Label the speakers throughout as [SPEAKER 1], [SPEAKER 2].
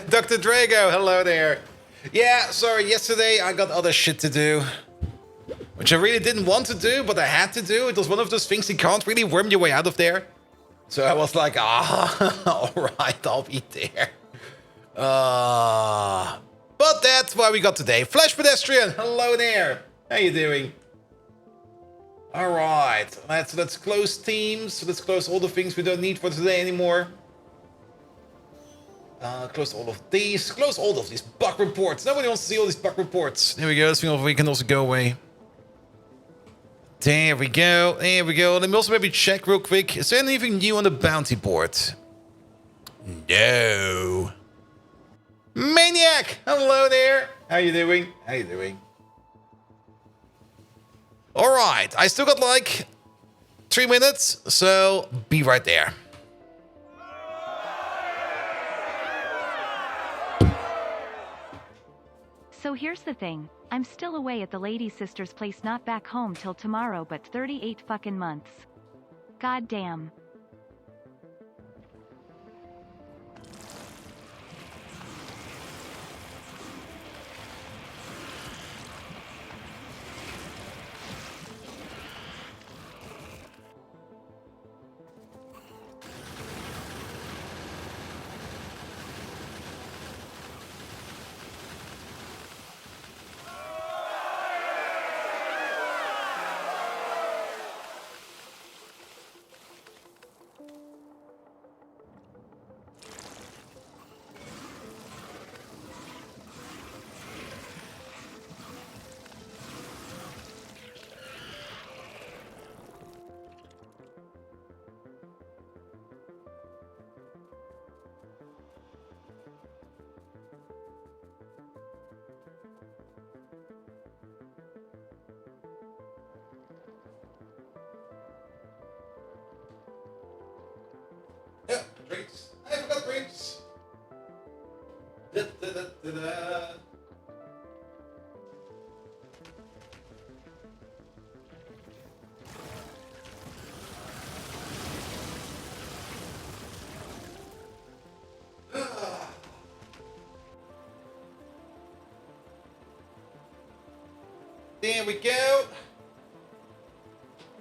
[SPEAKER 1] Dr. Drago, hello there. Yeah, sorry, yesterday I got other shit to do. Which I really didn't want to do, but I had to do. It was one of those things you can't really worm your way out of there. So I was like, alright, I'll be there. But that's why we got today. Flash Pedestrian, hello there. How you doing? Alright, let's close teams. Let's close all the things we don't need for today anymore. Close all of these. Close all of these bug reports. Nobody wants to see all these bug reports. There we go. This thing we can also go away. There we go. There we go. Let me also maybe check real quick. Is there anything new on the bounty board? No. Maniac! Hello there. How you doing? How you doing? Alright. I still got like 3 minutes. So be right there.
[SPEAKER 2] So here's the thing, I'm still away at the lady sister's place, not back home till tomorrow, but 38 fucking months. God damn.
[SPEAKER 1] Yeah, drinks. I forgot drinks. Da, da, da, da, da. There we go.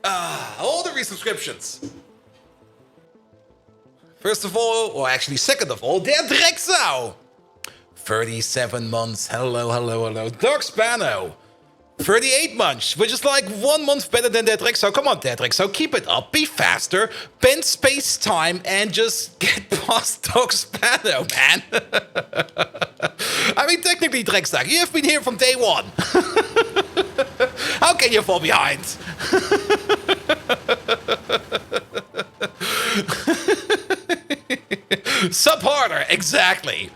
[SPEAKER 1] All the resubscriptions. First of all, or actually second of all, der Drecksau! 37 months, hello, hello, hello. Dark Spano, 38 months, which is like 1 month better than der Drecksau. Come on, der Drecksau, keep it up, be faster, bend space-time, and just get past Dark Spano, man. I mean, technically, Drecksau, you have been here from day one. How can you fall behind? Sub harder, exactly.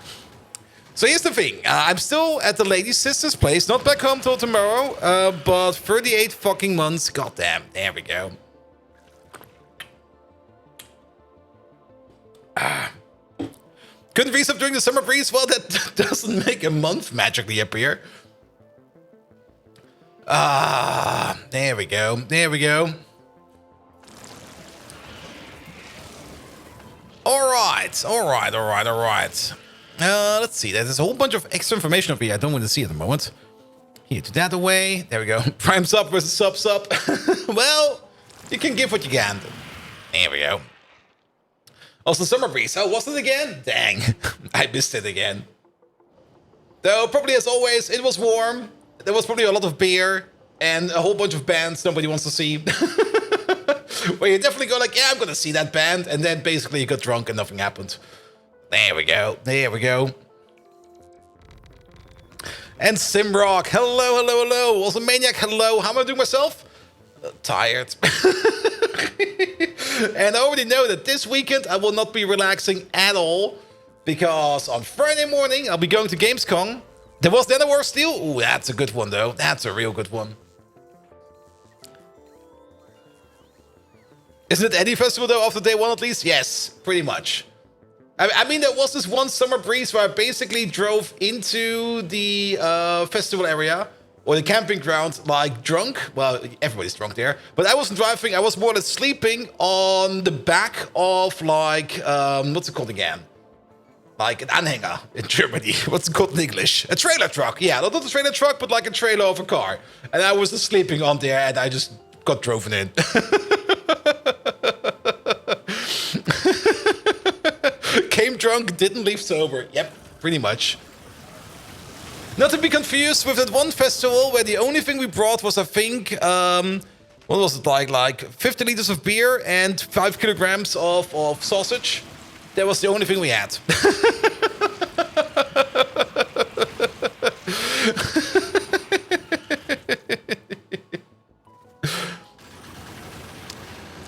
[SPEAKER 1] So here's the thing. I'm still at the lady sister's place, not back home till tomorrow, but 38 fucking months. Goddamn. There we go. Couldn't resub during the summer breeze? Well, that doesn't make a month magically appear. There we go. There we go. Alright, alright, alright, alright. Let's see. There's a whole bunch of extra information over here I don't want to see at the moment. Here, do that away. There we go. Prime sub versus sub. Well, you can give what you can. There we go. Also, summer breeze. Oh, was it again? Dang. I missed it again. Though, probably as always, it was warm. There was probably a lot of beer and a whole bunch of bands nobody wants to see. Where you definitely go like, yeah, I'm gonna see that band, and then basically you got drunk and nothing happened. There we go. There we go. And Simrock, hello, hello, hello. Also Maniac, hello. How am I doing myself? Tired. And I already know that this weekend I will not be relaxing at all. Because on Friday morning, I'll be going to Gamescom. There was then a War of Steel. Ooh, that's a good one, though. That's a real good one. Isn't it any festival, though, after day one at least? Yes, pretty much. I mean, there was this one summer breeze where I basically drove into the festival area or the camping ground, like, drunk. Well, everybody's drunk there. But I wasn't driving. I was more or less sleeping on the back of, like, what's it called again? Like an Anhänger in Germany. What's it called in English? A trailer truck. Yeah, not a trailer truck, but like a trailer of a car. And I was just sleeping on there and I just got driven in. Came drunk, didn't leave sober. Yep, pretty much. Not to be confused with that one festival where the only thing we brought was, I think, what was it like 50 liters of beer and 5 kilograms of sausage. That was the only thing we had.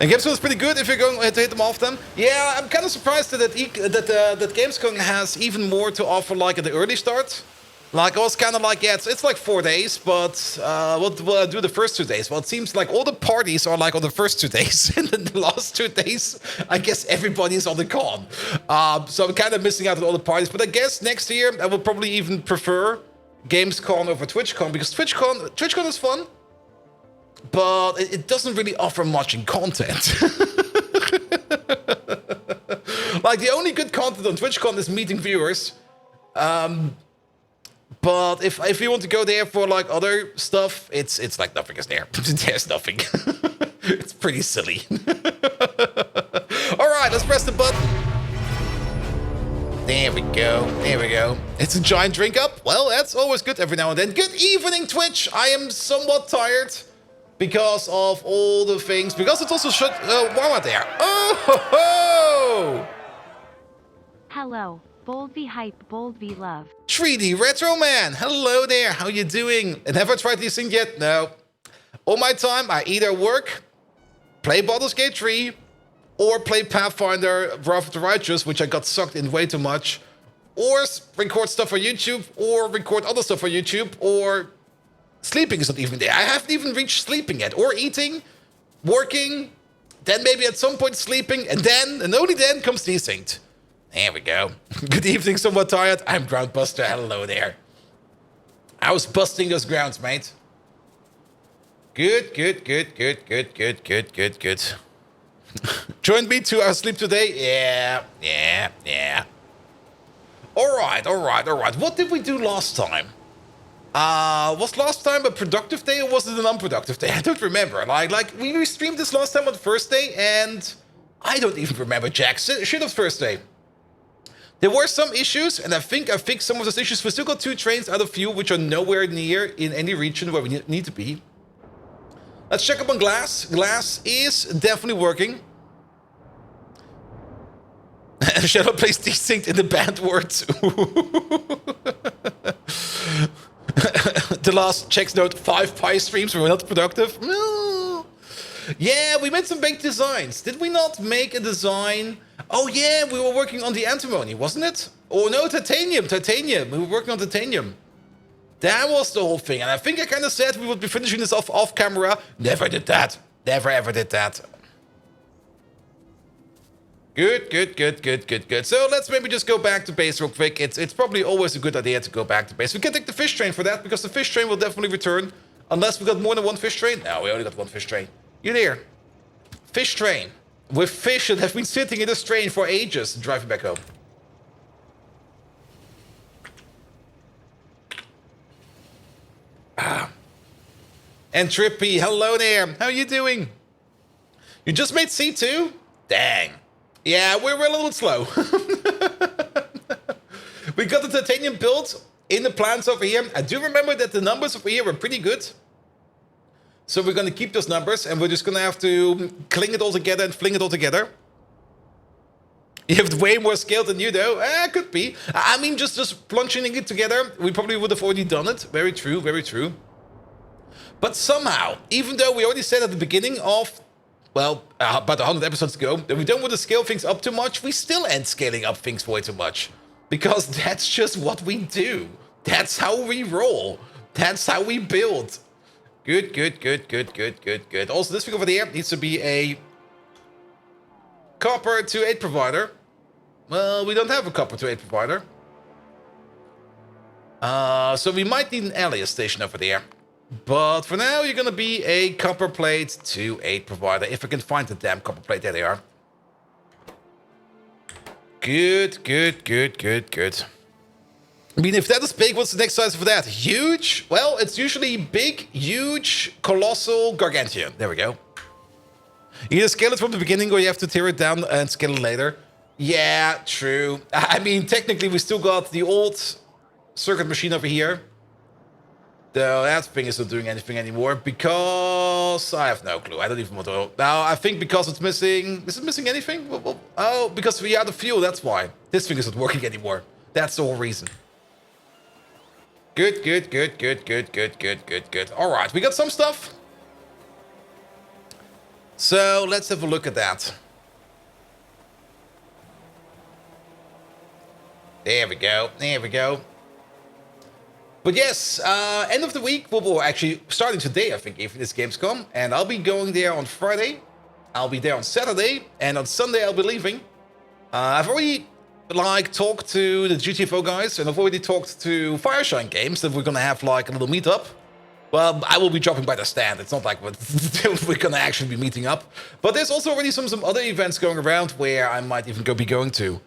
[SPEAKER 1] And Gamescom is pretty good if you're going to hit them off them. Yeah, I'm kind of surprised that Gamescom has even more to offer, like at the early start. Like, I was kind of like, yeah, it's like 4 days, but what will I do the first 2 days? Well, it seems like all the parties are like on the first 2 days, and then the last 2 days, I guess everybody's on the con. So I'm kind of missing out on all the parties, but I guess next year I will probably even prefer Gamescom over TwitchCon, because TwitchCon is fun, but it doesn't really offer much in content. Like, the only good content on TwitchCon is meeting viewers. But if you want to go there for like other stuff, it's like nothing is there. There's nothing. It's pretty silly. All right, let's press the button. There we go. There we go. It's a giant drink up. Well, that's always good every now and then. Good evening, Twitch. I am somewhat tired because of all the things. Because it's also warm out there. Oh ho ho!
[SPEAKER 2] Hello. Bold v hype, bold v love.
[SPEAKER 1] 3D Retro Man, hello there, how you doing? And have I tried these things yet? No. All my time, I either work, play Baldur's Gate 3, or play Pathfinder Wrath of the Righteous, which I got sucked in way too much, or record stuff for YouTube, or record other stuff for YouTube, or sleeping is not even there. I haven't even reached sleeping yet, or eating, working, then maybe at some point sleeping, and only then comes Desync. There we go. Good evening, somewhat tired. I'm Groundbuster. Hello there. I was busting those grounds, mate. Good. Join me 2 hours sleep today? Yeah. All right. What did we do last time? Was last time a productive day or was it an unproductive day? I don't remember. Like we streamed this last time on the first day and I don't even remember, Jack. Should have first day. There were some issues, and I think I fixed some of those issues. We still got 2 trains out of few, which are nowhere near in any region where we need to be. Let's check up on Glass. Glass is definitely working. Shadow plays Desync in the band words. The last checks note, 5 pie streams were not productive. No. Yeah, we made some big designs. Did we not make a design? Oh yeah, we were working on the antimony, wasn't it? Oh no, titanium. We were working on titanium. That was the whole thing. And I think I kind of said we would be finishing this off camera. Never did that. Never ever did that. Good. So let's maybe just go back to base real quick. It's probably always a good idea to go back to base. We can take the fish train for that, because the fish train will definitely return. Unless we got more than 1 fish train. No, we only got 1 fish train. You there? Fish train. With fish that have been sitting in this train for ages. Driving back home. And Trippy, hello there. How you doing? You just made C2? Dang. Yeah, we're a little bit slow. We got the titanium built in the plants over here. I do remember that the numbers over here were pretty good. So we're going to keep those numbers, and we're just going to have to cling it all together and fling it all together. You have way more skill than you, though. Could be. I mean, just plunging it together, we probably would have already done it. Very true, very true. But somehow, even though we already said at the beginning of, well, about 100 episodes ago, that we don't want to scale things up too much, we still end scaling up things way too much. Because that's just what we do. That's how we roll. That's how we build. Good, good, good, good, good, good, good. Also, this thing over there needs to be a copper to 8 provider. Well, we don't have a copper to 8 provider. So we might need an alias station over there. But for now, you're gonna be a copper plate to 8 provider. If I can find the damn copper plate. There they are. Good, good, good, good, good. I mean, if that is big, what's the next size for that? Huge? Well, it's usually big, huge, colossal, gargantuan. There we go. You either scale it from the beginning or you have to tear it down and scale it later. Yeah, true. I mean, technically, we still got the old circuit machine over here. Though that thing is not doing anything anymore because I have no clue. I don't even want to. Now, I think because it's missing. Is it missing anything? Oh, because we are out of fuel. That's why. This thing is not working anymore. That's the whole reason. Good, good, good, good, good, good, good, good, good. All right, we got some stuff. So let's have a look at that. There we go. There we go. But yes, end of the week, we'll actually starting today, I think, if this Gamescom, and I'll be going there on Friday. I'll be there on Saturday, and on Sunday I'll be leaving. I've already talked to the GTFO guys, and I've already talked to Fireshine Games that we're gonna have like a little meetup. Well, I will be dropping by the stand. It's not like we're gonna actually be meeting up. But there's also already some other events going around where I might even be going to.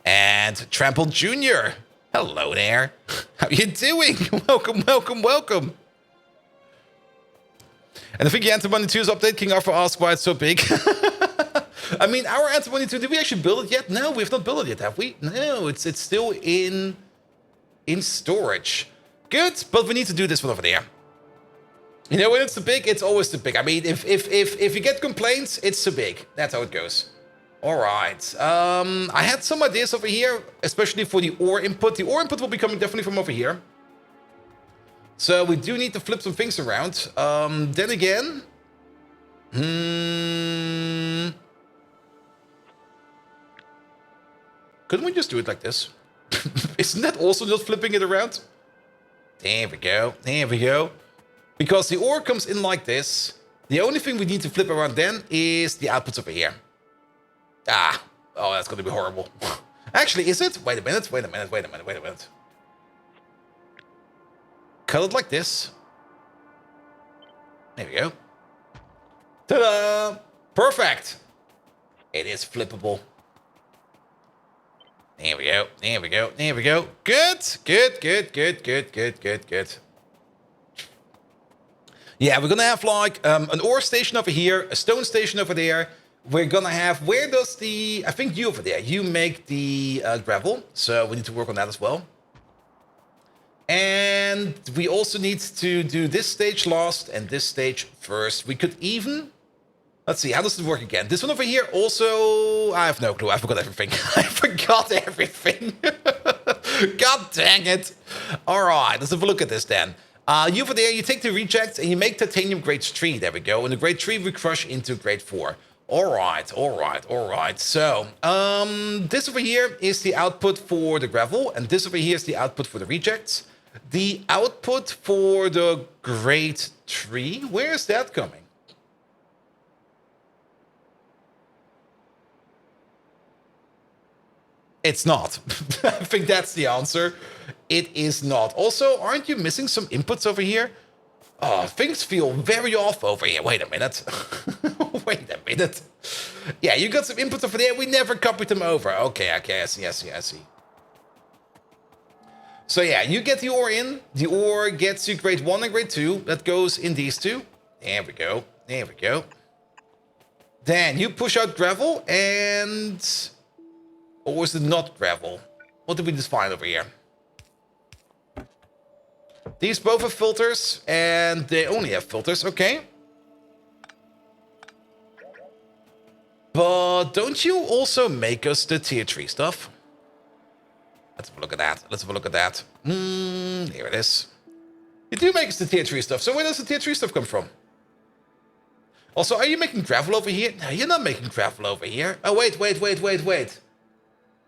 [SPEAKER 1] And Trample Jr. Hello there. How you doing? Welcome, welcome, welcome. And I think the Anthem 2's update, King Arthur asked why it's so big. I mean, our Anthem 2, did we actually build it yet? No, we have not built it yet, have we? No, it's still in storage. Good, but we need to do this one over there. You know, when it's too big, it's always too big. I mean, if you get complaints, it's too big. That's how it goes. All right. I had some ideas over here, especially for the ore input. The ore input will be coming definitely from over here. So we do need to flip some things around. Then again... Couldn't we just do it like this? Isn't that also just flipping it around? There we go. There we go. Because the ore comes in like this. The only thing we need to flip around then is the outputs over here. Ah. Oh, that's going to be horrible. Actually, is it? Wait a minute. Wait a minute. Wait a minute. Wait a minute. Cut it like this. There we go. Ta-da! Perfect. It is flippable. There we go. There we go. There we go. Good. Good. Good. Good. Good. Good. Good. Good. Yeah, we're gonna have like an ore station over here, a stone station over there. We're gonna have, where does the, I think you over there, you make the gravel. So we need to work on that as well. And we also need to do this stage last and this stage first. We could even, let's see, how does it work again? This one over here also, I have no clue. I forgot everything. I forgot everything. God dang it. All right, let's have a look at this then. You over there, you take the rejects and you make titanium grade 3. There we go. And the grade 3 we crush into grade 4. All right, all right, all right. So, this over here is the output for the gravel, and this over here is the output for the rejects. The output for the grade 3, where is that coming? It's not. I think that's the answer. It is not. Also, aren't you missing some inputs over here? Oh, things feel very off over here. Wait a minute. Wait a minute. Yeah, you got some inputs over there. We never copied them over. Okay, I see. So yeah, you get the ore in. The ore gets you grade 1 and grade 2. That goes in these two. There we go. There we go. Then you push out gravel and... Or was it not gravel? What did we just find over here? These both have filters, and they only have filters. Okay. But don't you also make us the tier 3 stuff? Let's have a look at that. Let's have a look at that. Here it is. You do make us the tier 3 stuff. So where does the tier 3 stuff come from? Also, are you making gravel over here? No, you're not making gravel over here. Oh, wait.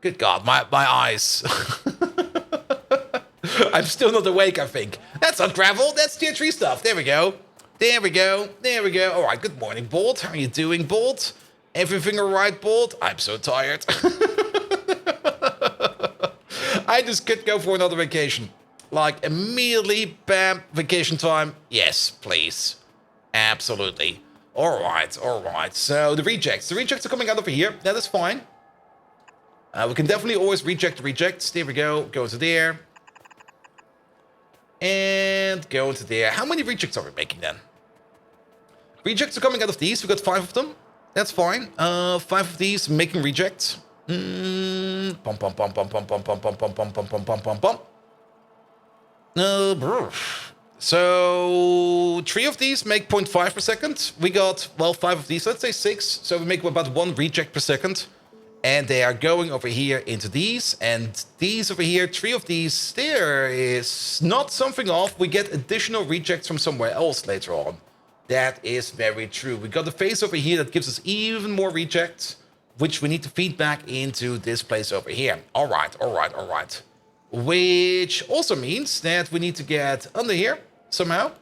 [SPEAKER 1] Good God, my eyes. I'm still not awake, I think. That's not gravel. That's tier 3 stuff. There we go. There we go. All right, good morning, Bolt. How are you doing, Bolt? Everything all right, Bolt? I'm so tired. I just could go for another vacation. Like, immediately, bam, vacation time. Yes, please. Absolutely. All right. So, the rejects are coming out over here. That is fine. We can definitely always reject the rejects. There we go. Go to there. And go to there. How many rejects are we making then? Rejects are coming out of these. We got 5 of them. That's fine. 5 of these making rejects. Pom pom pom pom pom pom pom pom pom pom pom pom pom pom pom. So 3 of these make 0.5 per second. We got, well, 5 of these. Let's say 6. So we make about 1 reject per second. And they are going over here into these. And these over here, 3 of these. There is not something off. We get additional rejects from somewhere else later on. That is very true. We got the phase over here that gives us even more rejects, which we need to feed back into this place over here. All right. Which also means that we need to get under here somehow.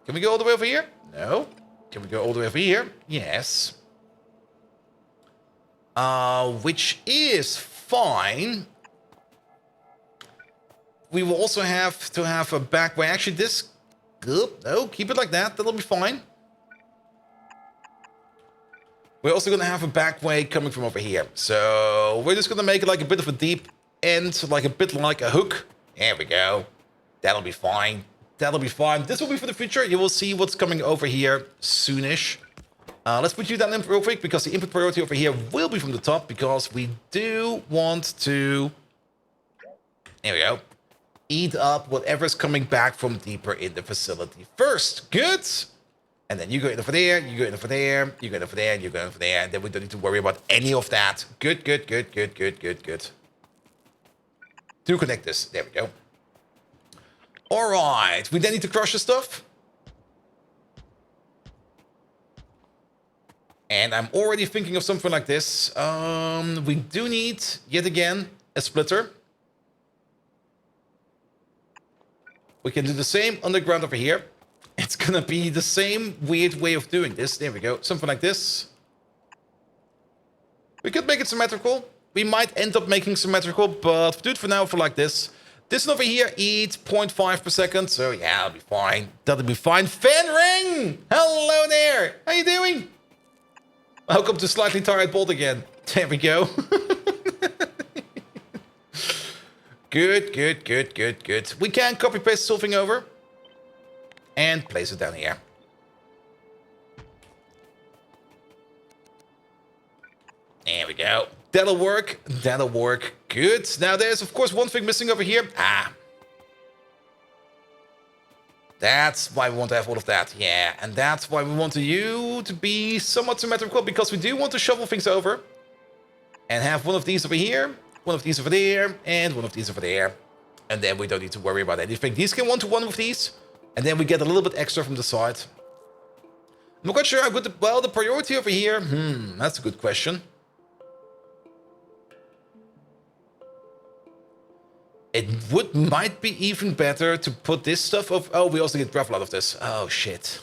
[SPEAKER 1] Can we go all the way over here? No. Can we go all the way over here? Yes. Which is fine. We will also have to have a back way. Actually, this... No, keep it like that. That'll be fine. We're also going to have a back way coming from over here. So we're just going to make it like a bit of a deep end, like a bit like a hook. There we go. That'll be fine. This will be for the future. You will see what's coming over here soonish. Let's put you down in real quick because the input priority over here will be from the top because we do want to... There we go. Eat up whatever's coming back from deeper in the facility first. Good. And then you go in over there, you go in over there, you go in over there, you go over there, and then we don't need to worry about any of that. Good. Do connect this. There we go. All right. We then need to crush the stuff. And I'm already thinking of something like this. We do need, yet again, a splitter. We can do the same underground over here. It's gonna be the same weird way of doing this. There we go. Something like this. We could make it symmetrical. We might end up making symmetrical, but do it for now for like this. This one over here eats 0.5 per second. So yeah, that'll be fine. That'll be fine. Fenring! Hello there! How you doing? Welcome to Slightly Tired Bolt again. There we go. Good. We can copy paste something over and place it down here. There we go. That'll work. Good. Now there's of course one thing missing over here. That's why we want to have all of that. Yeah, and that's why we want you to be somewhat symmetrical because we do want to shovel things over and have one of these over here. One of these over there, and one of these over there. And then we don't need to worry about anything. These can one-to-one with these. And then we get a little bit extra from the side. I'm not quite sure how good the priority over here. That's a good question. It might be even better to put this stuff of... Oh, we also get gravel out of this. Oh, shit.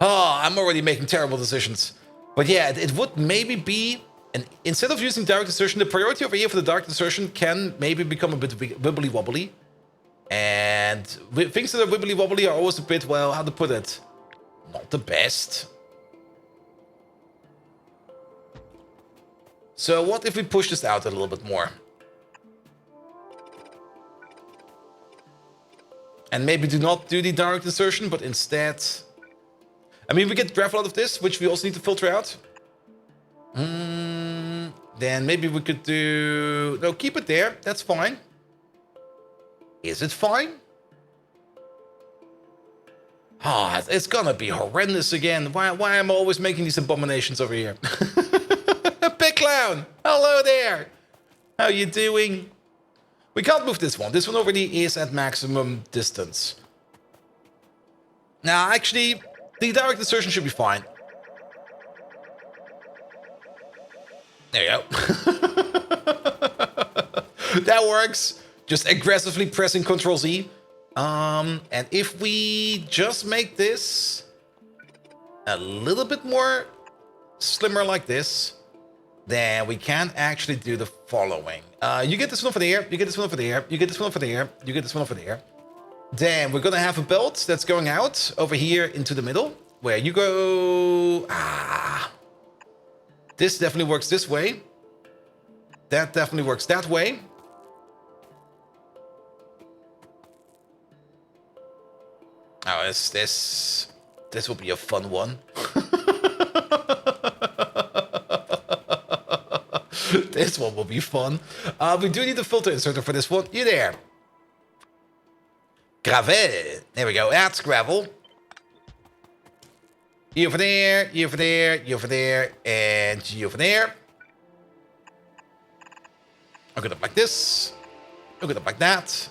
[SPEAKER 1] Oh, I'm already making terrible decisions. But yeah, it would maybe be... And instead of using direct insertion, the priority over here for the direct insertion can maybe become a bit wibbly wobbly. And things that are wibbly wobbly are always a bit, well, how to put it? Not the best. So what if we push this out a little bit more? And maybe do not do the direct insertion, but instead... I mean, we get gravel out of this, which we also need to filter out. Then maybe we could do... No, keep it there. That's fine. Is it fine? Ah, it's gonna be horrendous again. Why am I always making these abominations over here? Clown. Hello there. How you doing? We can't move this one. This one already is at maximum distance. Now, actually, the direct insertion should be fine. There you go. That works. Just aggressively pressing Ctrl Z. And if we just make this a little bit more slimmer like this, then we can actually do the following. You get this one over there, you get this one over there, you get this one over there, you get this one over there. Then we're gonna have a belt that's going out over here into the middle, where you go... This definitely works this way. That definitely works that way. Oh, this will be a fun one. This one will be fun. We do need a filter inserter for this one. You there? Gravel. There we go. That's gravel. You over there, you over there, you over there, and you over there. Hook it up like this. Hook it up like that.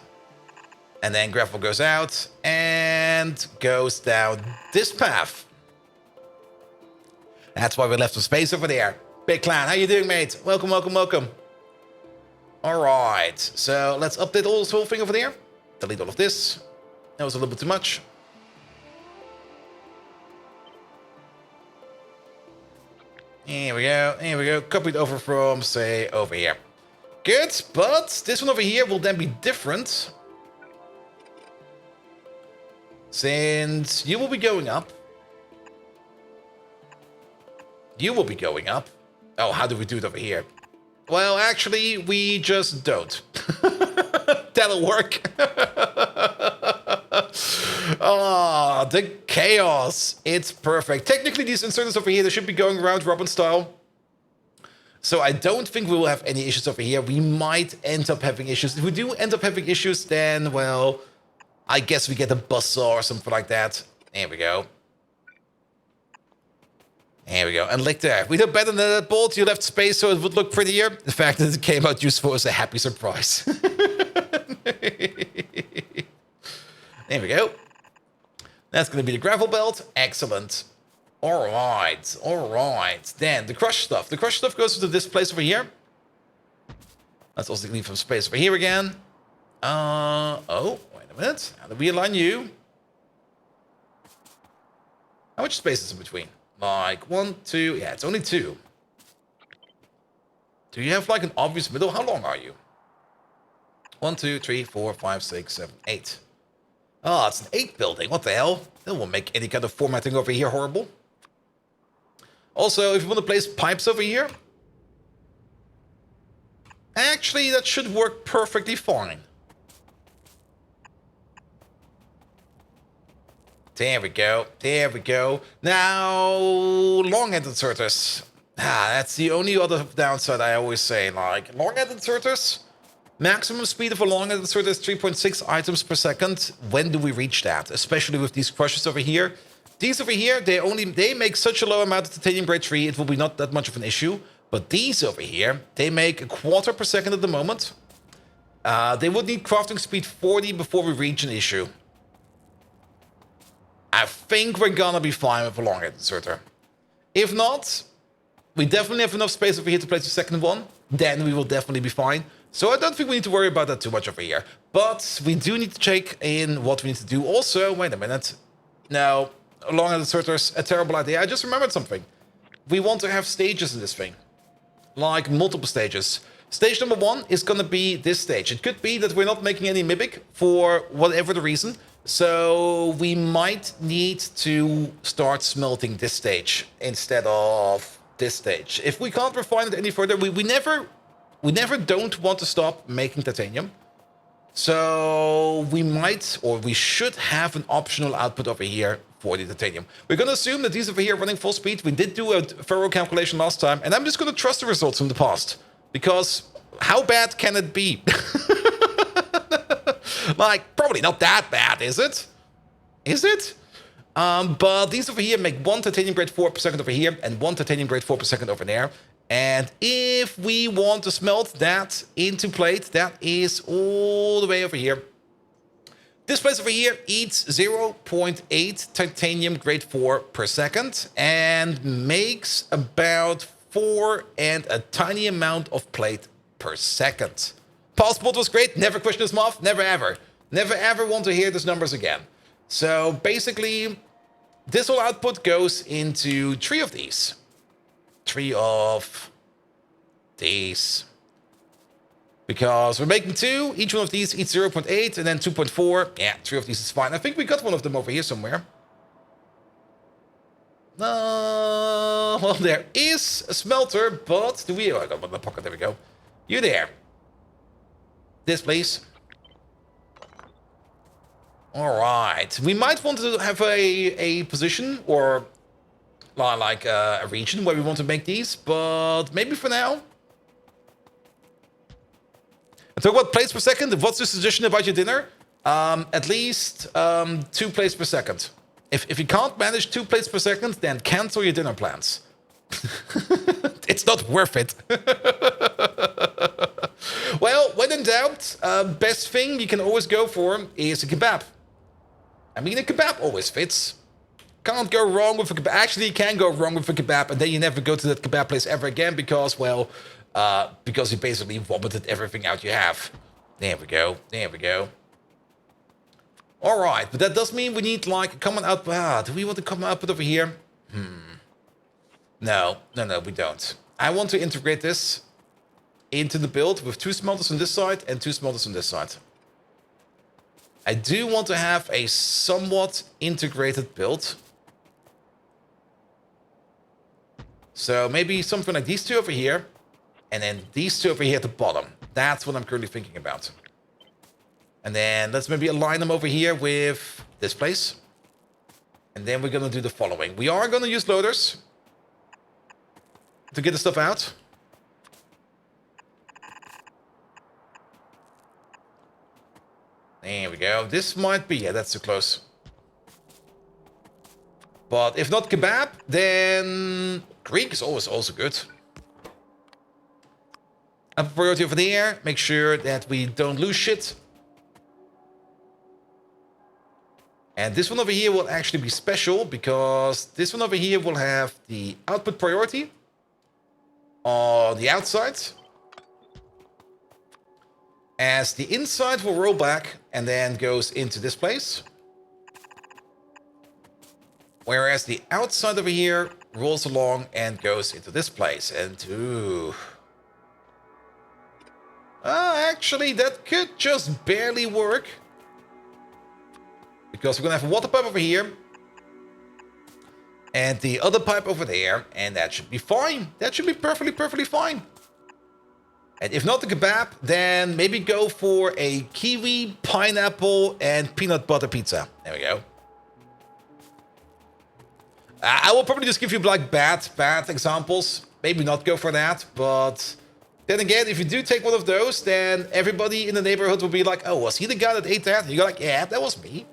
[SPEAKER 1] And then gravel goes out and goes down this path. That's why we left some space over there. Big Clan, how you doing, mate? Welcome, welcome, welcome. All right, so let's update all this whole thing over there. Delete all of this. That was a little bit too much. Here we go, here we go. Copied over from, say, over here. Good, but this one over here will then be different. Since you will be going up. You will be going up. Oh, how do we do it over here? Well, actually, we just don't. That'll work. Oh, the chaos. It's perfect. Technically, these inserters over here, they should be going around Robin style. So I don't think we will have any issues over here. We might end up having issues. If we do end up having issues, then, well, I guess we get a buzzsaw or something like that. There we go. There we go. And like there. We did better than that bolt. You left space so it would look prettier. The fact that it came out useful is a happy surprise. There we go. That's going to be the gravel belt. Excellent. All right. All right. Then the crush stuff. The crush stuff goes to this place over here. Let's also leave some space over here again. Oh, wait a minute. How do we align you? How much space is in between? Like 1, 2. Yeah, it's only 2. Do you have like an obvious middle? How long are you? 1, 2, 3, 4, 5, 6, 7, 8. Oh, it's an 8 building. What the hell? That won't make any kind of formatting over here horrible. Also, if you want to place pipes over here, actually, that should work perfectly fine. There we go. There we go. Now, long-end inserters. That's the only other downside I always say. Like, long-end inserters, maximum speed of a long-end inserter is 3.6 items per second. When do we reach that? Especially with these crushers over here. These over here, they make such a low amount of titanium grade 3, it will be not that much of an issue. But these over here, they make a quarter per second at the moment. They would need crafting speed 40 before we reach an issue. I think we're gonna be fine with a long-end inserter. If not, we definitely have enough space over here to place the second one. Then we will definitely be fine. So I don't think we need to worry about that too much over here. But we do need to check in what we need to do. Also, wait a minute. No, long-end inserters, a terrible idea. I just remembered something. We want to have stages in this thing. Like multiple stages. Stage number 1 is gonna be this stage. It could be that we're not making any Mimic for whatever the reason. So we might need to start smelting this stage instead of this stage. If we can't refine it any further, we never don't want to stop making titanium. So we might, or we should have an optional output over here for the titanium. We're going to assume that these over here are running full speed. We did do a thorough calculation last time, and I'm just going to trust the results from the past. Because how bad can it be? Like, probably not that bad, is it? Is it? But these over here make 1 titanium grade 4 per second over here and 1 titanium grade 4 per second over there. And if we want to smelt that into plate, that is all the way over here. This place over here eats 0.8 titanium grade 4 per second and makes about 4 and a tiny amount of plate per second. Passport was great, never question this moth, never ever. Never ever want to hear these numbers again. So basically, this whole output goes into 3 of these. 3 of these. Because we're making 2, each one of these eats 0.8 and then 2.4. Yeah, 3 of these is fine. I think we got one of them over here somewhere. Well, there is a smelter, but do we... Oh, I got one in my pocket, there we go. You there. This, please. Alright, we might want to have a position or like a region where we want to make these, but maybe for now. And talk about plates per second. What's the suggestion about your dinner? At least 2 plates per second. If you can't manage 2 plates per second, then cancel your dinner plans. It's not worth it. Well, when in doubt, best thing you can always go for is a kebab. I mean, a kebab always fits. Can't go wrong with a kebab. Actually, you can go wrong with a kebab, and then you never go to that kebab place ever again because, well, because you basically vomited everything out you have. There we go. There we go. All right, but that does mean we need like a common output. Do we want a common output over here? No, we don't. I want to integrate this into the build with 2 smelters on this side and 2 smelters on this side. I do want to have a somewhat integrated build. So maybe something like these 2 over here, and then these 2 over here at the bottom. That's what I'm currently thinking about. And then let's maybe align them over here with this place. And then we're going to do the following. We are going to use loaders to get the stuff out. There we go. This might be... Yeah, that's too close. But if not kebab, then Greek is always also good. Up priority over there. Make sure that we don't lose shit. And this one over here will actually be special because this one over here will have the output priority on the outside. As the inside will roll back and then goes into this place. Whereas the outside over here rolls along and goes into this place. And ooh. Actually, that could just barely work. Because we're going to have a water pipe over here. And the other pipe over there. And that should be fine. That should be perfectly fine. And if not the kebab, then maybe go for a kiwi, pineapple, and peanut butter pizza. There we go. I will probably just give you like bad examples. Maybe not go for that. But then again, if you do take one of those, then everybody in the neighborhood will be like, oh, was he the guy that ate that? And you're like, yeah, that was me.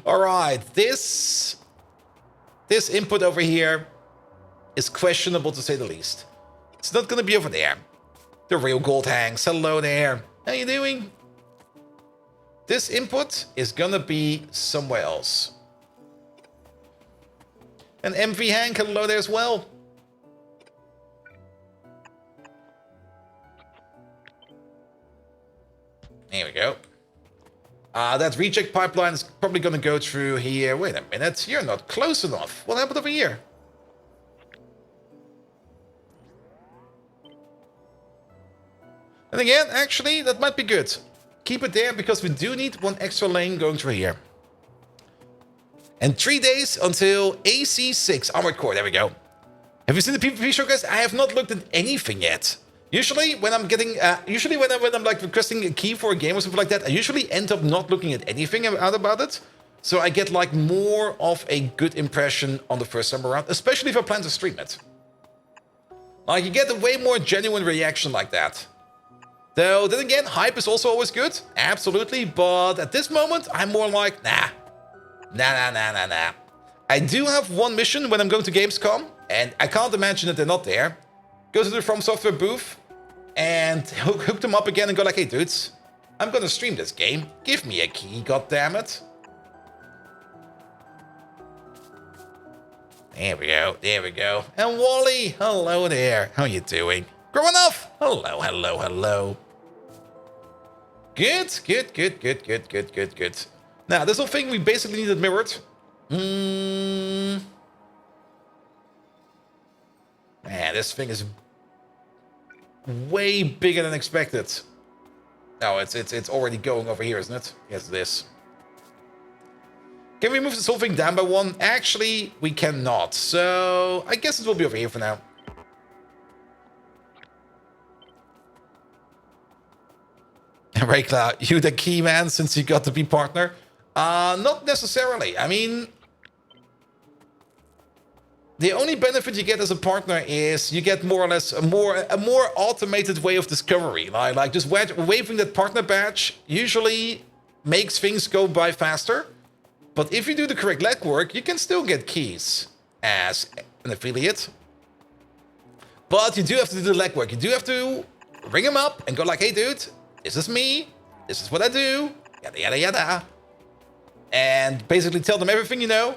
[SPEAKER 1] All right. This input over here is questionable to say the least. It's not going to be over there. The real gold hangs. Hello there. How you doing? This input is going to be somewhere else. And MV Hank, hello there as well. There we go. That reject pipeline is probably going to go through here. Wait a minute. You're not close enough. What happened over here? And again, actually, that might be good. Keep it there because we do need one extra lane going through here. And 3 days until AC6 Armored Core. There we go. Have you seen the PvP show, guys? I have not looked at anything yet. Usually, when I'm getting, when I'm like requesting a key for a game or something like that, I usually end up not looking at anything out about it. So I get like more of a good impression on the first time around, especially if I plan to stream it. Like you get a way more genuine reaction like that. Though, then again, hype is also always good. Absolutely. But at this moment, I'm more like, nah. I do have one mission when I'm going to Gamescom. And I can't imagine that they're not there. Go to the From Software booth and hook them up again and go like, hey dudes, I'm gonna stream this game. Give me a key, goddammit. There we go, there we go. And Wally, hello there. How you doing? Growing up? Hello, hello, hello. Good, good, good, good, good, good, good, good. Now, this whole thing we basically need it mirrored. Man, this thing is way bigger than expected. Oh, it's already going over here, isn't it? Yes, it is. Can we move this whole thing down by one? Actually, we cannot. So, I guess it will be over here for now. Raycloud, you the key man since you got to be partner? Not necessarily. I mean, the only benefit you get as a partner is you get more or less a more automated way of discovery. Like just waving that partner badge usually makes things go by faster. But if you do the correct legwork, you can still get keys as an affiliate. But you do have to do the legwork. You do have to ring them up and go like, hey dude, this is me. This is what I do. Yada, yada, yada. And basically tell them everything you know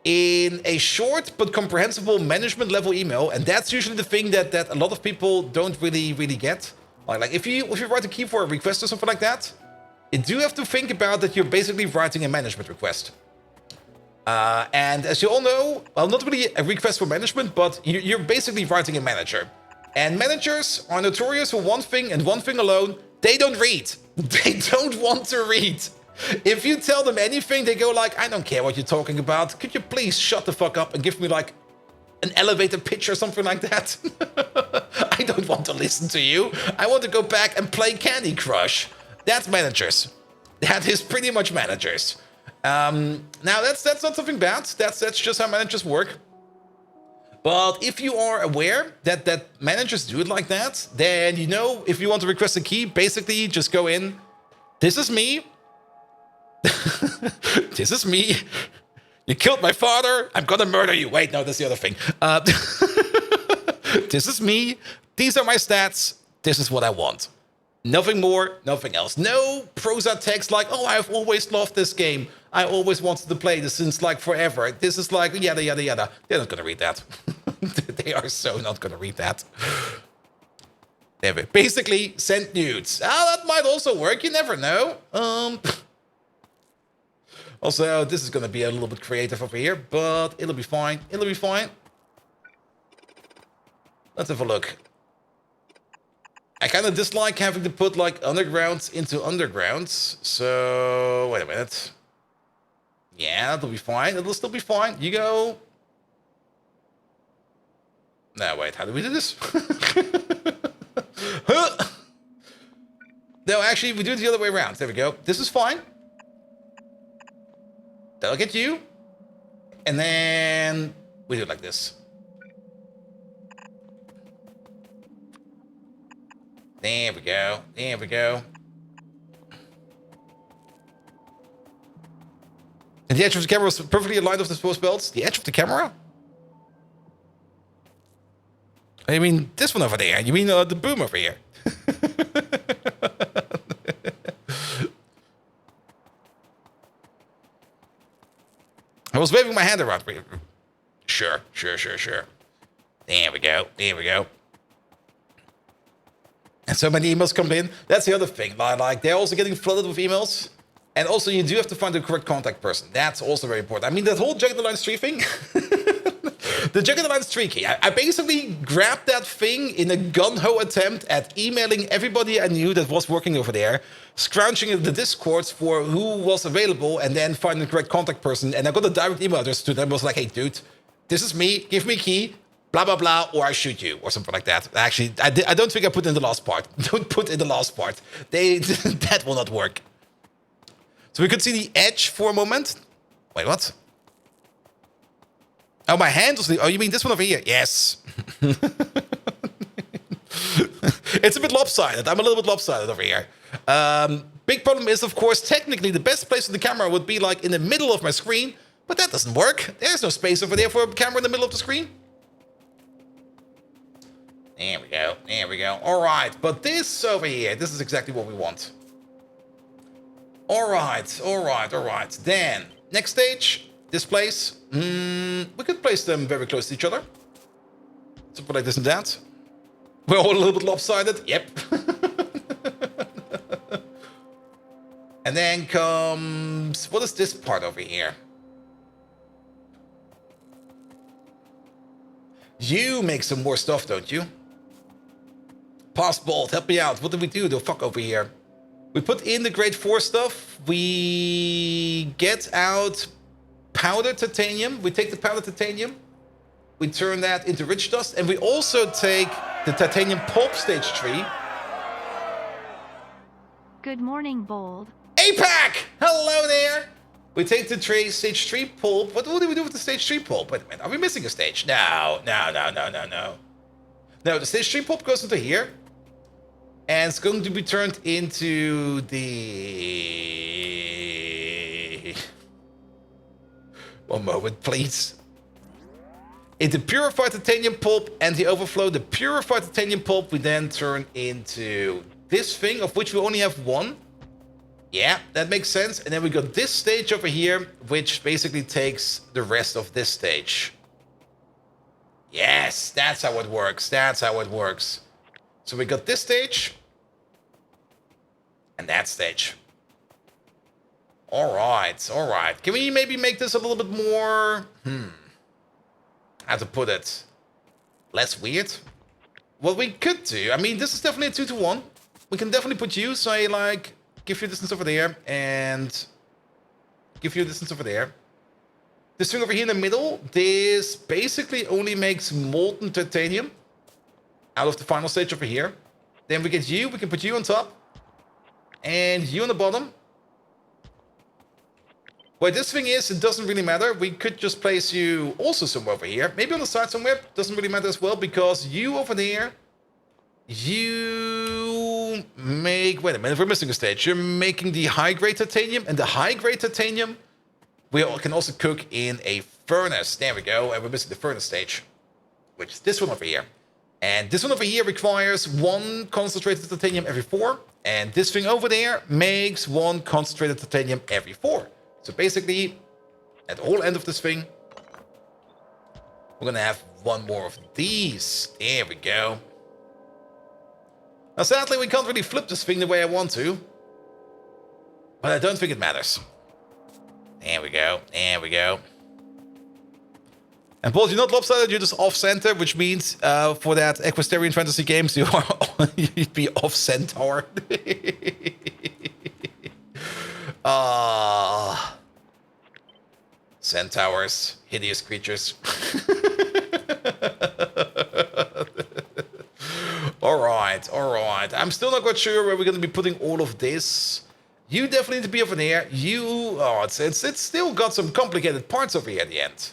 [SPEAKER 1] in a short but comprehensible management level email. And that's usually the thing that a lot of people don't really get. Like if you write a key for a request or something like that, you do have to think about that you're basically writing a management request. And as you all know, well, not really a request for management, but you're basically writing a manager. And managers are notorious for one thing and one thing alone. They don't read. They don't want to read. If you tell them anything, they go like, I don't care what you're talking about. Could you please shut the fuck up and give me like an elevator pitch or something like that? I don't want to listen to you. I want to go back and play Candy Crush. That's managers. That is pretty much managers. Now that's not something bad. That's just how managers work. But if you are aware that managers do it like that, then you know if you want to request a key, basically just go in. This is me. This is me. You killed my father. I'm gonna murder you. Wait, no, that's the other thing. This is me. These are my stats. This is what I want. Nothing more, nothing else. No prosa text like, oh, I've always loved this game. I always wanted to play this since like forever. This is like yada, yada, yada. They're not going to read that. They are so not going to read that. Basically, send nudes. Ah, that might also work. You never know. Also, this is going to be a little bit creative over here, but it'll be fine. It'll be fine. Let's have a look. I kind of dislike having to put like undergrounds into undergrounds. So, wait a minute. Yeah, that'll be fine. It'll still be fine. You go. No, wait. How do we do this? Huh? No, actually, we do it the other way around. There we go. This is fine. That'll get you. And then we do it like this. There we go. There we go. And the edge of the camera was perfectly aligned with the supposed belts. The edge of the camera? I mean, this one over there. You mean the boom over here? I was waving my hand around. Sure. There we go. There we go. And so many emails come in. That's the other thing. Like they're also getting flooded with emails. And also you do have to find the correct contact person. That's also very important. I mean, that whole Jagged Alliance 3 thing. The Jagged Alliance 3 key. I basically grabbed that thing in a gun-ho attempt at emailing everybody I knew that was working over there, scrounging in the Discords for who was available, and then finding the correct contact person. And I got a direct email address to them. I was like, hey, dude, this is me. Give me a key. Blah, blah, blah, or I shoot you, or something like that. Actually, I don't think I put in the last part. Don't put in the last part. That will not work. So we could see the edge for a moment. Wait, what? Oh, my hand was the... Oh, you mean this one over here? Yes. It's a bit lopsided. I'm a little bit lopsided over here. Big problem is, of course, technically the best place for the camera would be like in the middle of my screen, but that doesn't work. There's no space over there for a camera in the middle of the screen. There we go. There we go. All right. But this over here, this is exactly what we want. All right. All right. All right. Then, next stage, this place. We could place them very close to each other. Something like this and that. We're all a little bit lopsided. Yep. And then comes... What is this part over here? You make some more stuff, don't you? Past Bolt, help me out. What did we do the fuck over here? We put in the grade 4 stuff. We get out powdered titanium. We take the powdered titanium. We turn that into rich dust. And we also take the titanium pulp stage 3.
[SPEAKER 2] Good morning, Bold.
[SPEAKER 1] APAC! Hello there! We take the stage 3 pulp. What do we do with the stage 3 pulp? Wait a minute, are we missing a stage? No. No, the stage 3 pulp goes into here. And it's going to be turned into the... One moment, please. Into purified titanium pulp and the overflow. The purified titanium pulp we then turn into this thing, of which we only have one. Yeah, that makes sense. And then we got this stage over here, which basically takes the rest of this stage. Yes, that's how it works. That's how it works. So we got this stage. And that stage. All right, all right. Can we maybe make this a little bit more... How to put it? Less weird? What we could do... I mean, this is definitely a 2-to-1. We can definitely put you, say, like... Give you distance over there, and give you distance over there. This thing over here in the middle, this basically only makes molten titanium out of the final stage over here. Then we get you, we can put you on top, and you on the bottom. Where this thing is, it doesn't really matter. We could just place you also somewhere over here. Maybe on the side somewhere, doesn't really matter as well, because you over there... You make... Wait a minute, we're missing a stage. You're making the high-grade titanium, and the high-grade titanium we can also cook in a furnace. There we go, and we're missing the furnace stage, which is this one over here. And this one over here requires 1 concentrated titanium every 4, and this thing over there makes 1 concentrated titanium every 4. So basically, at the whole end of this thing, we're gonna have 1 more of these. There we go. Now, sadly, we can't really flip this thing the way I want to. But I don't think it matters. There we go. There we go. And Paul, you're not lopsided, you're just off-center, which means for that Equestrian Fantasy games, you'd be off-centaur. Centaurs. Hideous creatures. All right. I'm still not quite sure where we're going to be putting all of this. You definitely need to be over there. It's still got some complicated parts over here at the end.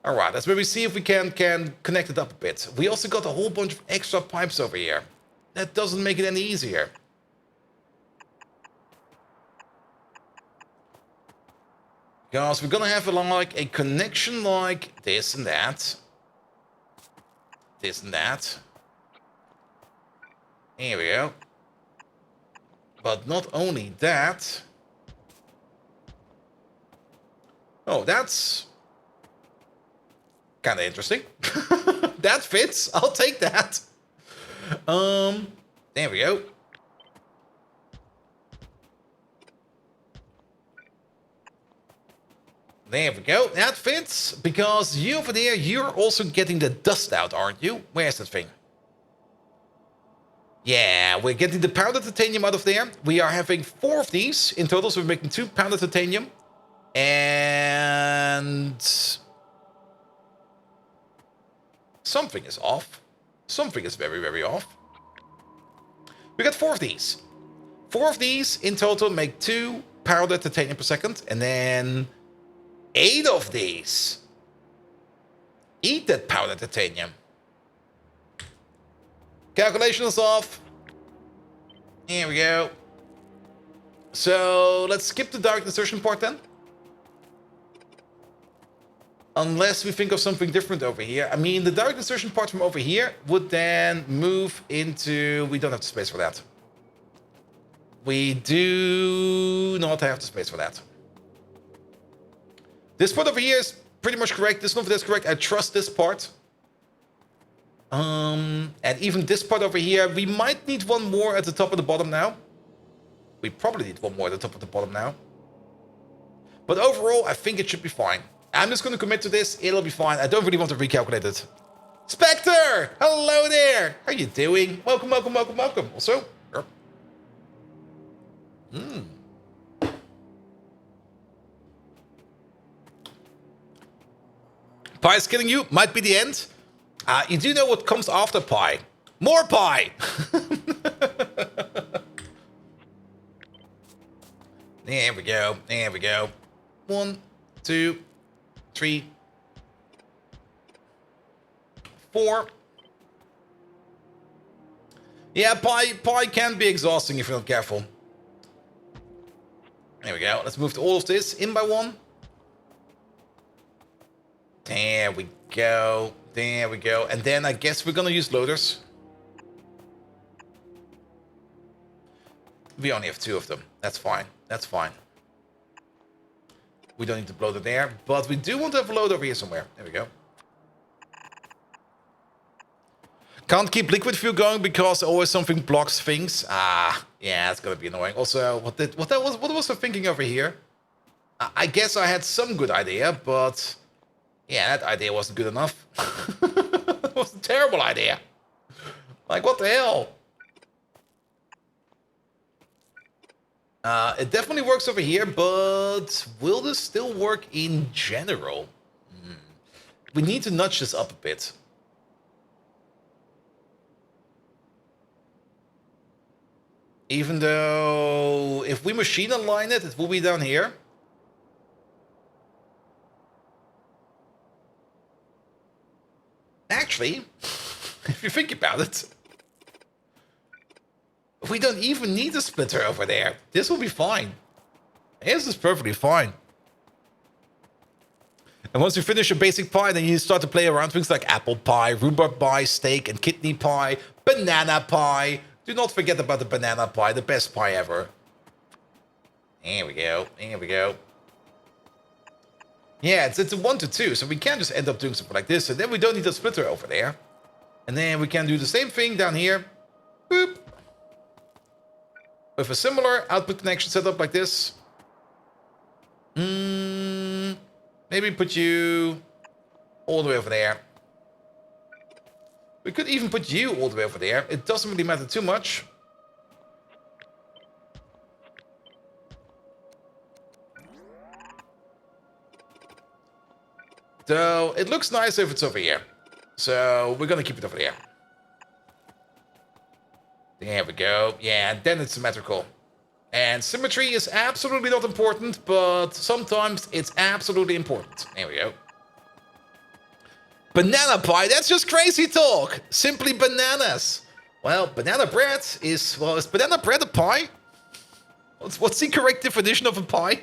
[SPEAKER 1] All right, let's maybe see if we can connect it up a bit. We also got a whole bunch of extra pipes over here. That doesn't make it any easier. Because we're going to have like a connection like this and that. This and that. Here we go. But not only that. Oh, that's kind of interesting. That fits. I'll take that. There we go. There we go. That fits. Because you over there, you're also getting the dust out, aren't you? Where's that thing? Yeah, we're getting the powdered titanium out of there. We are having 4 of these in total, so we're making 2 powdered titanium. And something is off. Something is very, very off. We got 4 of these. 4 of these in total make 2 powdered titanium per second. And then 8 of these. Eat that powdered titanium. Calculations off. Here we go. So let's skip the direct insertion part then. Unless we think of something different over here. I mean, the direct insertion part from over here would then move into... We don't have the space for that. We do not have the space for that. This part over here is pretty much correct. This one over there is correct. I trust this part. And even this part over here, we might need one more at the top and the bottom now. We probably need one more at the top and the bottom now. But overall, I think it should be fine. I'm just going to commit to this. It'll be fine. I don't really want to recalculate it. Spectre! Hello there! How you doing? Welcome, welcome, welcome, welcome. Also... Pie is killing you. Might be the end. You do know what comes after pie. More pie! There we go. There we go. 1, 2, 3, 4. Yeah, pie can be exhausting if you're not careful. There we go. Let's move all of this in by 1. There we go. There we go. And then I guess we're gonna use loaders. We only have 2 of them. That's fine. That's fine. We don't need to loader there, but we do want to have a load over here somewhere. There we go. Can't keep liquid fuel going because always something blocks things. Ah, yeah, that's gonna be annoying. Also, what was I thinking over here? I guess I had some good idea, but yeah, that idea wasn't good enough. It was a terrible idea. Like, what the hell? It definitely works over here, but will this still work in general? We need to nudge this up a bit. Even though if we machine align it, it will be down here. Actually, if you think about it, we don't even need a splitter over there. This will be fine. This is perfectly fine. And once you finish your basic pie, then you start to play around things like apple pie, rhubarb pie, steak and kidney pie, banana pie. Do not forget about the banana pie, the best pie ever. There we go. There we go. Yeah, it's a 1 to 2, so we can just end up doing something like this, and then we don't need a splitter over there. And then we can do the same thing down here. Boop. With a similar output connection setup like this. Maybe put you all the way over there. We could even put you all the way over there. It doesn't really matter too much. So it looks nice if it's over here. So we're gonna keep it over there. There we go. Yeah, and then it's symmetrical. And symmetry is absolutely not important, but sometimes it's absolutely important. There we go. Banana pie, that's just crazy talk. Simply bananas. Well, banana bread is... Well, is banana bread a pie? What's the correct definition of a pie?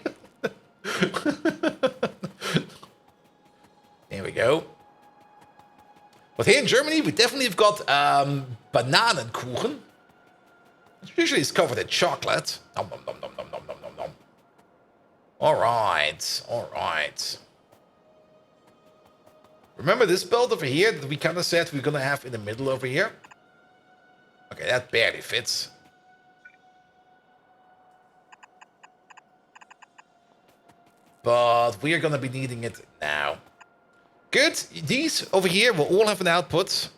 [SPEAKER 1] There we go. But here in Germany, we definitely have got Bananenkuchen. Usually it's covered in chocolate. Nom, nom, nom, nom, nom, nom, nom, nom, nom. All right, all right. Remember this belt over here that we kind of said we're gonna have in the middle over here? Okay, that barely fits. But we are gonna be needing it now. Good. These over here will all have an output.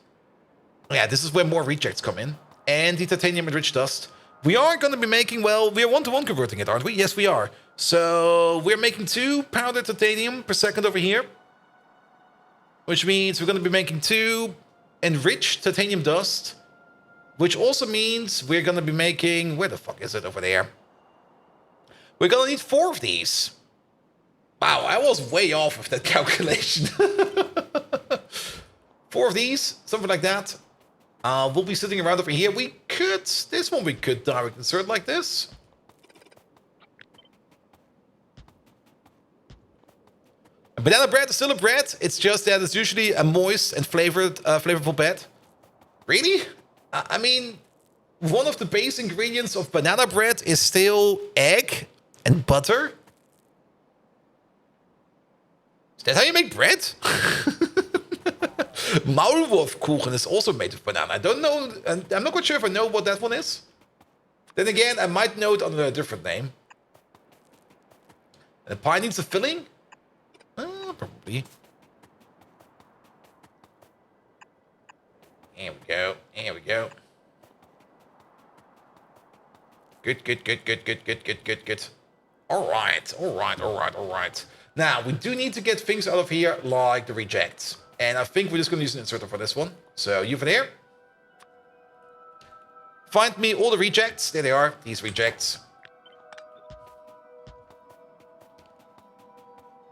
[SPEAKER 1] Yeah, this is where more rejects come in. And the titanium enriched dust. We are going to be making, well, we are 1-to-1 converting it, aren't we? Yes, we are. So we're making 2 powdered titanium per second over here. Which means we're going to be making 2 enriched titanium dust. Which also means we're going to be making, where the fuck is it over there? We're going to need 4 of these. Wow, I was way off with that calculation. 4 of these, something like that. We'll be sitting around over here. We could, this one we could direct insert like this. A Banana bread is still a bread. It's just that it's usually a moist and flavorful bread. Really? I mean, one of the base ingredients of banana bread is still egg and butter. Is that how you make bread? Maulwurfkuchen is also made of banana. I don't know. I'm not quite sure if I know what that one is. Then again, I might know it under a different name. And the pie needs a filling? Probably. Here we go. Here we go. Good. All right. Now, we do need to get things out of here, like the rejects. And I think we're just going to use an inserter for this one. So, you from here. Find me all the rejects. There they are, these rejects.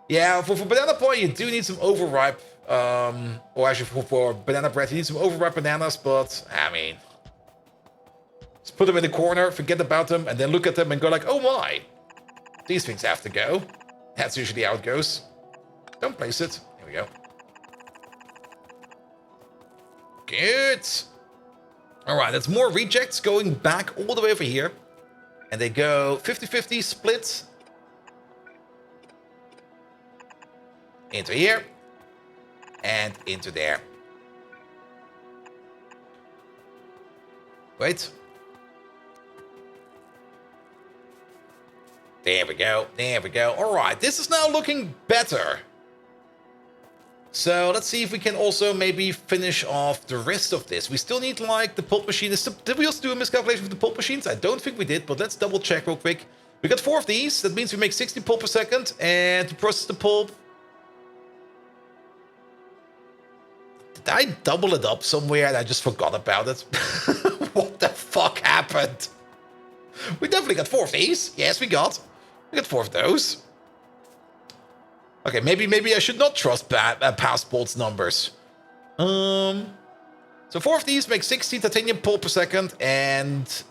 [SPEAKER 1] Yeah, for banana pie, you do need some overripe. Or actually, for banana bread, you need some overripe bananas. But, I mean, just put them in the corner, forget about them, and then look at them and go like, oh my. These things have to go. That's usually how it goes. Don't place it. Here we go. Good. All right, that's more rejects going back all the way over here. And they go 50-50 split. Into here. And into there. Wait. There we go. All right, this is now looking better. So let's see if we can also maybe finish off the rest of this. We still need like the pulp machine. Did we also do a miscalculation with the pulp machines? I don't think we did, but let's double check real quick. We got 4 of these. That means we make 60 pulp per second. And to process the pulp, did I double it up somewhere and I just forgot about it? What the fuck happened? We definitely got 4 of these. Yes, we got 4 of those. Okay, maybe I should not trust Passport's numbers. So 4 of these make 60 titanium pulp per second, and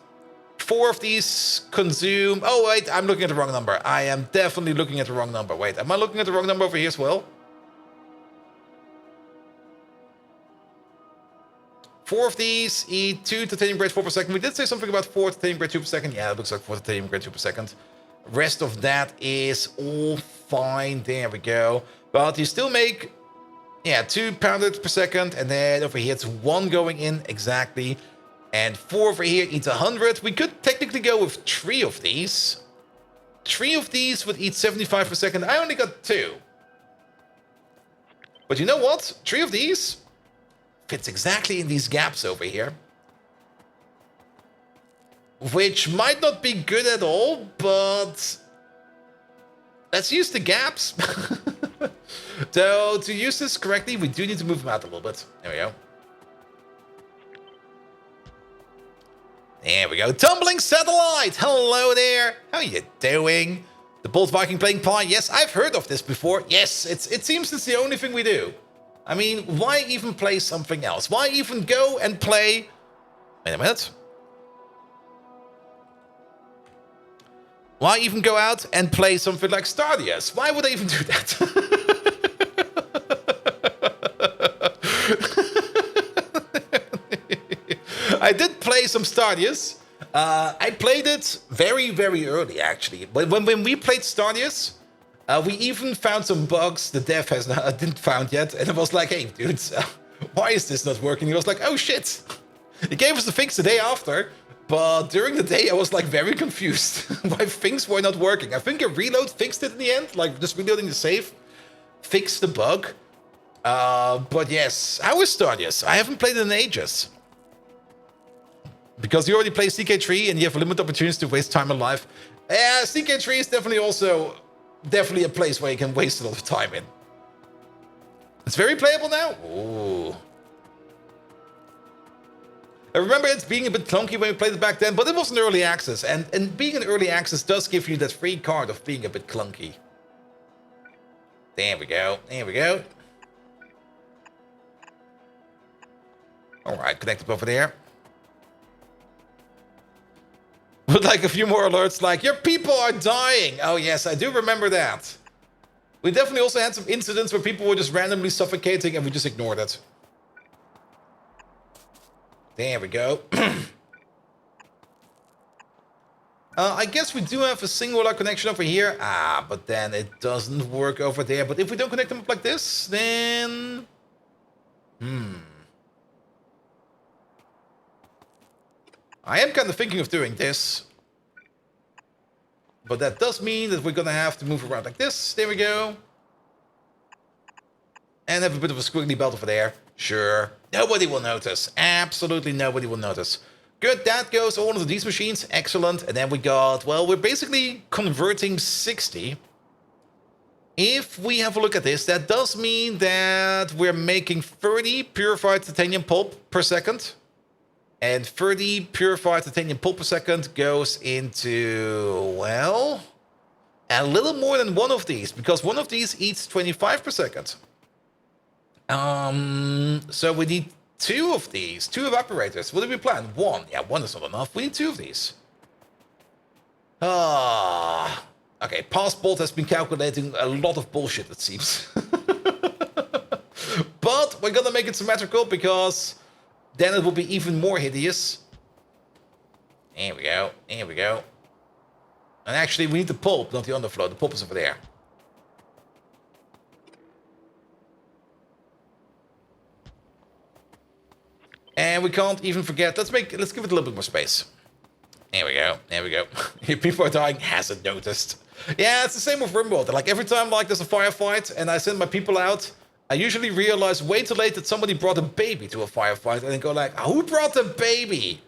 [SPEAKER 1] 4 of these consume... Oh, wait, I'm looking at the wrong number. I am definitely looking at the wrong number. Wait, am I looking at the wrong number over here as well? 4 of these eat 2 titanium grade 4 per second. We did say something about 4 titanium grade 2 per second. Yeah, it looks like 4 titanium grade 2 per second. Rest of that is all fine. There we go. But you still make, 2 pounded per second. And then over here, it's 1 going in exactly. And 4 over here eats 100. We could technically go with 3 of these. 3 of these would eat 75 per second. I only got 2. But you know what? 3 of these fits exactly in these gaps over here. Which might not be good at all, but let's use the gaps. So to use this correctly, we do need to move them out a little bit. There we go. There we go. Tumbling satellite. Hello there. How are you doing? The Bolt Viking playing pie. Yes, I've heard of this before. Yes, it seems it's the only thing we do. I mean, why even play something else? Why even go and play... Wait a minute. Why even go out and play something like Stardius? Why would I even do that? I did play some Stardius. I played it very, very early, actually. But when we played Stardius, we even found some bugs the dev didn't found yet. And it was like, hey, dudes, why is this not working? He was like, oh, shit. He gave us the fix the day after. But during the day, I was like very confused why things were not working. I think a reload fixed it in the end, like just reloading the save fixed the bug. But yes, how is Stardius? I haven't played it in ages. Because you already play CK3 and you have limited opportunities to waste time in life. Yeah, CK3 is definitely a place where you can waste a lot of time in. It's very playable now. Ooh. I remember it being a bit clunky when we played it back then, but it was an early access. And being an early access does give you that free card of being a bit clunky. There we go. There we go. Alright, connected over there. With like a few more alerts like, your people are dying. Oh yes, I do remember that. We definitely also had some incidents where people were just randomly suffocating and we just ignored it. There we go. I guess we do have a singular connection over here. Ah, but then it doesn't work over there. But if we don't connect them up like this, then... I am kind of thinking of doing this. But that does mean that we're going to have to move around like this. There we go. And have a bit of a squiggly belt over there. Sure. Nobody will notice. Absolutely nobody will notice. Good, that goes all of these machines. Excellent. And then we got, well, we're basically converting 60. If we have a look at this, that does mean that we're making 30 purified titanium pulp per second. And 30 purified titanium pulp per second goes into, well, a little more than one of these, because one of these eats 25 per second. So we need 2 of these, 2 evaporators. What did we plan? 1. Yeah, 1 is not enough. We need 2 of these. Okay, past bolt has been calculating a lot of bullshit, it seems. But we're gonna make it symmetrical, because then it will be even more hideous. There we go, there we go. And actually, we need the pulp, not the underflow. The pulp is over there. And we can't even forget, let's give it a little bit more space. There we go, there we go. People are dying, hasn't noticed. Yeah, it's the same with Rimworld. Like every time like there's a firefight and I send my people out, I usually realize way too late that somebody brought a baby to a firefight and then go like, who brought the baby?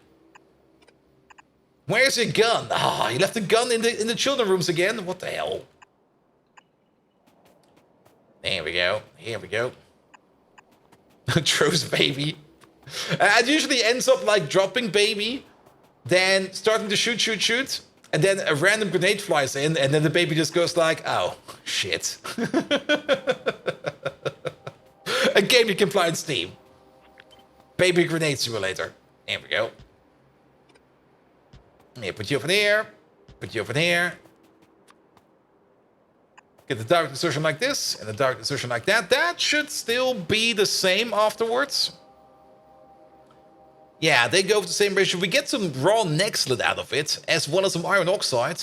[SPEAKER 1] Where's your gun? Ah, you left the gun in the children's rooms again? What the hell? There we go, here we go. Throws baby. It usually ends up like dropping baby, then starting to shoot, and then a random grenade flies in, and then the baby just goes like, oh, shit. A game you can play on Steam. Baby grenade simulator. There we go. Yeah, put you over there. Put you over there. Get the direct insertion like this, and the direct insertion like that. That should still be the same afterwards. Yeah, they go for the same ratio. We get some raw Nexlet out of it, as well as some iron oxide.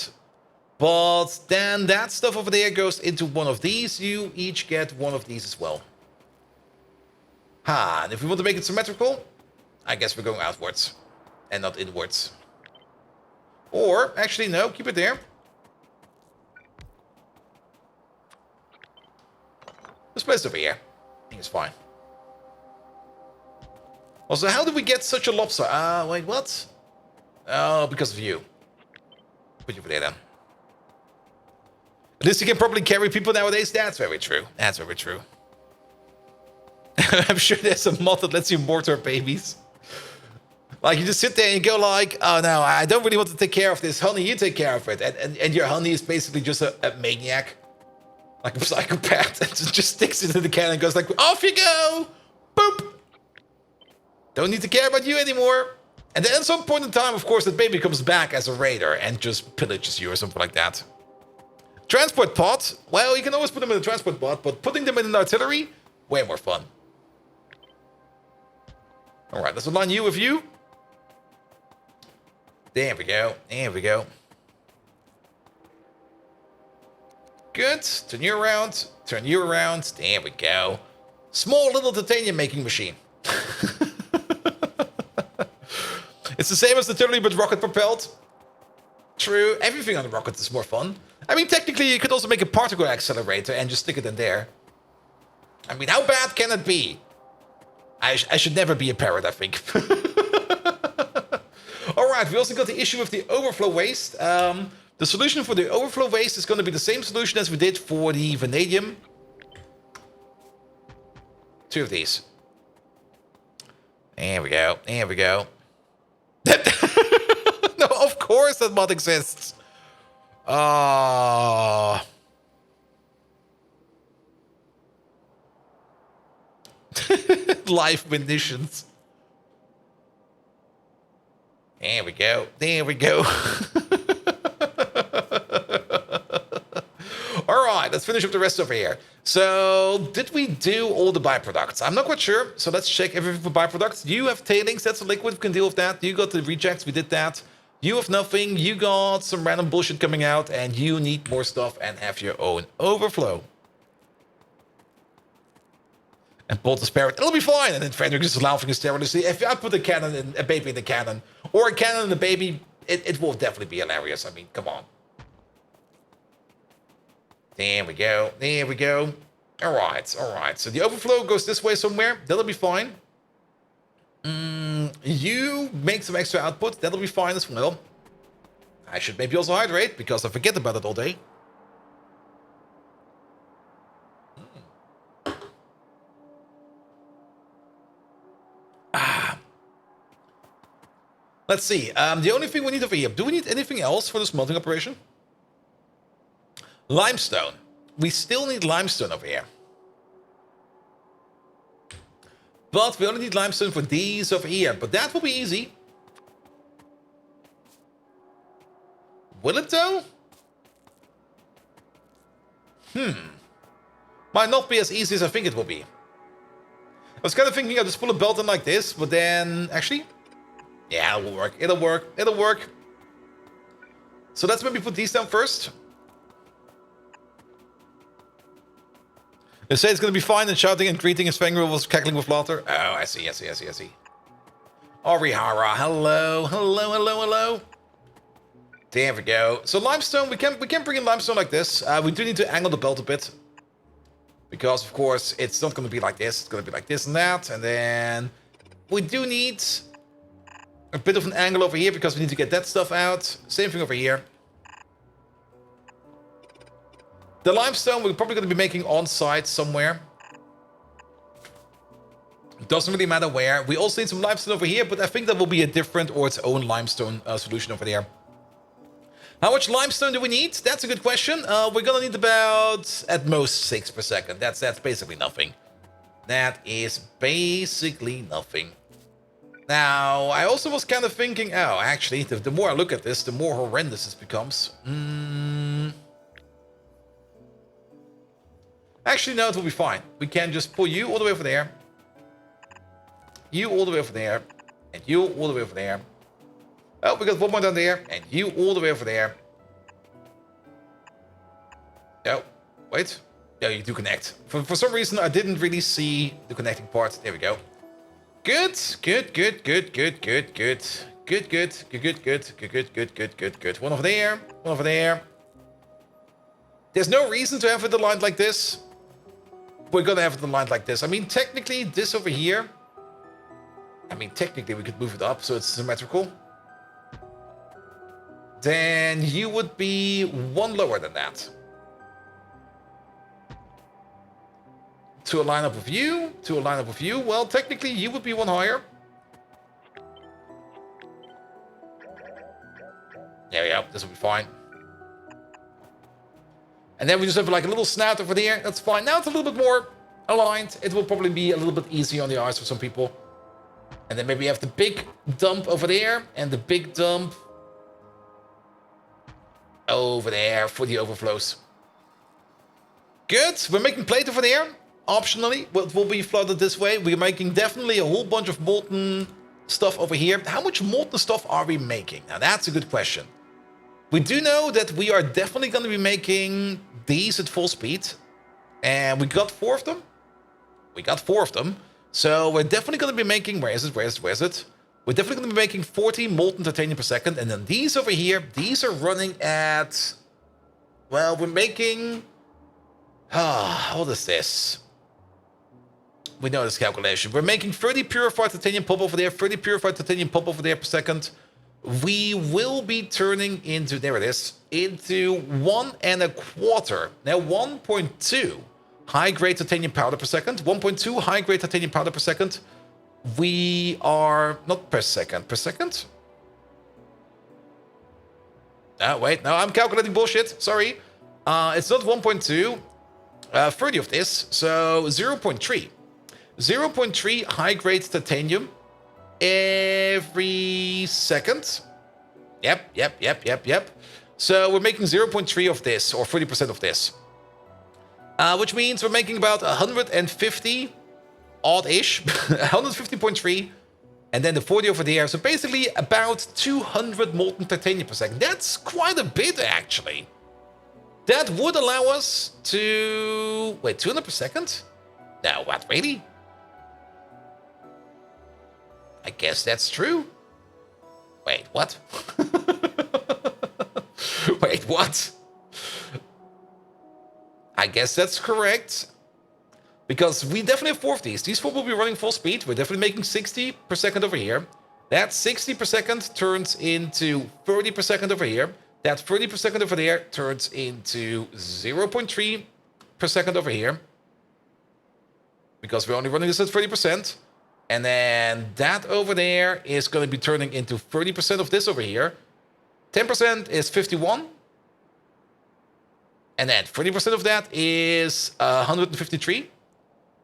[SPEAKER 1] But then that stuff over there goes into one of these. You each get one of these as well. And if we want to make it symmetrical, I guess we're going outwards and not inwards. Or, actually, no, keep it there. Let's place it over here. I think it's fine. Also, how did we get such a lopsided? Wait, what? Oh, because of you. Put you over there then. At least you can probably carry people nowadays. That's very true. That's very true. I'm sure there's a mod that lets you mortar babies. Like, you just sit there and you go like, oh no, I don't really want to take care of this. Honey, you take care of it. And your honey is basically just a maniac. Like a psychopath. And just sticks it in the can and goes like, off you go! Boop! Don't need to care about you anymore. And then at some point in time, of course, that baby comes back as a raider and just pillages you or something like that. Transport pod. Well, you can always put them in a transport pod, but putting them in an artillery, way more fun. Alright, let's align you with you. There we go. There we go. Good. Turn you around. Turn you around. There we go. Small little titanium making machine. It's the same as the turtle, but rocket propelled. True, everything on the rocket is more fun. I mean, technically, you could also make a particle accelerator and just stick it in there. I mean, how bad can it be? I should never be a parrot, I think. Alright, we also got the issue with the overflow waste. The solution for the overflow waste is going to be the same solution as we did for the vanadium. 2 of these. There we go, there we go. No, of course that mod exists. Life munitions. There we go. There we go. All right. right, let's finish up the rest over here. So, did we do all the byproducts? I'm not quite sure, so let's check everything for byproducts. You have tailings, that's a liquid, we can deal with that. You got the rejects, we did that. You have nothing, you got some random bullshit coming out, and you need more stuff and have your own overflow. And bolt the spirit, it'll be fine. And then Frederick is laughing hysterically. If I put a baby in the cannon, or a cannon and a baby, it will definitely be hilarious. I mean, come on. There we go. There we go. All right. So the overflow goes this way somewhere. That'll be fine. You make some extra output. That'll be fine as well. I should maybe also hydrate, because I forget about it all day. Let's see. The only thing we need over here. Do we need anything else for the smelting operation? Limestone. We still need limestone over here. But we only need limestone for these over here. But that will be easy. Will it though? Might not be as easy as I think it will be. I was kind of thinking I'll just pull a belt in like this, but then... Actually... Yeah, it will work. It'll work. It'll work. So let's maybe put these down first. They say it's going to be fine, and shouting and greeting as Fangirl was cackling with laughter. Oh, I see. Orihara, hello. There we go. So limestone, we can bring in limestone like this. We do need to angle the belt a bit. Because, of course, it's not going to be like this. It's going to be like this and that. And then we do need... a bit of an angle over here, because we need to get that stuff out. Same thing over here. The limestone we're probably going to be making on site somewhere. Doesn't really matter where. We also need some limestone over here, but I think that will be a different or its own limestone solution over there. How much limestone do we need? That's a good question. We're going to need about, at most, 6 per second. That's basically nothing. That is basically nothing. Now, I also was kind of thinking, oh, actually, the more I look at this, the more horrendous this becomes. Actually, no, it will be fine. We can just pull you all the way over there. You all the way over there. And you all the way over there. Oh, we got one more down there. And you all the way over there. Oh, wait. Yeah, you do connect. For some reason, I didn't really see the connecting part. There we go. Good. Good. One over there. One over there. There's no reason to have it aligned like this. We're gonna have it aligned like this. I mean, technically, this over here... I mean, technically, we could move it up so it's symmetrical. Then you would be one lower than that. To align up with you. To align up with you. Well, technically, you would be one higher. There we go. This will be fine. And then we just have like a little snout over there. That's fine. Now it's a little bit more aligned. It will probably be a little bit easier on the eyes for some people. And then maybe you have the big dump over there. And the big dump over there for the overflows. Good. We're making plate over there. Optionally, it will be flooded this way. We're making definitely a whole bunch of molten stuff over here. How much molten stuff are we making? Now, that's a good question. We do know that we are definitely going to be making these at full speed. And we got 4 of them. So we're definitely going to be making... Where is it? We're definitely going to be making 40 molten titanium per second. And then these over here, these are running at... Well, we're making... what is this? We know this calculation. We're making 30 purified titanium pulp over there, 30 purified titanium pulp over there per second. We will be turning into, there it is, into 1 1/4. Now 1.2 high-grade titanium powder per second. 1.2 high-grade titanium powder per second. We are, not per second, per second? Oh, wait, no, I'm calculating bullshit, sorry. It's not 1.2, 30 of this, so 0.3. 0.3 high-grade titanium every second. Yep. So we're making 0.3 of this, or 30% of this. Which means we're making about 150 odd-ish, 150.3, and then the 40 over there. So basically about 200 molten titanium per second. That's quite a bit, actually. That would allow us to... Wait, 200 per second? No, what, really? I guess that's true. Wait, what? Wait, what? I guess that's correct. Because we definitely have 4 of these. These 4 will be running full speed. We're definitely making 60 per second over here. That 60 per second turns into 30 per second over here. That 30 per second over there turns into 0.3 per second over here. Because we're only running this at 30%. And then that over there is going to be turning into 30% of this over here. 10% is 51. And then 30% of that is 153.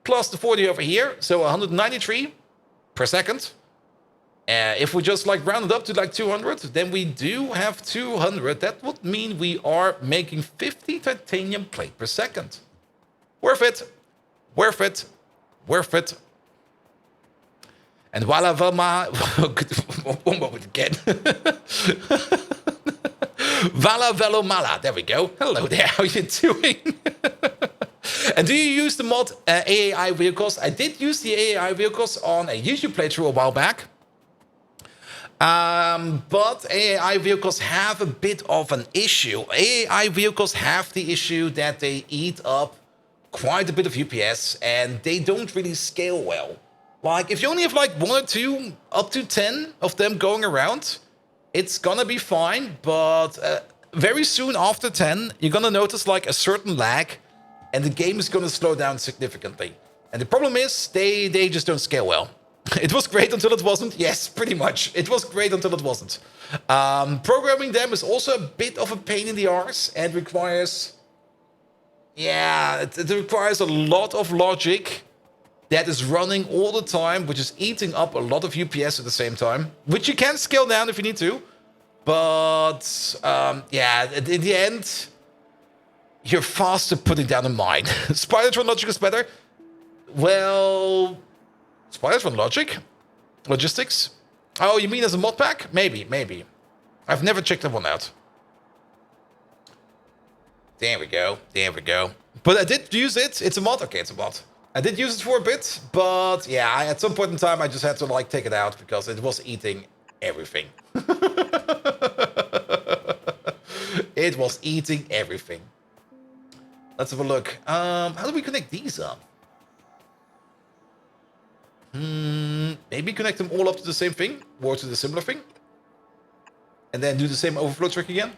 [SPEAKER 1] Plus the 40 over here, so 193 per second. If we just like round it up to like 200, then we do have 200. That would mean we are making 50 titanium plate per second. Worth it. Worth it. Worth it. And voila, Velma. One moment again. Vala Velo Mala. There we go. Hello there. How you doing? And do you use the mod AAI vehicles? I did use the AAI vehicles on a YouTube playthrough a while back. But AAI vehicles have a bit of an issue. AAI vehicles have the issue that they eat up quite a bit of UPS and they don't really scale well. Like, if you only have like 1 or 2, up to 10 of them going around, it's gonna be fine. But very soon after 10, you're gonna notice like a certain lag and the game is gonna slow down significantly. And the problem is they just don't scale well. It was great until it wasn't. Yes, pretty much. It was great until it wasn't. Programming them is also a bit of a pain in the arse and requires... Yeah, it requires a lot of logic that is running all the time, which is eating up a lot of UPS at the same time, which you can scale down if you need to. But, yeah, in the end, you're faster putting down a mine. Spidertron logic is better. Well... Spidertron logic? Logistics? Oh, you mean as a mod pack? Maybe, maybe. I've never checked that one out. There we go, there we go. But I did use it. It's a mod? Okay, it's a mod. I did use it for a bit, but yeah, at some point in time, I just had to like take it out because it was eating everything. It was eating everything. Let's have a look. How do we connect these up? Maybe connect them all up to the same thing, or to the similar thing. And then do the same overflow trick again.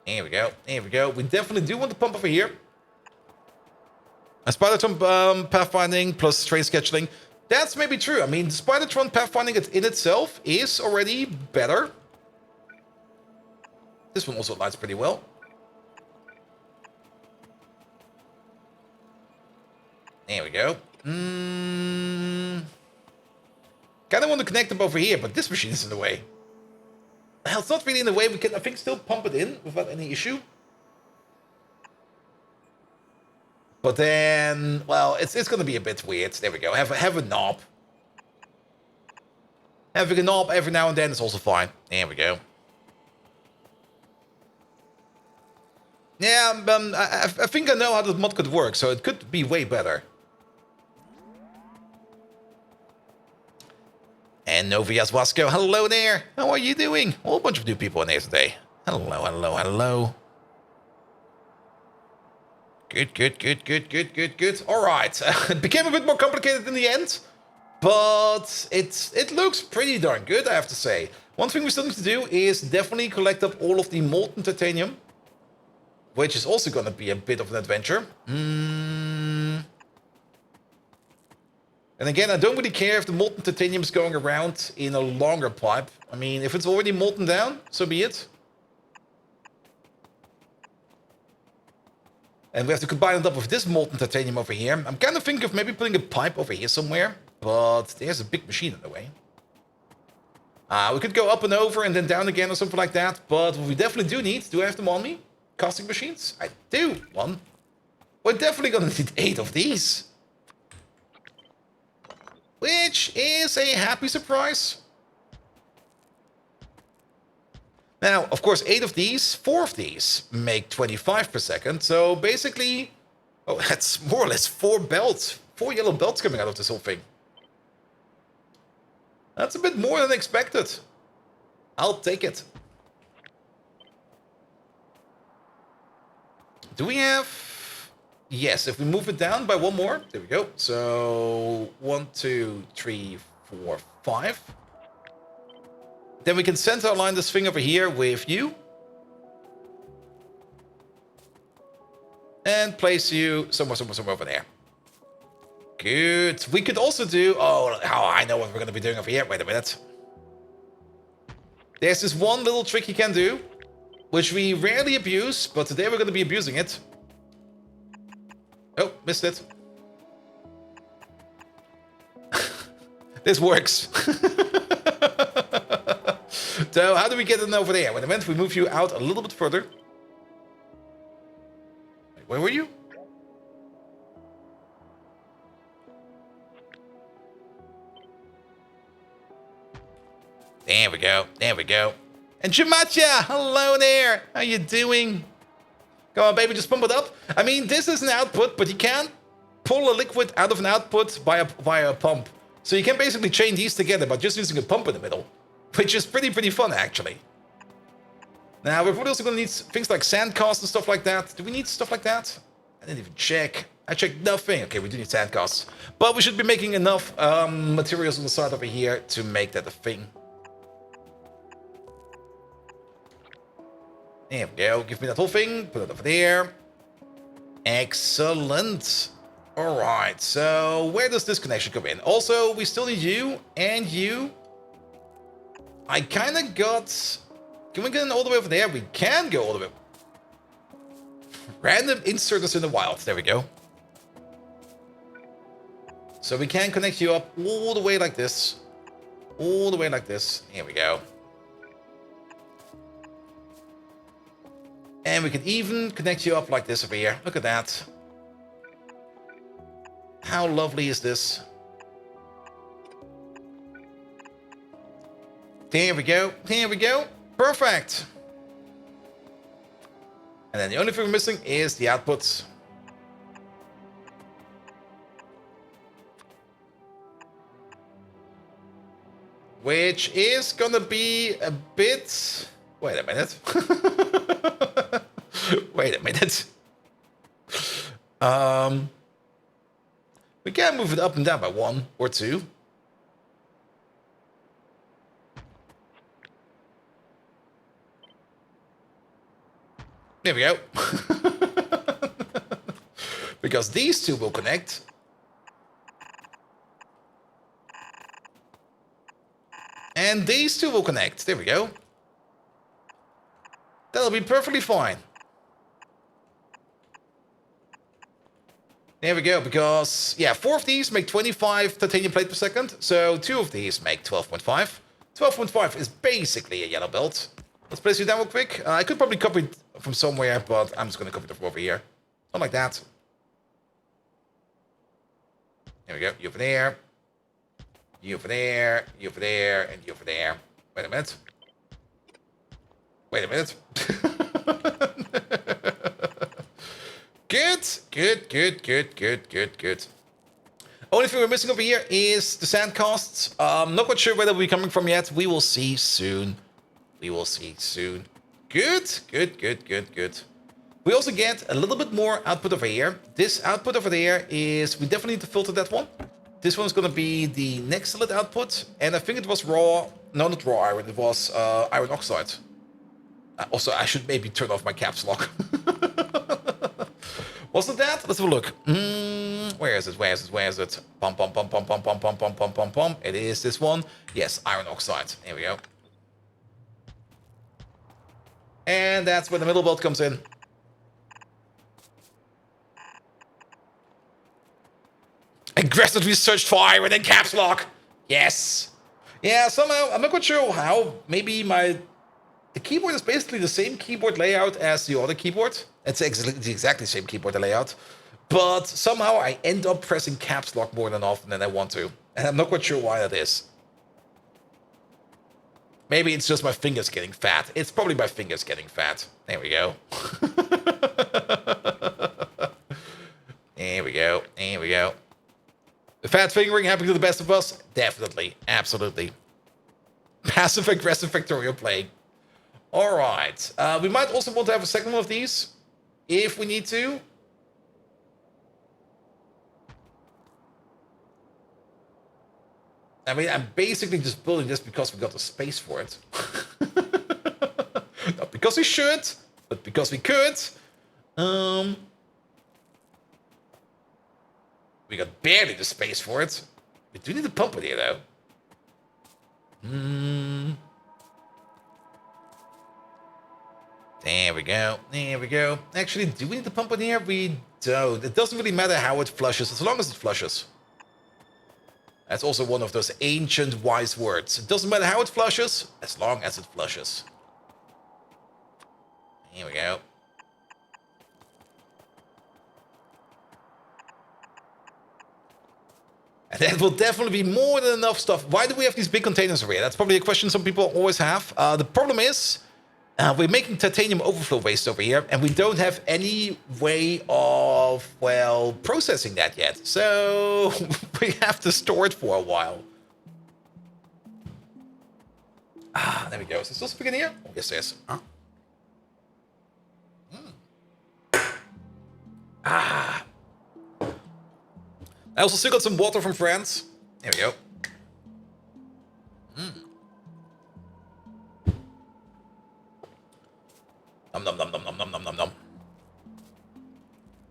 [SPEAKER 1] There we go, there we go. We definitely do want to pump over here. A Spidertron pathfinding plus train scheduling. That's maybe true. I mean, the Spidertron pathfinding in itself is already better. This one also lights pretty well. There we go. Kind of want to connect them over here, but this machine is in the way. Well, it's not really in the way. We can, I think, still pump it in without any issue. But then, well, it's going to be a bit weird. There we go. Have a knob. Having a knob every now and then is also fine. There we go. Yeah, I think I know how this mod could work, so it could be way better. And Novias Wasco, hello there. How are you doing? A whole bunch of new people in here today. Hello, hello, hello. Good, good, good, good, good, good, good. All right. It became a bit more complicated in the end, but it looks pretty darn good, I have to say. One thing we still need to do is definitely collect up all of the molten titanium, which is also going to be a bit of an adventure. And again, I don't really care if the molten titanium is going around in a longer pipe. I mean, if it's already molten down, so be it. And we have to combine it up with this molten titanium over here. I'm kind of thinking of maybe putting a pipe over here somewhere, but there's a big machine in the way. We could go up and over and then down again or something like that, but what we definitely do need, do I have them on me? casting machines? I do. One. We're definitely gonna need 8 of these. Which is a happy surprise. Now, of course, 8 of these, 4 of these make 25 per second. So basically, oh, that's more or less 4 belts. 4 yellow belts coming out of this whole thing. That's a bit more than expected. I'll take it. Do we have... Yes, if we move it down by 1 more. There we go. So 1, 2, 3, 4, 5. Then we can center align this thing over here with you. And place you somewhere over there. Good. We could also do... Oh, I know what we're going to be doing over here. Wait a minute. There's this one little trick you can do, which we rarely abuse, but today we're going to be abusing it. Oh, missed it. This works. So, how do we get it over there? Wait a minute, we move you out a little bit further. Where were you? There we go. There we go. And Chamacha, hello there. How you doing? Come on, baby, just pump it up. I mean, this is an output, but you can't pull a liquid out of an output via a pump. So you can basically chain these together by just using a pump in the middle, which is pretty fun, actually. Now, we're probably also going to need things like sand casts and stuff like that. Do we need stuff like that? I didn't even check. I checked nothing. Okay, we do need sand casts. But we should be making enough materials on the side over here to make that a thing. There we go. Give me that whole thing. Put it over there. Excellent. All right. So where does this connection come in? Also, we still need you and you. I kind of got... Can we get all the way over there? We can go all the way. Random insert us in the wild. There we go. So we can connect you up all the way like this. All the way like this. Here we go. And we can even connect you up like this over here. Look at that. How lovely is this? There we go. There we go. Perfect. And then the only thing we're missing is the outputs. Which is gonna be a bit... Wait a minute. Wait a minute. We can move it up and down by 1 or 2. There we go. Because these two will connect. And these two will connect. There we go. That'll be perfectly fine. There we go, because, yeah, 4 of these make 25 titanium plate per second, so 2 of these make 12.5. 12.5 is basically a yellow belt. Let's place you down real quick. I could probably copy it from somewhere, but I'm just going to copy it from over here. Something like that. There we go, you over there. You over there, you over there, and you over there. Wait a minute. Wait a minute. Good, good, good, good, good, good, good. Only thing we're missing over here is the sand casts. Not quite sure where they'll be coming from yet. We will see soon. We will see soon. Good, good, good, good, good. We also get a little bit more output over here. This output over there is... We definitely need to filter that one. This one's going to be the next solid output. And I think it was raw... No, not raw iron. It was iron oxide. Also, I should maybe turn off my caps lock. Wasn't that? Let's have a look. Where is it? Where is it? Where is it? Pum, pum, pum, pum, pum, pum, pum, pum, pum, pum, pum. It is this one. Yes, iron oxide. Here we go. And that's where the middle belt comes in. Aggressively searched for iron and caps lock. Yes. Yeah, somehow, I'm not quite sure how. Maybe my the keyboard is basically the same keyboard layout as the other keyboard. It's exactly the same keyboard layout. But somehow I end up pressing caps lock more than often than I want to. And I'm not quite sure why that is. Maybe it's just my fingers getting fat. It's probably my fingers getting fat. There we go. There we go. There we go. The fat fingering happening to the best of us? Definitely. Absolutely. Passive aggressive Factorio play. Alright. We might also want to have a second one of these. If we need to. I mean, I'm basically just building this because we got the space for it. Not because we should, but because we could. We got barely the space for it. We do need to pump it here, though. There we go. There we go. Actually, do we need to pump it here? We don't. It doesn't really matter how it flushes, as long as it flushes. That's also one of those ancient wise words. It doesn't matter how it flushes, as long as it flushes. Here we go. And that will definitely be more than enough stuff. Why do we have these big containers over here? That's probably a question some people always have. The problem is, we're making titanium overflow waste over here, and we don't have any way of, well, processing that yet. So we have to store it for a while. Ah, there we go. Is there still something in here? Oh, yes, there is. Huh? Ah. I also still got some water from France. There we go. Nom nom nom nom nom nom nom nom nom.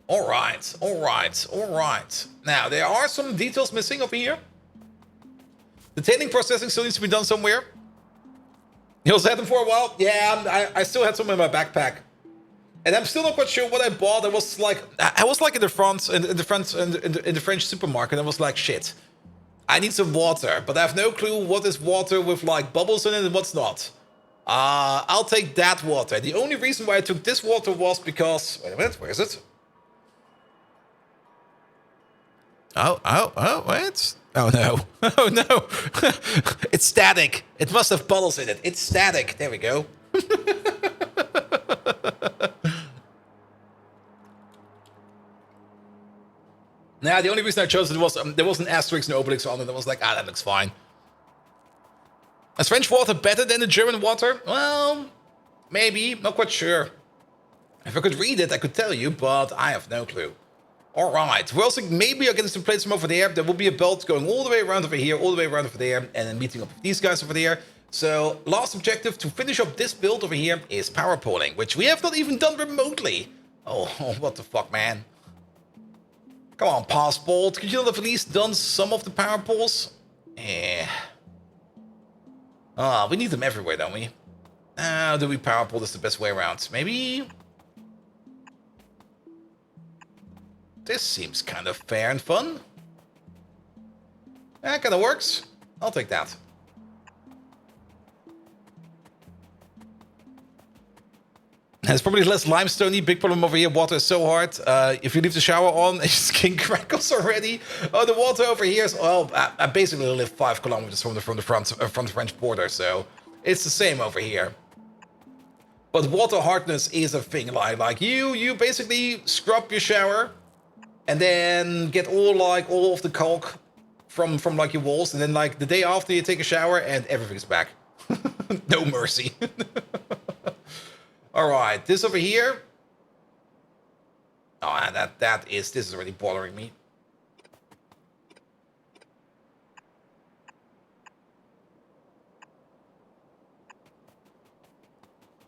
[SPEAKER 1] Alright, alright, alright. Now, there are some details missing over here. The tailing processing still needs to be done somewhere. You also had them for a while? Yeah, I still had some in my backpack. And I'm still not quite sure what I bought. I was like in the French supermarket. I was like, shit, I need some water, but I have no clue what is water with like bubbles in it and what's not. I'll take that water. The only reason why I took this water was because... Wait a minute, where is it? Oh, wait. Oh, no. Oh, no. It's static. It must have bubbles in it. It's static. There we go. Nah, the only reason I chose it was there was an asterisk and obelix on it. I was like, that looks fine. Is French water better than the German water? Well, maybe. Not quite sure. If I could read it, I could tell you, but I have no clue. Alright, we're also maybe I'll get some plates from over there. There will be a belt going all the way around over here, all the way around over there, and then meeting up with these guys over there. So, last objective to finish up this build over here is power poling, which we have not even done remotely. Oh, what the fuck, man. Come on, Passport. Could you not have at least done some of the power poles? Eh. Ah, we need them everywhere, don't we? How do we power pole this the best way around? Maybe... This seems kind of fair and fun. Yeah, kind of works. I'll take that. It's probably less limestoney. Big problem over here. Water is so hard. If you leave the shower on, your skin crackles already. Oh, the water over here is... Well, I basically live 5 kilometers from the French border, so it's the same over here. But water hardness is a thing. Like you basically scrub your shower and then get all of the caulk from like your walls, and then like the day after you take a shower and everything's back. No mercy. All right, this over here. Oh, this is already bothering me.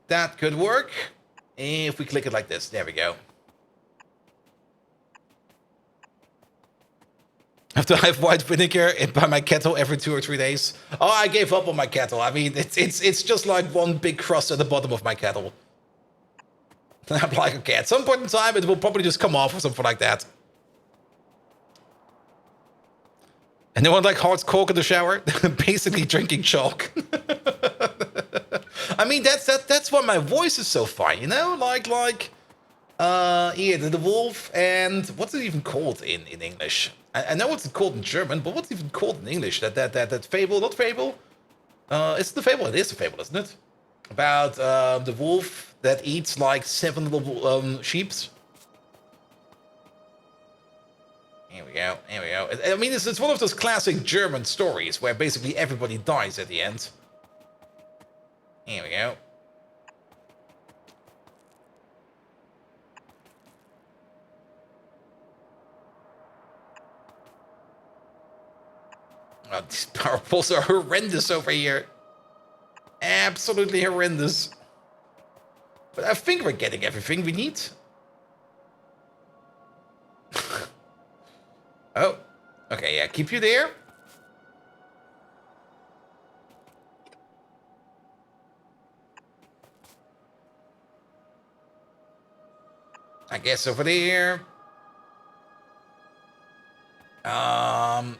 [SPEAKER 1] That could work if we click it like this. There we go. I have to have white vinegar by my kettle every 2 or 3 days. Oh, I gave up on my kettle. I mean, it's just like one big crust at the bottom of my kettle. I'm like, okay, at some point in time, it will probably just come off or something like that. Anyone like hard caulk in the shower? Basically drinking chalk. I mean, that's why my voice is so fine, you know? Yeah, the wolf, and what's it even called in English? I know what's it called in German, but what's it even called in English? That fable, not fable? It's the fable, it is a fable, isn't it? About the wolf that eats like 7 little sheeps. Here we go, here we go. I mean, it's one of those classic German stories where basically everybody dies at the end. Here we go. Oh, these power poles are horrendous over here. Absolutely horrendous. But I think we're getting everything we need. Oh, okay, yeah, keep you there. I guess over there.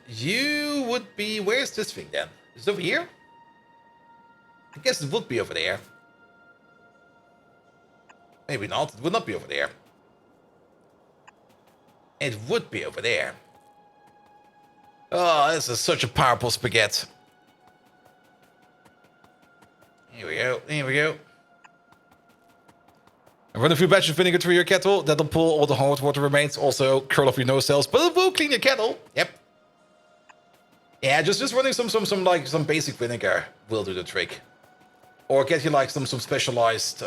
[SPEAKER 1] You would be... Where's this thing then? Is it over here? I guess it would be over there. Maybe not. It would not be over there. It would be over there. Oh, this is such a powerful spaghetti. Here we go. Here we go. Run a few batches of vinegar through your kettle. That'll pull all the hard water remains. Also, curl off your nose cells, but it will clean your kettle. Yep. Yeah, just running some basic vinegar will do the trick. Or get you like some specialized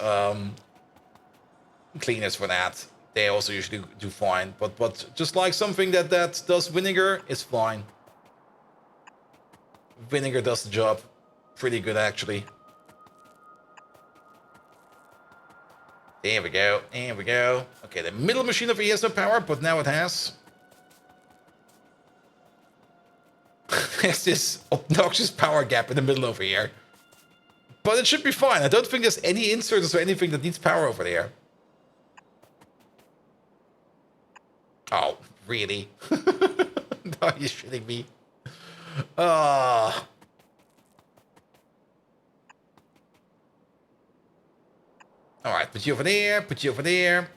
[SPEAKER 1] cleaners for that. They also usually do fine. But just like something that does vinegar is fine. Vinegar does the job pretty good actually. There we go. There we go. Okay, the middle machine over here has no power, but now it has. There's this obnoxious power gap in the middle over here. But it should be fine. I don't think there's any inserts or anything that needs power over there. Oh, really? No, you're shitting me. Alright, put you over there, put you over there.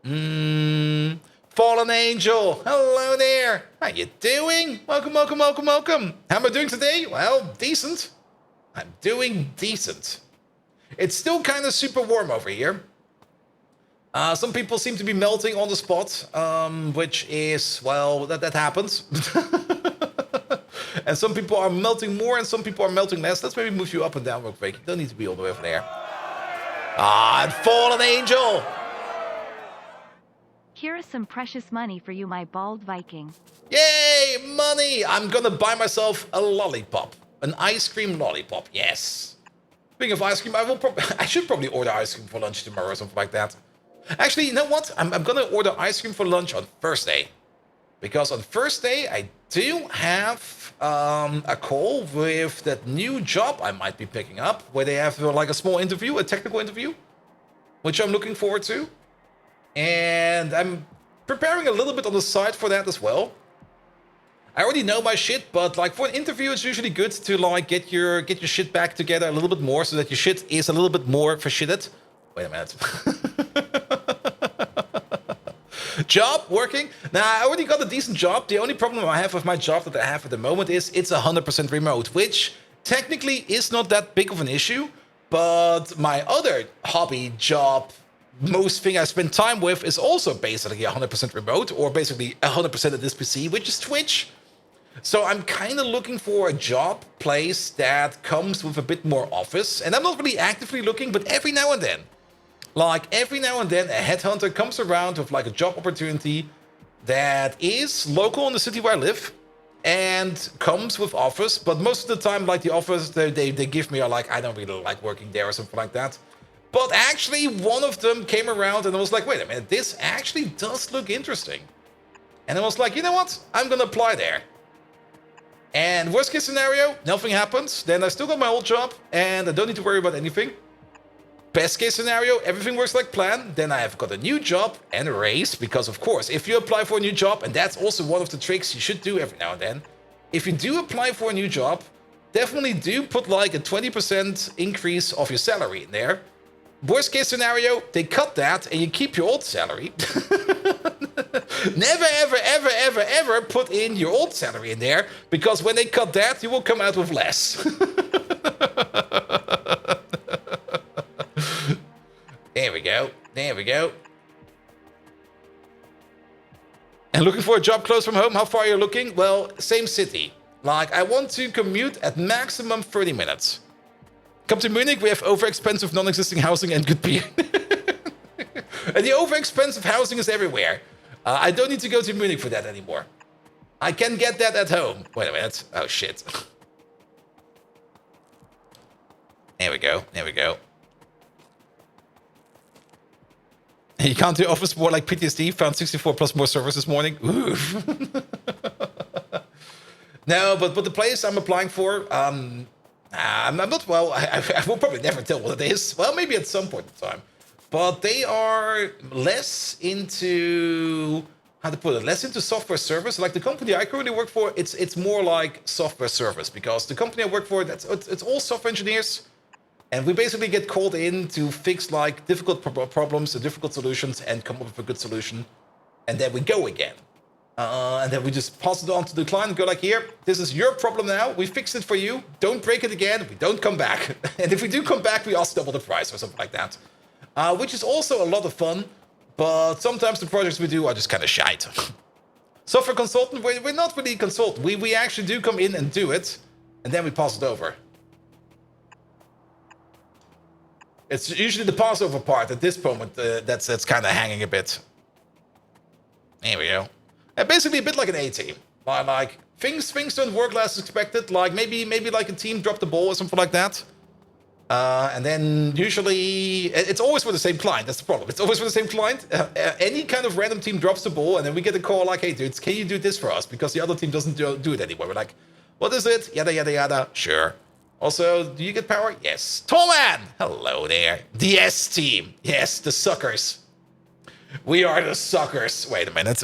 [SPEAKER 1] Fallen Angel, hello there. How you doing? Welcome, welcome, welcome, welcome. How am I doing today? Well, decent. I'm doing decent. It's still kind of super warm over here. Some people seem to be melting on the spot, which is, well, that happens. And some people are melting more and some people are melting less. Let's maybe move you up and down real quick. You don't need to be all the way over there. Ah, and Fallen Angel!
[SPEAKER 2] Here is some precious money for you, my bald Viking.
[SPEAKER 1] Yay, money! I'm gonna buy myself a lollipop. An ice cream lollipop, yes. Speaking of ice cream, I should probably order ice cream for lunch tomorrow or something like that. Actually, you know what? I'm gonna order ice cream for lunch on Thursday. Because on Thursday, I do have a call with that new job I might be picking up, where they have like a small interview, a technical interview, which I'm looking forward to. And I'm preparing a little bit on the side for that as well. I already know my shit, but like for an interview, it's usually good to like get your shit back together a little bit more, so that your shit is a little bit more for-shitted. Wait a minute. Job working. Now, I already got a decent job. The only problem I have with my job that I have at the moment is it's 100% remote, which technically is not that big of an issue. But my other hobby job, most thing I spend time with, is also basically 100% remote, or basically 100% of this PC, which is Twitch. So I'm kind of looking for a job place that comes with a bit more office. And I'm not really actively looking, but every now and then. Like, every now and then, a headhunter comes around with, like, a job opportunity that is local in the city where I live and comes with office. But most of the time, like, the offers they give me are like, I don't really like working there or something like that. But actually, one of them came around and I was like, wait a minute, this actually does look interesting. And I was like, you know what? I'm going to apply there. And worst case scenario, nothing happens. Then I still got my old job and I don't need to worry about anything. Best case scenario, everything works like planned, then I have got a new job and a raise, because of course, if you apply for a new job, and that's also one of the tricks you should do every now and then, if you do apply for a new job, definitely do put like a 20% increase of your salary in there. Worst case scenario, they cut that and you keep your old salary. Never, ever, ever, ever, ever put in your old salary in there, because when they cut that, you will come out with less. There we go. There we go. And looking for a job close from home? How far are you looking? Well, same city. Like, I want to commute at maximum 30 minutes. Come to Munich, we have over-expensive non-existing housing and good beer. And the over-expensive housing is everywhere. I don't need to go to Munich for that anymore. I can get that at home. Wait a minute. Oh, shit. There we go. There we go. You can't do office more like PTSD. Found 64 plus more servers this morning. Oof. No, but the place I'm applying for, I'm not, well, I will probably never tell what it is. Well, maybe at some point in time. But they are less into, how to put it, less into software service. Like the company I currently work for, it's more like software service, because the company I work for, it's all software engineers. And we basically get called in to fix like difficult problems and difficult solutions and come up with a good solution. And then we go again. And then we just pass it on to the client and go like, here, this is your problem now. We fixed it for you. Don't break it again. We don't come back. And if we do come back, we ask double the price or something like that. Which is also a lot of fun. But sometimes the projects we do are just kind of shite. Software consultant, we're not really a consultant. We actually do come in and do it. And then we pass it over. It's usually the Passover part at this moment that's kind of hanging a bit. There we go. And basically a bit like an A-team. Like things don't work as expected. Like maybe like a team dropped the ball or something like that. And then usually it's always for the same client. That's the problem. It's always for the same client. Any kind of random team drops the ball, and then we get a call like, "Hey, dudes, can you do this for us?" Because the other team doesn't do it anymore. We're like, "What is it?" Yada yada yada. Sure. Also, do you get power? Yes. Tallman! Hello there. The S team. Yes, the suckers. We are the suckers. Wait a minute.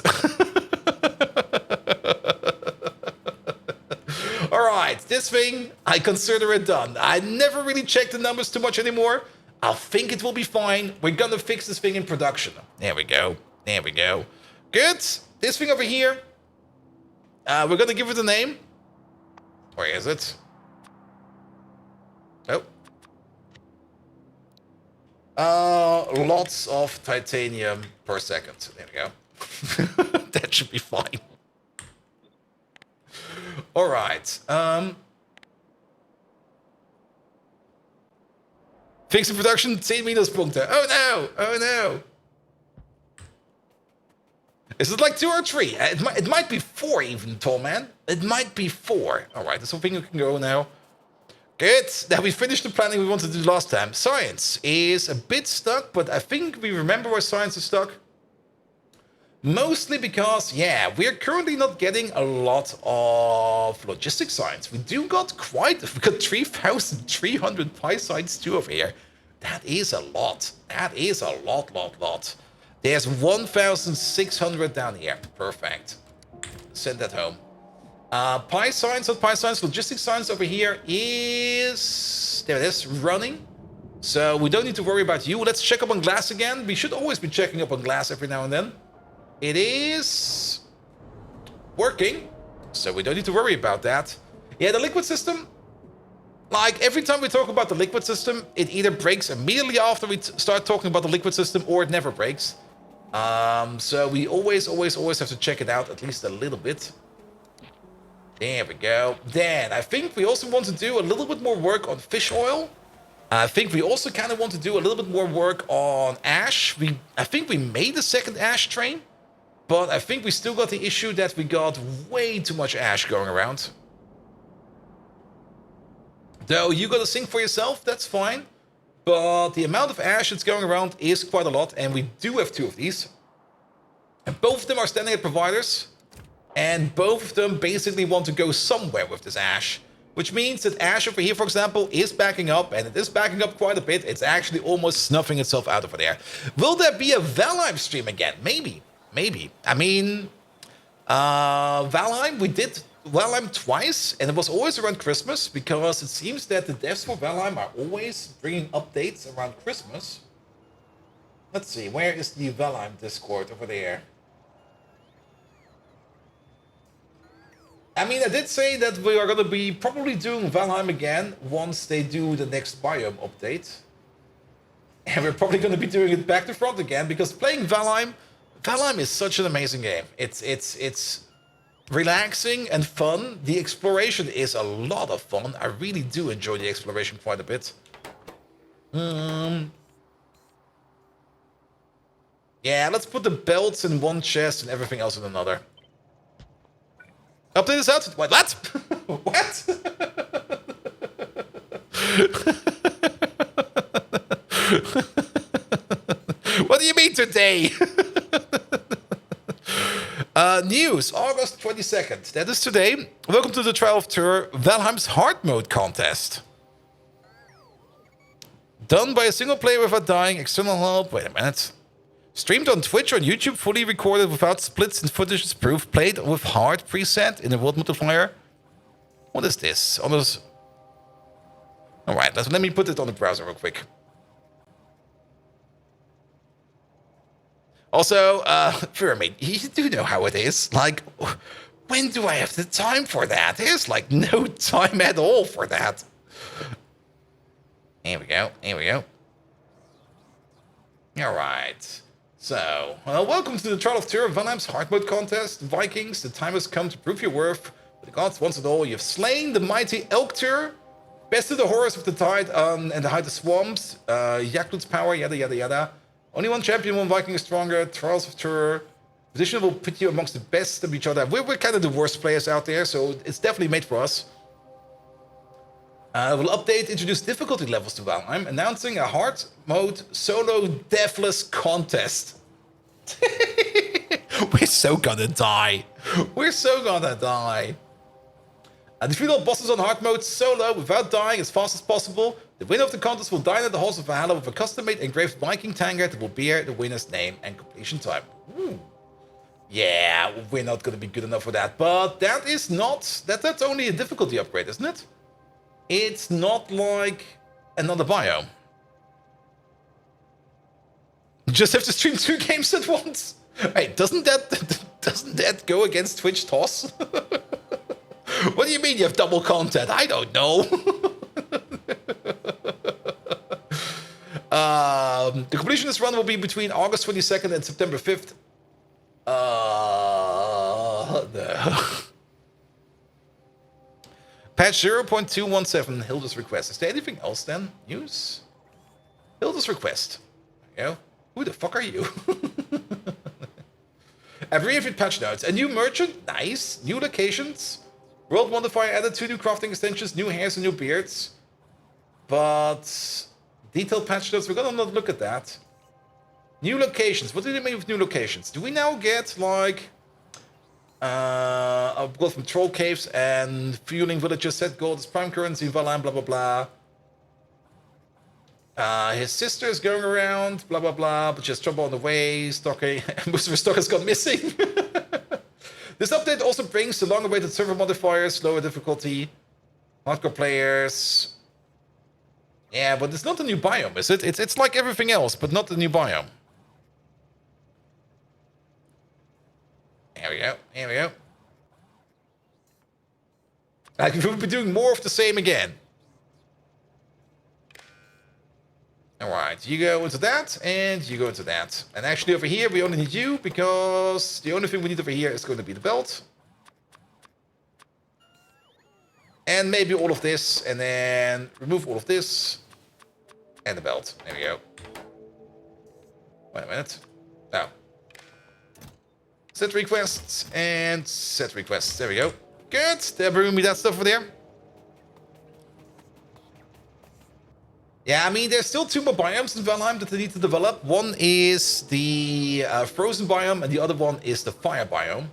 [SPEAKER 1] Alright, this thing, I consider it done. I never really check the numbers too much anymore. I think it will be fine. We're gonna fix this thing in production. There we go. There we go. Good. This thing over here, we're gonna give it a name. Where is it? Oh. Lots of titanium per second. There we go. That should be fine. All right. Fixing production, 10 Minuspunkte. Oh no! Oh no! Is it like 2 or 3? It might be 4 even, tall man. It might be 4. All right, there's something we can go now. Good. Now we finished the planning we wanted to do last time. Science is a bit stuck, but I think we remember why science is stuck. Mostly because, yeah, we're currently not getting a lot of logistics science. We got 3,300 pi science too over here. That is a lot. That is a lot. There's 1,600 down here. Perfect. Send that home. Pi science, not pi science, logistics science over here is, there it is, running. So we don't need to worry about you. Let's check up on glass again. We should always be checking up on glass every now and then. It is working, so we don't need to worry about that. Yeah, the liquid system, like every time we talk about the liquid system, it either breaks immediately after we start talking about the liquid system, or it never breaks. So we always have to check it out at least a little bit. There we go. Then I think we also want to do a little bit more work on fish oil. I think we also kind of want to do a little bit more work on ash. I think we made a second ash train, but I think we still got the issue that we got way too much ash going around. Though you got to sink for yourself, that's fine. But the amount of ash that's going around is quite a lot, and we do have 2 of these. And both of them are standing at providers. And both of them basically want to go somewhere with this ash. Which means that ash over here, for example, is backing up. And it is backing up quite a bit. It's actually almost snuffing itself out over there. Will there be a Valheim stream again? Maybe. I mean, Valheim, we did Valheim twice, and it was always around Christmas, because it seems that the devs for Valheim are always bringing updates around Christmas. Let's see, where is the Valheim Discord? Over there. I mean, I did say that we are going to be probably doing Valheim again once they do the next biome update. And we're probably going to be doing it back to front again, because playing Valheim is such an amazing game. It's relaxing and fun. The exploration is a lot of fun. I really do enjoy the exploration quite a bit. Yeah, let's put the belts in one chest and everything else in another. Update is out. What? What? What do you mean today? News, August 22nd. That is today. Welcome to the Trial of Terror Valheim's Hard Mode contest. Done by a single player without dying. External help. Wait a minute. Streamed on Twitch or on YouTube, fully recorded without splits and footage is proof. Played with hard preset in the world multiplier. What is this? Alright, let me put it on the browser real quick. Also, Pyramid, you do know how it is. Like, when do I have the time for that? There's like no time at all for that. Here we go. Alright. So, welcome to the Trial of Terror, Valheim's Hard Mode contest. Vikings, the time has come to prove your worth. The gods once and all, you've slain the mighty Elktur, bested the horrors of the tide and the height of swamps, Yaklut's power, yada yada yada. Only one champion, one Viking is stronger. Trials of Terror. Position will put you amongst the best of each other. We're kind of the worst players out there, so it's definitely made for us. We'll update, introduce difficulty levels to Valheim, announcing a hard mode solo deathless contest. We're so gonna die. Defeat all bosses on hard mode solo without dying as fast as possible. The winner of the contest will dine at the halls of Valhalla with a custom-made engraved Viking tankard that will bear the winner's name and completion time. Ooh. Yeah, we're not gonna be good enough for that, but that's only a difficulty upgrade, isn't it? It's not like another biome. You just have to stream 2 games at once. Hey, doesn't that go against Twitch toss? What do you mean you have double content? I don't know. The completion of this run will be between August 22nd and September 5th. No. Patch 0.217, Hilda's request. Is there anything else then? News? Hilda's request. There you go. Who the fuck are you? I've reviewed patch notes. A new merchant? Nice. New locations. World modifier added 2 new crafting extensions, new hairs and new beards. But detailed patch notes, we're gonna not look at that. New locations. What do they mean with new locations? Do we now get like gold from troll caves and fueling villages, set gold as prime currency in Valheim, blah blah blah. His sister is going around, blah blah blah, but she has trouble on the way. Most of her stock has gone missing. This update also brings the long-awaited server modifiers, lower difficulty, hardcore players. Yeah, but it's not a new biome, is it? It's like everything else, but not the new biome. There we go. Like, we'll be doing more of the same again. Alright, you go into that, and you go into that. And actually over here, we only need you, because the only thing we need over here is going to be the belt. And maybe all of this, and then remove all of this. And the belt. There we go. Wait a minute. No. Set requests, and set requests. There we go. Good. They're bringing me that stuff over there. Yeah, I mean, there's still 2 more biomes in Valheim that they need to develop. One is the frozen biome, and the other one is the fire biome.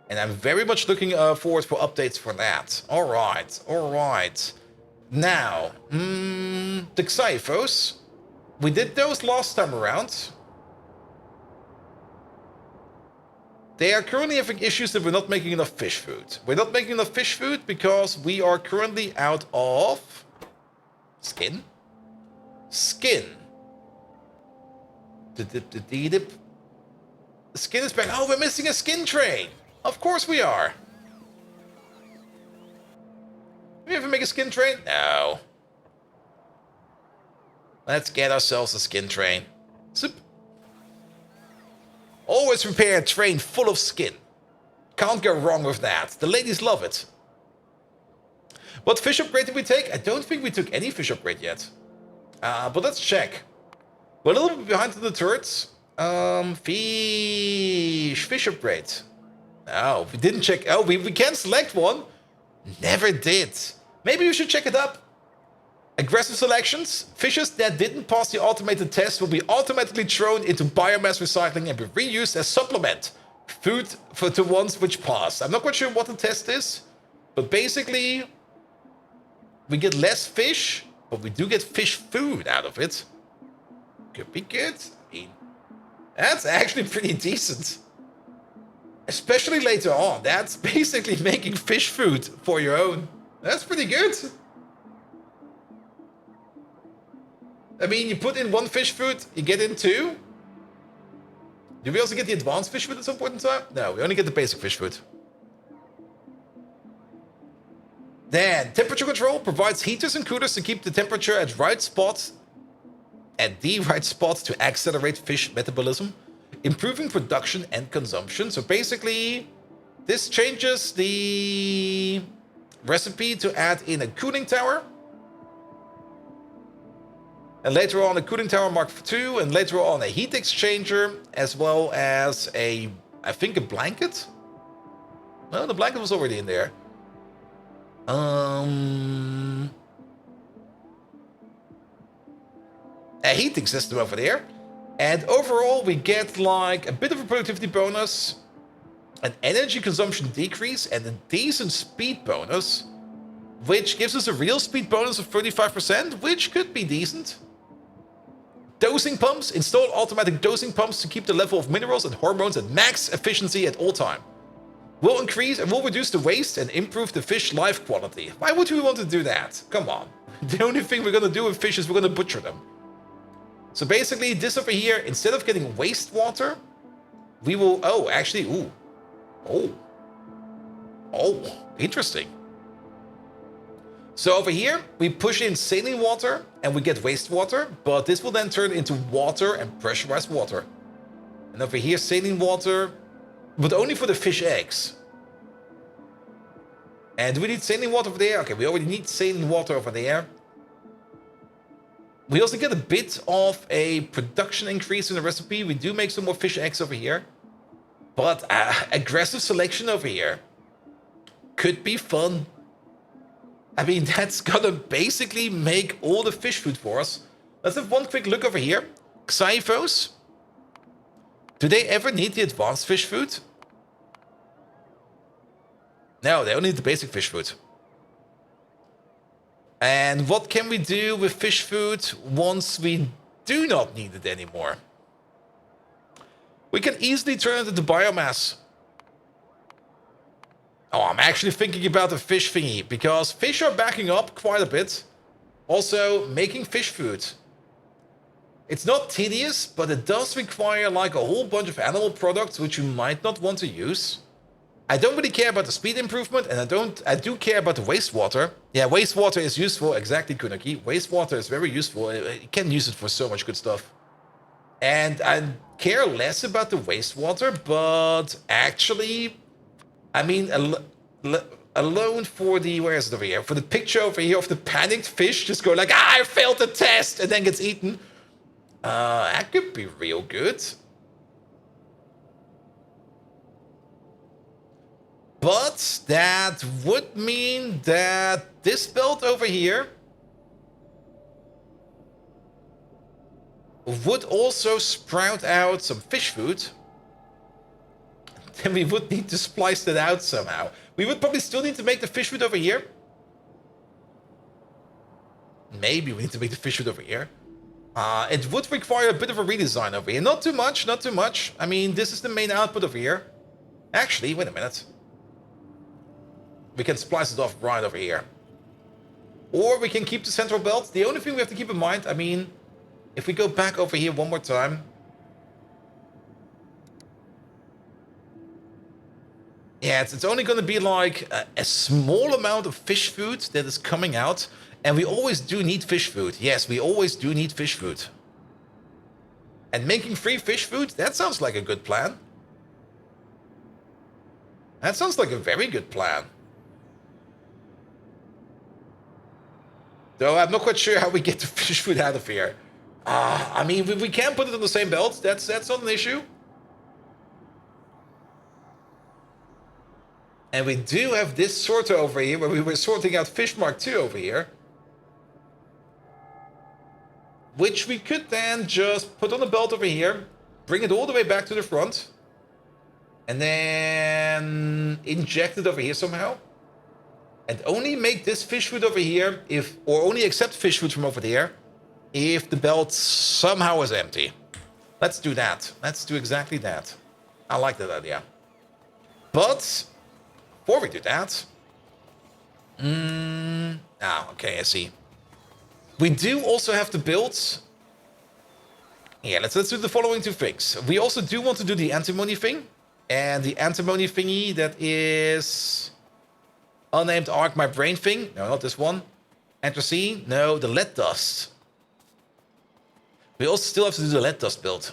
[SPEAKER 1] And I'm very much looking forward for updates for that. All right. Now, the Xyphos. We did those last time around. They are currently having issues that we're not making enough fish food. We're not making enough fish food because we are currently out of... Skin? Skin. The skin is back. Oh, we're missing a skin train. Of course we are. Did we ever make a skin train? No. Let's get ourselves a skin train. Zip. Always prepare a train full of skin. Can't go wrong with that. The ladies love it. What fish upgrade did we take? I don't think we took any fish upgrade yet. But let's check. We're a little bit behind the turrets. Fish upgrade. No, we didn't check. Oh, we can select one. Never did. Maybe we should check it up. Aggressive selections. Fishes that didn't pass the automated test will be automatically thrown into biomass recycling and be reused as supplement food for the ones which pass. I'm not quite sure what the test is, but basically we get less fish, but we do get fish food out of it. Could be good. I mean, that's actually pretty decent. Especially later on. That's basically making fish food for your own. That's pretty good. I mean, you put in one fish food, you get in two. Do we also get the advanced fish food at some point in time? No, we only get the basic fish food. Then, temperature control provides heaters and coolers to keep the temperature at the right spot to accelerate fish metabolism, improving production and consumption. So basically, this changes the recipe to add in a cooling tower. And later on a cooling tower Mark II, and later on a heat exchanger, as well as I think a blanket? No, the blanket was already in there. A heating system over there. And overall we get like a bit of a productivity bonus, an energy consumption decrease, and a decent speed bonus, which gives us a real speed bonus of 35%, which could be decent. Dosing pumps. Install automatic dosing pumps to keep the level of minerals and hormones at max efficiency at all time. Will increase and will reduce the waste and improve the fish life quality. Why would we want to do that? Come on. The only thing we're going to do with fish is we're going to butcher them. So basically, this over here, instead of getting wastewater, we will... Oh, actually, ooh. Oh, interesting. So over here, we push in saline water and we get wastewater, but this will then turn into water and pressurized water. And over here, saline water, but only for the fish eggs. And do we need saline water over there? Okay, we already need saline water over there. We also get a bit of a production increase in the recipe. We do make some more fish eggs over here. But aggressive selection over here could be fun. I mean, that's gonna basically make all the fish food for us. Let's have one quick look over here. Xyphos. Do they ever need the advanced fish food? No, they only need the basic fish food. And what can we do with fish food once we do not need it anymore? We can easily turn it into biomass. Oh, I'm actually thinking about the fish thingy, because fish are backing up quite a bit. Also, making fish food. It's not tedious, but it does require like a whole bunch of animal products which you might not want to use. I don't really care about the speed improvement, and I do care about the wastewater. Yeah, wastewater is useful, exactly, Kunaki. Wastewater is very useful. You can use it for so much good stuff. And I care less about the wastewater, but actually, I mean, alone for the, where is it over here? For the picture over here of the panicked fish just go like, I failed the test, and then gets eaten. That could be real good. But that would mean that this belt over here would also sprout out some fish food. Then we would need to splice that out somehow. We would probably still need to make the fish food over here. Maybe we need to make the fish food over here. It would require a bit of a redesign over here. Not too much, not too much. I mean, this is the main output over here. Actually, wait a minute. We can splice it off right over here. Or we can keep the central belt. The only thing we have to keep in mind, I mean, if we go back over here one more time. Yeah, it's only going to be like a small amount of fish food that is coming out. And we always do need fish food. Yes, we always do need fish food. And making free fish food, that sounds like a good plan. That sounds like a very good plan. Though I'm not quite sure how we get the fish food out of here. I mean, we can put it on the same belt. That's not an issue. And we do have this sorter over here, where we were sorting out Fish Mark II over here. Which we could then just put on the belt over here, bring it all the way back to the front, and then inject it over here somehow. And only make this fish food over here, or only accept fish food from over there, if the belt somehow is empty. Let's do that. Let's do exactly that. I like that idea. But before we do that, okay, I see. We do also have to build. Yeah, let's do the following two things. We also do want to do the antimony thing, and the antimony thingy that is unnamed arc my brain thing. No, not this one. Anthracene. No, the lead dust. We also still have to do the lead dust build.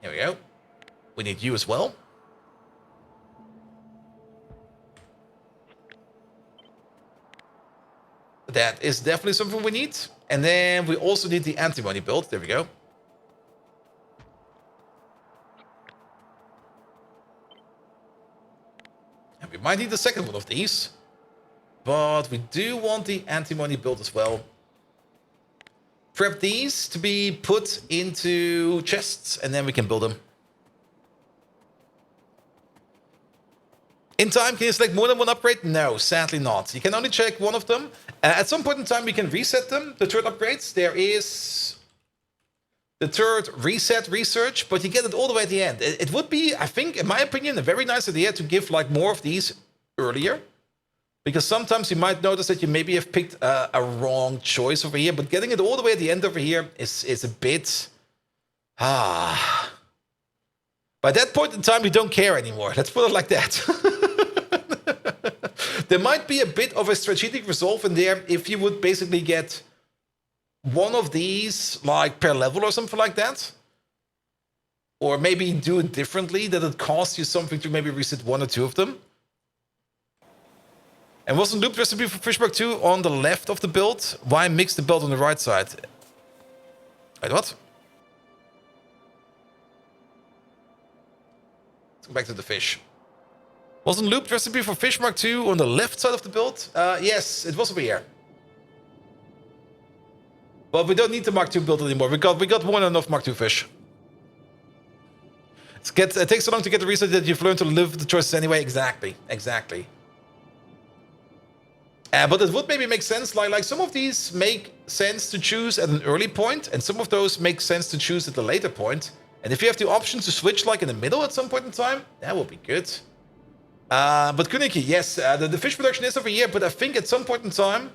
[SPEAKER 1] There we go. We need you as well. That is definitely something we need. And then we also need the antimony build. There we go. And we might need the second one of these. But we do want the antimony build as well. Prep these to be put into chests, and then we can build them. In time, can you select more than one upgrade? No, sadly not. You can only check one of them. At some point in time, we can reset them, the third upgrades. There is the third reset research, but you get it all the way at the end. It would be, I think, in my opinion, a very nice idea to give like more of these earlier. Because sometimes you might notice that you maybe have picked a wrong choice over here, but getting it all the way at the end over here is a bit... By that point in time, you don't care anymore. Let's put it like that. There might be a bit of a strategic resolve in there if you would basically get one of these like per level or something like that. Or maybe do it differently, that it costs you something to maybe reset one or two of them. And wasn't looped recipe for Fish Mark 2 on the left of the build? Why mix the belt on the right side? Wait, what? Let's go back to the fish. Wasn't looped recipe for Fish Mark 2 on the left side of the build? Yes, it was over here. But we don't need the Mark 2 build anymore. We got more than enough Mark 2 fish. It takes so long to get the research that you've learned to live with the choices anyway. Exactly. But it would maybe make sense, like some of these make sense to choose at an early point, and some of those make sense to choose at a later point. And if you have the option to switch like in the middle at some point in time, that would be good. But Kuniki, yes, the fish production is over here, but I think at some point in time,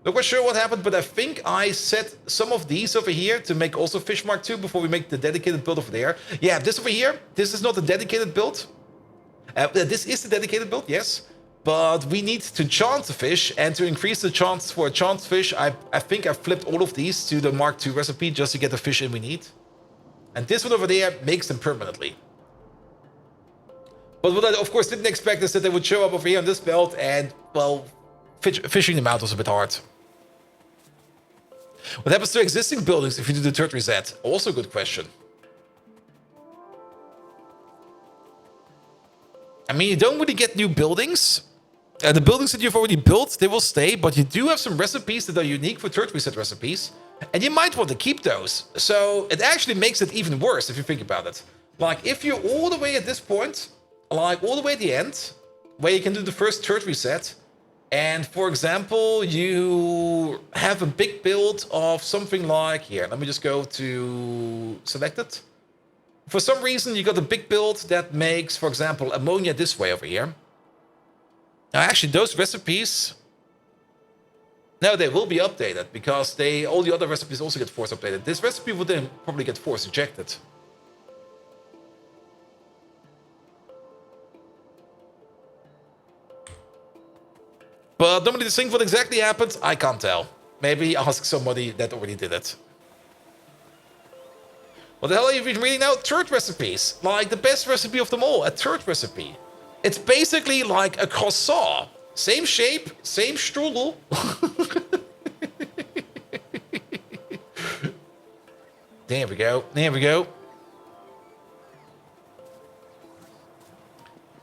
[SPEAKER 1] not quite sure what happened, but I think I set some of these over here to make also Fish Mark 2 before we make the dedicated build over there. Yeah, this over here, this is not the dedicated build. This is the dedicated build, yes. But we need to chance the fish, and to increase the chance for a chance fish, I think I flipped all of these to the Mark II recipe just to get the fish in we need. And this one over there makes them permanently. But what I, of course, didn't expect is that they would show up over here on this belt, and, well, fishing them out was a bit hard. What happens to existing buildings if you do the third reset? Also a good question. I mean, you don't really get new buildings. The buildings that you've already built, they will stay, but you do have some recipes that are unique for third reset recipes, and you might want to keep those. So it actually makes it even worse if you think about it. Like, if you're all the way at this point, like all the way at the end, where you can do the first third reset, and for example, you have a big build of something like, here, let me just go to selected. For some reason, you got a big build that makes, for example, ammonia this way over here. Now, actually, those recipes... No, they will be updated, because all the other recipes also get force updated. This recipe would then probably get force ejected. But normally this thing, what exactly happened, I can't tell. Maybe ask somebody that already did it. What the hell have you been reading now? Third recipes. Like the best recipe of them all, a third recipe. It's basically like a croissant. Same shape, same strudel. There we go, there we go.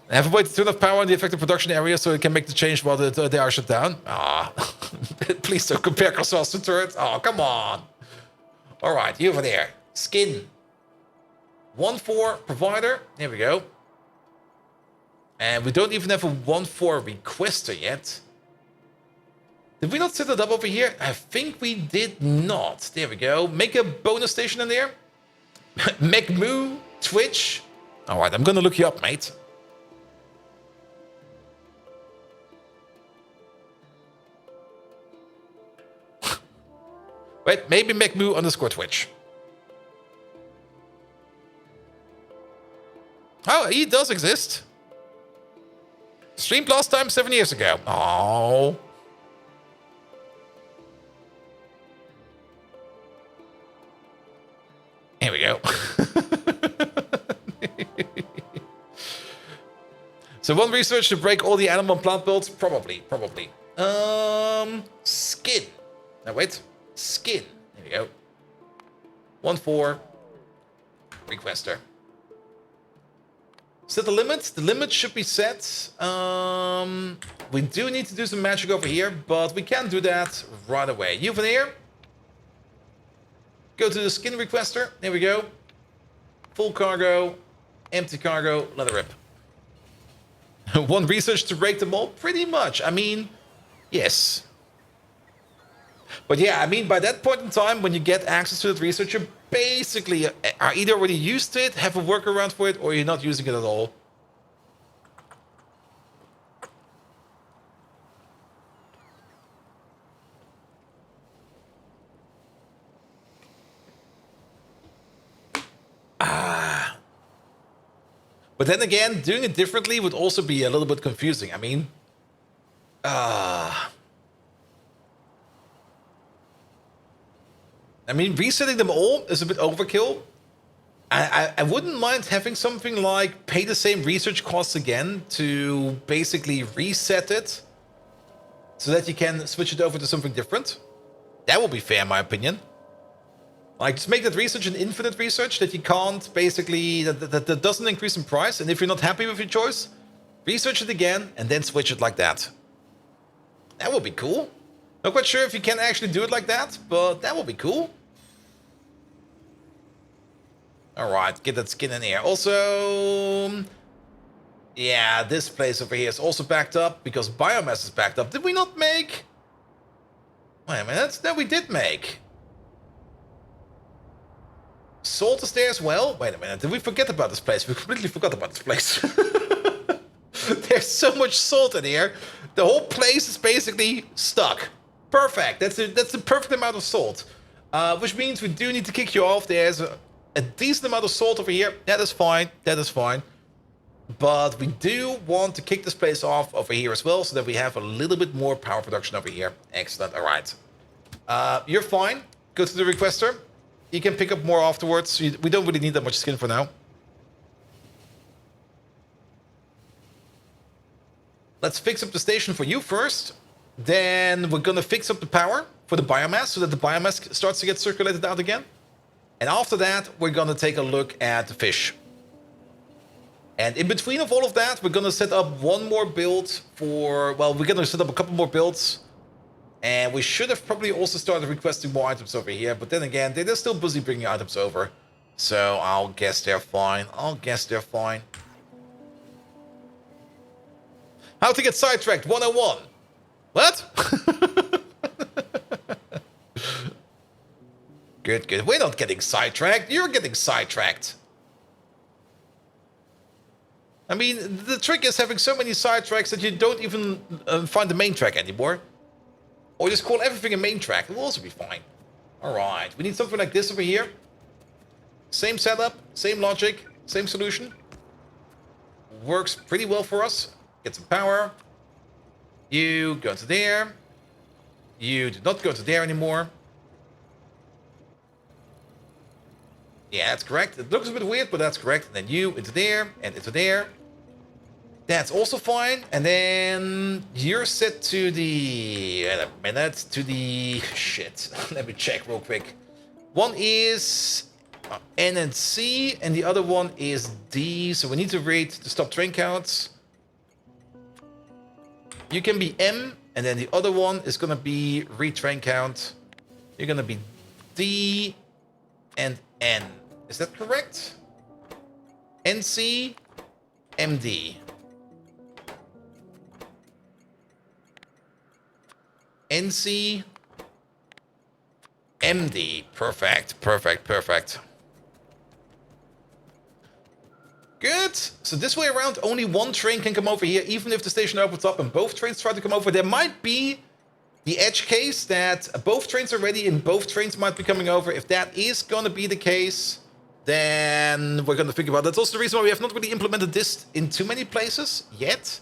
[SPEAKER 1] Have a way to turn off power in the affected production area so it can make the change while they are shut down. Ah, please don't compare croissants to turrets. Oh, come on. All right, you over there. Skin. 1-4 provider. There we go. And we don't even have a 1-4 requester yet. Did we not set it up over here? I think we did not. There we go. Make a bonus station in there. McMoo, Twitch. All right, I'm going to look you up, mate. Wait, maybe McMoo_Twitch. Oh, he does exist. Streamed last time 7 years ago. Oh. Here we go. So one research to break all the animal and plant builds? Probably. Skin. Now wait. Skin. There we go. 1-4. Requester. Set the limit. The limit should be set. We do need to do some magic over here, but we can do that right away. You over here. Go to the skin requester. There we go. Full cargo. Empty cargo. Let it rip. One research to break them all? Pretty much. I mean, yes. But yeah, I mean, by that point in time, when you get access to that research, you basically are either already used to it, have a workaround for it, or you're not using it at all. But then again, doing it differently would also be a little bit confusing. I mean, resetting them all is a bit overkill. I wouldn't mind having something like pay the same research costs again to basically reset it so that you can switch it over to something different. That would be fair, in my opinion. Like, just make that research an infinite research that you can't basically, that doesn't increase in price. And if you're not happy with your choice, research it again and then switch it like that. That would be cool. Not quite sure if you can actually do it like that, but that would be cool. Alright, get that skin in here. Also, yeah, this place over here is also backed up because biomass is backed up. Did we not make? Wait a minute, that we did make. Salt is there as well? Wait a minute, did we forget about this place? We completely forgot about this place. There's so much salt in here. The whole place is basically stuck. Perfect, that's the perfect amount of salt. Which means we do need to kick you off. There's a decent amount of salt over here. That is fine, that is fine. But we do want to kick this place off over here as well so that we have a little bit more power production over here. Excellent, all right. You're fine. Go to the requester. You can pick up more afterwards. We don't really need that much skin for now. Let's fix up the station for you first. Then we're going to fix up the power for the biomass so that the biomass starts to get circulated out again. And after that, we're going to take a look at the fish. And in between of all of that, we're going to set up one more build for... Well, we're going to set up a couple more builds. And we should have probably also started requesting more items over here. But then again, they're still busy bringing items over. So I'll guess they're fine. How to get sidetracked 101. What? Good. We're not getting sidetracked. You're getting sidetracked. I mean, the trick is having so many side tracks that you don't even find the main track anymore. Or just call everything a main track. It will also be fine. Alright, we need something like this over here. Same setup, same logic, same solution. Works pretty well for us. Get some power. You go to there. You do not go to there anymore. Yeah, that's correct. It looks a bit weird, but that's correct. And then you into there and into there. That's also fine. And then you're set to the... Wait a minute. To the... Shit. Let me check real quick. One is N and C, and the other one is D. So we need to rate the stop train counts. You can be M, and then the other one is going to be retrain count. You're going to be D and N. Is that correct? NC, MD. NC, MD. Perfect, perfect, perfect. Good. So this way around, only one train can come over here, even if the station opens up and both trains try to come over. There might be the edge case that both trains are ready and both trains might be coming over. If that is going to be the case, then we're going to think about it. That's also the reason why we have not really implemented this in too many places yet.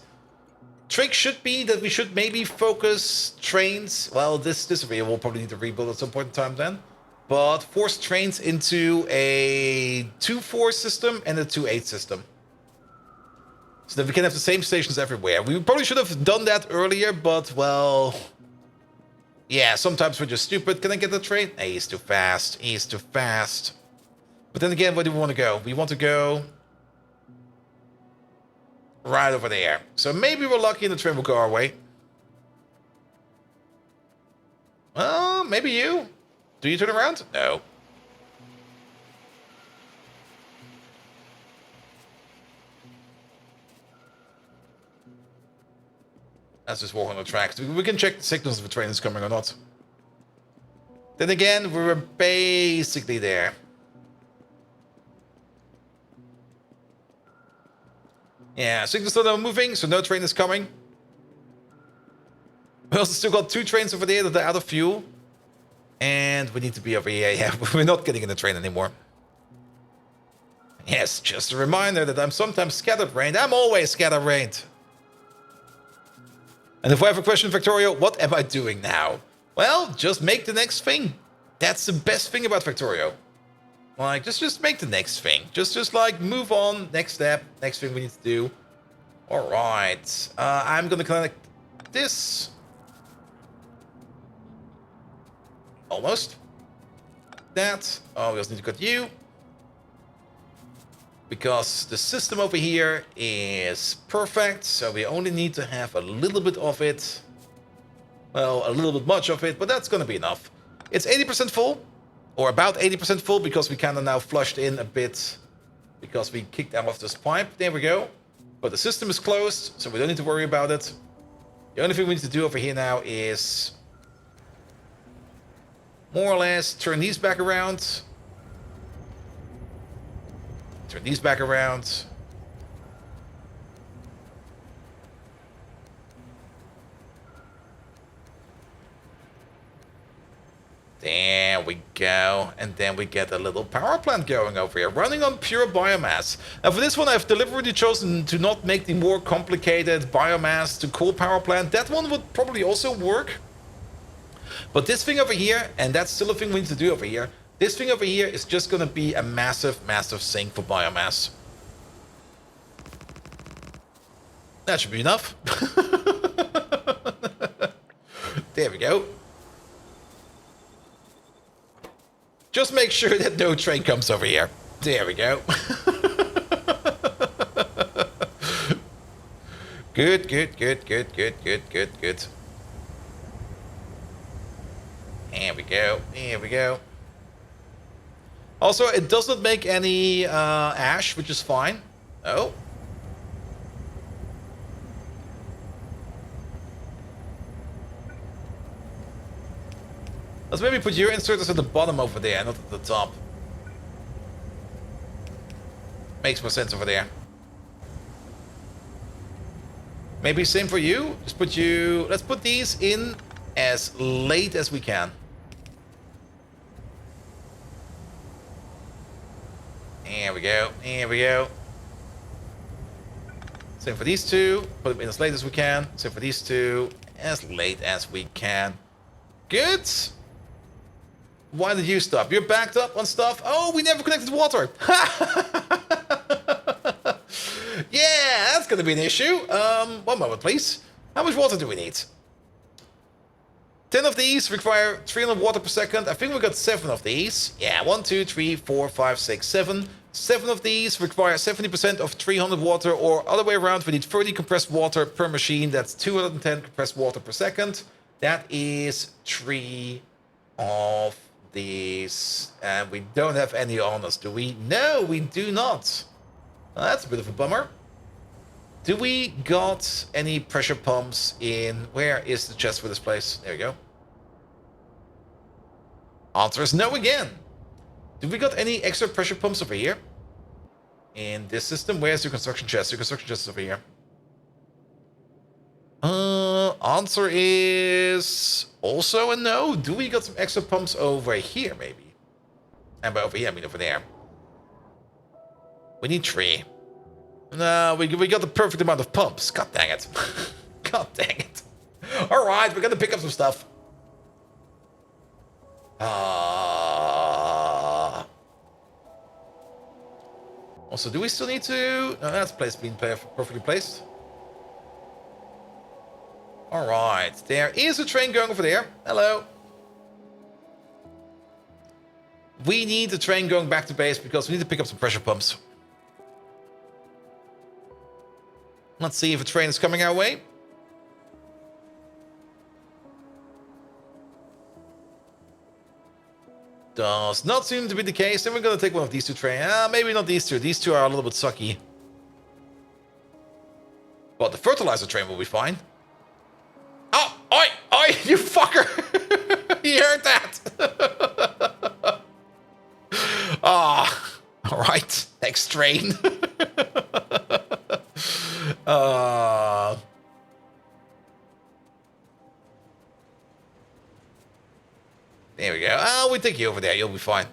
[SPEAKER 1] Trick should be that we should maybe focus trains. Well, this area will probably need to rebuild at some point in time then. But force trains into a 2-4 system and a 2-8 system. So that we can have the same stations everywhere. We probably should have done that earlier, but well... Yeah, sometimes we're just stupid. Can I get the train? Hey, he's too fast. He's too fast. But then again, where do we want to go? We want to go... right over there. So maybe we're lucky and the train will go our way. Well, maybe you. Do you turn around? No. Let's just walk on the tracks. We can check the signals if a train is coming or not. Then again, we were basically there. Yeah, signals still not moving, so no train is coming. We also still got 2 trains over there that are out of fuel. And we need to be over here. Yeah, we're not getting in the train anymore. Yes, just a reminder that I'm sometimes scatterbrained. I'm always scatterbrained. And if I have a question, Factorio, what am I doing now? Well, just make the next thing. That's the best thing about Factorio. Like, just make the next thing. Just like, move on. Next step. Next thing we need to do. Alright. I'm gonna connect this. Almost. That. Oh, we also need to cut you. Because the system over here is perfect. So we only need to have a little bit of it. Well, a little bit much of it, but that's going to be enough. It's 80% full. Or about 80% full because we kind of now flushed in a bit. Because we kicked out of this pipe. There we go. But the system is closed, so we don't need to worry about it. The only thing we need to do over here now is... more or less turn these back around. Turn these back around. There we go. And then we get a little power plant going over here, running on pure biomass. Now for this one, I've deliberately chosen to not make the more complicated biomass to coal power plant. That one would probably also work. But this thing over here, and that's still a thing we need to do over here, this thing over here is just going to be a massive, massive sink for biomass. That should be enough. There we go. Just make sure that no train comes over here. There we go. Good, good, good, good, good, good, good, good. There we go. There we go. Also, it does not make any ash, which is fine. Oh. Let's maybe put your inserters at the bottom over there, not at the top. Makes more sense over there. Maybe same for you. Just put you... Let's put these in as late as we can. There we go. There we go. Same for these two. Put them in as late as we can. Same for these two. As late as we can. Good. Why did you stop? You're backed up on stuff? Oh, we never connected water. Yeah, that's going to be an issue. 1 moment, please. How much water do we need? 10 of these require 300 water per second. I think we got 7 of these. Yeah, 1, 2, 3, 4, 5, 6, 7. 7 of these require 70% of 300 water, or other way around, we need 30 compressed water per machine. That's 210 compressed water per second. That is 3 of these. And we don't have any on us, do we? No, we do not. Well, that's a bit of a bummer. Do we got any pressure pumps in... Where is the chest for this place? There we go. Answer is no again. Do we got any extra pressure pumps over here? In this system? Where's your construction chest? Your construction chest is over here. Answer is also a no. Do we got some extra pumps over here, maybe? And by over here, I mean over there. We need 3. No, we got the perfect amount of pumps. God dang it. God dang it. Alright, we're gonna pick up some stuff. Also, do we still need to... No, that's being perfectly placed. Alright, there is a train going over there. Hello. We need the train going back to base because we need to pick up some pressure pumps. Let's see if a train is coming our way. Does not seem to be the case. Then we're going to take one of these 2 trains. Maybe not these 2. These 2 are a little bit sucky. But the fertilizer train will be fine. Oh, oi, oi, you fucker. You heard that. Ah, all right. Next train. There we go. Oh, we take you over there. You'll be fine.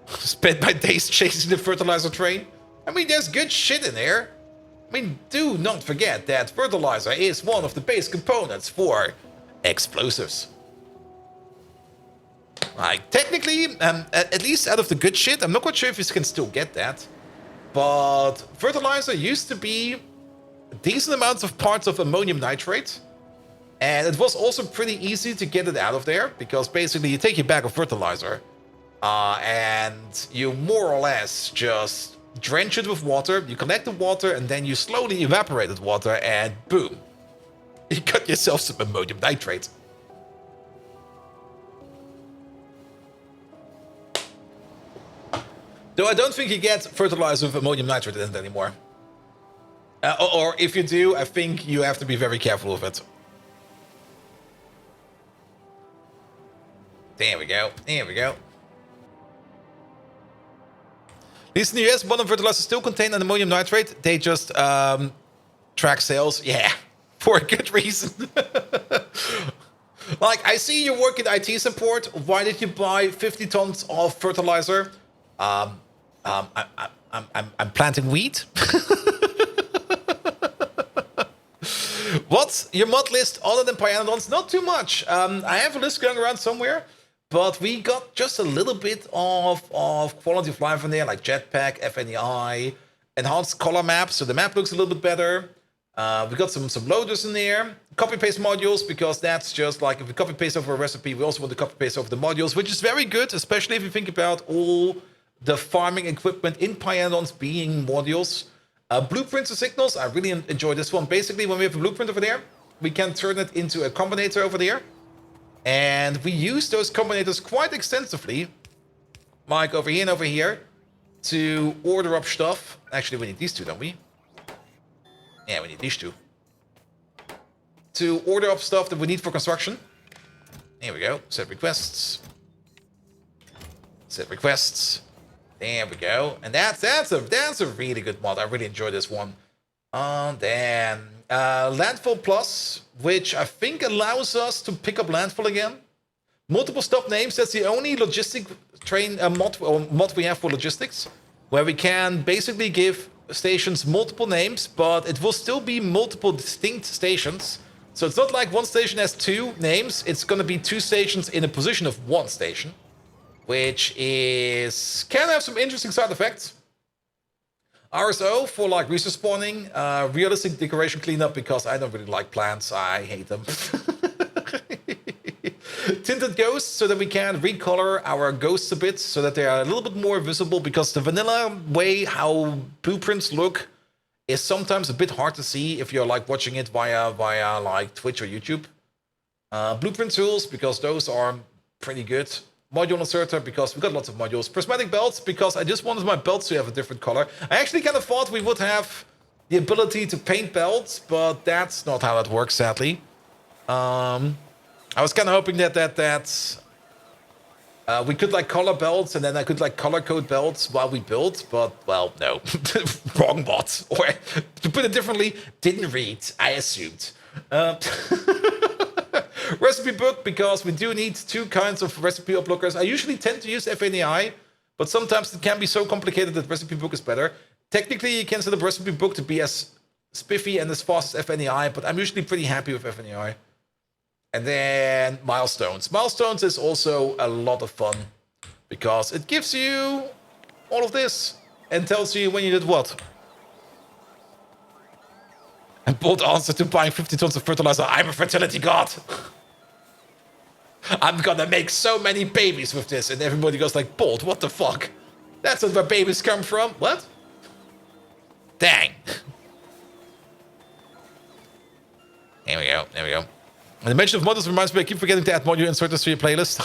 [SPEAKER 1] Spent my days chasing the fertilizer train. I mean, there's good shit in there. I mean, do not forget that fertilizer is one of the base components for explosives. Like, technically, at least out of the good shit, I'm not quite sure if you can still get that. But fertilizer used to be decent amounts of parts of ammonium nitrate. And it was also pretty easy to get it out of there, because basically you take your bag of fertilizer and you more or less just drench it with water, you collect the water, and then you slowly evaporate the water, and boom, you got yourself some ammonium nitrate. Though I don't think you get fertilizer with ammonium nitrate in it anymore. Or if you do, I think you have to be very careful with it. There we go. There we go. At least in the US, modern fertilizers still contain an ammonium nitrate. They just track sales. Yeah, for a good reason. Like, I see you work in IT support. Why did you buy 50 tons of fertilizer? I'm planting wheat. What's your mod list other than Pyanodons? Not too much. I have a list going around somewhere. But we got just a little bit of quality of life in there, like jetpack, FNEI, enhanced color map, so the map looks a little bit better. We got some loaders in there, copy-paste modules, because that's just like, if we copy-paste over a recipe, we also want to copy-paste over the modules, which is very good, especially if you think about all the farming equipment in Pyanodons being modules. Blueprints and signals, I really enjoy this one. Basically, when we have a blueprint over there, we can turn it into a combinator over there. And we use those combinators quite extensively, like over here and over here, to order up stuff. Actually, we need these 2, don't we? Yeah, we need these 2. To order up stuff that we need for construction. Here we go. Set requests. Set requests. There we go. And that's a really good mod. I really enjoy this one. Then Landfall Plus, which I think allows us to pick up landfall again. Multiple stop names. That's the only logistic train mod we have for logistics, where we can basically give stations multiple names, but it will still be multiple distinct stations. So it's not like one station has two names. It's going to be two stations in a position of one station, which can have some interesting side effects. RSO for like resource spawning, realistic decoration cleanup because I don't really like plants. I hate them. Tinted ghosts so that we can recolor our ghosts a bit so that they are a little bit more visible, because the vanilla way how blueprints look is sometimes a bit hard to see if you're like watching it via like Twitch or YouTube. Blueprint tools, because those are pretty good. Module inserter, because we got lots of modules. Prismatic belts, because I just wanted my belts to have a different color. I actually kind of thought we would have the ability to paint belts, but that's not how it works, sadly. I was kind of hoping that we could like color belts, and then I could like color code belts while we built, but well, no. Wrong bot. Or to put it differently, didn't read, I assumed. Recipe book, because we do need two kinds of recipe uplookers. I usually tend to use FNAI, but sometimes it can be so complicated that recipe book is better. Technically, you can set up recipe book to be as spiffy and as fast as FNAI, but I'm usually pretty happy with FNAI. And then milestones. Milestones is also a lot of fun, because it gives you all of this and tells you when you did what. And bold answer to buying 50 tons of fertilizer. I'm a fertility god. I'm gonna make so many babies with this. And everybody goes like, Bold, what the fuck? That's not where babies come from. What? Dang. There we go. There we go. And the mention of modules reminds me, I keep forgetting to add module inserters to your playlist.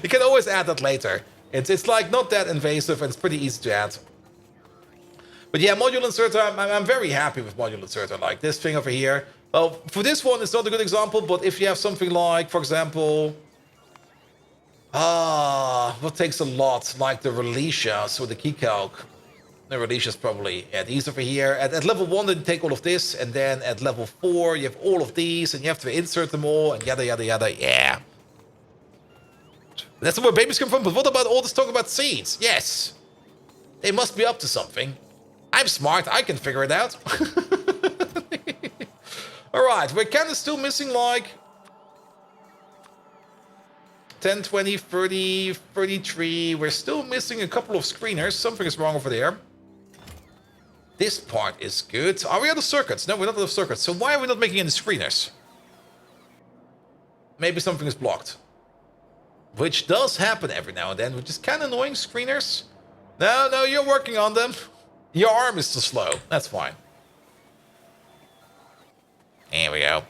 [SPEAKER 1] You can always add that later. It's like not that invasive and it's pretty easy to add. But yeah, module inserter, I'm very happy with module inserter. Like this thing over here. Well, for this one, it's not a good example, but if you have something like, for example, what takes a lot, like the Relicias or the Keycalc. The Relicias probably. Yeah, these over here. At level 1, they take all of this, and then at level 4, you have all of these, and you have to insert them all, and yada, yada, yada. Yeah. That's where babies come from, but what about all this talk about seeds? Yes. They must be up to something. I'm smart, I can figure it out. Alright, we're kind of still missing like 10, 20, 30, 33. We're still missing a couple of screeners. Something is wrong over there. This part is good. Are we out of circuits? No, we're not out of circuits. So why are we not making any screeners? Maybe something is blocked. Which does happen every now and then, which is kind of annoying, screeners. No, you're working on them. Your arm is too slow. That's fine. There we go.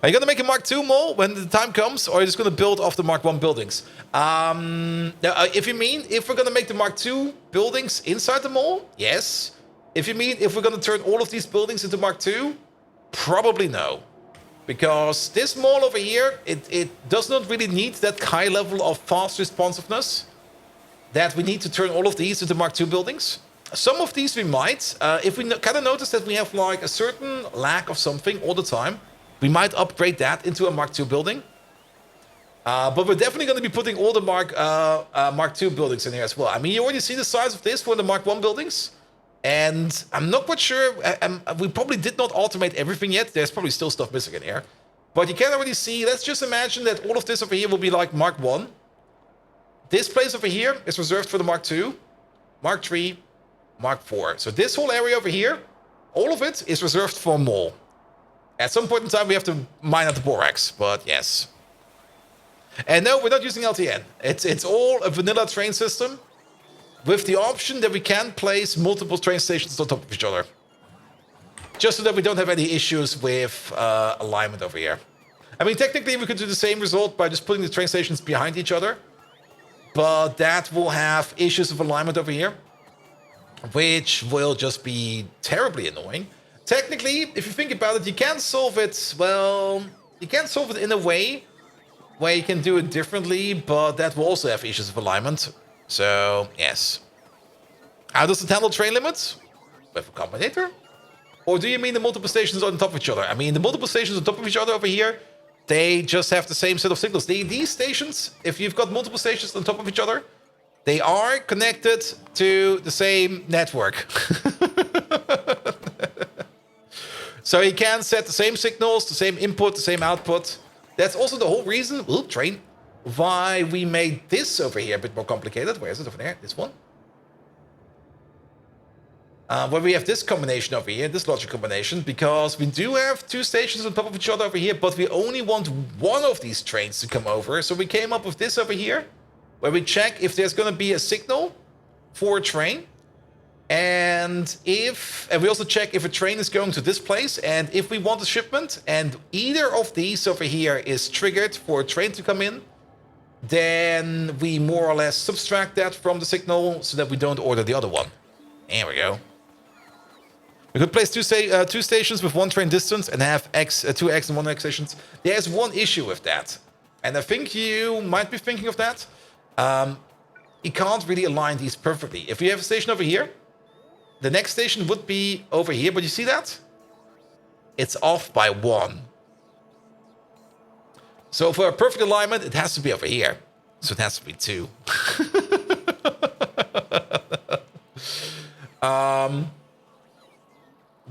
[SPEAKER 1] Are you going to make a Mark II mall when the time comes, or are you just going to build off the Mark I buildings? If you mean if we're going to make the Mark II buildings inside the mall, yes. If you mean if we're going to turn all of these buildings into Mark II, probably no. Because this mall over here, it does not really need that high level of fast responsiveness that we need to turn all of these into Mark II buildings. Some of these we might. If we kind of notice that we have like a certain lack of something all the time, we might upgrade that into a Mark II building. But we're definitely going to be putting all the Mark II buildings in here as well. I mean, you already see the size of this for the Mark I buildings. And I'm not quite sure. We probably did not automate everything yet. There's probably still stuff missing in here. But you can already see, let's just imagine that all of this over here will be like Mark I. This place over here is reserved for the Mark II, Mark III, Mark IV. So this whole area over here, all of it is reserved for mall. At some point in time, we have to mine out the borax, but yes. And no, we're not using LTN. It's all a vanilla train system with the option that we can place multiple train stations on top of each other. Just so that we don't have any issues with alignment over here. I mean, technically, we could do the same result by just putting the train stations behind each other. But that will have issues of alignment over here, which will just be terribly annoying. Technically, if you think about it, you can solve it, well, you can solve it in a way where you can do it differently, but that will also have issues of alignment. So, yes. How does it handle train limits? With a combinator? Or do you mean the multiple stations on top of each other? I mean, the multiple stations on top of each other over here, they just have the same set of signals. These stations, if you've got multiple stations on top of each other, they are connected to the same network. So you can set the same signals, the same input, the same output. That's also the whole reason, train, why we made this over here a bit more complicated. Where is it over there? This one. Where we have this combination over here, this logic combination, because we do have two stations on top of each other over here, but we only want one of these trains to come over. So we came up with this over here, where we check if there's going to be a signal for a train. And we also check if a train is going to this place, and if we want a shipment, and either of these over here is triggered for a train to come in, then we more or less subtract that from the signal so that we don't order the other one. There we go. We could place two stations with one train distance and have two X and one X stations. There's one issue with that, and I think you might be thinking of that. You can't really align these perfectly. If you have a station over here, the next station would be over here, but you see that? It's off by 1. So for a perfect alignment, it has to be over here. So it has to be 2.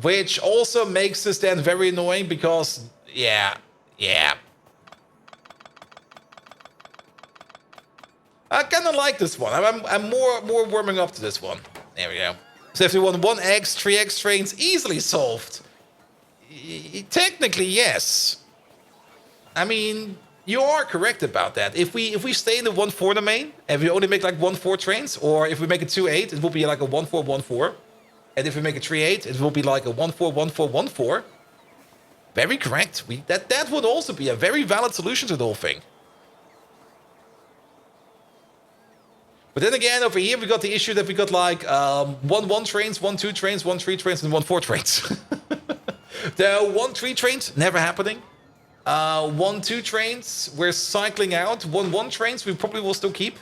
[SPEAKER 1] Which also makes this then very annoying because, yeah. I kind of like this one. I'm more warming up to this one. There we go. So if you want 1x, 3x trains, easily solved. Technically, yes. I mean, you are correct about that. If we stay in the 1-4 domain, and we only make like 1-4 trains, or if we make a 2-8, it will be like a 1-4-1-4. And if we make a 3-8, it will be like a 1-4-1-4-1-4. Very correct. That would also be a very valid solution to the whole thing. But then again, over here, we got the issue that we got like 1-1 trains, 1-2 trains, 1-3 trains, and 1-4 trains. The 1-3 trains, never happening. 1-2 trains, we're cycling out. 1-1 trains, we probably will still keep.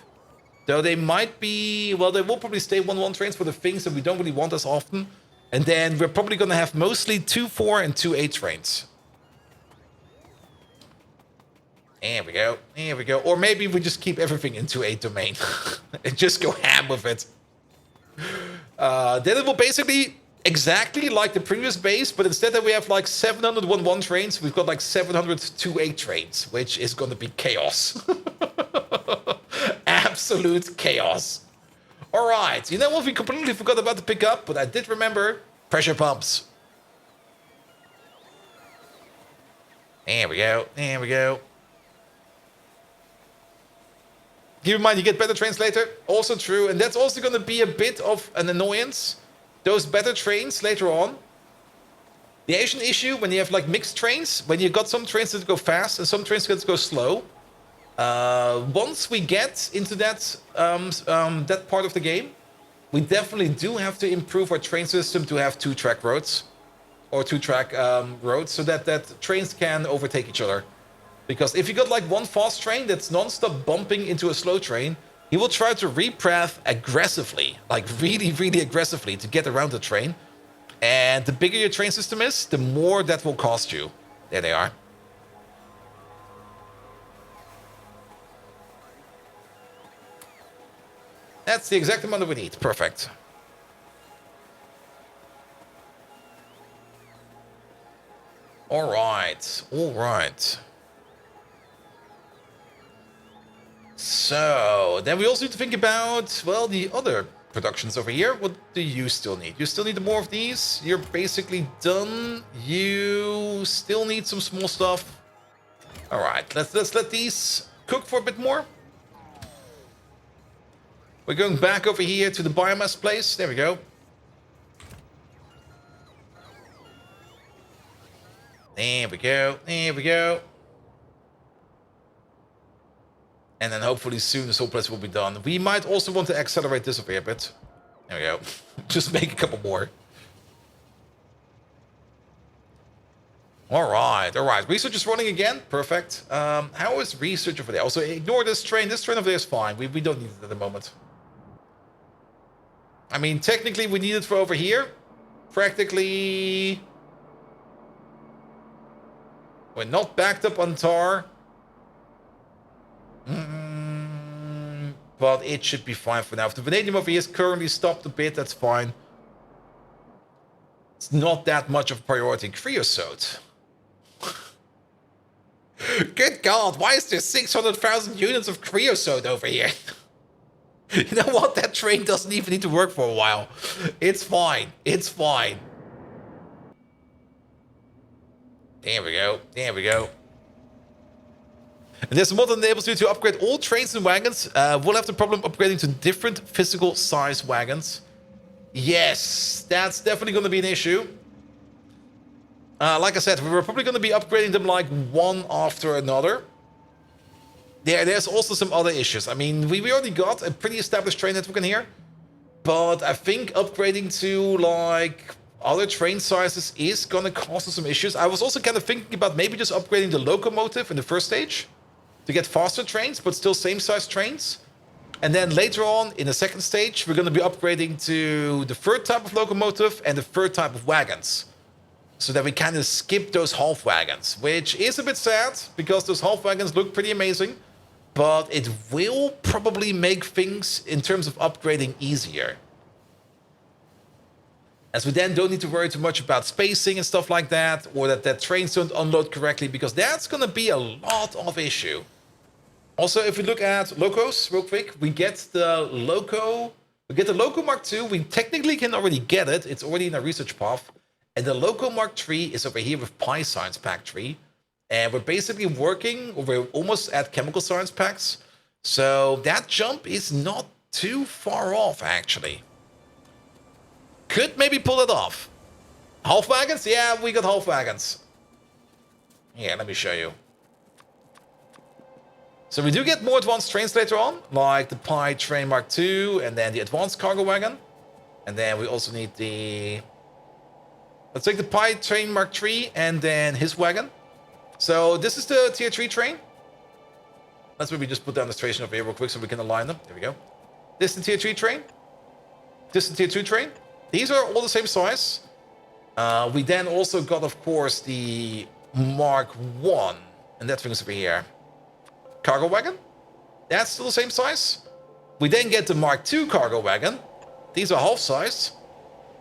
[SPEAKER 1] Though they might be, well, they will probably stay 1-1 trains for the things that we don't really want as often. And then we're probably going to have mostly 2-4 and 2-8 trains. There we go. There we go. Or maybe we just keep everything in 2-8 domain. And just go ham with it. Then it will basically exactly like the previous base, but instead that we have like 700 1-1 trains, we've got like 700 2-8 trains, which is going to be chaos. Absolute chaos. All right. You know what we completely forgot about to pick up, but I did remember pressure pumps. There we go. There we go. Keep in mind, you get better trains later. Also true. And that's also going to be a bit of an annoyance. Those better trains later on. The Asian issue, when you have like mixed trains, when you got some trains that go fast and some trains that go slow. Once we get into that that part of the game, we definitely do have to improve our train system to have 2-track roads. Or 2-track roads, so that trains can overtake each other. Because if you got like one fast train that's non-stop bumping into a slow train, he will try to repath aggressively, like really, really aggressively to get around the train. And the bigger your train system is, the more that will cost you. There they are. That's the exact amount that we need. Perfect. All right. All right. So, then we also need to think about, well, the other productions over here. What do you still need? You still need more of these. You're basically done. You still need some small stuff. All right, let's let these cook for a bit more. We're going back over here to the biomass place. There we go. There we go. There we go. And then hopefully soon this whole place will be done. We might also want to accelerate this over here a bit. There we go. Just make a couple more. All right, all right. Research is running again. Perfect. How is research over there? Also, ignore this train. This train over there is fine. We don't need it at the moment. I mean, technically we need it for over here. Practically... We're not backed up on tar. But it should be fine for now. If the vanadium over here is currently stopped a bit, that's fine. It's not that much of a priority. Creosote. Good God, why is there 600,000 units of creosote over here? You know what? That train doesn't even need to work for a while. It's fine. It's fine. There we go. There we go. And there's a mod that enables you to upgrade all trains and wagons. We'll have the problem upgrading to different physical size wagons. Yes, that's definitely going to be an issue. Like I said, we're probably going to be upgrading them like one after another. There's also some other issues. I mean, we already got a pretty established train network in here. But I think upgrading to like other train sizes is going to cause us some issues. I was also kind of thinking about maybe just upgrading the locomotive in the first stage to get faster trains, but still same size trains. And then later on, in the second stage, we're going to be upgrading to the third type of locomotive and the third type of wagons. So that we kind of skip those half wagons, which is a bit sad, because those half wagons look pretty amazing. But it will probably make things, in terms of upgrading, easier. As we then don't need to worry too much about spacing and stuff like that, or that trains don't unload correctly, because that's going to be a lot of issue. Also, if we look at locos real quick, we get the Loco Mark II. We technically can already get it. It's already in our research path. And the Loco Mark III is over here with Pi Science Pack 3. And we're basically working, or we're almost at Chemical Science Packs. So that jump is not too far off, actually. Could maybe pull it off. Half wagons? Yeah, we got half wagons. Yeah, let me show you. So we do get more advanced trains later on, like the Pi Train Mark II, and then the advanced cargo wagon. And then we also need the... Let's take the Pi Train Mark III and then his wagon. So this is the tier 3 train. Let's maybe just put down the station over here real quick so we can align them. There we go. This is the tier 3 train. This is the tier 2 train. These are all the same size. We then also got, of course, the Mark I. And that thing is over here. Cargo wagon. That's still the same size. We then get the Mark II cargo wagon. These are half size.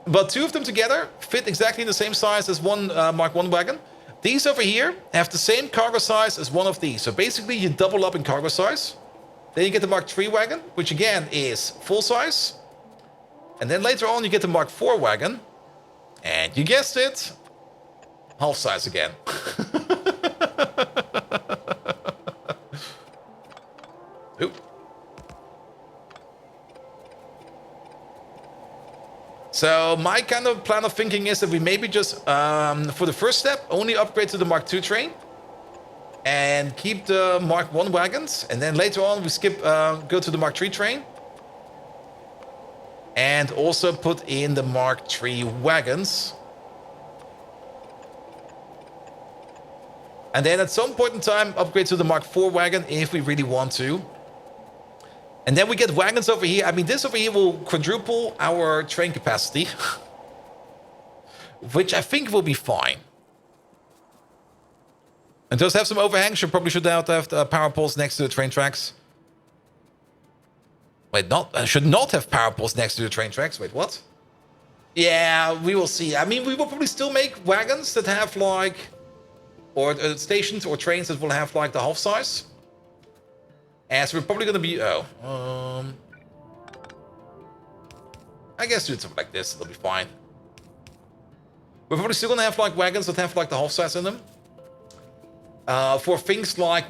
[SPEAKER 1] But two of them together fit exactly in the same size as one Mark I wagon. These over here have the same cargo size as one of these. So basically you double up in cargo size. Then you get the Mark III wagon, which again is full size. And then later on you get the Mark IV wagon. And you guessed it, half size again. Oop. So my kind of plan of thinking is that we maybe just, for the first step, only upgrade to the Mark II train. And keep the Mark I wagons. And then later on we go to the Mark III train. And also put in the Mark III wagons. And then at some point in time, upgrade to the Mark IV wagon if we really want to. And then we get wagons over here. I mean, this over here will quadruple our train capacity. Which I think will be fine. And those have some overhangs. You probably should have power poles next to the train tracks. Wait, should not have power poles next to the train tracks. Wait, what? Yeah, we will see. I mean, we will probably still make wagons that have like... Or stations or trains that will have like the half size. And so we're probably going to be... I guess do something like this. It'll be fine. We're probably still going to have like wagons that have like the half size in them. For things like...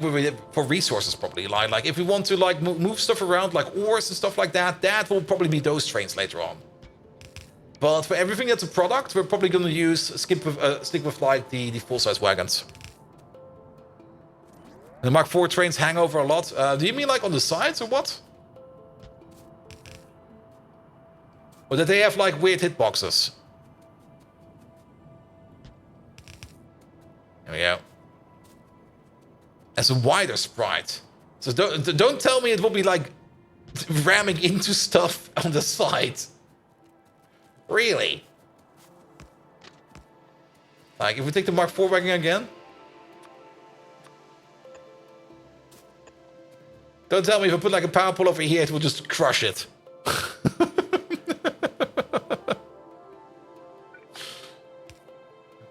[SPEAKER 1] For resources probably. Like if we want to like move stuff around like ores and stuff like that. That will probably be those trains later on. But for everything that's a product, we're probably going to stick with like the full-size wagons. The Mark IV trains hang over a lot. Do you mean like on the sides or what? Or that they have like weird hitboxes? There we go. As a wider sprite. So don't tell me it will be like ramming into stuff on the side. Really? Like, if we take the Mark IV wagon again? Don't tell me if I put like a power pole over here, it will just crush it.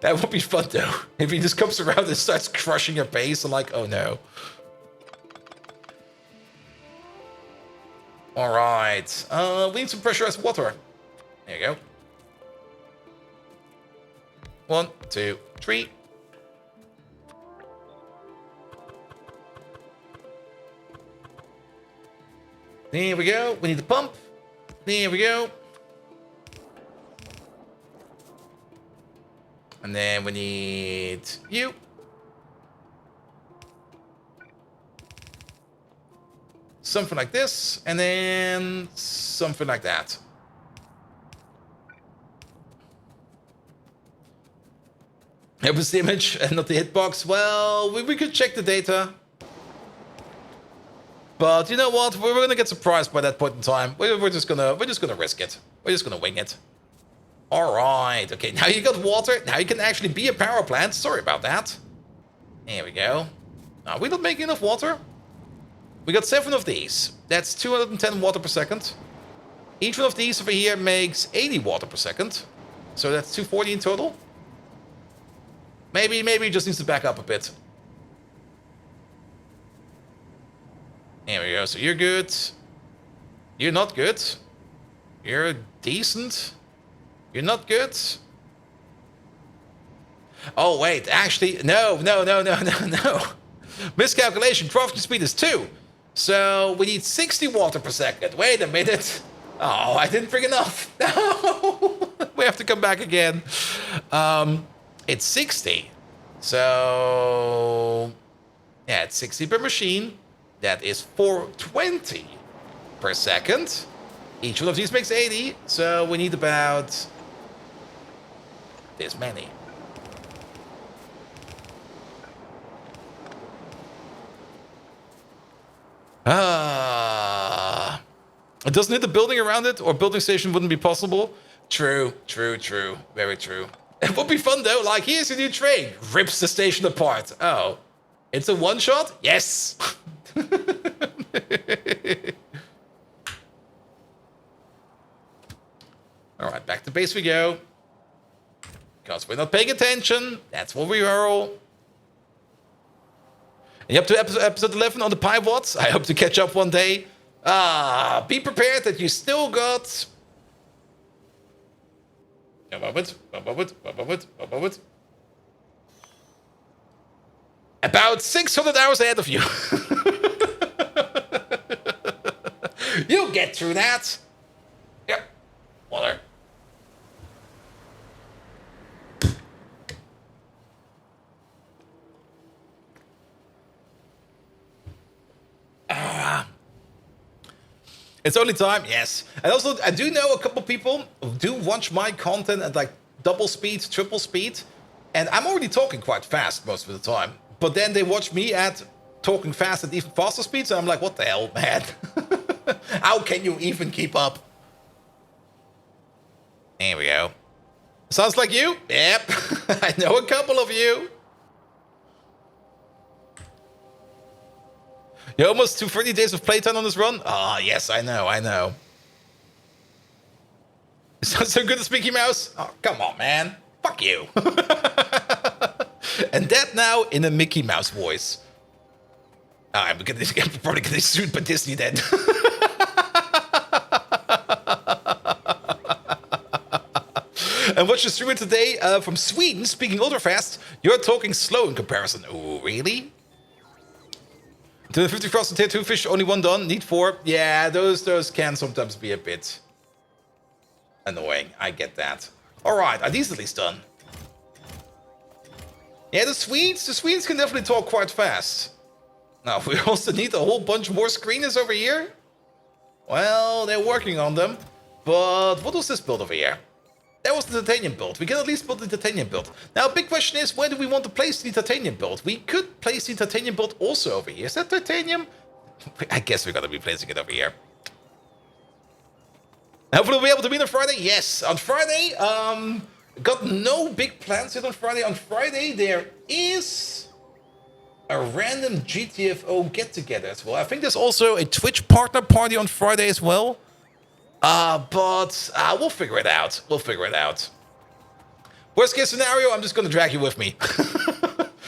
[SPEAKER 1] That would be fun though. If he just comes around and starts crushing your base, I'm like, oh no. Alright. We need some pressurized water. There you go. 1, 2, 3. There we go. We need the pump. There we go. And then we need you. Something like this. And then something like that. It was the image and not the hitbox. Well, we could check the data. But you know what? We're gonna get surprised by that point in time. We're just gonna risk it. We're just gonna wing it. All right. Okay. Now you got water. Now you can actually be a power plant. Sorry about that. There we go. We're not making enough water. We got 7 of these. That's 210 water per second. Each one of these over here makes 80 water per second. So that's 240 in total. Maybe it just needs to back up a bit. There we go. So you're good. You're not good. You're decent. You're not good. Oh, wait. Actually, no. Miscalculation. Crafting speed is 2. So we need 60 water per second. Wait a minute. Oh, I didn't bring enough. No. We have to come back again. It's 60. So yeah, it's 60 per machine. That is 420 per second. Each one of these makes 80. So we need about this many. It doesn't hit the building around it, or building station wouldn't be possible. True. Very true. It would be fun though, like here's a new train. Rips the station apart. Oh. It's a one shot? Yes! Alright, back to base we go. Because we're not paying attention. That's what we hurl. And up to episode 11 on the pivots. I hope to catch up one day. Be prepared that you still got... About 600 hours ahead of you. You'll get through that. Yep. Water. It's only time, yes. And also, I do know a couple people who do watch my content at like double speed, triple speed. And I'm already talking quite fast most of the time. But then they watch me at talking fast at even faster speeds. And I'm like, what the hell, man? How can you even keep up? There we go. Sounds like you? Yep. I know a couple of you. You're almost to 30 days of playtime on this run? Ah, yes, I know. It sounds so good as Mickey Mouse. Oh, come on, man. Fuck you. And that now in a Mickey Mouse voice. I'm probably getting sued by Disney then. And watch your streamer today from Sweden, speaking ultra fast. You're talking slow in comparison. Oh, really? 250 frost and tier 2 fish, only 1 done. Need 4. Yeah, those can sometimes be a bit annoying. I get that. Alright, are these at least done? Yeah, the Swedes can definitely talk quite fast. Now, we also need a whole bunch more screeners over here. Well, they're working on them. But what was this build over here? That was the titanium build. We can at least build the titanium build. Now, big question is, where do we want to place the titanium build? We could place the titanium build also over here. Is that titanium? I guess we're going to be placing it over here. Hopefully we'll be able to meet on Friday. Yes, on Friday. Got no big plans yet on Friday. On Friday there is a random GTFO get-together as well. I think there's also a Twitch partner party on Friday as well. But we'll figure it out. We'll figure it out. Worst case scenario, I'm just gonna drag you with me.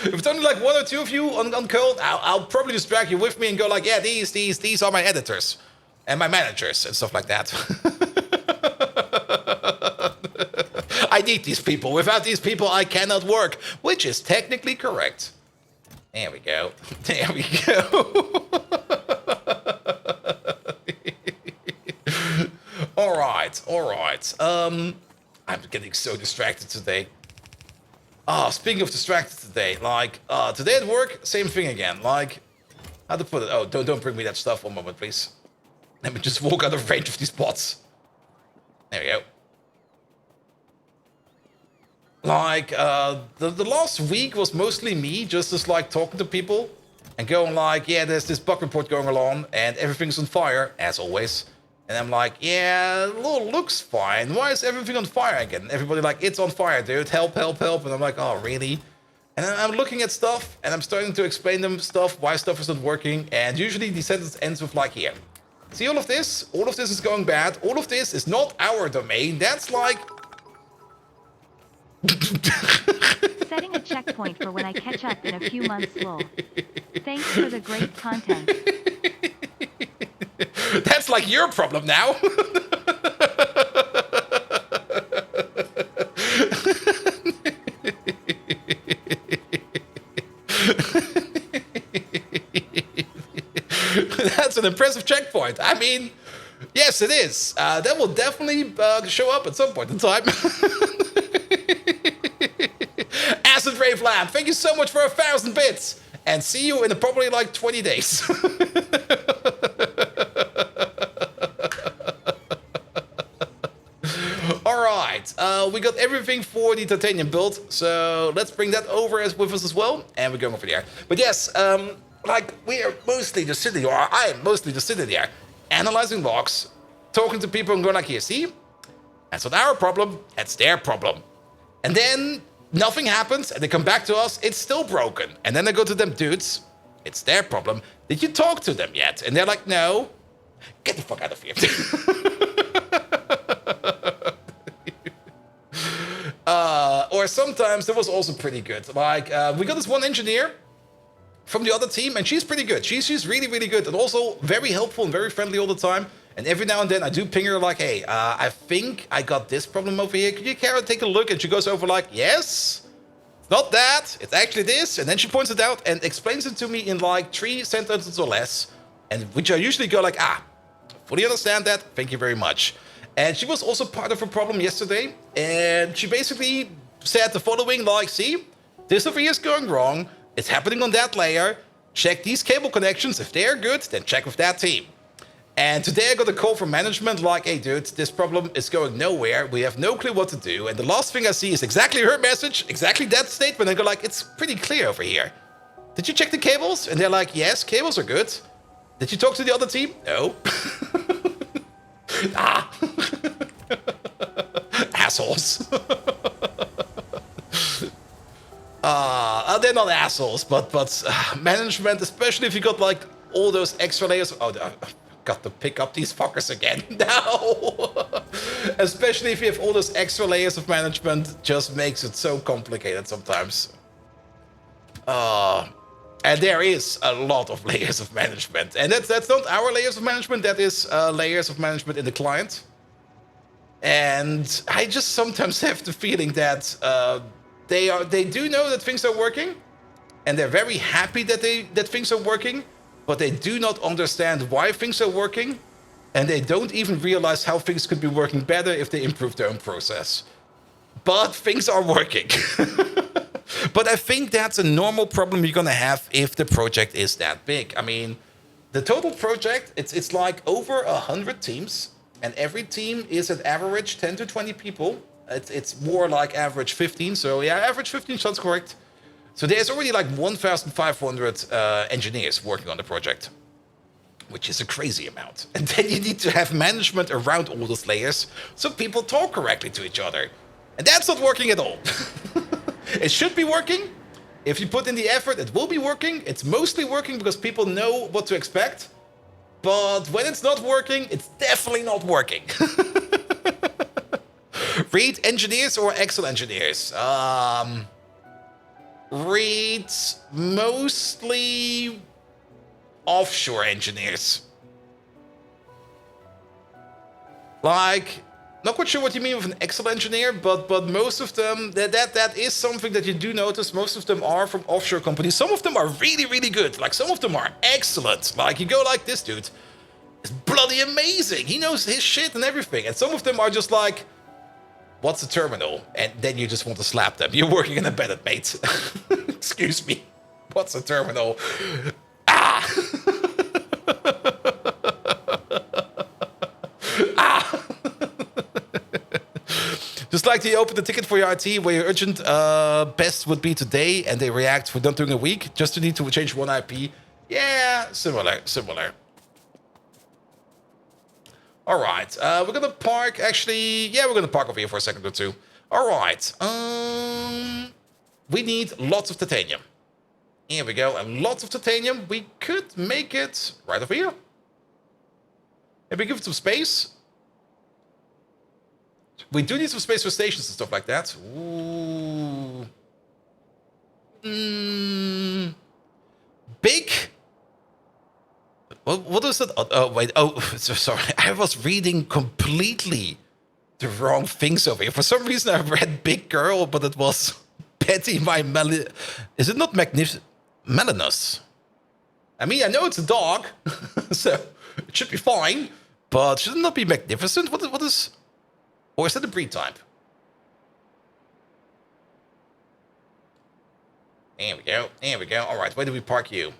[SPEAKER 1] If it's only like one or two of you on Cold, I'll probably just drag you with me and go like, yeah, these are my editors and my managers and stuff like that. I need these people. Without these people, I cannot work, which is technically correct. There we go. There we go. All right. I'm getting so distracted today. Speaking of distracted today, like, today at work, same thing again. Like, how to put it? Oh, don't bring me that stuff. One moment, please. Let me just walk out of range of these bots. There we go. Like, the last week was mostly me just like talking to people and going like, yeah, there's this bug report going along and everything's on fire, as always. And I'm like, yeah, looks fine. Why is everything on fire again? Everybody like, it's on fire, dude. Help. And I'm like, oh, really? And then I'm looking at stuff and I'm starting to explain them stuff, why stuff is not working. And usually the sentence ends with like, here. See all of this? All of this is going bad. All of this is not our domain. That's like...
[SPEAKER 2] Setting a checkpoint for when I catch up in a few months, lol. Thanks for the great content.
[SPEAKER 1] That's like your problem now. That's an impressive checkpoint. I mean, yes, it is. That will definitely show up at some point in time. Acid Rave Lamb, thank you so much for 1,000 bits. And see you in probably like 20 days. Alright, we got everything for the titanium build. So let's bring that over with us as well. And we're going over there. But yes, like we are mostly just sitting there. I am mostly just sitting there. Analyzing logs. Talking to people and going like, here, see? That's not our problem. That's their problem. And then... nothing happens, and they come back to us, it's still broken. And then I go to them, dudes, it's their problem. Did you talk to them yet? And they're like, no. Get the fuck out of here. Or sometimes it was also pretty good. Like, we got this one engineer from the other team, and she's pretty good. She's really, really good, and also very helpful and very friendly all the time. And every now and then I do ping her like, hey, I think I got this problem over here. Could you, Kara, take a look? And she goes over like, yes, it's not that. It's actually this. And then she points it out and explains it to me in like 3 sentences or less. And which I usually go like, fully understand that. Thank you very much. And she was also part of a problem yesterday. And she basically said the following, like, see, this over here is going wrong. It's happening on that layer. Check these cable connections. If they're good, then check with that team. And today I got a call from management like, hey dude, this problem is going nowhere. We have no clue what to do. And the last thing I see is exactly her message, exactly that statement. I go like, it's pretty clear over here. Did you check the cables? And they're like, yes, cables are good. Did you talk to the other team? No. Assholes. They're not assholes, but management, especially if you got like all those extra layers. Got to pick up these fuckers again now. Especially if you have all those extra layers of management, just makes it so complicated sometimes. And there is a lot of layers of management. And that's not our layers of management, that is layers of management in the client. And I just sometimes have the feeling that they do know that things are working, and they're very happy that things are working. But they do not understand why things are working, and they don't even realize how things could be working better if they improve their own process. But things are working. But I think that's a normal problem you're gonna have if the project is that big. I mean, the total project, it's like over 100 teams, and every team is at average 10 to 20 people. It's more like average 15, so yeah, average 15 sounds correct. So there's already like 1,500 engineers working on the project. which is a crazy amount. And then you need to have management around all those layers so people talk correctly to each other. And that's not working at all. It should be working. If you put in the effort, it will be working. It's mostly working because people know what to expect. But when it's not working, it's definitely not working. Read engineers or Excel engineers? Read mostly offshore engineers. Like, not quite sure what you mean with an Excel engineer, but most of them, that is something that you do notice. Most of them are from offshore companies. Some of them are really, really good. Like, some of them are excellent. Like, you go like this dude. It's bloody amazing. He knows his shit and everything. And some of them are just like, what's a terminal? And then you just want to slap them. You're working in embedded, mate. Excuse me. What's a terminal? Ah! Ah! Just like they open the ticket for your IT where your urgent best would be today and they react for not doing a week just to need to change one IP. Yeah, similar. All right, we're gonna park. Actually, yeah, we're gonna park over here for a second or two. All right, we need lots of titanium. Here we go, and lots of titanium. We could make it right over here. Maybe give it some space. We do need some space for stations and stuff like that. Ooh. Big. What is that? Oh, wait. Oh, sorry. I was reading completely the wrong things over here. For some reason, I read Big Girl, but it was Betty my Is it not magnificent? Melanus. I mean, I know it's a dog, so it should be fine. But should it not be magnificent? What is... Or is that a breed type? There we go. There we go. All right, where do we park you?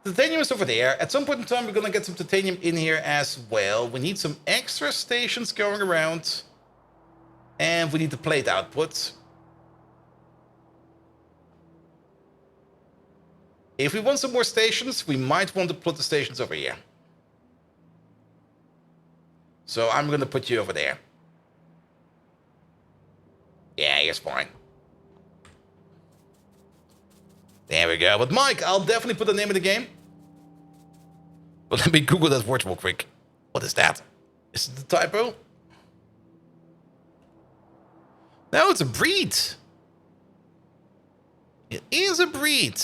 [SPEAKER 1] Titanium is over there. At some point in time, we're going to get some titanium in here as well. We need some extra stations going around. And we need the plate output. If we want some more stations, we might want to put the stations over here. So I'm going to put you over there. Yeah, here's fine. There we go. But Mike, I'll definitely put the name of the game. But let me Google that word real quick. What is that? Is it the typo? No, it's a breed. It is a breed.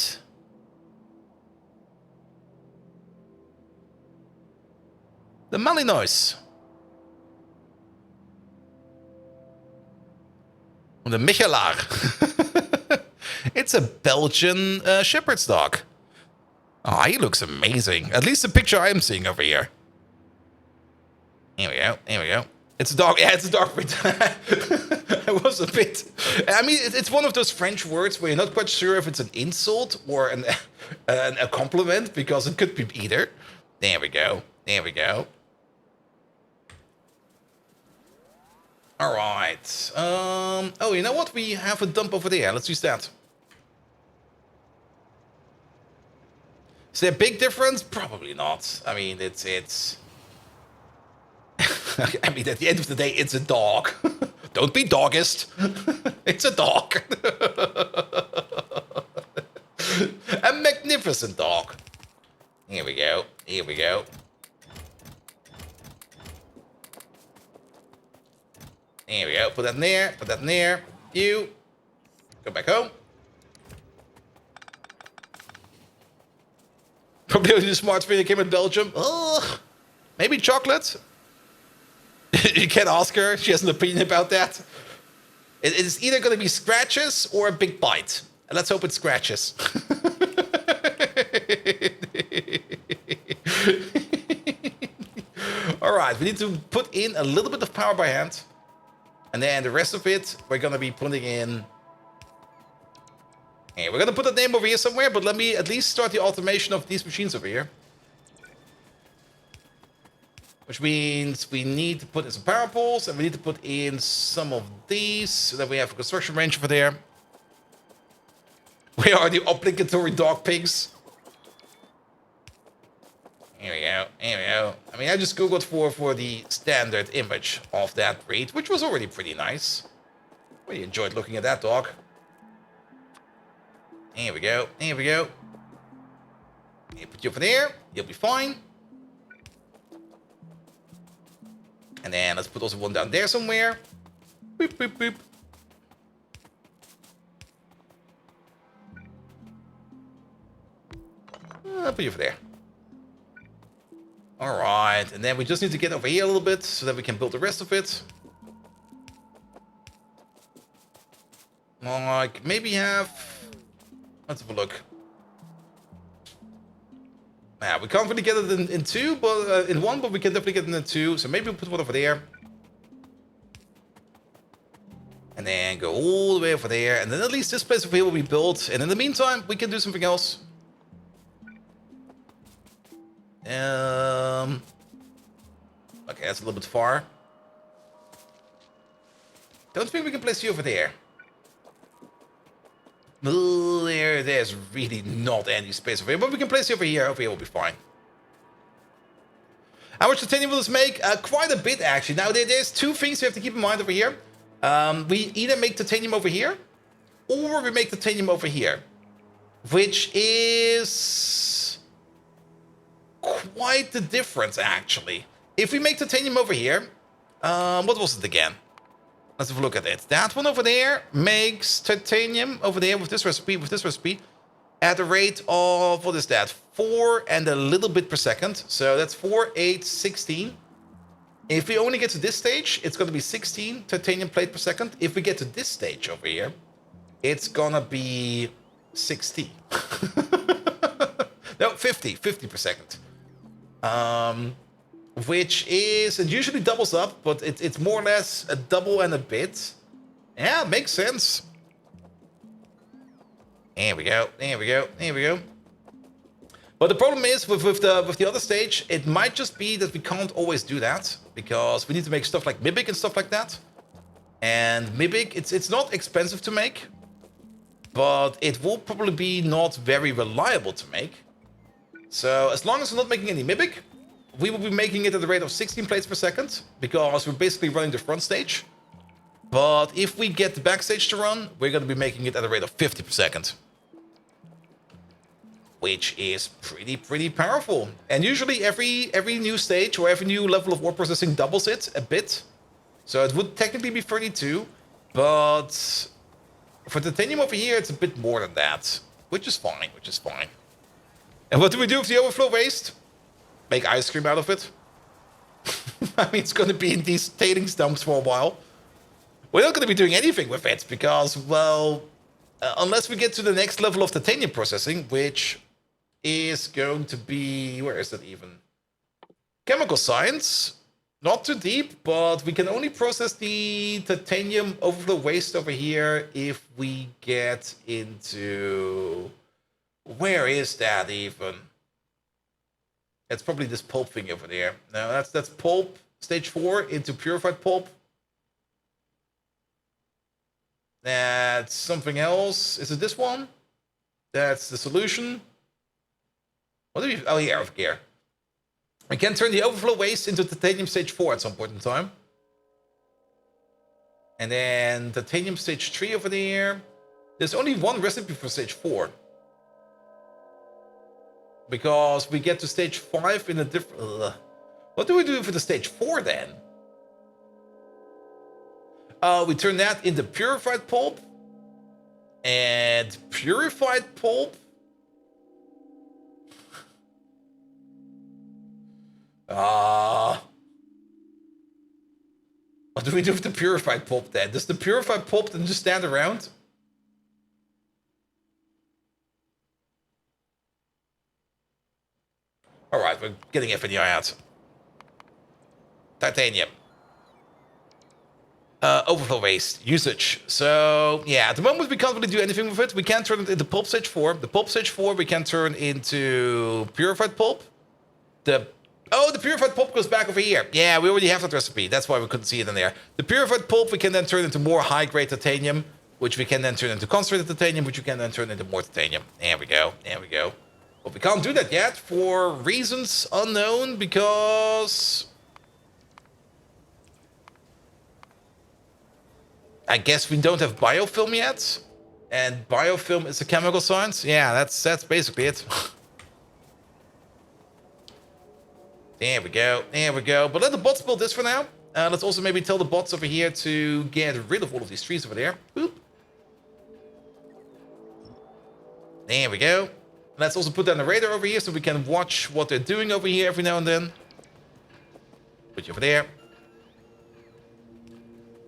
[SPEAKER 1] The Malinois. The Michelaar. It's a Belgian shepherd's dog. Oh, he looks amazing. At least the picture I'm seeing over here. Here we go. Here we go. It's a dog. Yeah, it's a dog breed. I was a bit... I mean, it's one of those French words where you're not quite sure if it's an insult or a compliment, because it could be either. There we go. There we go. All right. Oh, you know what? We have a dump over there. Let's use that. Is there a big difference? Probably not. I mean, it's... I mean, at the end of the day, it's a dog. Don't be doggist. It's a dog. A magnificent dog. Here we go. Here we go. Here we go. Put that in there. Put that in there. You. Go back home. Probably only the smart thing that came in Belgium. Ugh. Maybe chocolate. You can't ask her. She has an opinion about that. It is either going to be scratches or a big bite. And let's hope it's scratches. All right. We need to put in a little bit of power by hand. And then the rest of it, we're going to be putting in... Hey, we're going to put a name over here somewhere, but let me at least start the automation of these machines over here. Which means we need to put in some power poles, and we need to put in some of these, so that we have a construction range over there. Where are the obligatory dog pigs? Here we go. Here we go. I mean, I just googled for the standard image of that breed, which was already pretty nice. Really enjoyed looking at that dog. Here we go. Here we go. Put you over there. You'll be fine. And then let's put also one down there somewhere. Boop, boop, boop. I'll put you over there. Alright, and then we just need to get over here a little bit so that we can build the rest of it. Like, maybe have... Let's have a look. Yeah, we can't really get it in two, but in one, but we can definitely get it in two. So maybe we'll put one over there. And then go all the way over there. And then at least this place over here will be built. And in the meantime, we can do something else. Okay, that's a little bit far. Don't think we can place you over there. There's really not any space over here, but we can place you over here. Over here will be fine. How much titanium will this make? Quite a bit, actually. Now, there's two things we have to keep in mind over here. We either make titanium over here, or we make titanium over here. Which is... quite the difference, actually. If we make titanium over here... what was it again? Let's have a look at it. That one over there makes titanium over there with this recipe, at a rate of, what is that? 4 and a little bit per second. So that's 4, 8, 16. If we only get to this stage, it's going to be 16 titanium plate per second. If we get to this stage over here, it's going to be 60. No, 50 per second. Which is, it usually doubles up, but it's more or less a double and a bit. Yeah, makes sense. There we go, there we go, there we go. But the problem is with the other stage, it might just be that we can't always do that, because we need to make stuff like Mimic and stuff like that. And Mimic, it's not expensive to make, but it will probably be not very reliable to make. So as long as we're not making any Mimic, we will be making it at the rate of 16 plates per second, because we're basically running the front stage. But if we get the back stage to run, we're going to be making it at a rate of 50 per second. Which is pretty powerful. And usually every new stage or every new level of word processing doubles it a bit. So it would technically be 32, but for titanium over here, it's a bit more than that. Which is fine, which is fine. And what do we do with the overflow waste? Make ice cream out of it. I mean, it's going to be in these tailings dumps for a while. We're not going to be doing anything with it because, well, unless we get to the next level of titanium processing, which is going to be, where is that even? Chemical science. Not too deep, but we can only process the titanium overflow waste over here if we get into... Where is that even? It's probably this pulp thing over there. No, that's pulp, stage 4 into purified pulp. That's something else. Is it this one? That's the solution. What do we... Oh, here, over here. We can turn the overflow waste into titanium stage 4 at some point in time. And then titanium stage 3 over there. There's only one recipe for stage 4. Because we get to stage 5 in a different... What do we do for the stage 4 then? We turn that into purified pulp. And purified pulp... What do we do with the purified pulp then? Does the purified pulp then just stand around? Alright, we're getting FNI out. Titanium. Overflow waste. Usage. So, yeah, at the moment we can't really do anything with it. We can turn it into pulp stage 4. The pulp stage 4 we can turn into purified pulp. The purified pulp goes back over here. Yeah, we already have that recipe. That's why we couldn't see it in there. The purified pulp we can then turn into more high-grade titanium. which we can then turn into concentrated titanium, which we can then turn into more titanium. There we go. There we go. But we can't do that yet for reasons unknown, because I guess we don't have biofilm yet. And biofilm is a chemical science. Yeah, that's basically it. There we go. There we go. But let the bots build this for now. Let's also maybe tell the bots over here to get rid of all of these trees over there. Boop. There we go. Let's also put down the radar over here so we can watch what they're doing over here every now and then. Put you over there.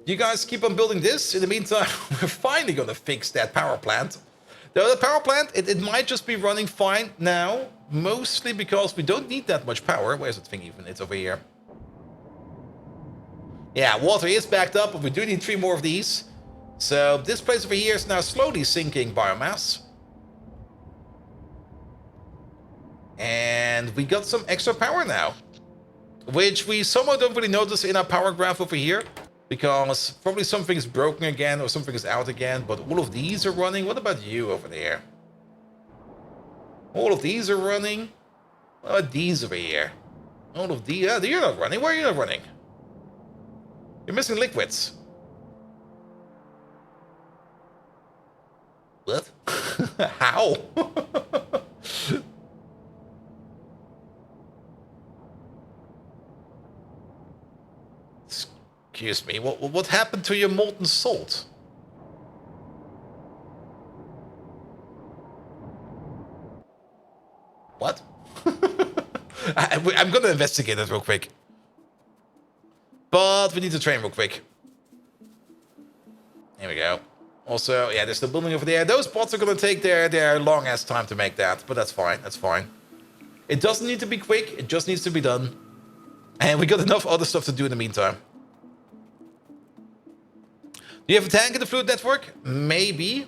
[SPEAKER 1] You guys keep on building this. In the meantime, we're finally going to fix that power plant. Though the power plant, it might just be running fine now. Mostly because we don't need that much power. Where's that thing even? It's over here. Yeah, water is backed up, but we do need 3 more of these. So this place over here is now slowly sinking biomass. And we got some extra power now. Which we somehow don't really notice in our power graph over here. Because probably something is broken again or something is out again. But all of these are running. What about you over there? All of these are running. What about these over here? All of these... you're not running. Why are you not running? You're missing liquids. What? How? Excuse me, what happened to your molten salt? What? I'm gonna investigate that real quick. But we need to train real quick. Here we go. Also, yeah, there's the building over there. Those bots are gonna take their long-ass time to make that, but that's fine, that's fine. It doesn't need to be quick, it just needs to be done. And we got enough other stuff to do in the meantime. Do you have a tank in the fluid network? Maybe.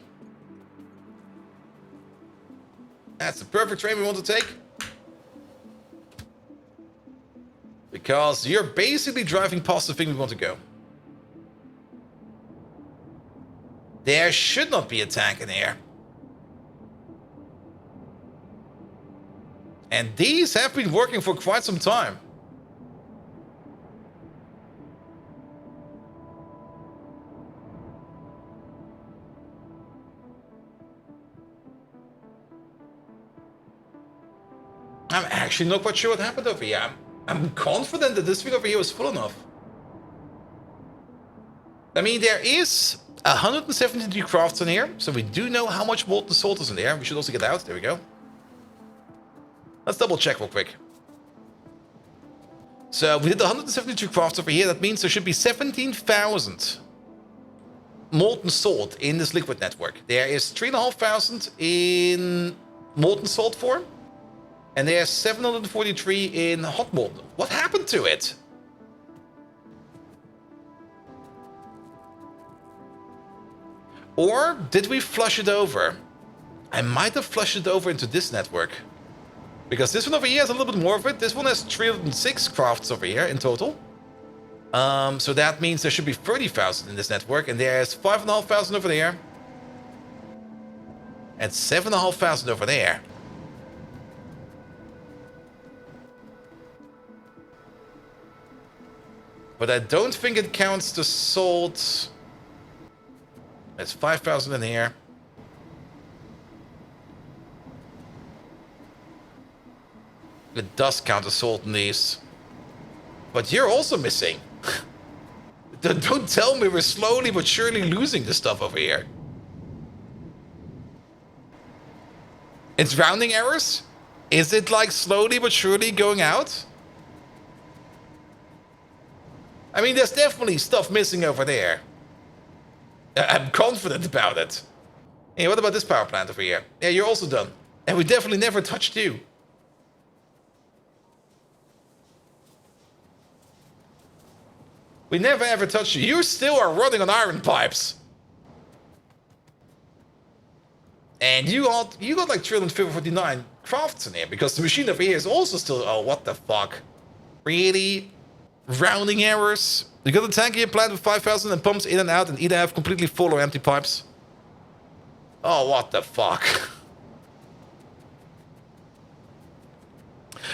[SPEAKER 1] That's the perfect train we want to take. Because you're basically driving past the thing we want to go. There should not be a tank in here. And these have been working for quite some time. I'm actually not quite sure what happened over here. I'm confident that this thing over here was full enough. I mean, there is 173 crafts in here, so we do know how much molten salt is in there. We should also get out. There we go. Let's double check real quick. So we did 172 crafts over here. That means there should be 17,000 molten salt in this liquid network. There is 3,500 in molten salt form. And there's 743 in hot molten. What happened to it? Or did we flush it over? I might have flushed it over into this network. Because this one over here has a little bit more of it. This one has 306 crafts over here in total. So that means there should be 30,000 in this network. And there's 5,500 over there. And 7,500 over there. But I don't think it counts the salt. There's 5,000 in here. It does count the salt in these. But you're also missing. Don't tell me we're slowly but surely losing the stuff over here. It's rounding errors? Is it like slowly but surely going out? I mean, there's definitely stuff missing over there. I'm confident about it. Hey, what about this power plant over here? Yeah, you're also done. And we definitely never touched you. We never ever touched you. You still are running on iron pipes. And you got like 359 crafts in here. Because the machine over here is also still... Oh, what the fuck? Really? Rounding errors. You got a tank here plant with 5,000 and pumps in and out and either have completely full or empty pipes. Oh, what the fuck?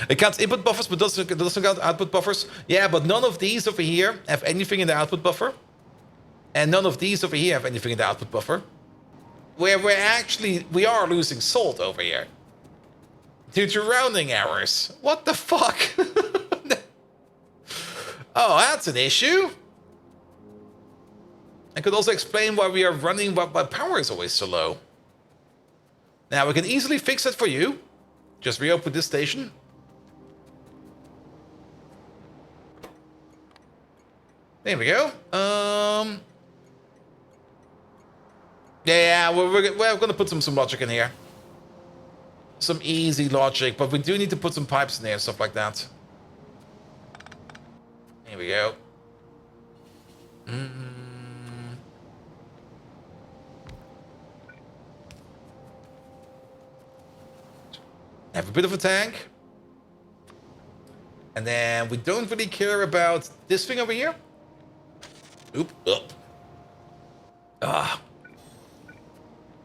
[SPEAKER 1] It counts input buffers, but doesn't count output buffers. Yeah, but none of these over here have anything in the output buffer. And none of these over here have anything in the output buffer. Where we are losing salt over here. Due to rounding errors. What the fuck? Oh, that's an issue. I could also explain why we are running, why power is always so low. Now, we can easily fix it for you. Just reopen this station. There we go. Yeah, we're going to put some logic in here. Some easy logic, but we do need to put some pipes in there and stuff like that. Here we go. Have a bit of a tank. And then we don't really care about this thing over here. Oop, up. Ah.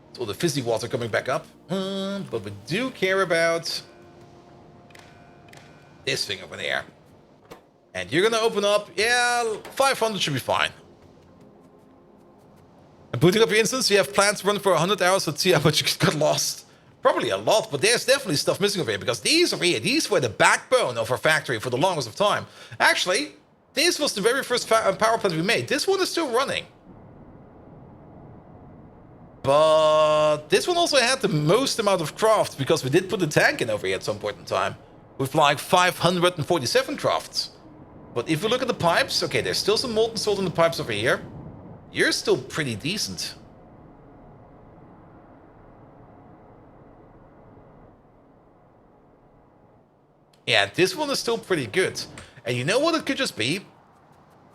[SPEAKER 1] It's all the fizzy water coming back up. But we do care about this thing over there. And you're gonna open up, yeah, 500 should be fine. And booting up your instance, you have plans to run for 100 hours, let's see how much you got lost. Probably a lot, but there's definitely stuff missing over here, because these over here, these were the backbone of our factory for the longest of time. Actually, this was the very first power plant we made. This one is still running. But this one also had the most amount of craft, because we did put a tank in over here at some point in time. With like 547 crafts. But if we look at the pipes, okay, there's still some molten salt in the pipes over here. You're still pretty decent. Yeah, this one is still pretty good. And you know what it could just be?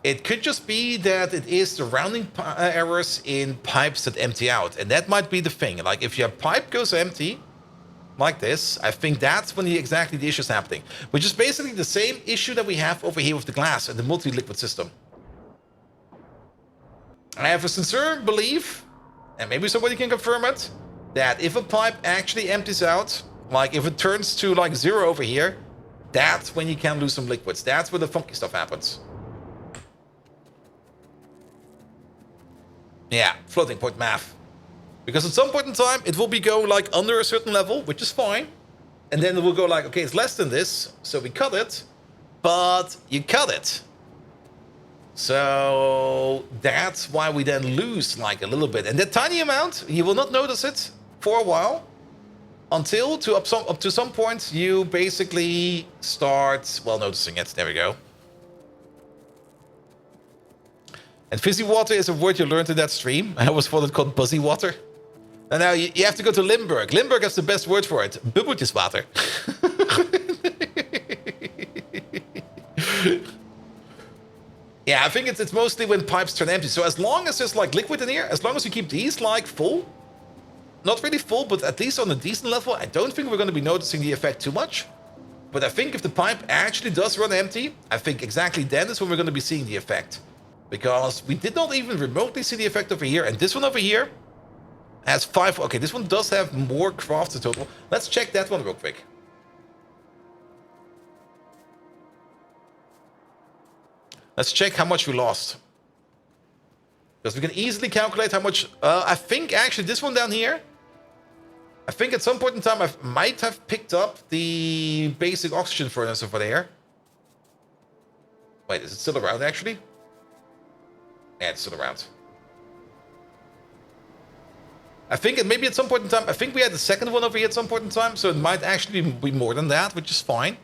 [SPEAKER 1] It could just be that it is the rounding errors in pipes that empty out. And that might be the thing. Like, if your pipe goes empty, like this, I think that's when exactly the issue is happening. Which is basically the same issue that we have over here with the glass and the multi-liquid system. I have a sincere belief, and maybe somebody can confirm it, that if a pipe actually empties out, like if it turns to like 0 over here, that's when you can lose some liquids. That's where the funky stuff happens. Yeah, floating point math. Because at some point in time, it will be go like under a certain level, which is fine. And then it will go like, okay, it's less than this, so we cut it. But you cut it. So that's why we then lose like a little bit. And that tiny amount, you will not notice it for a while. Until up to some point, you basically start, well, noticing it. There we go. And fizzy water is a word you learned in that stream. I always thought it called buzzy water. And now you have to go to Limburg. Limburg has the best word for it. Bubbeltjeswater. Yeah, I think it's mostly when pipes turn empty. So as long as there's like liquid in here, as long as you keep these like full, not really full, but at least on a decent level, I don't think we're going to be noticing the effect too much. But I think if the pipe actually does run empty, I think exactly then is when we're going to be seeing the effect. Because we did not even remotely see the effect over here. And this one over here has 5. Okay, this one does have more crafts in total. Let's check that one real quick. Let's check how much we lost. Because we can easily calculate how much... I think actually this one down here... I think at some point in time I might have picked up the basic oxygen furnace over there. Wait, is it still around actually? Yeah, it's still around. I think maybe at some point in time... I think we had the second one over here at some point in time. So it might actually be more than that, which is fine.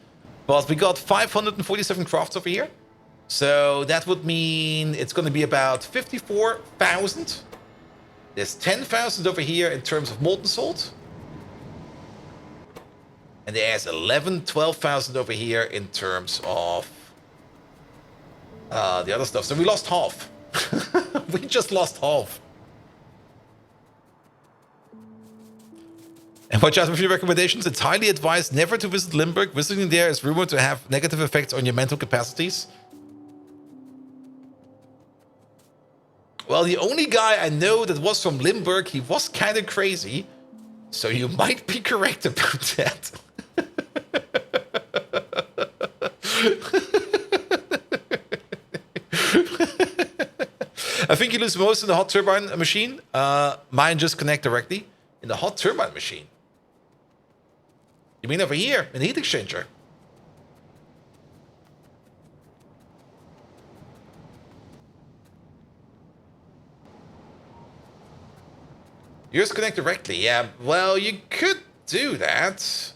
[SPEAKER 1] But we got 547 crafts over here. So that would mean it's going to be about 54,000. There's 10,000 over here in terms of molten salt. And there's 12,000 over here in terms of the other stuff. So we lost half. We just lost half. And watch out for a few recommendations. It's highly advised never to visit Limburg. Visiting there is rumored to have negative effects on your mental capacities. Well, the only guy I know that was from Limburg, he was kind of crazy. So you might be correct about that. I think you lose most in the hot turbine machine. Mine just connect directly. In the hot turbine machine? You mean over here, in the heat exchanger? Yours connect directly, yeah. Well, you could do that.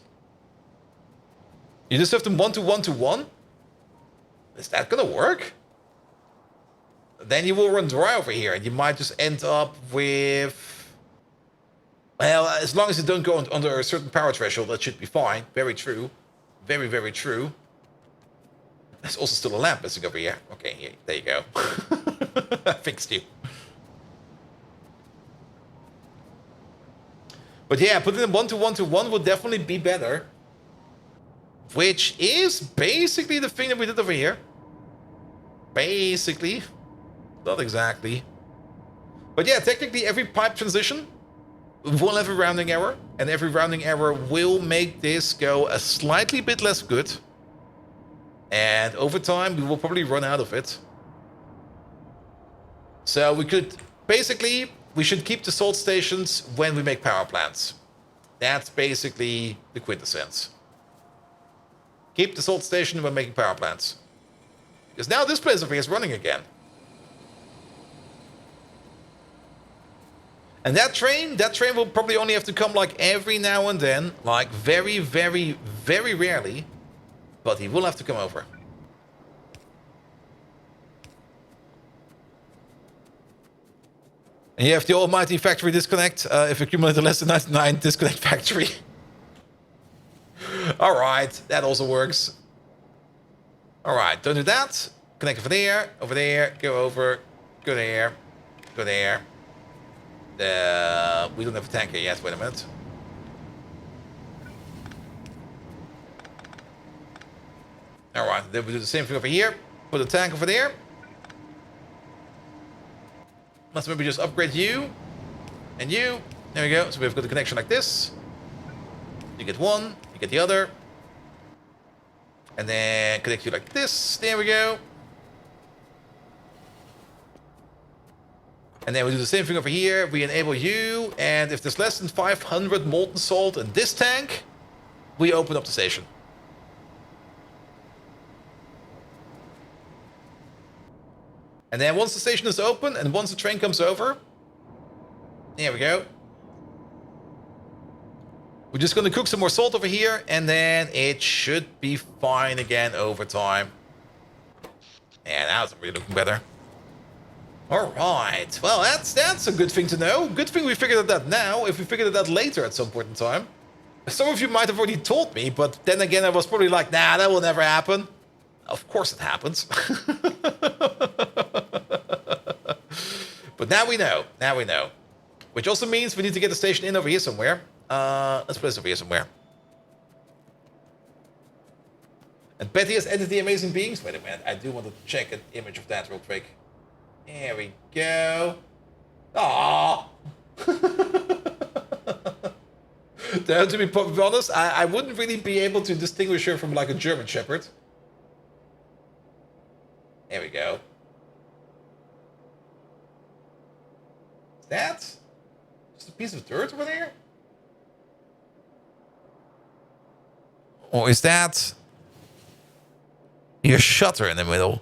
[SPEAKER 1] You just have them 1 to 1 to 1? Is that gonna work? Then you will run dry over here, and you might just end up with... Well, as long as you don't go under a certain power threshold, that should be fine. Very true. Very, very true. There's also still a lamp missing over here. Okay, yeah, there you go. I fixed you. But yeah, putting them 1 to 1 to 1 would definitely be better. Which is basically the thing that we did over here. Basically. Not exactly. But yeah, technically every pipe transition will have a rounding error. And every rounding error will make this go a slightly bit less good. And over time, we will probably run out of it. So we could... Basically, we should keep the salt stations when we make power plants. That's basically the quintessence. Keep the salt station when making power plants. Because now this place over here is running again. And that train will probably only have to come like every now and then. Like very, very, very rarely. But he will have to come over. And you have the almighty factory disconnect. If accumulated less than 99, disconnect factory. Alright, that also works. Alright, don't do that. Connect over there, go over, go there, go there. We don't have a tanker yet, wait a minute. Alright, then we do the same thing over here. Put a tank over there. Let's maybe just upgrade you. And you. There we go. So we've got a connection like this. You get one, you get the other. And then connect you like this. There we go. And then we do the same thing over here. We enable you. And if there's less than 500 molten salt in this tank, we open up the station. And then once the station is open and once the train comes over, there we go. We're just going to cook some more salt over here, and then it should be fine again over time. And now it's really looking better. All right. Well, that's a good thing to know. Good thing we figured it out now. If we figured it out later at some point in time. Some of you might have already told me, but then again, I was probably like, nah, that will never happen. Of course it happens. But now we know. Now we know. Which also means we need to get the station in over here somewhere. Let's put this over here somewhere. And Betty has ended the amazing beings. Wait a minute. I do want to check an image of that real quick. There we go. Aww. To be honest, I wouldn't really be able to distinguish her from like a German Shepherd. There we go. Is that just a piece of dirt over there? Or is that your shutter in the middle?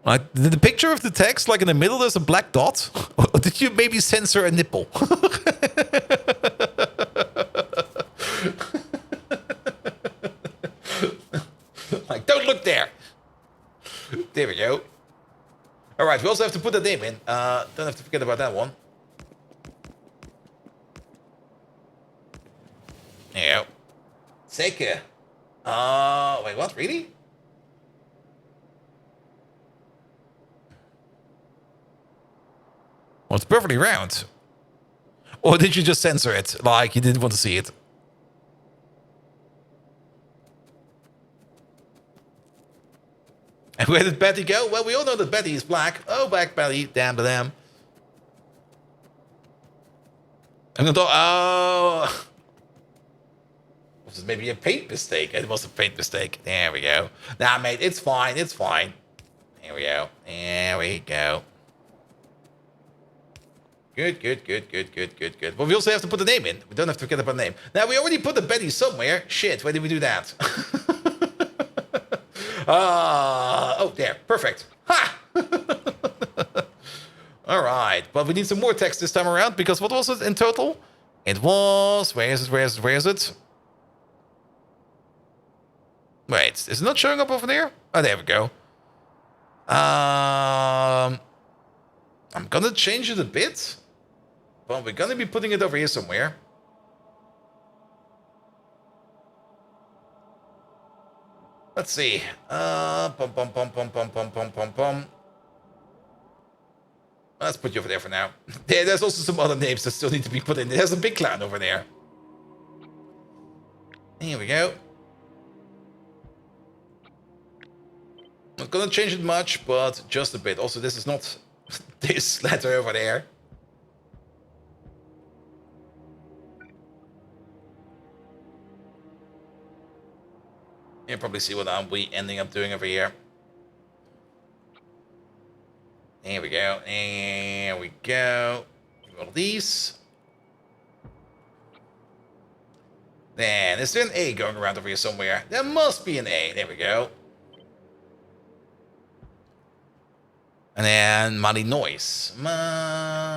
[SPEAKER 1] Like the picture of the text, like in the middle, there's a black dot. Or did you maybe censor a nipple? Like, don't look there. There we go. All right, we also have to put that name in. Don't have to forget about that one. There you go. Zeker. Wait, what? Really? Well, it's perfectly round. Or did you just censor it? Like, you didn't want to see it? And where did Betty go? Well, we all know that Betty is black. Oh, black Betty. Damn. I'm gonna. Oh. Was this maybe a paint mistake? It was a paint mistake. There we go. Nah, mate, it's fine. It's fine. There we go. There we go. Good, good, good, good, good, good, good. But we also have to put the name in. We don't have to forget about the name. Now, we already put the Betty somewhere. Shit, where did we do that? Oh, there. Perfect. Ha! All right. But we need some more text this time around, because what was it in total? It was... Where is it? Where is it? Where is it? Wait, is it not showing up over there? Oh, there we go. I'm gonna change it a bit. Well, we're gonna be putting it over here somewhere. Let's see. Pum, pum, pum, pum, pum, pum, pum, pum, pum. Let's put you over there for now. There's also some other names that still need to be put in. There's a big clown over there. Here we go. Not gonna change it much, but just a bit. Also, this is not this letter over there. You'll probably see what I'll be ending up doing over here. There we go. There we go. All these. Then, is there an A going around over here somewhere? There must be an A. There we go. And then Mali Noise. Mali.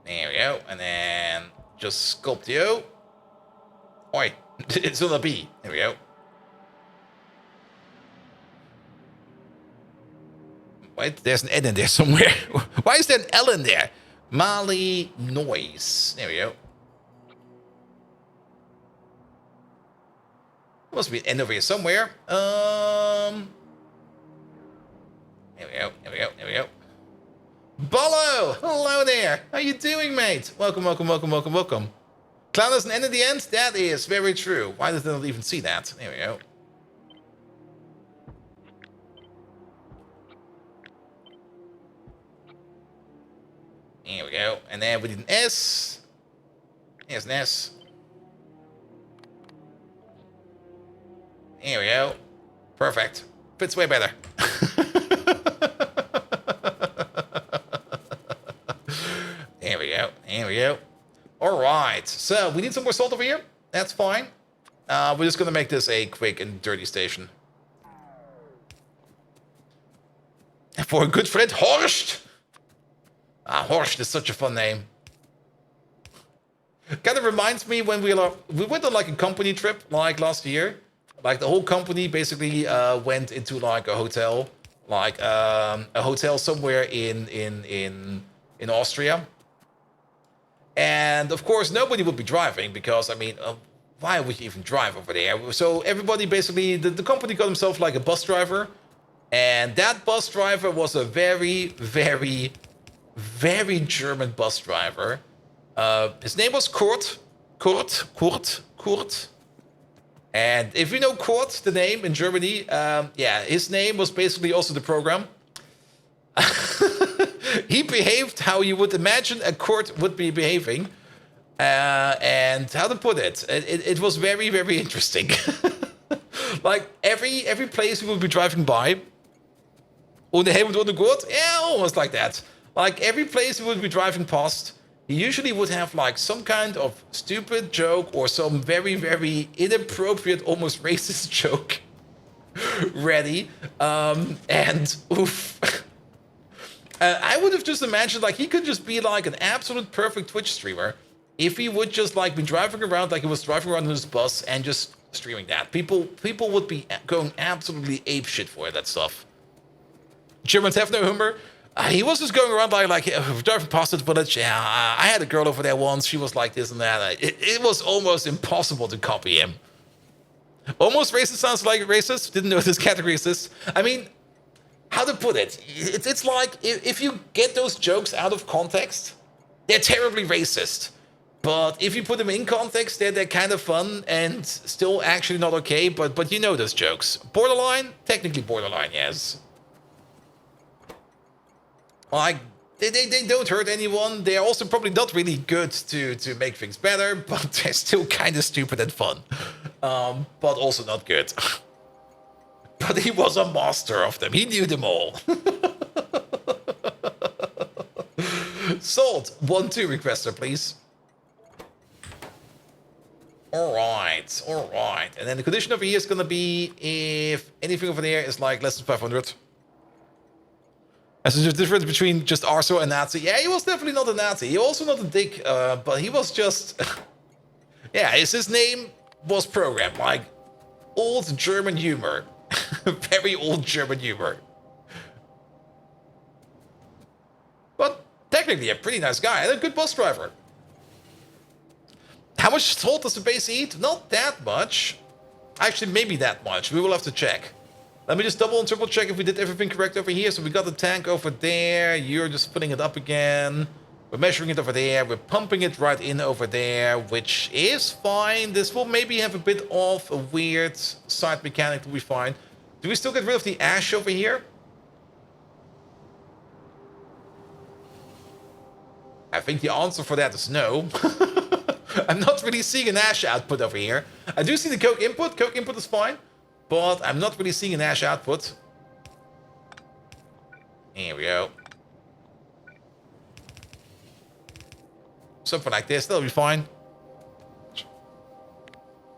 [SPEAKER 1] There we go. And then just Sculptio. Oi, it's on a B. There we go. Wait, there's an N in there somewhere. Why is there an L in there? Mali Noise. There we go. Must be an N over here somewhere. There we go. There we go. There we go. Bolo! Hello there! How you doing, mate? Welcome, welcome, welcome, welcome, welcome. Clown has an N at the end? That is very true. Why did I not even see that? There we go. There we go. And then we did an S. There's an S. Here we go. Perfect. Fits way better. There we go. Here we go. All right. So we need some more salt over here. That's fine. We're just going to make this a quick and dirty station. And for a good friend, Horst. Horst is such a fun name. Kind of reminds me when we went on like a company trip like last year. Like the whole company basically went into like a hotel, like a hotel somewhere in Austria. And of course, nobody would be driving because, I mean, why would you even drive over there? So everybody basically, the company got himself like a bus driver. And that bus driver was a very, very, very German bus driver. His name was Kurt. And if you know Kurt, the name in Germany, yeah, his name was basically also the program. He behaved how you would imagine a Kurt would be behaving. And how to put it, it was very, very interesting. Like every place we would be driving by, ohne Helm und ohne Gurt, yeah, almost like that. Like every place we would be driving past, he usually would have like some kind of stupid joke or some very, very inappropriate, almost racist joke ready. And oof. I would have just imagined like he could just be like an absolute perfect Twitch streamer if he would just like be driving around like he was driving around in his bus and just streaming that. People would be going absolutely apeshit for that stuff. Germans have no humor. He was just going around like driving past the village. Yeah, I had a girl over there once. She was like this and that. It was almost impossible to copy him. Almost racist sounds like racist. Didn't know this category exists. I mean, how to put it? It's like if you get those jokes out of context, they're terribly racist. But if you put them in context, they're kind of fun and still actually not okay. But you know those jokes. Borderline? Technically borderline, yes. Like, they don't hurt anyone. They're also probably not really good to make things better, but they're still kind of stupid and fun. But also not good. But he was a master of them. He knew them all. Salt, 1-2 requester, please. Alright. And then the condition over here is going to be if anything over there is like less than 500. As the difference between just Arso and Nazi. Yeah, he was definitely not a Nazi. He was also not a dick, but he was just... yeah, his name was programmed. Like, old German humor. Very old German humor. But technically a pretty nice guy and a good bus driver. How much salt does the base eat? Not that much. Actually, maybe that much. We will have to check. Let me just double and triple check if we did everything correct over here. So we got the tank over there. You're just filling it up again. We're measuring it over there. We're pumping it right in over there, which is fine. This will maybe have a bit of a weird side mechanic to be fine. Do we still get rid of the ash over here? I think the answer for that is no. I'm not really seeing an ash output over here. I do see the coke input. Coke input is fine. But I'm not really seeing an ash output. Here we go. Something like this. That'll be fine.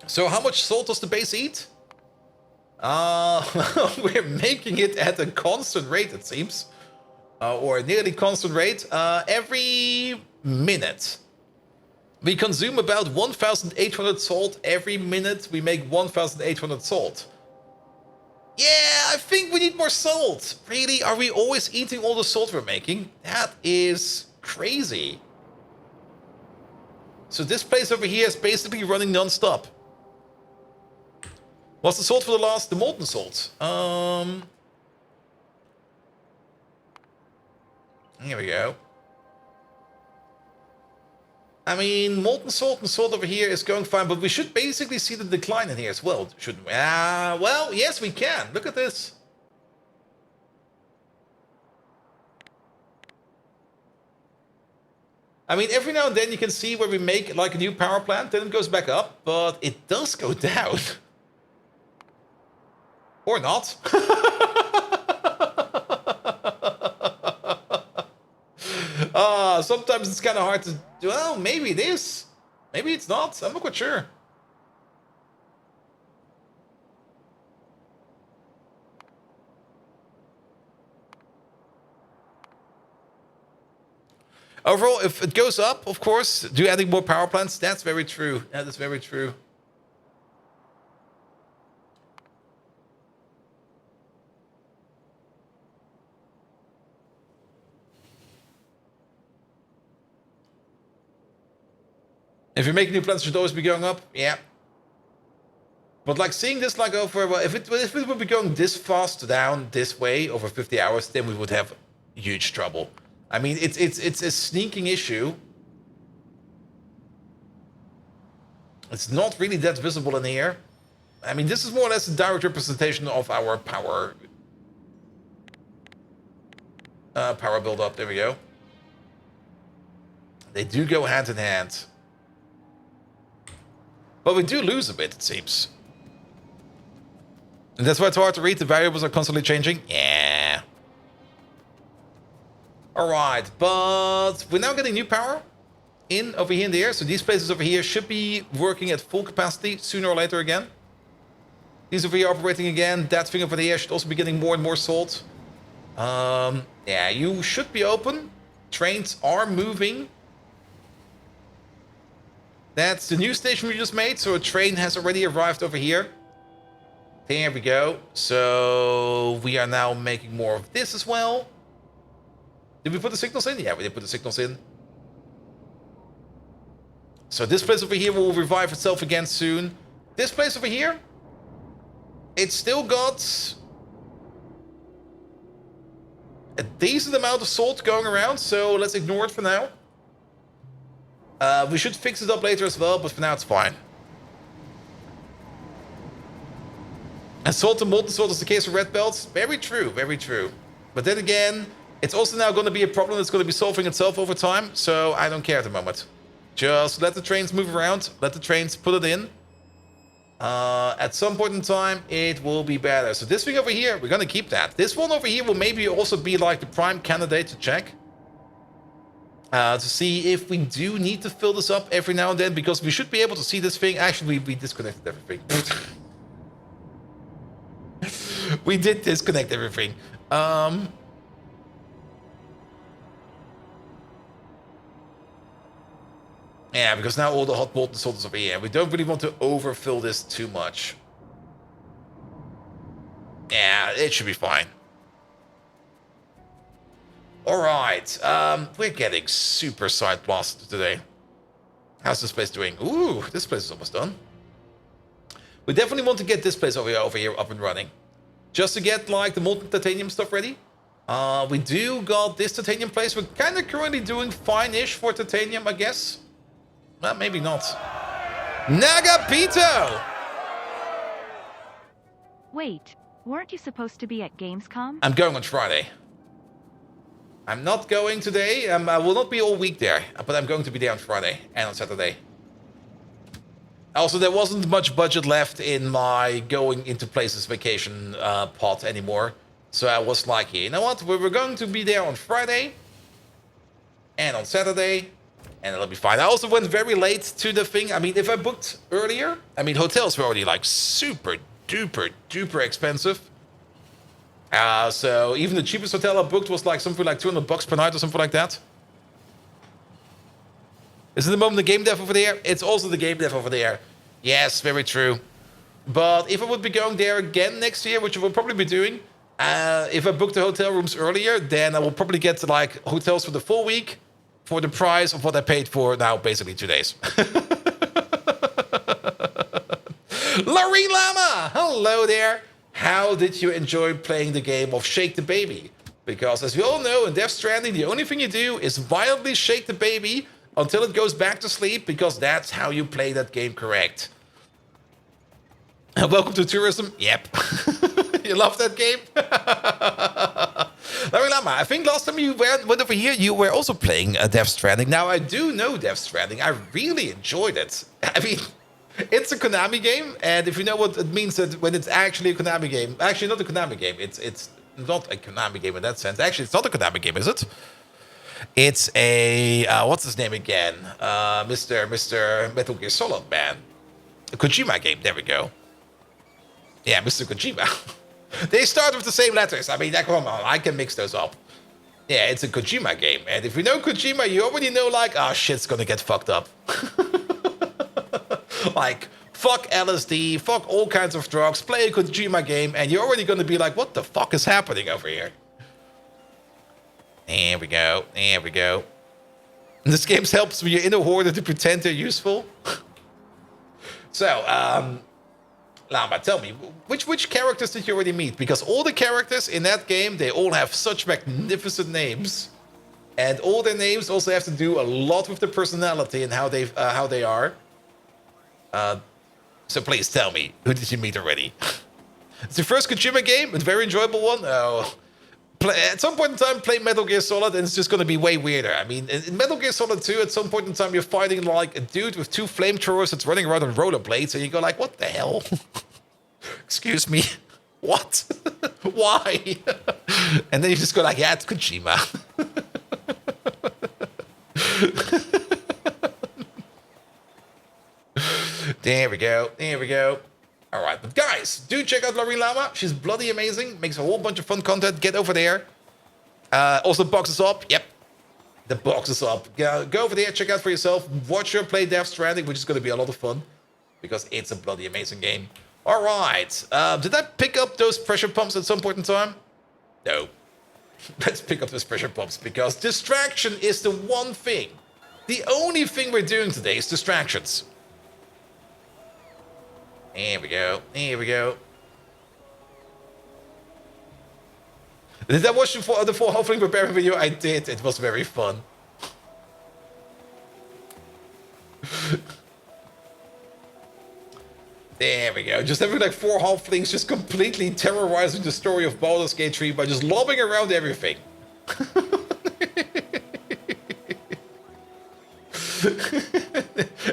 [SPEAKER 1] So how much salt does the base eat? We're making it at a constant rate, it seems. Or a nearly constant rate. Every minute. We consume about 1,800 salt every minute. We make 1,800 salt. Yeah, I think we need more salt. Really? Are we always eating all the salt we're making? That is crazy. So this place over here is basically running non-stop. What's the salt for the last? The molten salt. Here we go. I mean, molten salt and salt over here is going fine, but we should basically see the decline in here as well, shouldn't we? Well, yes, we can. Look at this. I mean, every now and then you can see where we make like a new power plant, then it goes back up, but it does go down. Or not. Sometimes it's kind of hard to... Well, maybe it is. Maybe it's not. I'm not quite sure. Overall, if it goes up, of course, do adding more power plants. That's very true. That is very true. If you're making new plants, it should always be going up. Yeah. But like seeing this like over... Well, if it would be going this fast down this way over 50 hours, then we would have huge trouble. I mean, it's a sneaking issue. It's not really that visible in here. I mean, this is more or less a direct representation of our power build-up. There we go. They do go hand in hand. But we do lose a bit, it seems. And that's why it's hard to read. The variables are constantly changing. Yeah. Alright, but we're now getting new power in over here in the air. So these places over here should be working at full capacity sooner or later again. These over here operating again. That thing over there should also be getting more and more salt. Yeah, you should be open. Trains are moving. That's the new station we just made. So a train has already arrived over here. There we go. So we are now making more of this as well. Did we put the signals in? Yeah, we did put the signals in. So this place over here will revive itself again soon. This place over here, it's still got a decent amount of salt going around. So let's ignore it for now. We should fix it up later as well, but for now it's fine. And salt and molten salt is the case for red belts. Very true, very true. But then again, it's also now going to be a problem that's going to be solving itself over time. So I don't care at the moment. Just let the trains move around. Let the trains put it in. At some point in time, it will be better. So this thing over here, we're going to keep that. This one over here will maybe also be like the prime candidate to check. To see if we do need to fill this up every now and then. Because we should be able to see this thing. Actually, we disconnected everything. We did disconnect everything. Yeah, because now all the hot molten salt is over here. We don't really want to overfill this too much. Yeah, it should be fine. Alright, we're getting super side blasted today. How's this place doing? Ooh, this place is almost done. We definitely want to get this place over here up and running. Just to get, like, the molten titanium stuff ready. We do got this titanium place. We're kind of currently doing fine-ish for titanium, I guess. Well, maybe not. Nagapito!
[SPEAKER 2] Wait, weren't you supposed to be at Gamescom?
[SPEAKER 1] I'm going on Friday. I'm not going today. I will not be all week there. But I'm going to be there on Friday and on Saturday. Also, there wasn't much budget left in my going into places vacation pot anymore. So I was like, you know what? We're going to be there on Friday and on Saturday. And it'll be fine. I also went very late to the thing. I mean, if I booked earlier, I mean, hotels were already like super duper expensive. So even the cheapest hotel I booked was like something like $200 per night or something like that. Is it the moment the game dev over there? It's also the game dev over there. Yes, very true. But if I would be going there again next year, which I will probably be doing, if I booked the hotel rooms earlier, then I will probably get like hotels for the full week for the price of what I paid for now, basically 2 days. Larry Lama! Hello there. How did you enjoy playing the game of Shake the Baby? Because as we all know, in Death Stranding, the only thing you do is violently shake the baby until it goes back to sleep, because that's how you play that game correct. And welcome to tourism. Yep. You love that game? Larry Lama, I think last time you went over here, you were also playing Death Stranding. Now, I do know Death Stranding. I really enjoyed it. I mean, it's a Konami game, and if you know what it means that when it's actually a Konami game, actually not a Konami game, it's not a Konami game in that sense. Actually, it's not a Konami game, is it? It's a, what's his name again? Mr. Metal Gear Solid, man. A Kojima game, there we go. Yeah, Mr. Kojima. They start with the same letters. I mean, come on, I can mix those up. Yeah, it's a Kojima game. And if you know Kojima, you already know, like, oh, shit's gonna get fucked up. Like, fuck LSD, fuck all kinds of drugs, play a Kojima game, and you're already gonna be like, what the fuck is happening over here? There we go, there we go. And this game helps when you're in a hoarder to pretend they're useful. So, Lama, tell me, which characters did you already meet? Because all the characters in that game, they all have such magnificent names. And all their names also have to do a lot with their personality and how they are. So please tell me, who did you meet already? It's your first Kojima game, a very enjoyable one. Oh, at some point in time, play Metal Gear Solid, and it's just going to be way weirder. I mean, in Metal Gear Solid 2, at some point in time, you're fighting like a dude with 2 flamethrowers that's running around on rollerblades, and you go like, what the hell? Excuse me, what? Why? And then you just go like, yeah, it's Kojima. There we go, there we go. All right, but guys, do check out Larry Lama. She's bloody amazing. Makes a whole bunch of fun content. Get over there. Also, box is up. Yep, the box is up. Go over there, check out for yourself. Watch her play Death Stranding, which is going to be a lot of fun because it's a bloody amazing game. All right. Did I pick up those pressure pumps at some point in time? No. Let's pick up those pressure pumps because distraction is the one thing. The only thing we're doing today is distractions. Here we go. Here we go. Did I watch the full Halfling preparing video? I did. It was very fun. There we go. Just having like 4 halflings just completely terrorizing the story of Baldur's Gate 3 by just lobbing around everything.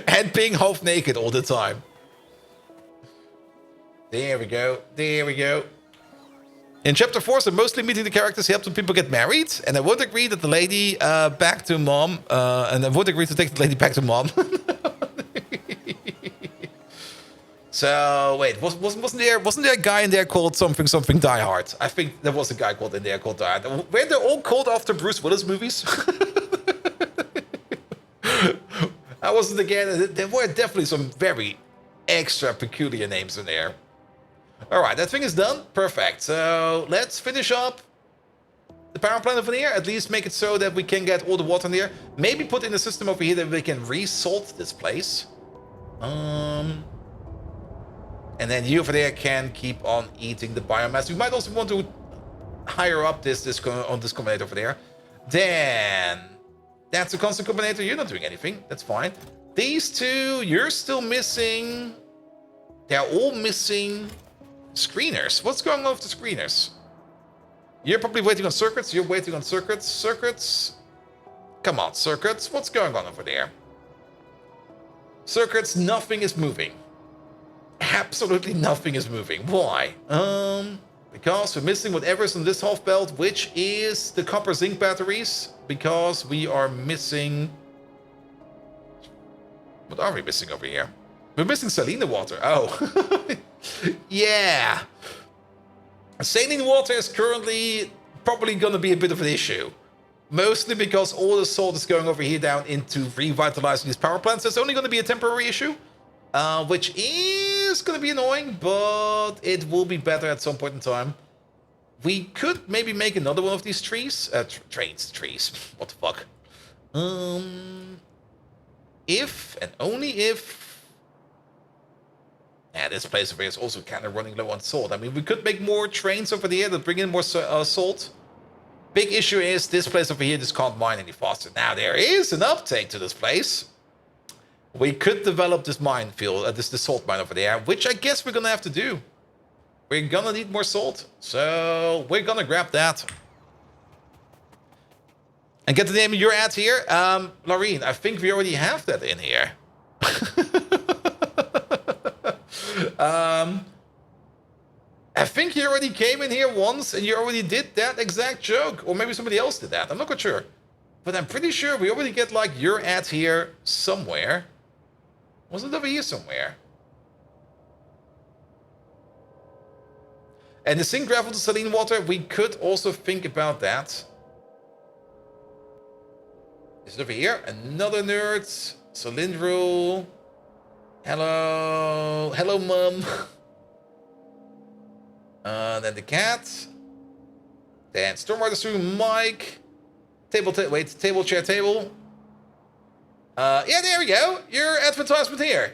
[SPEAKER 1] And being half naked all the time. There we go. There we go. In chapter 4, so mostly meeting the characters helps when people get married, and I won't agree that the lady back to mom, and I won't agree to take the lady back to mom. So wait, wasn't there a guy in there called something Die Hard? I think there was a guy called in there called Die Hard. Weren't they all called after Bruce Willis movies? I wasn't again. There were definitely some very extra peculiar names in there. All right, that thing is done. Perfect. So let's finish up the power plant over here. At least make it so that we can get all the water in there. Maybe put in a system over here that we can re-salt this place. And then you over there can keep on eating the biomass. We might also want to higher up this combinator over there. Then that's a constant combinator. You're not doing anything. That's fine. These two, you're still missing. They're all missing screeners. What's going on with the screeners? You're probably waiting on circuits. You're waiting on circuits. Circuits. Come on, circuits. What's going on over there? Circuits, nothing is moving. Absolutely nothing is moving. Why? Because we're missing whatever's in this half belt, which is the copper zinc batteries. Because we are missing. What are we missing over here? We're missing saline water. Oh, yeah. Saline water is currently probably going to be a bit of an issue. Mostly because all the salt is going over here down into revitalizing these power plants. It's only going to be a temporary issue. Which is going to be annoying, but it will be better at some point in time. We could maybe make another one of these trees. Trees. What the fuck? If and only if... Yeah, this place over here is also kind of running low on salt. I mean, we could make more trains over here that bring in more salt. Big issue is this place over here just can't mine any faster. Now, there is an uptake to this place. We could develop this minefield, this salt mine over there, which I guess we're going to have to do. We're going to need more salt. So we're going to grab that. And get the name you're at here. Laureen, I think we already have that in here. I think you already came in here once and you already did that exact joke. Or maybe somebody else did that. I'm not quite sure. But I'm pretty sure we already get like you're at here somewhere. Wasn't it over here somewhere? And the zinc gravel to saline water, we could also think about that. Is it over here? Another nerd. Cylindril. Hello. Hello, Mum. Then the cat. Then stormwater through Mike. Table chair table. Yeah, there we go. Your advertisement here.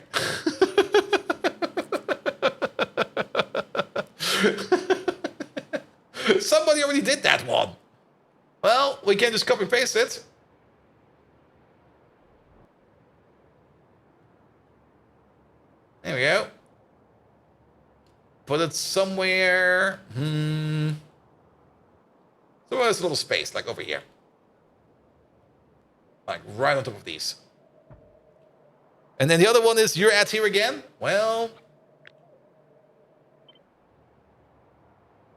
[SPEAKER 1] Somebody already did that one. Well, we can just copy and paste it. There we go. Put it somewhere. So there's a little space, like over here. Like right on top of these. And then the other one is you're at here again. Well,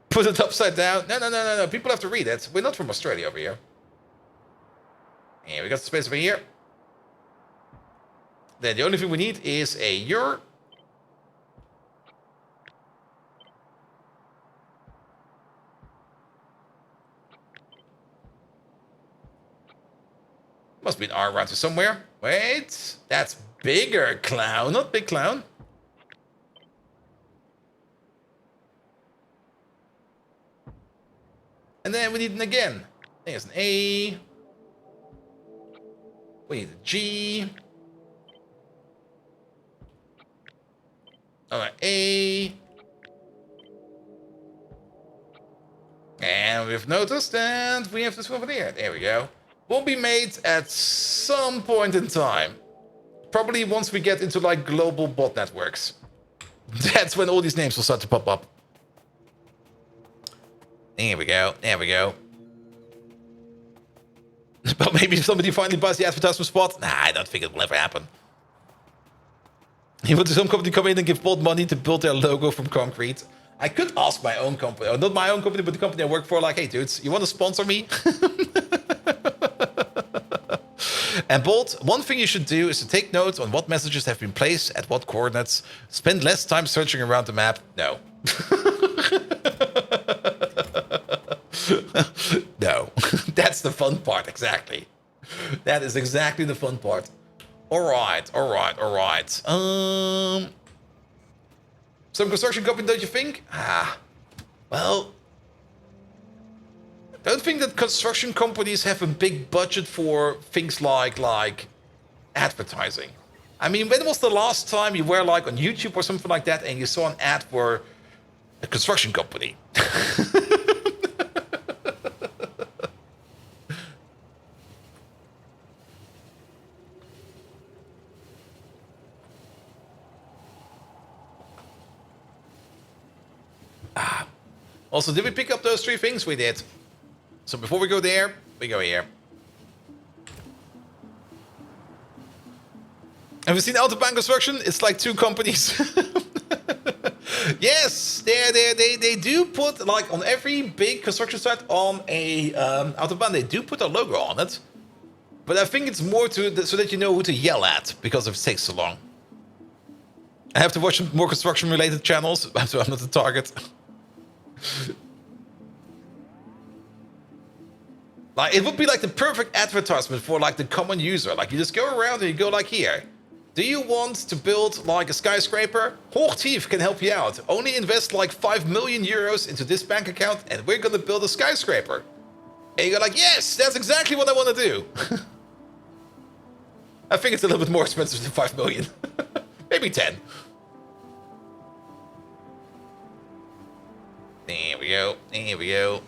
[SPEAKER 1] put it upside down. No. People have to read it. We're not from Australia over here. And we got the space over here. Then the only thing we need is a your. Must be an R around here somewhere. Wait, that's bigger clown, not big clown. And then we need an again. There's an A. We need a G. Alright, A. And we've noticed that we have this one over there. There we go. Will be made at some point in time. Probably once we get into like global bot networks. That's when all these names will start to pop up. There we go. There we go. But maybe if somebody finally buys the advertisement spot. Nah, I don't think it will ever happen. You want some company come in and give bot money to build their logo from concrete? I could ask my own company, or not my own company, but the company I work for, like, hey dudes, you want to sponsor me? And Bolt, one thing you should do is to take notes on what messages have been placed at what coordinates. Spend less time searching around the map. No. No. That's the fun part, exactly. That is exactly the fun part. Alright, alright, alright. Some construction company, don't you think? Well, I don't think that construction companies have a big budget for things like advertising. I mean, when was the last time you were like on YouTube or something like that and you saw an ad for a construction company? Also, did we pick up those 3 things? We did. So before we go there, we go here. Have you seen Autobahn Construction? It's like 2 companies. Yes, they do put, like, on every big construction site on a Autobahn, they do put a logo on it. But I think it's more to so that you know who to yell at, because it takes so long. I have to watch more construction-related channels, so I'm not the target. Like, it would be like the perfect advertisement for like the common user. Like, you just go around and you go like, here, do you want to build like a skyscraper? Hoogtief can help you out. Only invest like 5 million euros into this bank account and we're gonna build a skyscraper. And you go like, yes, that's exactly what I want to do. I think it's a little bit more expensive than 5 million. Maybe 10. There we go. There we go.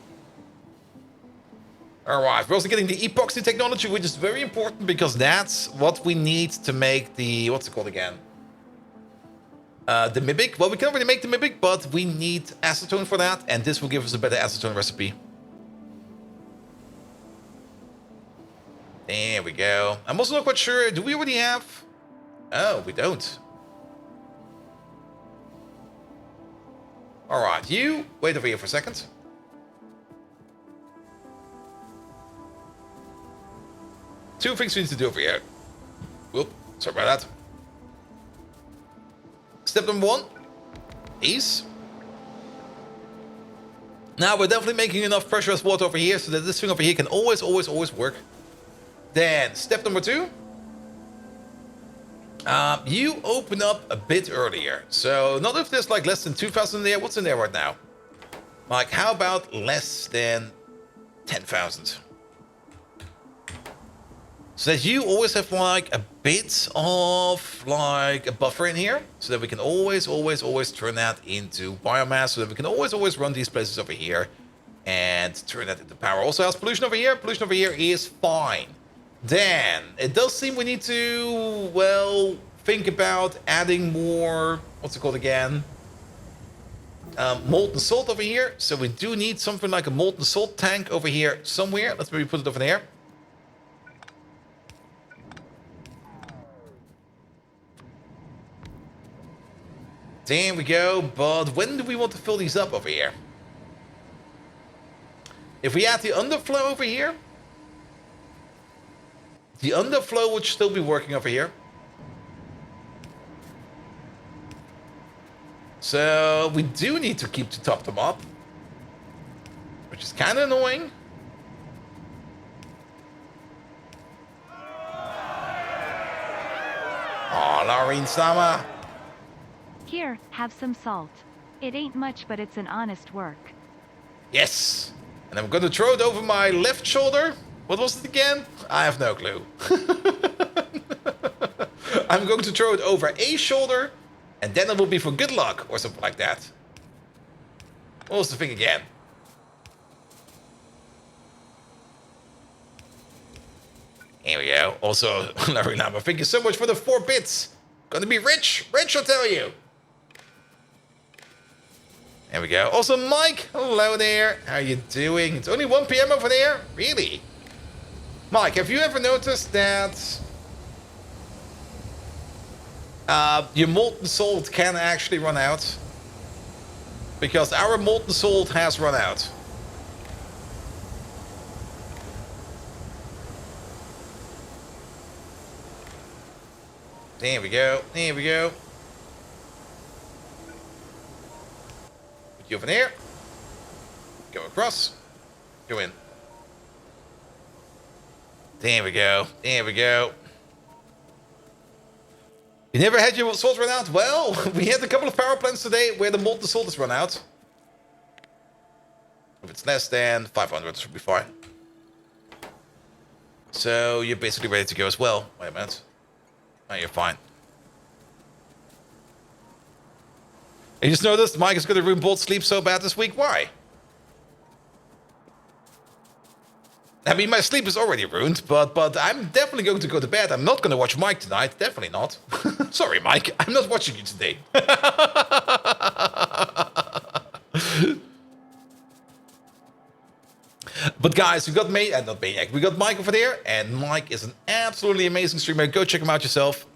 [SPEAKER 1] Alright, we're also getting the epoxy technology, which is very important because that's what we need to make the... What's it called again? The Mimic. Well, we can already make the Mimic, but we need acetone for that, and this will give us a better acetone recipe. There we go. I'm also not quite sure. Do we already have... Oh, we don't. Alright, you wait over here for a second. Two things we need to do over here. Whoop, sorry about that. Step number 1. Ease. Now we're definitely making enough pressurized water over here so that this thing over here can always work. Then step number 2. You open up a bit earlier. So not if there's like less than 2,000 in there. What's in there right now? Like, how about less than 10,000? So that you always have like a bit of like a buffer in here. So that we can always turn that into biomass. So that we can always run these places over here. And turn that into power. Also has pollution over here. Pollution over here is fine. Then, it does seem we need to, well, think about adding more, what's it called again? Molten salt over here. So we do need something like a molten salt tank over here somewhere. Let's maybe put it over there. There we go, but when do we want to fill these up over here? If we add the underflow over here, the underflow would still be working over here. So we do need to keep to top them up, which is kind of annoying. Oh, Laureen Sama.
[SPEAKER 2] Here, have some salt. It ain't much, but it's an honest work.
[SPEAKER 1] Yes. And I'm going to throw it over my left shoulder. What was it again? I have no clue. I'm going to throw it over a shoulder, and then it will be for good luck, or something like that. What was the thing again? Here we go. Also, Larry Lama, thank you so much for the 4 bits. Gonna be rich. Rich, I'll tell you. There we go. Also, Mike, hello there. How you doing? It's only 1 p.m. over there? Really? Mike, have you ever noticed that your molten salt can actually run out? Because our molten salt has run out. There we go. There we go. Put you over there. Go across. Go in. There we go. There we go. You never had your salt run out? Well, we had a couple of power plants today where the molten salt has run out. If it's less than 500, it should be fine. So you're basically ready to go as well. Wait a minute. Oh, you're fine. You just noticed Mike is going to ruin Bolt's sleep so bad this week. Why? I mean, my sleep is already ruined, but I'm definitely going to go to bed. I'm not going to watch Mike tonight. Definitely not. Sorry, Mike. I'm not watching you today. But guys, we got not Maniac. We got Mike over there, and Mike is an absolutely amazing streamer. Go check him out yourself.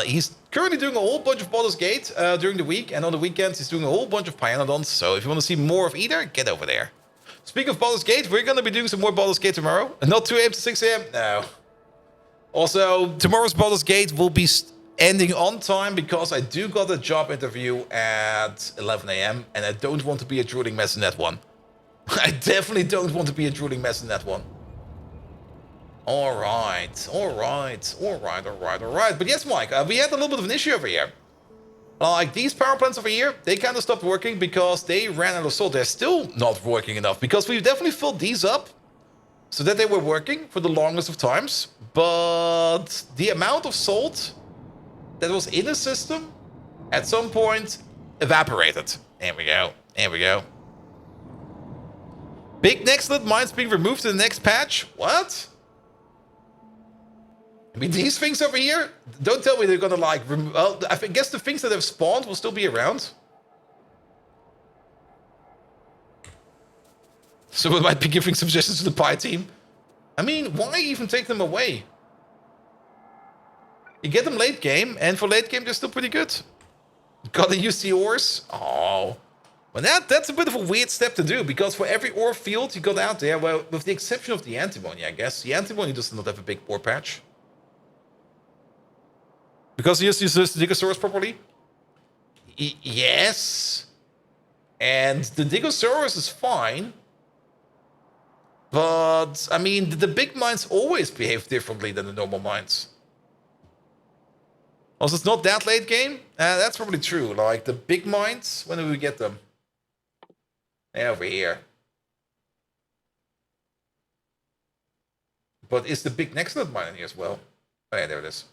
[SPEAKER 1] He's currently doing a whole bunch of Baldur's Gate during the week, and on the weekends he's doing a whole bunch of Pyanodons. So if you want to see more of either, get over there. Speaking of Baldur's Gate, we're going to be doing some more Baldur's Gate tomorrow. Not 2 a.m. to 6 a.m. No. Also, tomorrow's Baldur's Gate will be ending on time because I do got a job interview at 11 a.m. and I don't want to be a drooling mess in that one. I definitely don't want to be a drooling mess in that one. Alright. But yes, Mike, we had a little bit of an issue over here. Like, these power plants over here, they kind of stopped working because they ran out of salt. They're still not working enough because we've definitely filled these up so that they were working for the longest of times. But the amount of salt that was in the system at some point evaporated. There we go. There we go. Big Nextlet mines being removed in the next patch? What? I mean, these things over here, don't tell me they're gonna like, well, I guess the things that have spawned will still be around. So we might be giving suggestions to the Pi team. I mean, why even take them away? You get them late game, and for late game, they're still pretty good. Gotta use the ores. Oh. Well, that's a bit of a weird step to do, because for every ore field you got out there, well, with the exception of the antimony, I guess. The antimony does not have a big ore patch. Because he uses the Digosaurus properly? Yes. And the Digosaurus is fine. But, I mean, the big mines always behave differently than the normal mines. Also, it's not that late game? That's probably true. Like, the big mines, when do we get them? Over here. But is the big Nextlet mine in here as well? Oh yeah, there it is.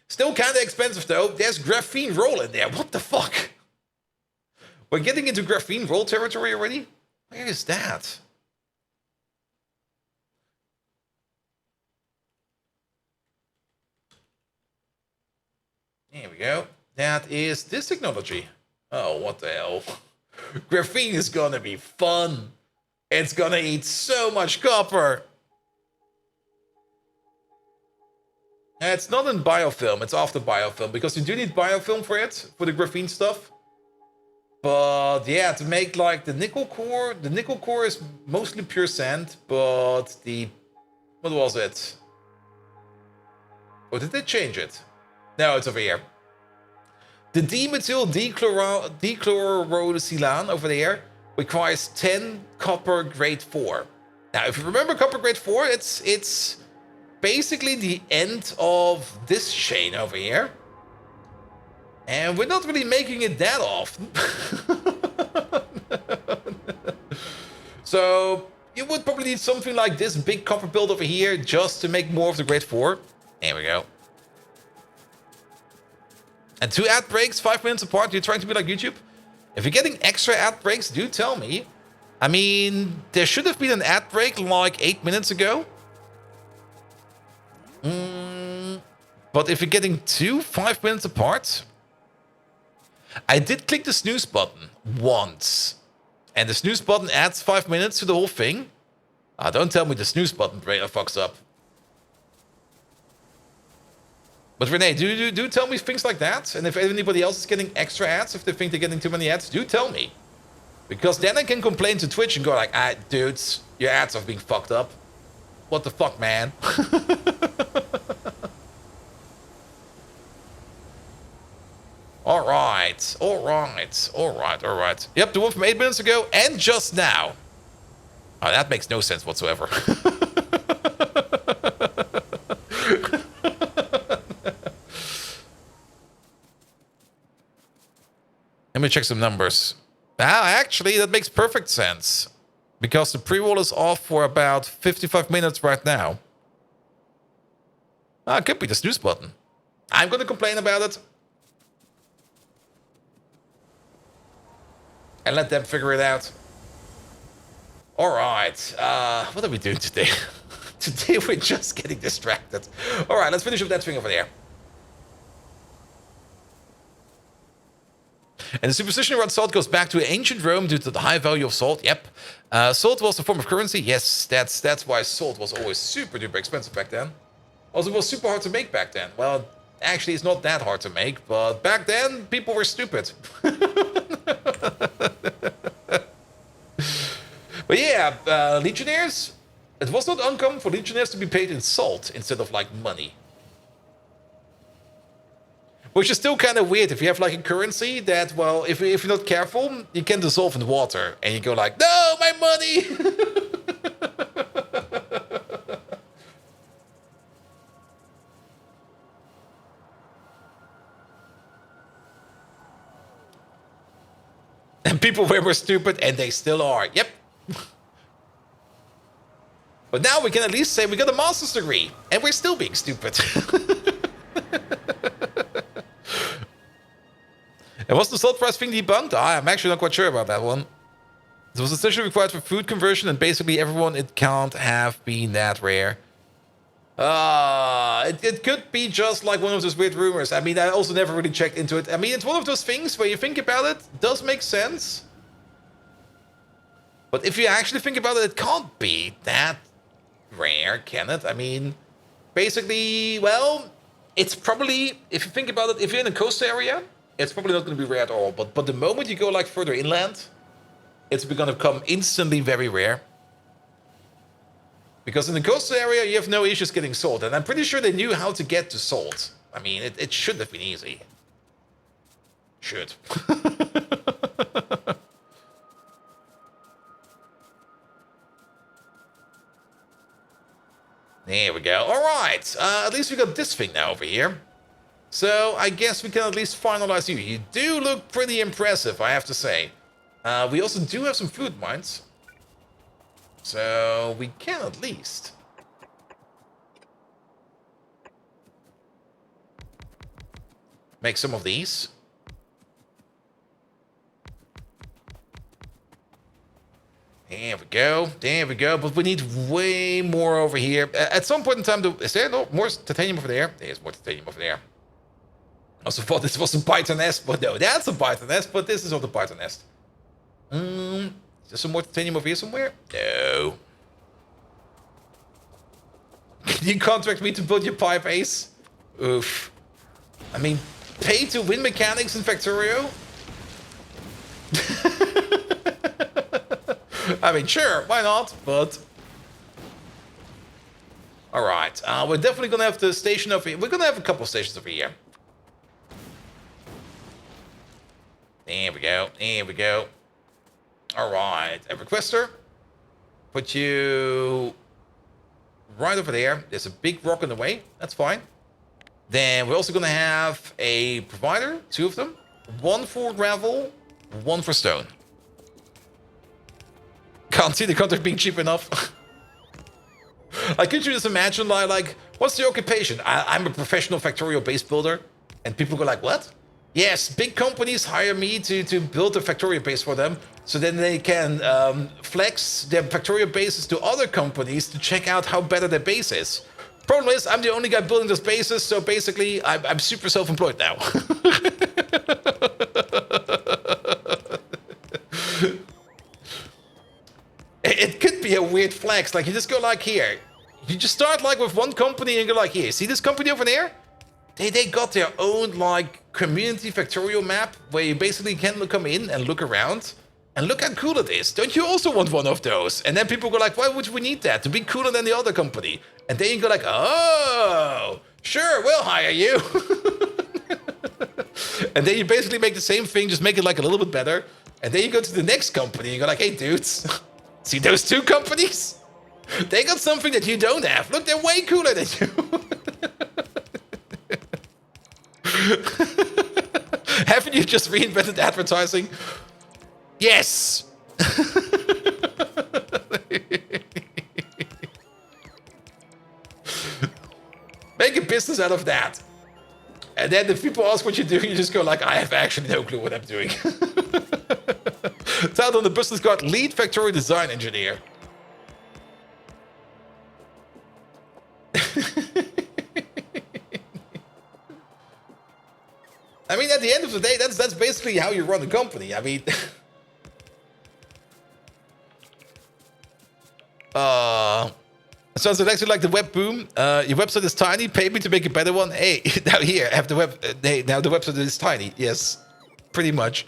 [SPEAKER 1] Still kind of expensive though. There's graphene roll in there. What the fuck? We're getting into graphene roll territory already? Where is that? There we go. That is this technology. Oh, what the hell? Graphene is gonna be fun. It's gonna eat so much copper. It's not in biofilm, it's after biofilm, because you do need biofilm for it, for the graphene stuff. But yeah, to make like the nickel core is mostly pure sand, but the, what was it? Or did they change it? No, it's over here. The dimethyl dichlorosilan over there requires 10 copper grade 4. Now, if you remember copper grade 4, it's basically the end of this chain over here. And we're not really making it that often. So you would probably need something like this big copper build over here just to make more of the grade 4. There we go. And 2 ad breaks 5 minutes apart. You're trying to be like YouTube? If you're getting extra ad breaks, do tell me. I mean, there should have been an ad break like 8 minutes ago. But if you're getting 5 minutes apart... I did click the snooze button once. And the snooze button adds 5 minutes to the whole thing. Don't tell me the snooze button fucks up. But Renee, do tell me things like that. And if anybody else is getting extra ads, if they think they're getting too many ads, do tell me. Because then I can complain to Twitch and go like, dudes, your ads are being fucked up. What the fuck, man? Alright. Yep, the one from 8 minutes ago and just now. Oh, that makes no sense whatsoever. Let me check some numbers. Actually, that makes perfect sense. Because the pre-roll is off for about 55 minutes right now. It could be the snooze button. I'm going to complain about it. And let them figure it out. Alright. What are we doing today? Today we're just getting distracted. Alright, let's finish up that thing over there. And the superstition around salt goes back to ancient Rome due to the high value of salt. Yep. Salt was a form of currency. Yes, that's why salt was always super duper expensive back then. Also, it was super hard to make back then. Well, actually, it's not that hard to make, but back then, people were stupid. But yeah, legionnaires, it was not uncommon for legionnaires to be paid in salt instead of like money. Which is still kind of weird if you have like a currency that, well, if you're not careful, you can dissolve in water. And you go like, no, my money! And people were stupid, and they still are. Yep. But now we can at least say we got a master's degree, and we're still being stupid. And was the salt price thing debunked? I'm actually not quite sure about that one. It was essentially required for food conversion, and basically everyone, it can't have been that rare. It could be just like one of those weird rumors. I mean, I also never really checked into it. I mean, it's one of those things where you think about it, does make sense. But if you actually think about it, it can't be that rare, can it? I mean, basically, well, it's probably, if you think about it, if you're in a coastal area, it's probably not going to be rare at all. But the moment you go like further inland, it's going to become instantly very rare. Because in the coastal area, you have no issues getting salt. And I'm pretty sure they knew how to get to salt. I mean, it should have been easy. Should. There we go. All right. At least we got this thing now over here. So I guess we can at least finalize you. You do look pretty impressive, I have to say. We also do have some food mines. So we can at least make some of these. There we go. There we go. But we need way more over here. At some point in time, is there no more titanium over there? There's more titanium over there. I also thought this was a python nest, but no, that's a python nest, but this is not a python nest. Is there some more titanium over here somewhere? No. Can you contract me to build your pipe, Ace? Oof. I mean, pay to win mechanics in Factorio? I mean, sure, why not? But all right, we're definitely gonna have the station over here. We're gonna have a couple of stations over here. There we go. There we go. All right, a requester. Put you right over there. There's a big rock in the way. That's fine. Then we're also gonna have a provider, 2 of them. 1 for gravel, 1 for stone. Can't see the contract being cheap enough. I could you just imagine like, what's the occupation? I'm a professional Factorio base builder. And people go like, what? Yes, big companies hire me to build a Factorio base for them. So then they can flex their Factorio bases to other companies to check out how better their base is. Problem is, I'm the only guy building those bases, so basically, I'm super self-employed now. It could be a weird flex. Like, you just go like here. You just start like with one company and go like here. See this company over there? They got their own like community Factorio map where you basically can come in and look around. And look how cool it is. Don't you also want one of those? And then people go like, why would we need that? To be cooler than the other company. And then you go like, oh, sure, we'll hire you. And then you basically make the same thing, just make it like a little bit better. And then you go to the next company and you go like, hey, dudes, see those two companies? They got something that you don't have. Look, they're way cooler than you. Haven't you just reinvented advertising? Yes! Make a business out of that. And then if people ask what you're doing, you just go like, I have actually no clue what I'm doing. Title on the business card, Lead Factory Design Engineer. I mean, at the end of the day, that's basically how you run a company. I mean... Sounds actually like the web boom. Your website is tiny. Pay me to make a better one. Hey, now here, have the web. Hey, now the website is tiny. Yes, pretty much.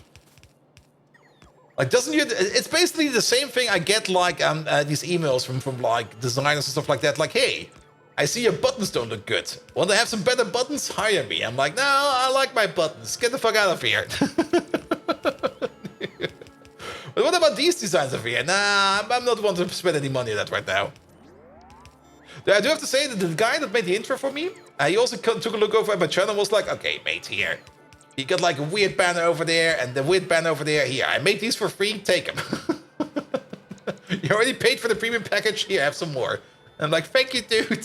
[SPEAKER 1] Like, doesn't you? It's basically the same thing I get like these emails from like designers and stuff like that. Like, hey, I see your buttons don't look good. Want to have some better buttons? Hire me. I'm like, no, I like my buttons. Get the fuck out of here. But what about these designs over here? Nah, I'm not wanting to spend any money on that right now. I do have to say that the guy that made the intro for me, he also took a look over at my channel and was like, okay, mate, here. You got like a weird banner over there and the weird banner over there. Here, I made these for free. Take them. You already paid for the premium package. Here, have some more. I'm like, thank you, dude.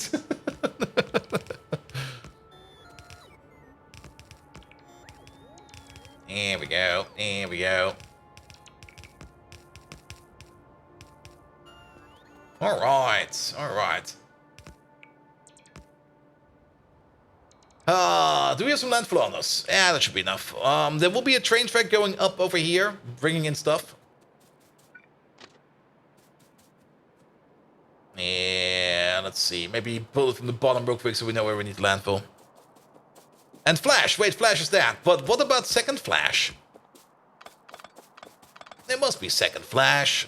[SPEAKER 1] There we go. There we go. All right. All right. Do we have some landfill on us? Yeah, that should be enough. There will be a train track going up over here, bringing in stuff. Yeah, let's see. Maybe pull it from the bottom real quick so we know where we need landfill. And Flash. Wait, Flash is that. But what about second Flash? There must be second Flash.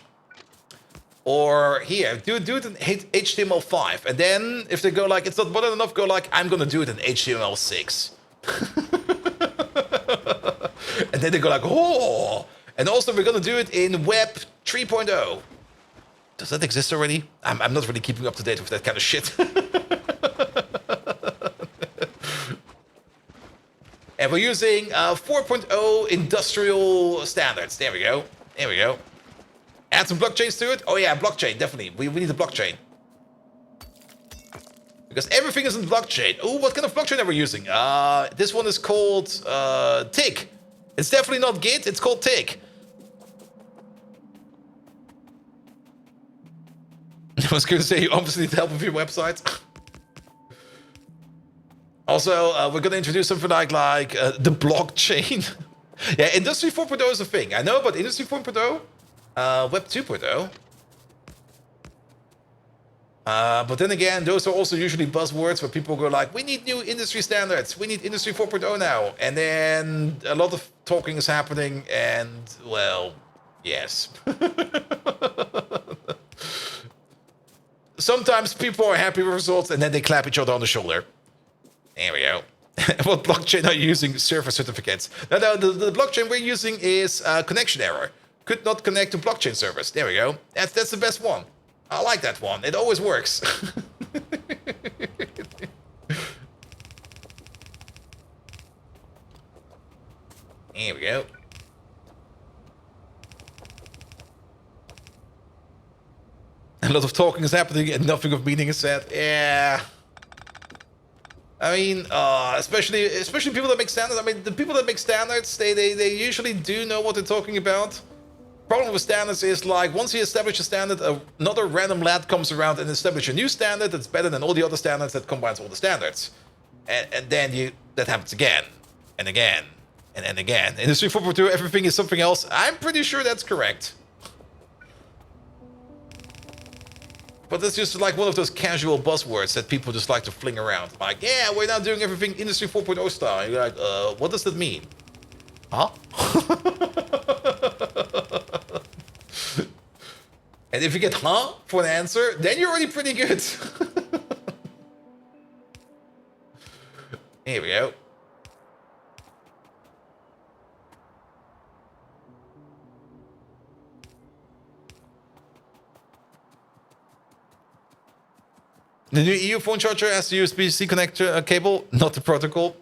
[SPEAKER 1] Or here, do it in HTML5. And then if they go like, it's not modern enough, go like, I'm going to do it in HTML6. And then they go like, oh. And also we're going to do it in Web 3.0. Does that exist already? I'm not really keeping up to date with that kind of shit. And we're using 4.0 industrial standards. There we go. There we go. Add some blockchains to it. Oh yeah, blockchain, definitely. We need a blockchain. Because everything is in blockchain. Oh, what kind of blockchain are we using? This one is called TIG. It's definitely not Git, it's called TIG. I was going to say, you obviously need help with your website. Also, we're going to introduce something like the blockchain. Yeah, Industry 4.0 is a thing. I know about Industry 4.0. Web 2.0. But then again, those are also usually buzzwords where people go like, we need new industry standards. We need Industry 4.0 now. And then a lot of talking is happening and, well, yes. Sometimes people are happy with results and then they clap each other on the shoulder. There we go. What blockchain are you using? Server certificates. No, the blockchain we're using is connection error. Could not connect to blockchain servers. There we go. That's the best one. I like that one. It always works. Here we go. A lot of talking is happening and nothing of meaning is said. Yeah. I mean, especially people that make standards. I mean, the people that make standards, they usually do know what they're talking about. problem with standards is like once you establish a standard, another random lad comes around and establishes a new standard that's better than all the other standards that combines all the standards. And then that happens again and again and again. Industry 4.2, everything is something else. I'm pretty sure that's correct. But that's just like one of those casual buzzwords that people just like to fling around. Like, yeah, we're now doing everything Industry 4.0 style. And you're like, what does that mean? Huh? And if you get huh for an answer, then you're already pretty good. Here we go. The new EU phone charger has the USB-C connector cable, not the protocol.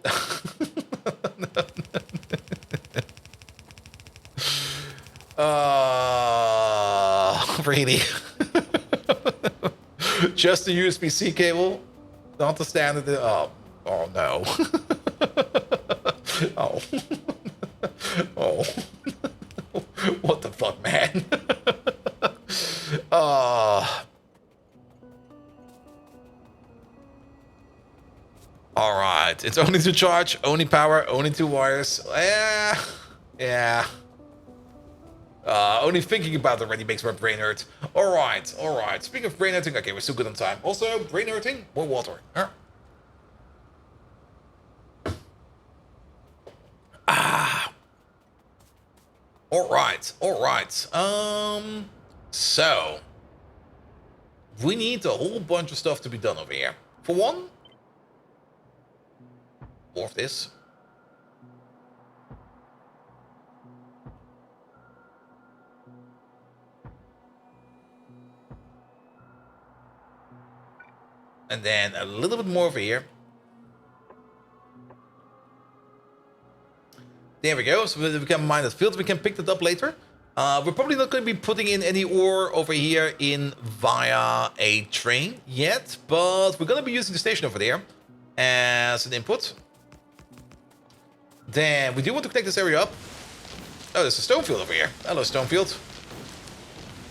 [SPEAKER 1] Really? Just the USB-C cable, not the standard. Oh no. Oh. Oh. What the fuck, man? All right, it's only to charge, only power, only 2 wires. Yeah. Only thinking about it already makes my brain hurt. All right. Speaking of brain hurting, okay, we're still good on time. Also, brain hurting, more water. All right. So we need a whole bunch of stuff to be done over here. For one, more of this. And then a little bit more over here. There we go. So we can mine that field. We can pick that up later. We're probably not going to be putting in any ore over here in via a train yet. But we're going to be using the station over there as an input. Then we do want to connect this area up. Oh, there's a stone field over here. Hello, stone field.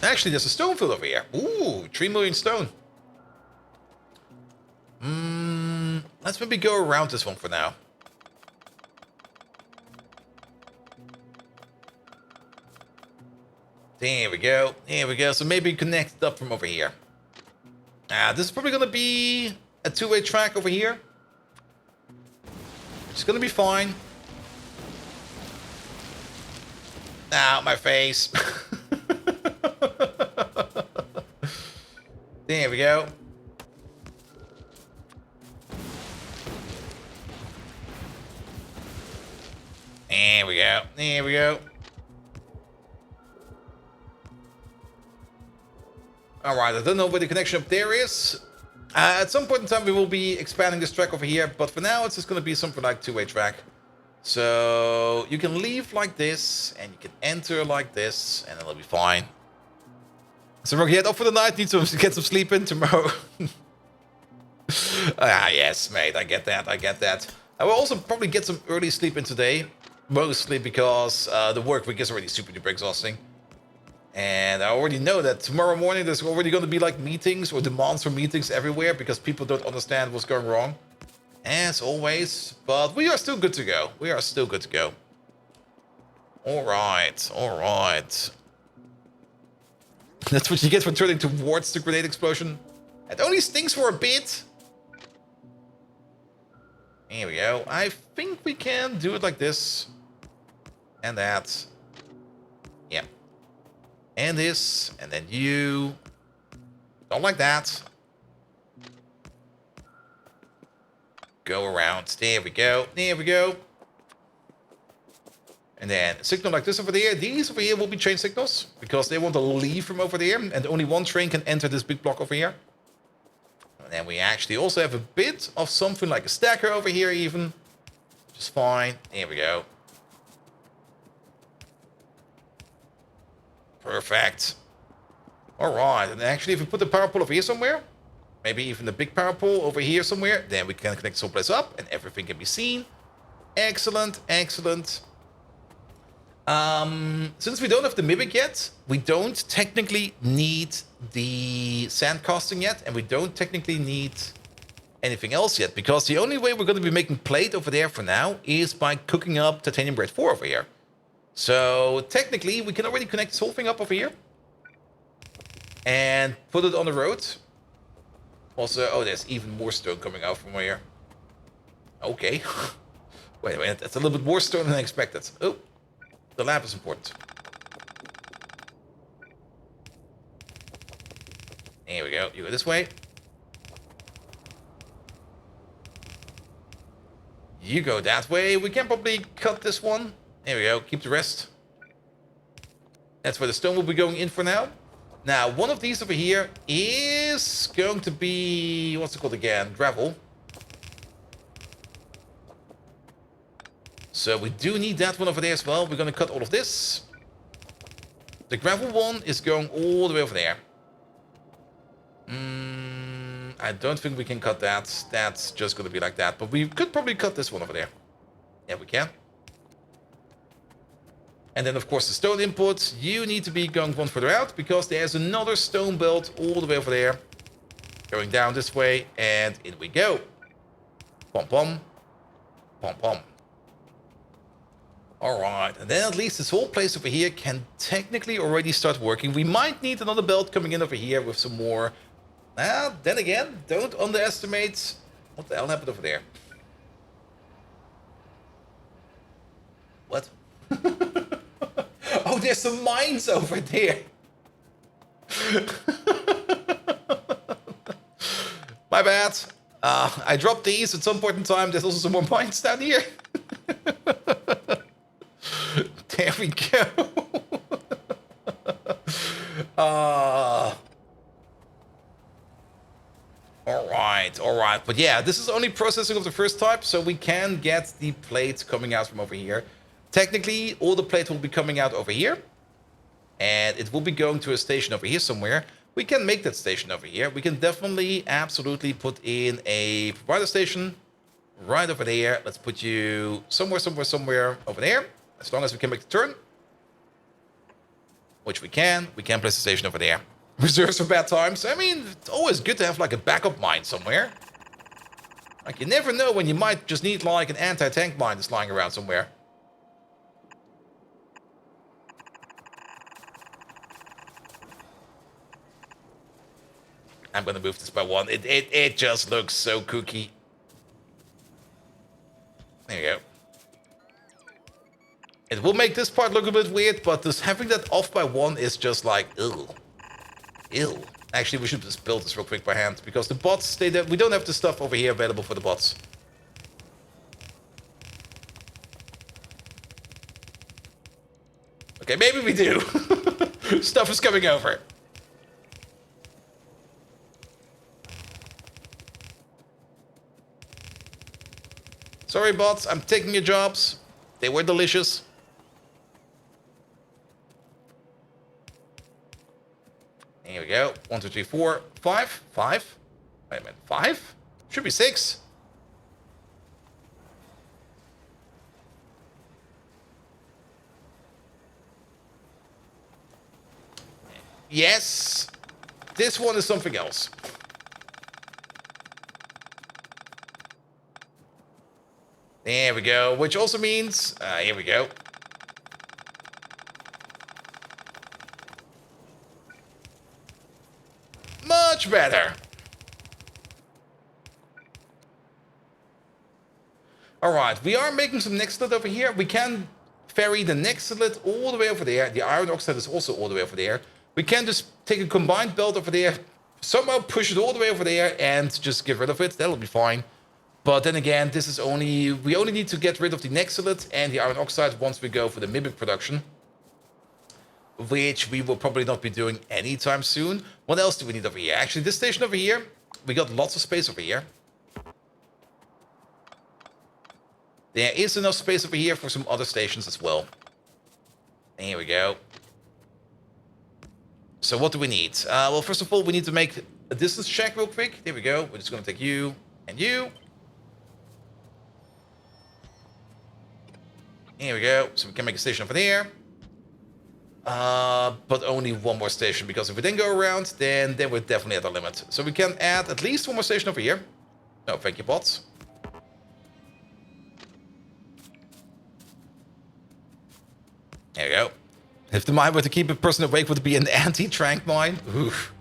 [SPEAKER 1] Actually, there's a stone field over here. Ooh, 3 million stone. Let's maybe go around this one for now. There we go. So maybe connect it up from over here. This is probably going to be a 2-way track over here. It's going to be fine. Ow, my face. There we go. There we go. Alright, I don't know where the connection up there is. At some point in time we will be expanding this track over here, but for now it's just going to be something like 2-way track. So you can leave like this, and you can enter like this, and it'll be fine. So we're get up for the night, need to get some sleep in tomorrow. Yes, mate, I get that. I will also probably get some early sleep in today. Mostly because the work week is already super duper exhausting. And I already know that tomorrow morning there's already going to be like meetings or demands for meetings everywhere because people don't understand what's going wrong. As always. But we are still good to go. Alright. That's what you get for turning towards the grenade explosion. It only stings for a bit. Here we go. I think we can do it like this. And that. Yeah. And this. And then you. Don't like that. Go around. There we go. And then a signal like this over there. These over here will be train signals. Because they want to leave from over there. And only one train can enter this big block over here. And then we actually also have a bit of something like a stacker over here even. Which is fine. There we go. Perfect. Alright, and actually if we put the power pole over here somewhere, maybe even the big power pole over here somewhere, then we can connect someplace up and everything can be seen. Excellent. Since we don't have the mimic yet, we don't technically need the sand casting yet, and we don't technically need anything else yet, because the only way we're going to be making plate over there for now is by cooking up titanium grade 4 over here. So technically, we can already connect this whole thing up over here and put it on the road. Also, oh, there's even more stone coming out from here. Okay. Wait a minute, that's a little bit more stone than I expected. Oh, the lab is important. Here we go. You go this way. You go that way. We can probably cut this one. There we go. Keep the rest. That's where the stone will be going in for now. Now, one of these over here is going to be... what's it called again? Gravel. So we do need that one over there as well. We're going to cut all of this. The gravel one is going all the way over there. I don't think we can cut that. That's just going to be like that. But we could probably cut this one over there. Yeah, we can. And then, of course, the stone input. You need to be going one further out, because there's another stone belt all the way over there. Going down this way, and in we go. Pom pom. Pom pom. Alright, and then at least this whole place over here can technically already start working. We might need another belt coming in over here with some more... Well, then again, don't underestimate... What the hell happened over there? What? Oh, there's some mines over there. My bad. I dropped these at some point in time. There's also some more mines down here. There we go. Alright. But yeah, this is only processing of the first type, so we can get the plates coming out from over here. Technically, all the plates will be coming out over here. And it will be going to a station over here somewhere. We can make that station over here. We can definitely, absolutely put in a provider station right over there. Let's put you somewhere over there. As long as we can make the turn. Which we can place the station over there. Reserves for bad times. I mean, it's always good to have like a backup mine somewhere. Like, you never know when you might just need like an anti-tank mine that's lying around somewhere. I'm gonna move this by one. It just looks so kooky. There you go. It will make this part look a bit weird, but just having that off by one is just like, ew. Ew. Actually, we should just build this real quick by hand, because the bots, we don't have the stuff over here available for the bots. Okay, maybe we do. Stuff is coming over. Sorry, bots, I'm taking your jobs. They were delicious. Here we go. 1, 2, 3, 4, 5. 5? Wait a minute. 5? Should be 6. Yes. This one is something else. There we go. Which also means... here we go. Much better. Alright, we are making some nextlet over here. We can ferry the nextlet all the way over there. The iron oxide is also all the way over there. We can just take a combined belt over there, somehow push it all the way over there and just get rid of it. That'll be fine. But then again, this is only... We only need to get rid of the nextlet and the iron oxide once we go for the mimic production. Which we will probably not be doing anytime soon. What else do we need over here? Actually, this station over here, we got lots of space over here. There is enough space over here for some other stations as well. Here we go. So what do we need? Well, first of all, we need to make a distance check real quick. There we go. We're just going to take you and you. Here we go. So we can make a station over there. But only one more station, because if we then go around, then we're definitely at the limit. So we can add at least one more station over here. No, thank you, bots. There you go. If the mine were to keep a person awake, would it be an anti-trank mine? Oof.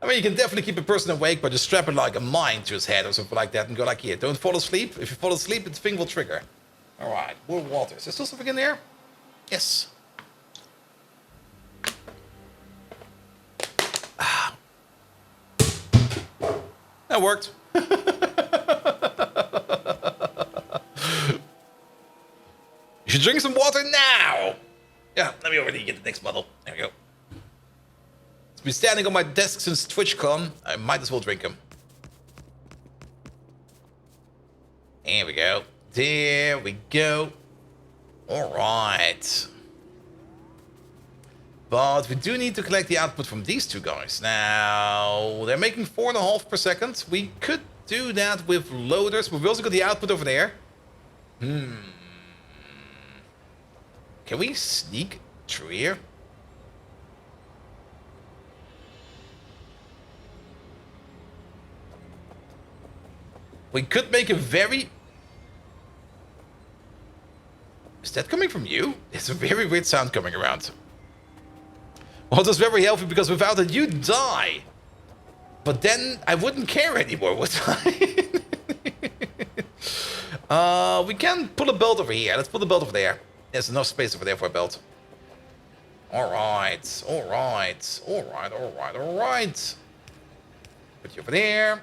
[SPEAKER 1] I mean, you can definitely keep a person awake by just strapping like a mine to his head or something like that and go like, here, don't fall asleep. If you fall asleep, the thing will trigger. All right, more water. Is there still something in there? Yes. Ah. That worked. You should drink some water now. Yeah, let me already get the next bottle. There we go. It's been standing on my desk since TwitchCon. I might as well drink them. There we go. There we go. All right. But we do need to collect the output from these two guys. Now, they're making 4.5 per second. We could do that with loaders, but we also got the output over there. Can we sneak through here? We could make a very... Is that coming from you? It's a very weird sound coming around. Well, that's very healthy because without it, you die. But then I wouldn't care anymore, would I? We can pull a belt over here. Let's pull the belt over there. There's enough space over there for a belt. Alright, alright, alright, alright, alright. Put you over there.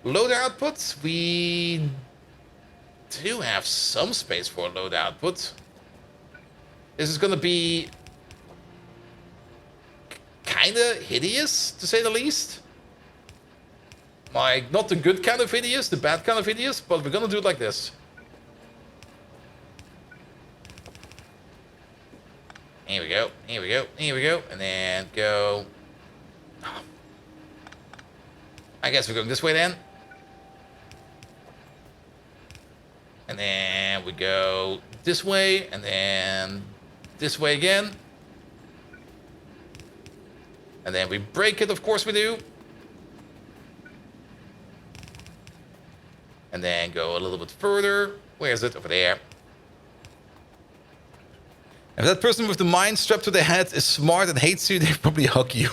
[SPEAKER 1] Load output. We do have some space for a load output. This is going to be kind of hideous, to say the least. Like, not the good kind of hideous, the bad kind of hideous, but we're going to do it like this. Here we go, here we go, here we go, and then go. I guess we're going this way then. And then we go this way, and then this way again. And then we break it, of course we do. And then go a little bit further. Where is it? Over there. If that person with the mine strapped to their head is smart and hates you, they probably hug you.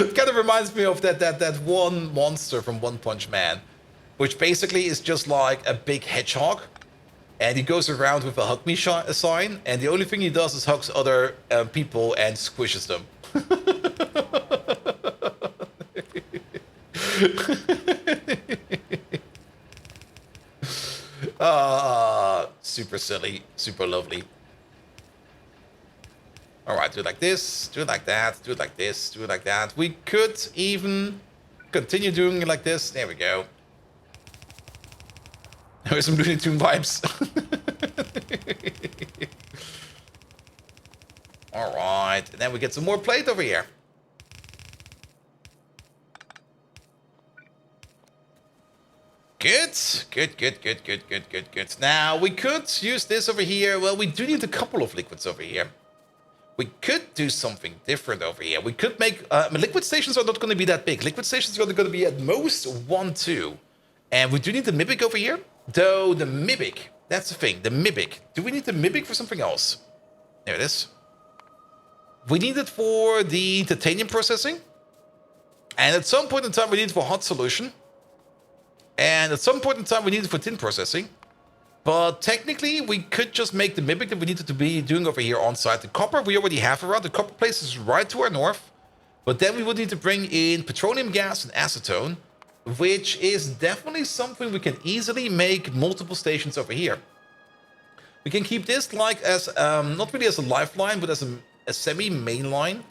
[SPEAKER 1] It kind of reminds me of that one monster from One Punch Man, which basically is just like a big hedgehog, and he goes around with a hug me sign, and the only thing he does is hugs other people and squishes them. Super silly, super lovely. Alright, do it like this, do it like that, do it like this, do it like that. We could even continue doing it like this. There we go. There's some Looney Tunes vibes. Alright, and then we get some more plate over here. Good, good, good, good, good, good, good, good. Now, we could use this over here. Well, we do need a couple of liquids over here. We could do something different over here. We could make... liquid stations are not going to be that big. Liquid stations are going to be at most 1, 2. And we do need the Mimic over here. Though, the Mimic, that's the thing. The Mimic. Do we need the Mimic for something else? There it is. We need it for the titanium processing. And at some point in time, we need it for hot solution. And at some point in time, we need it for tin processing. But technically, we could just make the Mimic that we needed to be doing over here on site. The copper we already have around. The copper place is right to our north. But then we would need to bring in petroleum gas and acetone, which is definitely something we can easily make multiple stations over here. We can keep this like as, not really as a lifeline, but as a semi-main line.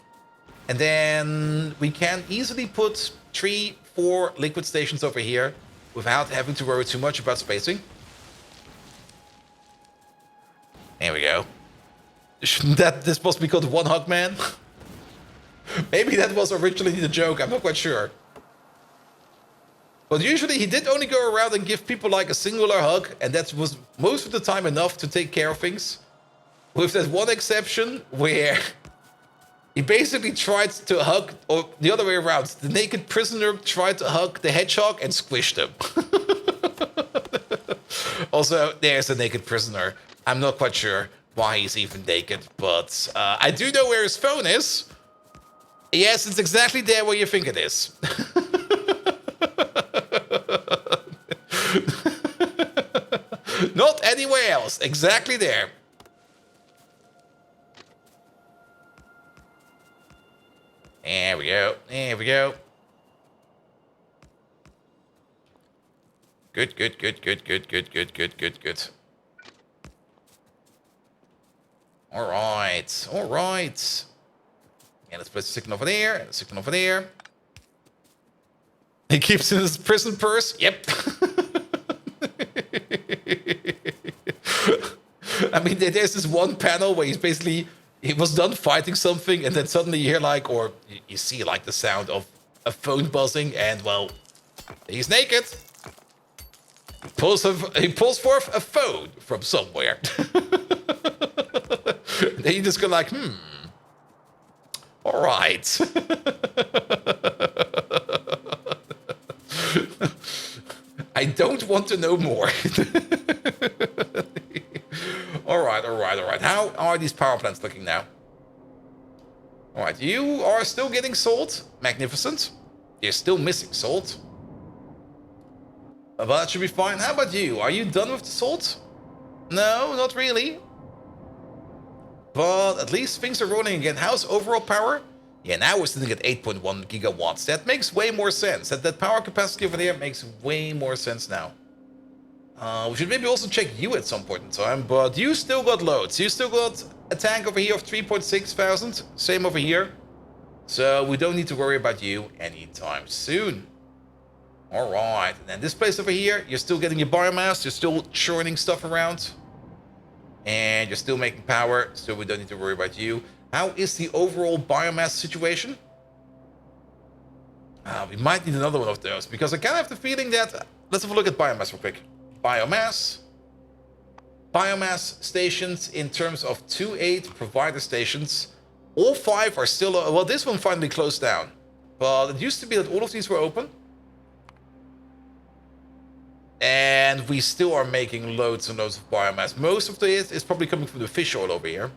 [SPEAKER 1] And then we can easily put 3, 4 liquid stations over here without having to worry too much about spacing. There we go. Shouldn't this supposed to be called One Hug Man? Maybe that was originally the joke, I'm not quite sure. But usually he did only go around and give people like a singular hug, and that was most of the time enough to take care of things. with that one exception where he basically tried to hug, or the other way around, the naked prisoner tried to hug the hedgehog and squished him. Also, there's the naked prisoner. I'm not quite sure why he's even naked, but I do know where his phone is. Yes, it's exactly there where you think it is. Not anywhere else. Exactly there. There we go. There we go. Good, good, good, good, good, good, good, good, good, good. All right. All right. Yeah, let's put a signal over there. And a signal over there. He keeps in his prison purse. Yep. I mean, there's this one panel where he was done fighting something, and then suddenly you hear like, or you see like the sound of a phone buzzing, and well, he's naked. He pulls forth a phone from somewhere. Then you just go like, all right. I don't want to know more. All right, all right, all right. How are these power plants looking now? All right, you are still getting salt. Magnificent. You're still missing salt. But that should be fine. How about you? Are you done with the salt? No, not really. But at least things are rolling again. How's overall power? Yeah, now we're sitting at 8.1 gigawatts. That makes way more sense. That power capacity over there makes way more sense now. We should maybe also check you at some point in time, but you still got loads. You still got a tank over here of 3.6 thousand. Same over here. So we don't need to worry about you anytime soon. All right, and then this place over here, you're still getting your biomass. You're still churning stuff around. And you're still making power, so we don't need to worry about you. How is the overall biomass situation? We might need another one of those, because I kind of have the feeling that... Let's have a look at biomass real quick. Biomass. Biomass stations in terms of 2.8 provider stations. All 5 are still... Well, this one finally closed down. But it used to be that all of these were open. And we still are making loads and loads of biomass. Most of it is probably coming from the fish oil over here.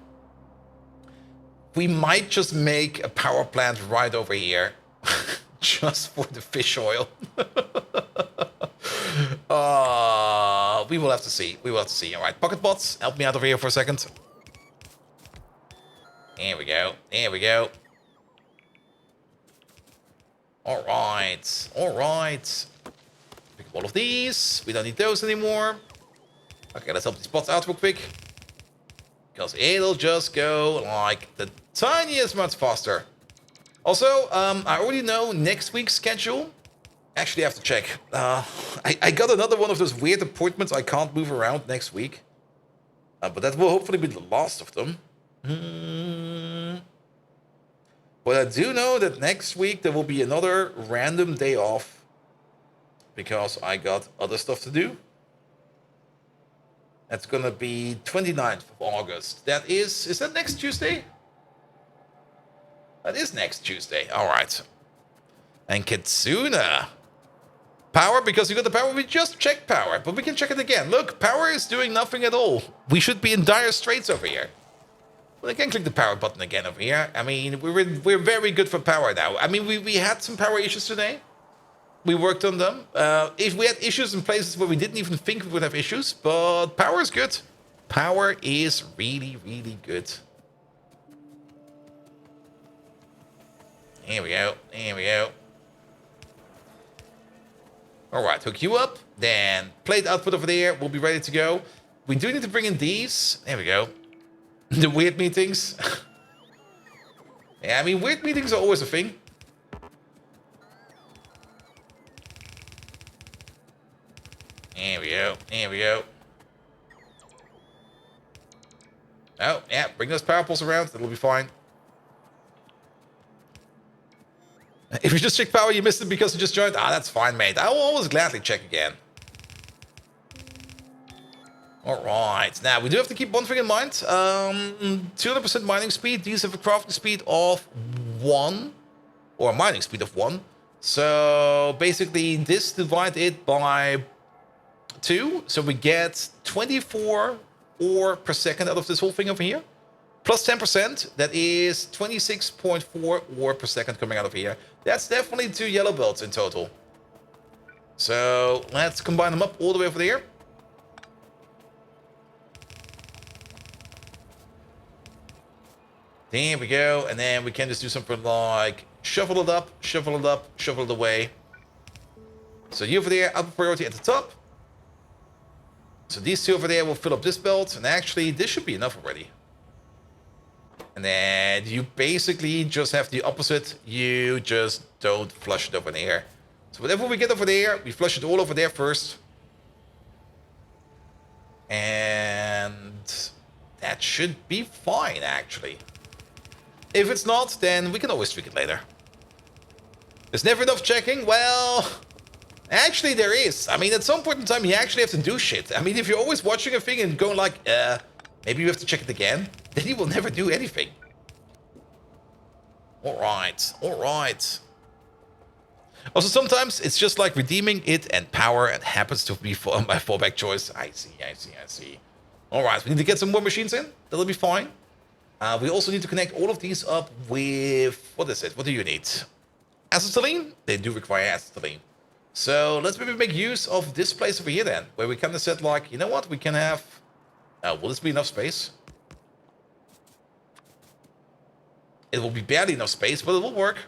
[SPEAKER 1] We might just make a power plant right over here. Just for the fish oil. We will have to see. We will have to see. All right, pocket bots, help me out over here for a second. There we go. There we go. All right. All right. Pick up all of these. We don't need those anymore. Okay, let's help these bots out real quick. Because it'll just go like the tiniest much faster. Also, I already know next week's schedule. Actually, I have to check. I got another one of those weird appointments I can't move around next week. But that will hopefully be the last of them. But I do know that next week there will be another random day off. Because I got other stuff to do. That's gonna be 29th of August. That is that next Tuesday? That is next Tuesday. All right. And Kitsuna. Power, because you got the power. We just checked power, but we can check it again. Look, power is doing nothing at all. We should be in dire straits over here. Well, I can click the power button again over here. I mean, we're very good for power now. I mean, we had some power issues today. We worked on them. If we had issues in places where we didn't even think we would have issues, but power is good. Power is really, really good. Here we go. Here we go. All right, hook you up. Then plate output over there. We'll be ready to go. We do need to bring in these. There we go. The weird meetings. Yeah, I mean, weird meetings are always a thing. Here we go. Here we go. Oh, yeah. Bring those power poles around. That'll be fine. If you just check power, you missed it because you just joined. Ah, that's fine, mate. I will always gladly check again. All right. Now, we do have to keep one thing in mind. 200% mining speed. These have a crafting speed of 1. Or a mining speed of 1. So, basically, this divide it by 2. So, we get 24 ore per second out of this whole thing over here. Plus 10%. That is 26.4 ore per second coming out of here. That's definitely 2 yellow belts in total. So, let's combine them up all the way over there. There we go, and then we can just do something like shuffle it up, shuffle it up, shuffle it away. So you over there, upper priority at the top. So these two over there will fill up this belt, and actually this should be enough already. And then you basically just have the opposite, you just don't flush it over there. So whatever we get over there, we flush it all over there first. And that should be fine, actually. If it's not, then we can always tweak it later. There's never enough checking? Well, actually there is. I mean, at some point in time, you actually have to do shit. I mean, if you're always watching a thing and going like, maybe you have to check it again, then you will never do anything. Alright, alright. Also, sometimes it's just like redeeming it and power and happens to be my fallback choice. I see. Alright, we need to get some more machines in. That'll be fine. We also need to connect all of these up with... What is it? What do you need? Acetylene? They do require acetylene. So let's maybe make use of this place over here then. Where we kind of said like, you know what? We can have... will this be enough space? It will be barely enough space, but it will work.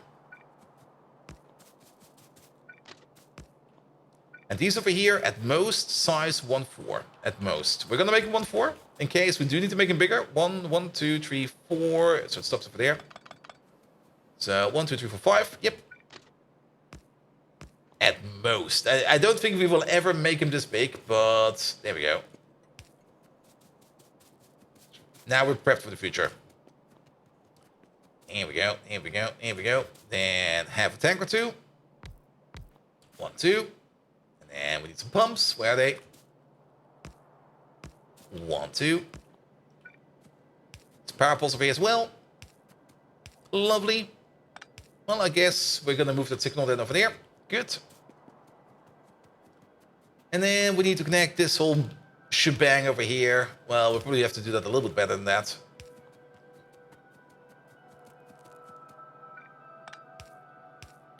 [SPEAKER 1] And these over here, at most, size 1/4. At most. We're going to make it 1/4. In case we do need to make them bigger. 1, 2, 3, 4. So it stops over there. So 1, 2, 3, 4, 5. Yep. At most. I don't think we will ever make him this big, but there we go. Now we're prepped for the future. Here we go. Here we go. Here we go. Then half a tank or 2. 1, 2. And we need some pumps. Where are they? 1, 2. Some power poles over here as well. Lovely. Well, I guess we're going to move that signal then over there. Good. And then we need to connect this whole shebang over here. Well, we'll probably have to do that a little bit better than that.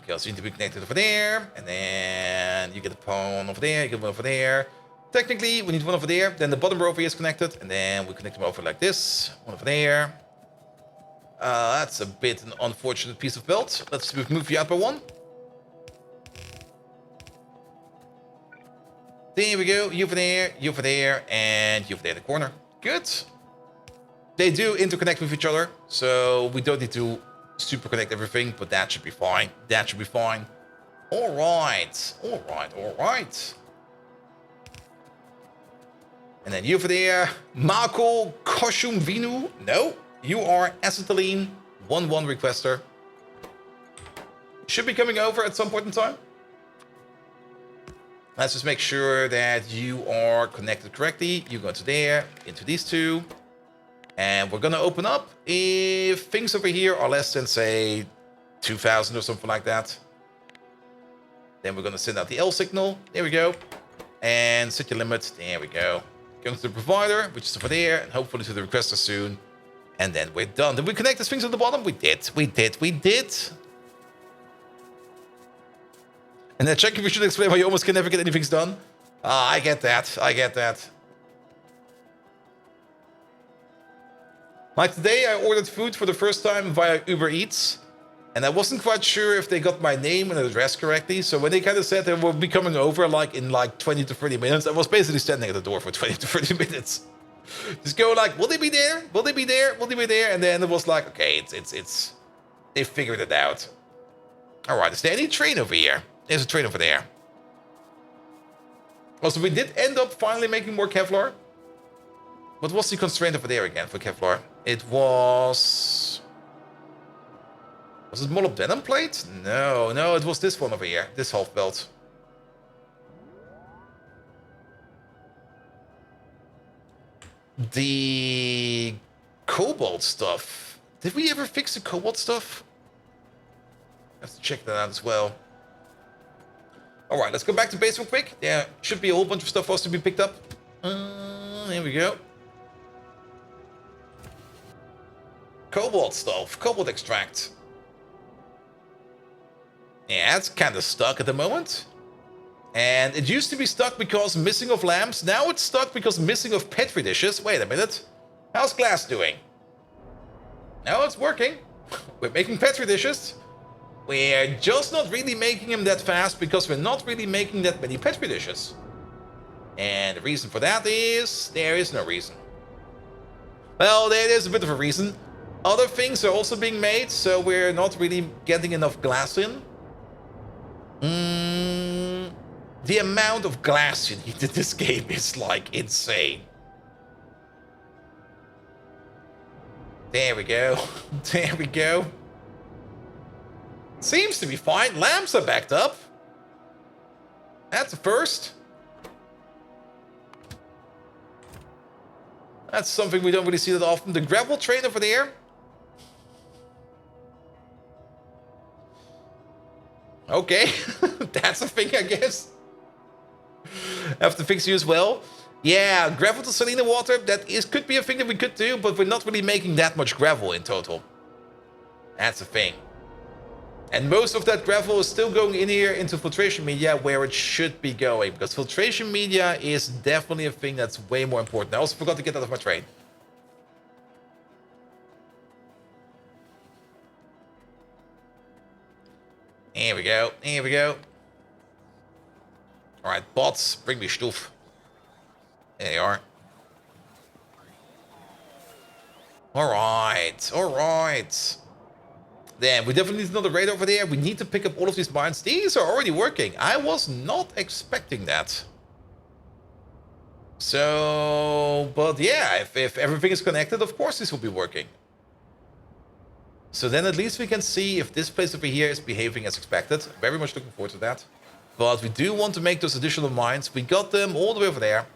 [SPEAKER 1] Because you need to be connected over there. And then you get a pawn over there. You get one over there. Technically, we need one over there. Then the bottom row over here is connected. And then we connect them over like this. One over there. That's a bit an unfortunate piece of belt. Let's move you out by 1. There we go. You over there, and you over there in the corner. Good. They do interconnect with each other. So we don't need to super connect everything, but that should be fine. That should be fine. Alright. Alright. And then you over there. Marco Koshumvinu. No. You are Acetylene 1-1 requester. Should be coming over at some point in time. Let's just make sure that you are connected correctly. You go to there, into these two. And we're going to open up if things over here are less than, say, 2,000 or something like that. Then we're going to send out the L signal. There we go. And set your limit. There we go. Going to the provider, which is over there. And hopefully to the requester soon. And then we're done. Did we connect the things at the bottom? We did. And then checking, we should explain why you almost can never get anything done. I get that. Like today, I ordered food for the first time via Uber Eats. And I wasn't quite sure if they got my name and address correctly. So when they kind of said they will be coming over like in like 20 to 30 minutes, I was basically standing at the door for 20 to 30 minutes. Just go like, will they be there? Will they be there? Will they be there? And then it was like, okay, it's they figured it out. All right, is there any train over here? There's a train over there. Also, we did end up finally making more Kevlar. What was the constraint over there again for Kevlar? It was... Was it molybdenum plate? No, it was this one over here. This half belt. The cobalt stuff. Did we ever fix the cobalt stuff? Let's check that out as well. Alright, let's go back to base real quick. There should be a whole bunch of stuff for us to be picked up. Here we go. Cobalt stuff. Cobalt extract. Yeah, it's kind of stuck at the moment. And it used to be stuck because missing of lamps. Now it's stuck because missing of Petri dishes. Wait a minute. How's glass doing? Now it's working. We're making Petri dishes. We're just not really making them that fast because we're not really making that many Petri dishes. And the reason for that is... there is no reason. Well, there is a bit of a reason. Other things are also being made, so we're not really getting enough glass in. The amount of glass you need in this game is, like, insane. There we go. There we go. Seems to be fine. Lamps are backed up. That's a first. That's something we don't really see that often. The gravel train over there. Okay. That's a thing, I guess. Have to fix you as well. Yeah, gravel to saline water. That could be a thing that we could do, but we're not really making that much gravel in total. That's a thing. And most of that gravel is still going in here into filtration media where it should be going. Because filtration media is definitely a thing that's way more important. I also forgot to get that off my train. Here we go. Here we go. Alright, bots, bring me stuff. There they are. Alright, alright. Then we definitely need another radar over there. We need to pick up all of these mines. These are already working. I was not expecting that. So, but yeah, if everything is connected, of course this will be working. So then at least we can see if this place over here is behaving as expected. Very much looking forward to that. But we do want to make those additional mines. We got them all the way over there.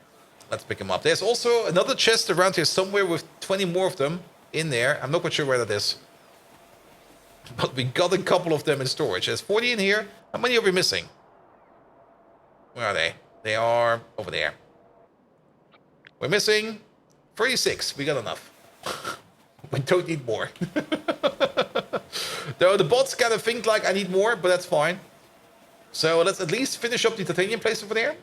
[SPEAKER 1] Let's pick them up. There's also another chest around here somewhere with 20 more of them in there. I'm not quite sure where that is. But we got a couple of them in storage. There's 40 in here. How many are we missing? Where are they? They are over there. We're missing 36. We got enough. We don't need more. Though the bots kind of think like I need more, but that's fine. So let's at least finish up the titanium place over there.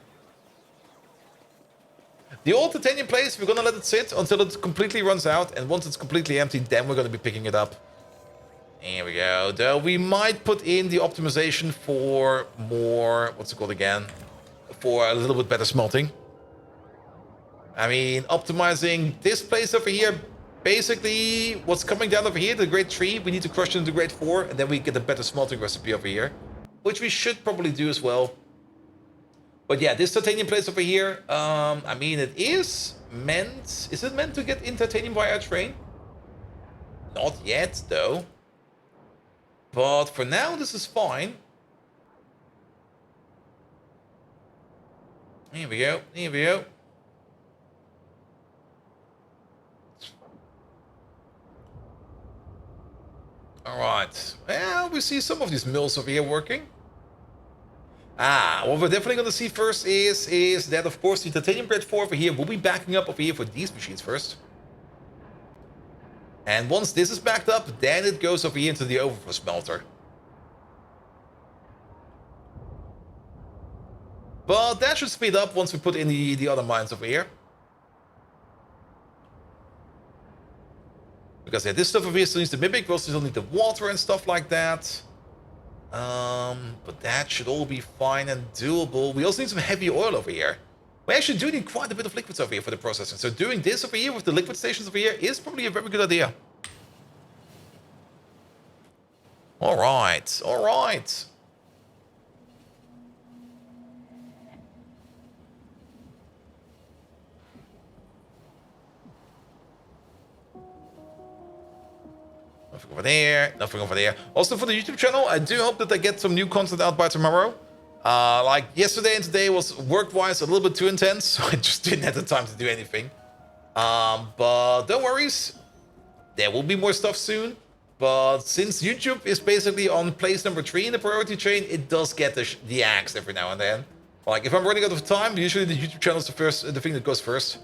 [SPEAKER 1] The old titanium place, we're going to let it sit until it completely runs out. And once it's completely empty, then we're going to be picking it up. Here we go. Though we might put in the optimization for more... what's it called again? For a little bit better smelting. I mean, optimizing this place over here... basically, what's coming down over here, the grade 3, we need to crush it into grade 4, and then we get a better smelting recipe over here. Which we should probably do as well. But yeah, this titanium place over here, I mean, it is meant... is it meant to get in titanium via a train? Not yet, though. But for now, this is fine. Here we go, here we go. Alright, well, we see some of these mills over here working. What we're definitely going to see first is that, of course, the titanium grade 4 over here will be backing up over here for these machines first. And once this is backed up, then it goes over here into the overflow smelter. But that should speed up once we put in the other mines over here. Because yeah, this stuff over here still needs the mimic, we also still need the water and stuff like that. But that should all be fine and doable. We also need some heavy oil over here. We actually do need quite a bit of liquids over here for the processing. So doing this over here with the liquid stations over here is probably a very good idea. Alright, alright. Nothing over there, nothing over there. Also for the YouTube channel, I do hope that I get some new content out by tomorrow. Like yesterday and today was work-wise a little bit too intense, so I just didn't have the time to do anything. But don't worries, there will be more stuff soon. But since YouTube is basically on place number 3 in the priority chain, it does get the axe every now and then. Like, if I'm running out of time, usually the YouTube channel is the thing that goes first.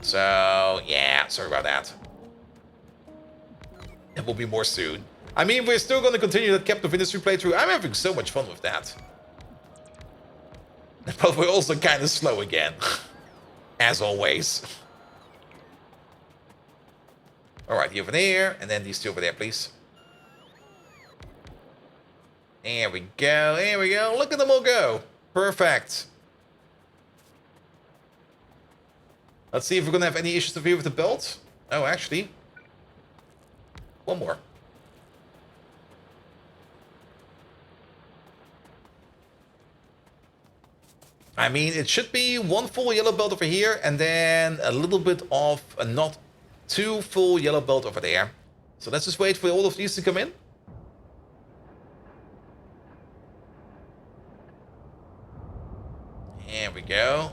[SPEAKER 1] So, yeah, sorry about that. There will be more soon. I mean, we're still going to continue that Captain of Industry playthrough. I'm having so much fun with that. But we're also kind of slow again. As always. Alright, over there, and then these two over there, please. There we go, there we go. Look at them all go. Perfect. Let's see if we're going to have any issues here with the belt. Oh, actually. One more. I mean, it should be one full yellow belt over here, and then a little bit of a not too full yellow belt over there. So let's just wait for all of these to come in. There we go.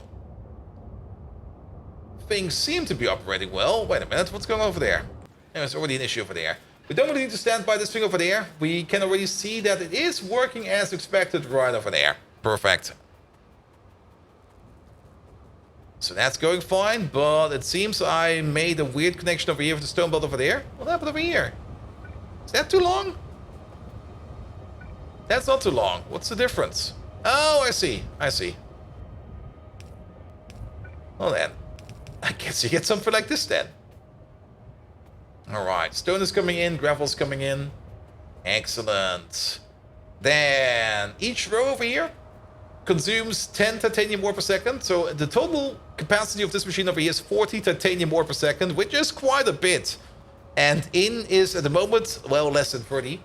[SPEAKER 1] Things seem to be operating well. Wait a minute, what's going on over there? There's already an issue over there. We don't really need to stand by this thing over there. We can already see that it is working as expected right over there. Perfect. So that's going fine, but it seems I made a weird connection over here with the stone belt over there. What happened over here? Is that too long? That's not too long. What's the difference? Oh, I see. I see. Well then, I guess you get something like this then. Alright, stone is coming in, gravel's coming in. Excellent. Then, each row over here consumes 10 titanium ore per second. So the total capacity of this machine over here is 40 titanium ore per second, which is quite a bit. And in is at the moment, well, less than 30.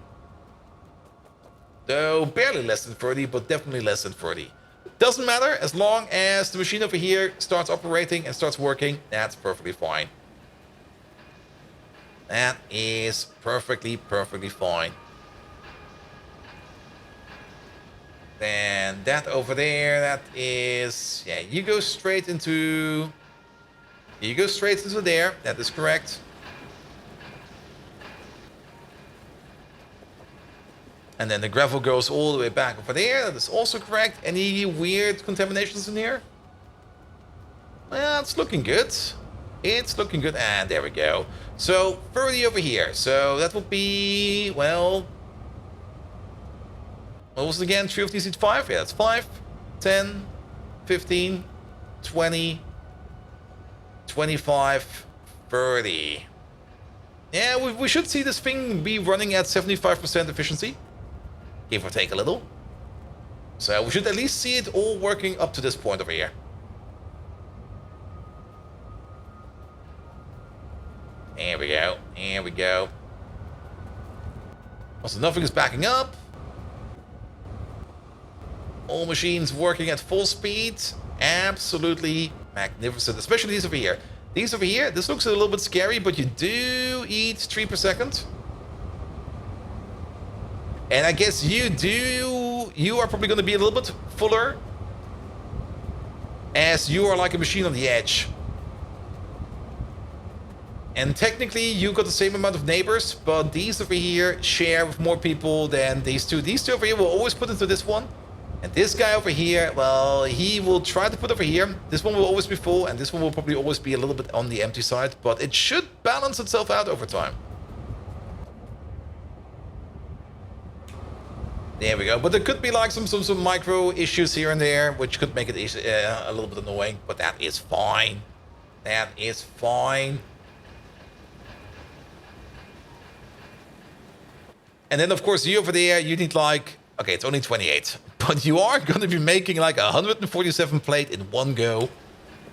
[SPEAKER 1] Though barely less than 30, but definitely less than 30. Doesn't matter, as long as the machine over here starts operating and starts working, that's perfectly fine. That is perfectly fine. Then that over there, that is... Yeah, you go straight into... You go straight into there, that is correct. And then the gravel goes all the way back over there, that is also correct. Any weird contaminations in here? Well, it's looking good. It's looking good, and there we go. So, 30 over here. So that would be, well... What was it again? 3 of these each 5? Yeah, that's 5, 10, 15, 20, 25, 30. Yeah, we should see this thing be running at 75% efficiency. Give or take a little. So we should at least see it all working up to this point over here. There we go. There we go. Also, nothing is backing up. All machines working at full speed. Absolutely magnificent. Especially these over here. These over here, this looks a little bit scary, but you do eat 3 per second. And I guess you are probably going to be a little bit fuller, as you are like a machine on the edge. And technically, you got the same amount of neighbors, but these over here share with more people than these two. These two over here will always put into this one. And this guy over here, well, he will try to put over here. This one will always be full, and this one will probably always be a little bit on the empty side. But it should balance itself out over time. There we go. But there could be like some micro issues here and there, which could make it a little bit annoying. But that is fine. That is fine. And then, of course, you over there, you need like... Okay, it's only 28. But you are going to be making like 147 plate in one go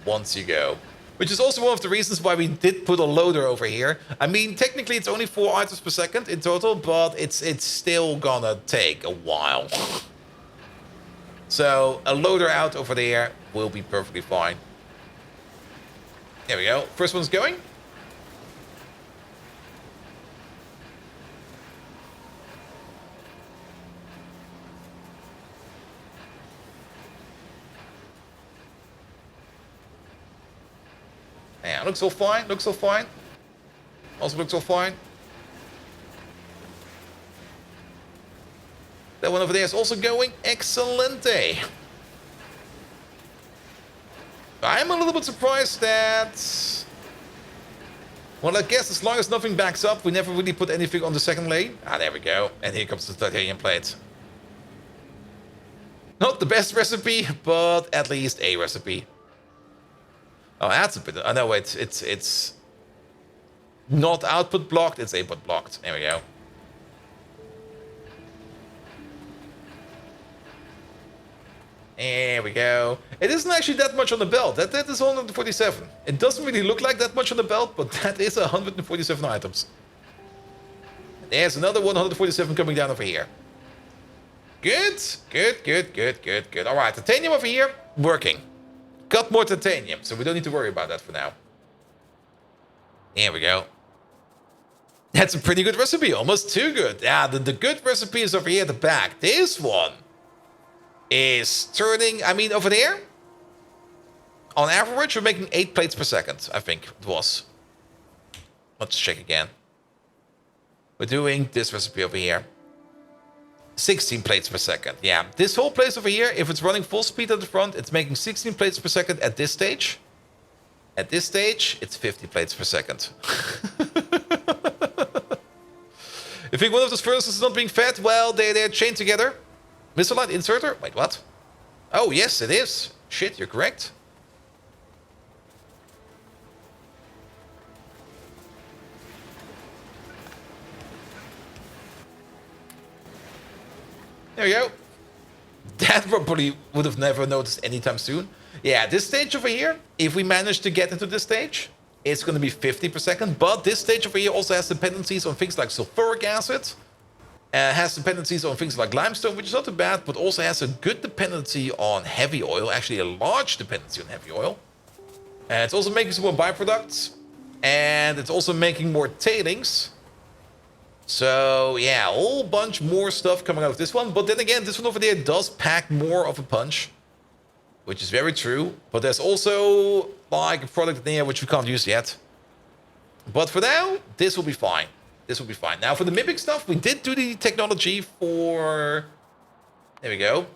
[SPEAKER 1] once you go. Which is also one of the reasons why we did put a loader over here. I mean, technically it's only 4 items per second in total, but it's still gonna take a while. So a loader out over there will be perfectly fine. There we go. First one's going. Yeah, looks all fine. Looks all fine. Also looks all fine. That one over there is also going excelente. I'm a little bit surprised that... Well, I guess as long as nothing backs up, we never really put anything on the second lane. Ah, there we go. And here comes the titanium plate. Not the best recipe, but at least a recipe. Oh, that's a bit... Oh, no, wait. It's not output blocked, it's input blocked. There we go. There we go. It isn't actually that much on the belt. That is 147. It doesn't really look like that much on the belt, but that is 147 items. There's another 147 coming down over here. Good. Good. All right, titanium over here, working. Got more titanium, so we don't need to worry about that for now. There we go. That's a pretty good recipe, almost too good. Yeah, the good recipe is over here at the back. This one is turning, I mean, over there, on average, we're making 8 plates per second, I think it was. Let's check again. We're doing this recipe over here. 16 plates per second, yeah. This whole place over here, if it's running full speed at the front, it's making 16 plates per second at this stage. At this stage, it's 50 plates per second. You think one of those furnaces is not being fed? Well, they're chained together. Missile light inserter? Wait, what? Oh, yes, it is. Shit, you're correct. There we go. That probably would have never noticed anytime soon. Yeah, this stage over here, if we manage to get into this stage, it's going to be 50 per second. But this stage over here also has dependencies on things like sulfuric acid. Has dependencies on things like limestone, which is not too bad, but also has a good dependency on heavy oil, actually a large dependency on heavy oil. And it's also making some more byproducts, and it's also making more tailings. So yeah, a whole bunch more stuff coming out of this one. But then again, this one over there does pack more of a punch, which is very true. But there's also like a product in there which we can't use yet. But for now, this will be fine. This will be fine. Now, for the Mimic stuff, we did do the technology for... There we go.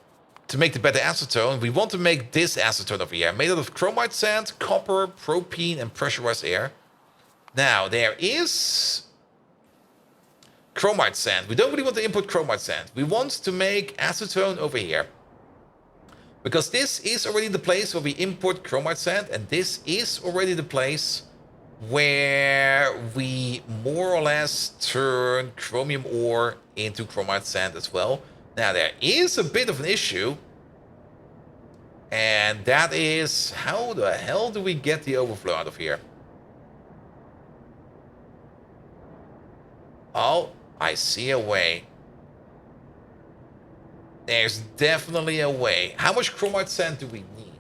[SPEAKER 1] To make the better acetone. We want to make this acetone over here. Made out of chromite sand, copper, propene, and pressurized air. Now, there is... chromite sand. We don't really want to input chromite sand. We want to make acetone over here. Because this is already the place where we import chromite sand. And this is already the place... where we more or less turn chromium ore into chromite sand as well. Now, there is a bit of an issue. And that is, how the hell do we get the overflow out of here? Oh, I see a way. There's definitely a way. How much chromite sand do we need?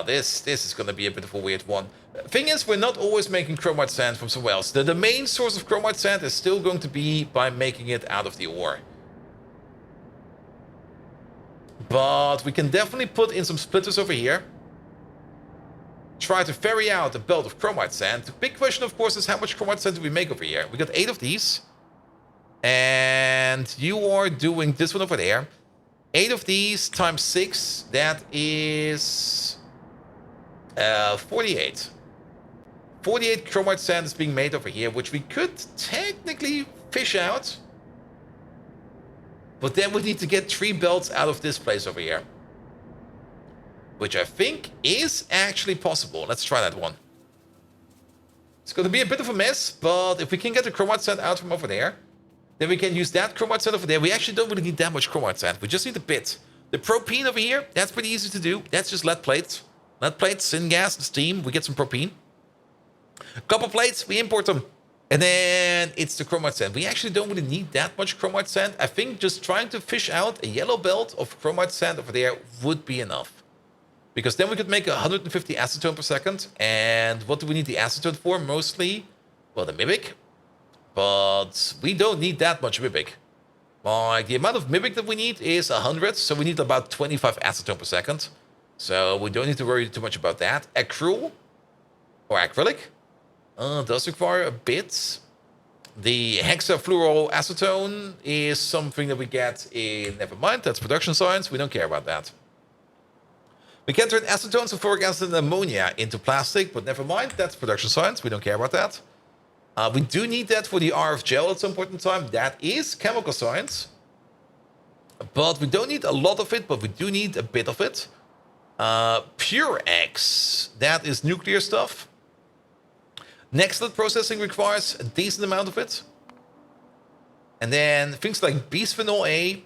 [SPEAKER 1] This is going to be a bit of a weird one. Thing is, we're not always making chromite sand from somewhere else. The main source of chromite sand is still going to be by making it out of the ore. But we can definitely put in some splitters over here. Try to ferry out a belt of chromite sand. The big question, of course, is how much chromite sand do we make over here? We got 8 of these. And you are doing this one over there. 8 of these times 6, that is 48. 48 chromite sand is being made over here, which we could technically fish out. But then we need to get 3 belts out of this place over here. Which I think is actually possible. Let's try that one. It's going to be a bit of a mess, but if we can get the chromite sand out from over there, then we can use that chromite sand over there. We actually don't really need that much chromite sand. We just need a bit. The propene over here, that's pretty easy to do. That's just lead plates. Lead plates, syngas, and steam. We get some propene. Copper plates, we import them. And then it's the chromite sand. We actually don't really need that much chromite sand. I think just trying to fish out a yellow belt of chromite sand over there would be enough. Because then we could make 150 acetone per second. And what do we need the acetone for? Mostly, well, the mimic. But we don't need that much mimic. Like, the amount of mimic that we need is 100. So we need about 25 acetone per second. So we don't need to worry too much about that. Acryl or acrylic does require a bit. The hexafluoroacetone is something that we get in, never mind, that's production science. We don't care about that. We can turn acetone, sulfuric acid, and ammonia into plastic, but never mind, that's production science. We don't care about that. We do need that for the RF gel at some point in time. That is chemical science. But we don't need a lot of it, but we do need a bit of it. Pure X, that is nuclear stuff. Nextlet processing requires a decent amount of it. And then things like bisphenol A.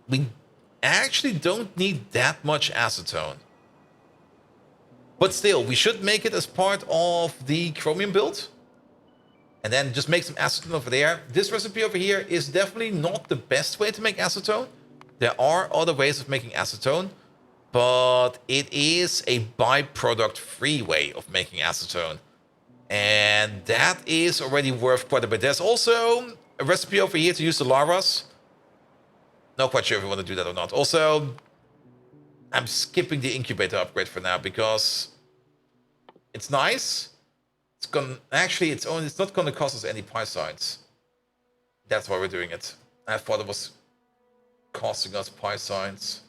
[SPEAKER 1] We actually don't need that much acetone. But still, we should make it as part of the chromium build. And then just make some acetone over there. This recipe over here is definitely not the best way to make acetone. There are other ways of making acetone, but it is a byproduct-free way of making acetone. And that is already worth quite a bit. There's also a recipe over here to use the larvas. Not quite sure if we want to do that or not. Also, I'm skipping the incubator upgrade for now because it's nice. It's gonna actually it's not gonna cost us any pi signs. That's why we're doing it. I thought it was costing us pi signs.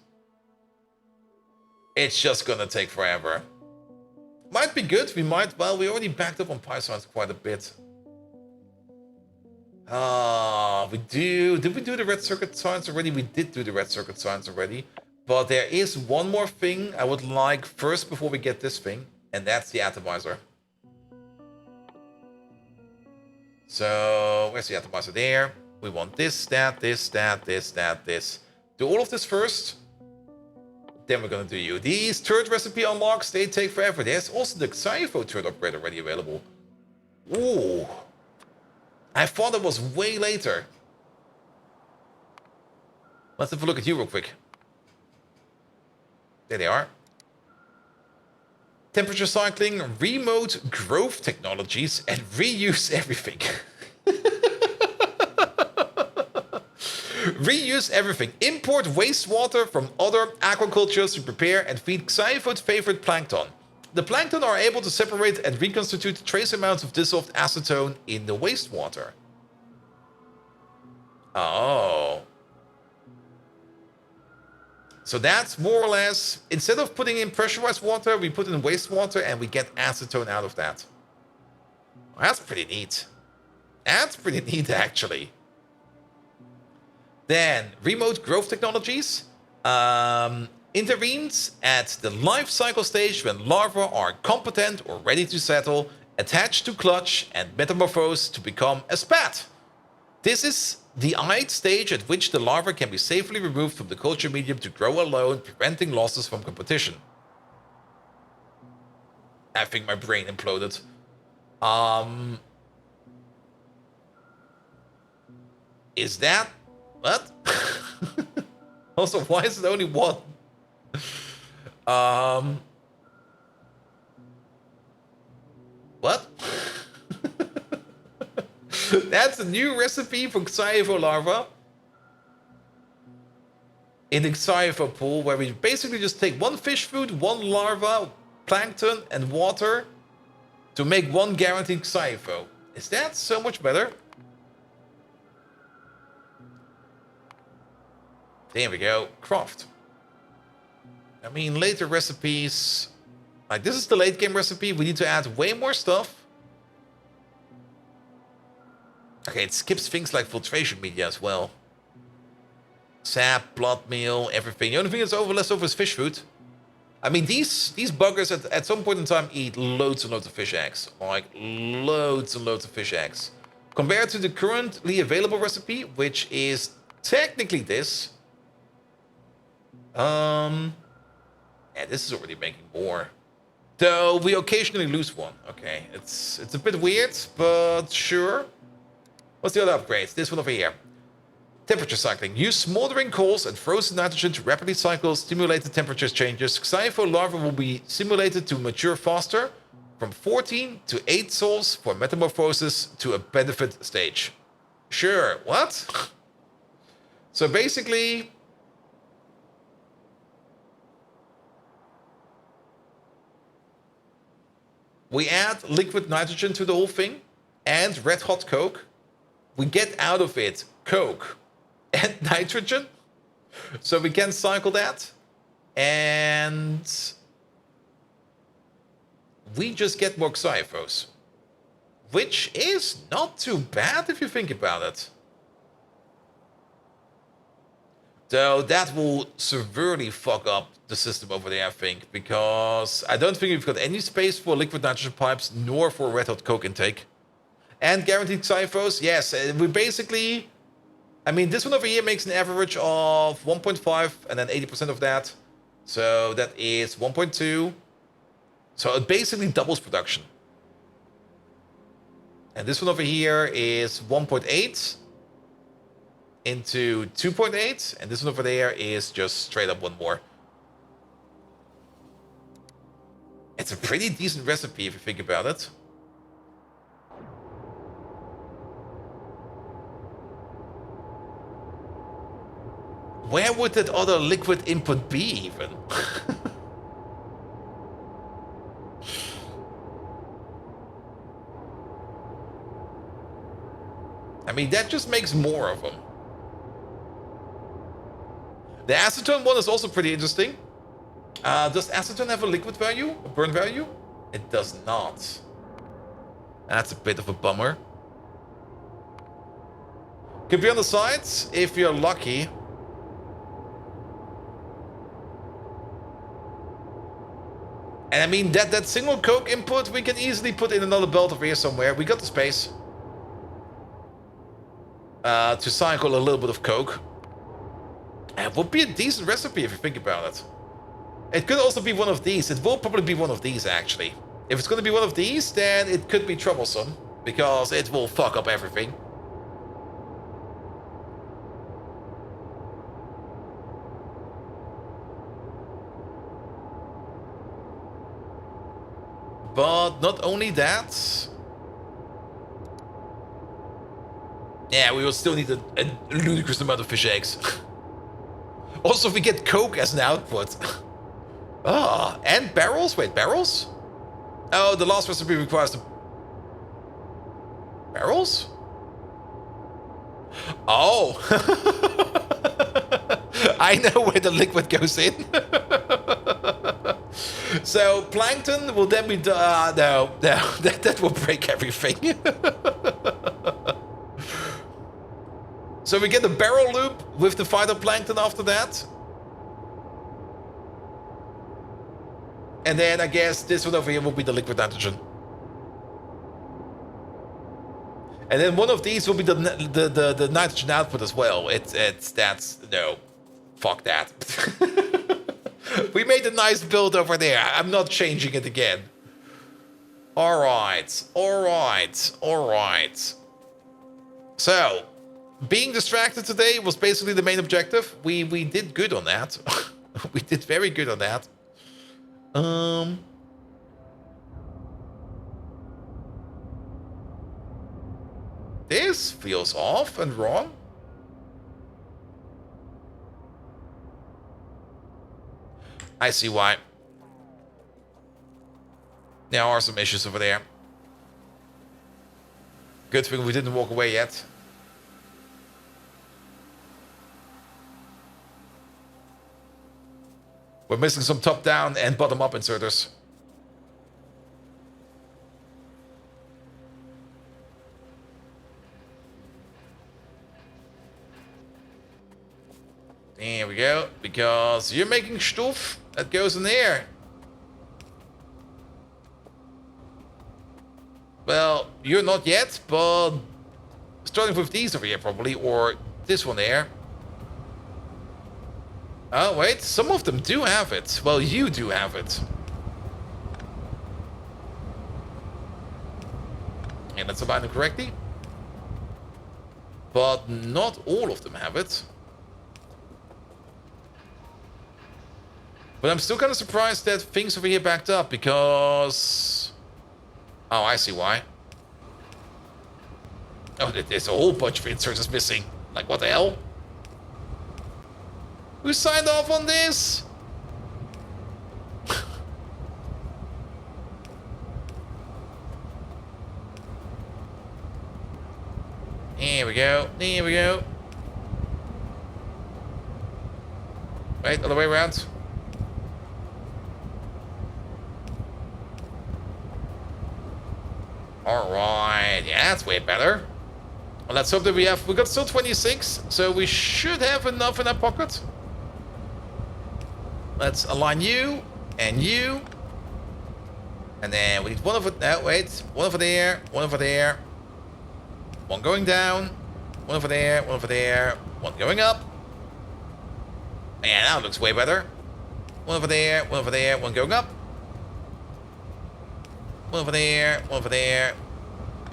[SPEAKER 1] It's just gonna take forever. Might be good. We already backed up on pi signs quite a bit. We do. Did we do the red circuit science already? We did do the red circuit science already. But there is one more thing I would like first before we get this thing, and that's the atomizer. So, where's the atomizer? There. We want this, that, this, that, this, that, this. Do all of this first. Then we're gonna do you. These turret recipe unlocks, they take forever. There's also the Xypho turret upgrade already available. Ooh. I thought it was way later. Let's have a look at you real quick. There they are. Temperature cycling, remote growth technologies, and reuse everything. Reuse everything. Import wastewater from other aquacultures to prepare and feed Xypho's favorite plankton. The plankton are able to separate and reconstitute trace amounts of dissolved acetone in the wastewater. Oh. So that's more or less, instead of putting in pressurized water, we put in wastewater and we get acetone out of that. Well, that's pretty neat. That's pretty neat, actually. Then, remote growth technologies. Intervenes at the life cycle stage when larvae are competent or ready to settle, attach to clutch, and metamorphose to become a spat. This is the ide stage at which the larva can be safely removed from the culture medium to grow alone, preventing losses from competition. I think my brain imploded. Is that... what? Also, why is it only one? What? That's a new recipe for Xypho larva. In the Xypho pool, where we basically just take one fish food, one larva, plankton, and water to make one guaranteed Xypho. Is that so much better? There we go. Craft. I mean, later recipes... like, this is the late game recipe. We need to add way more stuff. Okay, it skips things like filtration media as well. Sap, blood meal, everything. The only thing that's left over is fish food. I mean, these buggers at some point in time eat loads and loads of fish eggs. Like, loads and loads of fish eggs. Compared to the currently available recipe, which is technically this. Yeah, this is already making more. Though we occasionally lose one. Okay, it's a bit weird, but sure. What's the other upgrades? This one over here. Temperature cycling. Use smoldering coals and frozen nitrogen to rapidly cycle stimulated temperature changes. Xypho larvae will be simulated to mature faster, from 14 to 8 sols for metamorphosis to a benefit stage. Sure, what? So basically, we add liquid nitrogen to the whole thing and red hot coke. We get out of it coke and nitrogen. So we can cycle that. And we just get more xyphos. Which is not too bad if you think about it. Though that will severely fuck up the system over there, I think. Because I don't think we've got any space for liquid nitrogen pipes, nor for red hot coke intake. And guaranteed xyphos, yes. We basically... I mean, this one over here makes an average of 1.5 and then 80% of that. So that is 1.2. So it basically doubles production. And this one over here is 1.8 into 2.8. And this one over there is just straight up one more. It's a pretty decent recipe if you think about it. Where would that other liquid input be even? I mean, that just makes more of them. The acetone one is also pretty interesting. Does acetone have a liquid value? A burn value? It does not. That's a bit of a bummer. Could be on the sides if you're lucky. And I mean, that single coke input, we can easily put in another belt over here somewhere. We got the space. To cycle a little bit of coke. And it would be a decent recipe if you think about it. It could also be one of these. It will probably be one of these, actually. If it's going to be one of these, then it could be troublesome. Because it will fuck up everything. But not only that... Yeah, we will still need a ludicrous amount of fish eggs. Also, if we get coke as an output. Ah, and barrels? Wait, barrels? Oh, the last recipe requires the... Barrels? Oh! I know where the liquid goes in. So, plankton will then be... no, that will break everything. So we get the barrel loop with the phytoplankton after that. And then I guess this one over here will be the liquid nitrogen. And then one of these will be the nitrogen output as well. No, fuck that. We made a nice build over there. I'm not changing it again. Alright. So, being distracted today was basically the main objective. We did good on that. We did very good on that. This feels off and wrong. I see why. There are some issues over there. Good thing we didn't walk away yet. We're missing some top-down and bottom-up inserters. There we go. Because you're making stuff that goes in there. Well, you're not yet, but starting with these over here probably, or this one there. Oh, wait, some of them do have it. Well, you do have it. And let's align them correctly. But not all of them have it. But I'm still kind of surprised that things over here backed up, because... Oh, I see why. Oh, there's a whole bunch of inserts missing. Like, what the hell? Who signed off on this? Here we go. Here we go. Wait, other way around. Alright, yeah, that's way better. Well, let's hope that we got still 26, so we should have enough in our pocket. Let's align you, and you. And then we need one over, no, wait, one over there, one over there. One going down, one over there, one over there, one going up. Man, that looks way better. One over there, one going up. One over there, one over there.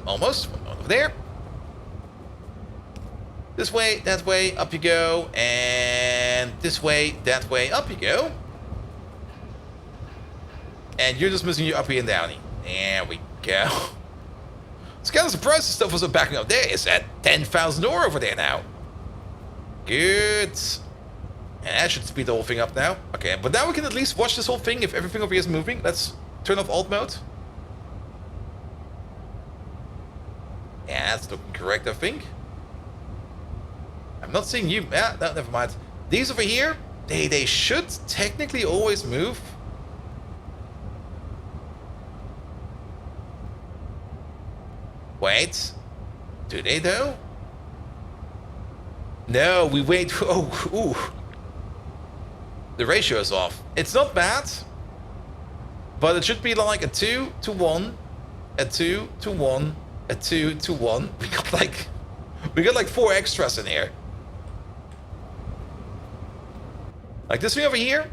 [SPEAKER 1] Almost, one over there. This way, that way, up you go. And this way, that way, up you go. And you're just missing your uppie and downy. There we go. It's kind of surprised the stuff wasn't backing up there. It's at 10,000 ore over there now. Good. And that should speed the whole thing up now. Okay, but now we can at least watch this whole thing if everything over here is moving. Let's turn off alt mode. Yeah, that's looking correct, I think. I'm not seeing you. Yeah, no, never mind. These over here, they should technically always move. Wait. Do they though? No, we wait. Oh, ooh. The ratio is off. It's not bad, but it should be like a 2 to 1, a 2 to 1, a 2 to 1. We got like 4 extras in here. Like this thing over here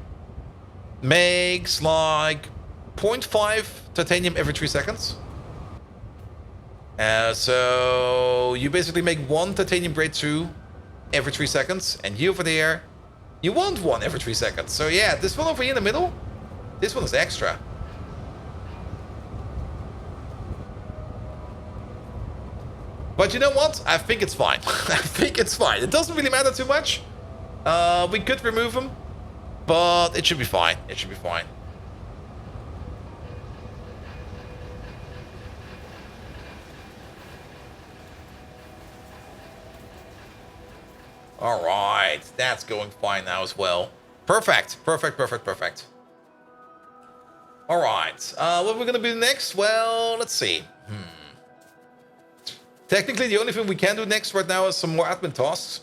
[SPEAKER 1] makes like 0.5 titanium every 3 seconds. So you basically make 1 titanium breakthrough every 3 seconds, and you over there, you want 1 every 3 seconds. So yeah, this one over here in the middle, this one is extra. But you know what? I think it's fine. I think it's fine. It doesn't really matter too much. We could remove them, but it should be fine. It should be fine. All right, that's going fine now as well. Perfect, perfect, perfect, perfect. All right, what we're gonna do next? Well, let's see. Technically, the only thing we can do next right now is some more admin tasks.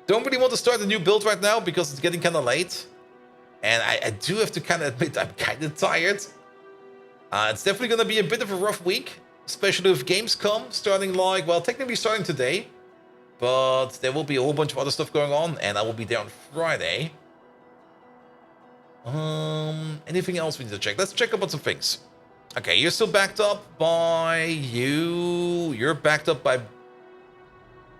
[SPEAKER 1] Don't really want to start a new build right now because it's getting kind of late. And I do have to kind of admit I'm kind of tired. It's definitely gonna be a bit of a rough week, especially with Gamescom starting like, well, technically starting today. But there will be a whole bunch of other stuff going on, and I will be there on Friday. Anything else we need to check? Let's check up on some things. Okay, you're still backed up by you. You're backed up by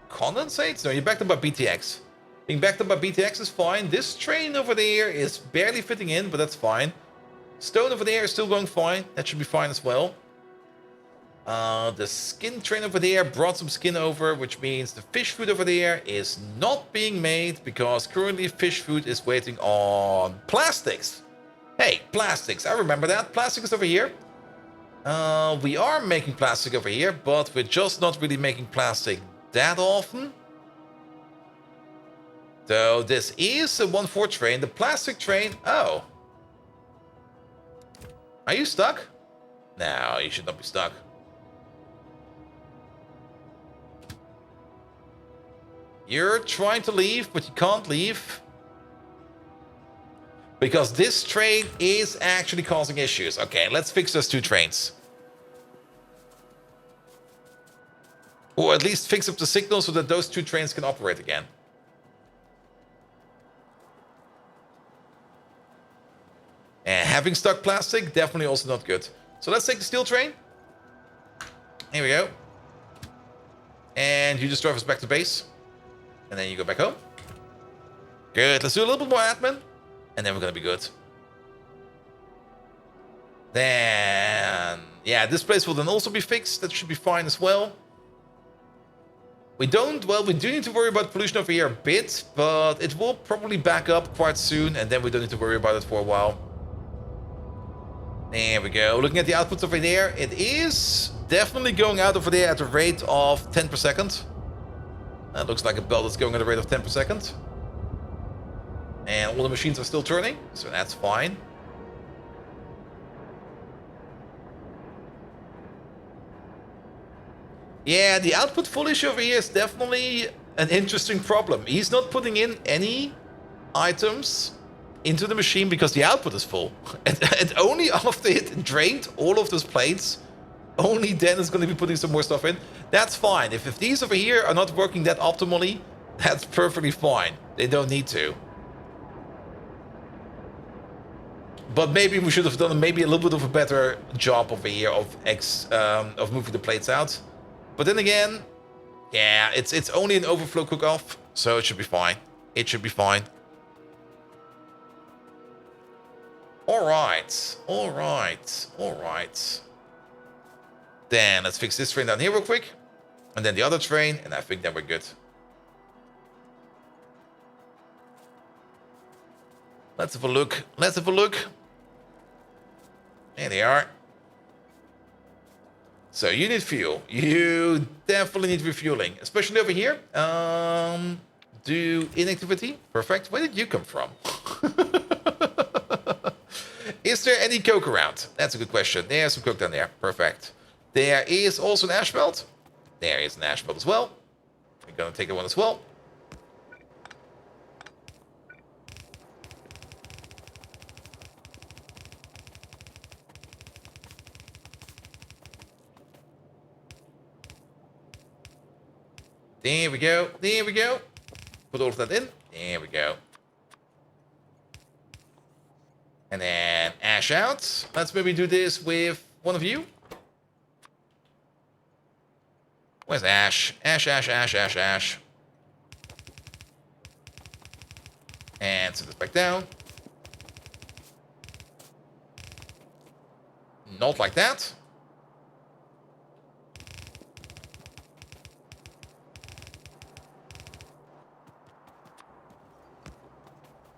[SPEAKER 1] condensates? No, you're backed up by BTX. Being backed up by BTX is fine. This train over there is barely fitting in, but that's fine. Stone over there is still going fine. That should be fine as well. The skin train over there brought some skin over, which means the fish food over there is not being made because currently fish food is waiting on plastics. Hey, plastics, I remember that. Plastic is over here. We are making plastic over here, but we're just not really making plastic that often. So this is a 1/4 train. The plastic train, oh. Are you stuck? No, you should not be stuck. You're trying to leave, but you can't leave. Because this train is actually causing issues. Okay, let's fix those 2 trains. Or at least fix up the signal so that those 2 trains can operate again. And having stuck plastic, definitely also not good. So let's take the steel train. Here we go. And you just drive us back to base. And then you go back home. Good. Let's do a little bit more admin. And then we're going to be good. Then, yeah, this place will then also be fixed. That should be fine as well. We don't, well, we do need to worry about pollution over here a bit, but it will probably back up quite soon, and then we don't need to worry about it for a while. There we go. Looking at the outputs over there, it is definitely going out over there at a rate of 10 per second. That looks like a belt that's going at a rate of 10 per second. And all the machines are still turning, so that's fine. Yeah, the output full issue over here is definitely an interesting problem. He's not putting in any items into the machine because the output is full. And only after it drained all of those plates, only then is going to be putting some more stuff in. That's fine. If these over here are not working that optimally, that's perfectly fine. They don't need to. But maybe we should have done maybe a little bit of a better job over here of moving the plates out. But then again, yeah, it's only an overflow cook-off, so it should be fine. It should be fine. Alright, alright, alright. Then let's fix this train down here real quick. And then the other train, and I think that we're good. Let's have a look. Let's have a look. There they are. So you need fuel. You definitely need refueling, especially over here. Do inactivity. Perfect. Where did you come from? Is there any coke around? That's a good question. There's some coke down there. Perfect. There is also an ash belt. There is an ash belt as well. We're gonna take that one as well. There we go. There we go. Put all of that in. There we go. And then ash out. Let's maybe do this with one of you. Where's Ash? Ash, Ash, Ash, Ash, Ash. And set this back down. Not like that.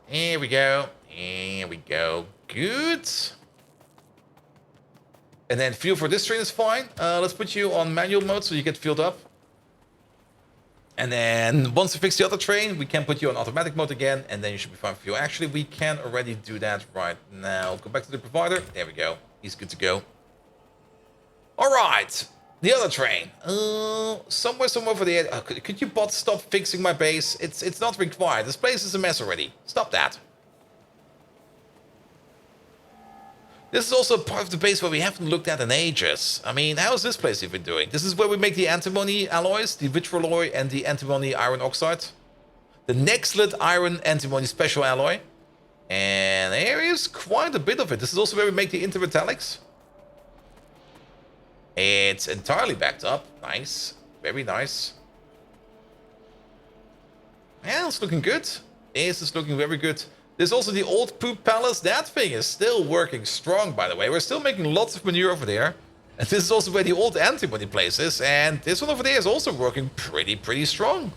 [SPEAKER 1] Here we go. Here we go. Good. And then fuel for this train is fine. Let's put you on manual mode so you get fueled up. And then once we fix the other train, we can put you on automatic mode again, and then you should be fine for fuel. Actually, we can already do that right now. Go back to the provider. There we go. He's good to go. All right. The other train. Somewhere over there. Could you bots stop fixing my base? It's not required. This place is a mess already. Stop that. This is also part of the base where we haven't looked at in ages. I mean, how is this place even doing? This is where we make the antimony alloys, the vitralloy and the antimony iron oxide. The Nexlet iron antimony special alloy. And there is quite a bit of it. This is also where we make the intermetallics. It's entirely backed up. Nice. Very nice. Yeah, it's looking good. It's looking very good. There's also the old poop palace. That thing is still working strong, by the way. We're still making lots of manure over there. And this is also where the old antimony place is. And this one over there is also working pretty strong.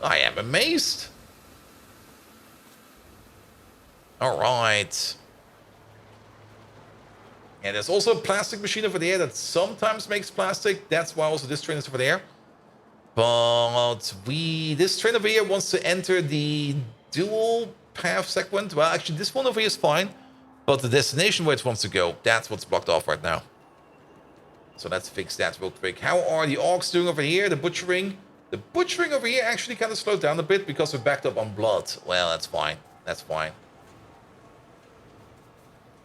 [SPEAKER 1] I am amazed. All right. And there's also a plastic machine over there that sometimes makes plastic. That's why also this train is over there. But this train over here wants to enter the dual path segment. Well, actually, this one over here is fine. But the destination where it wants to go, that's what's blocked off right now. So let's fix that real quick. How are the orcs doing over here? The butchering? The butchering over here actually kind of slowed down a bit because we're backed up on blood. Well, that's fine. That's fine.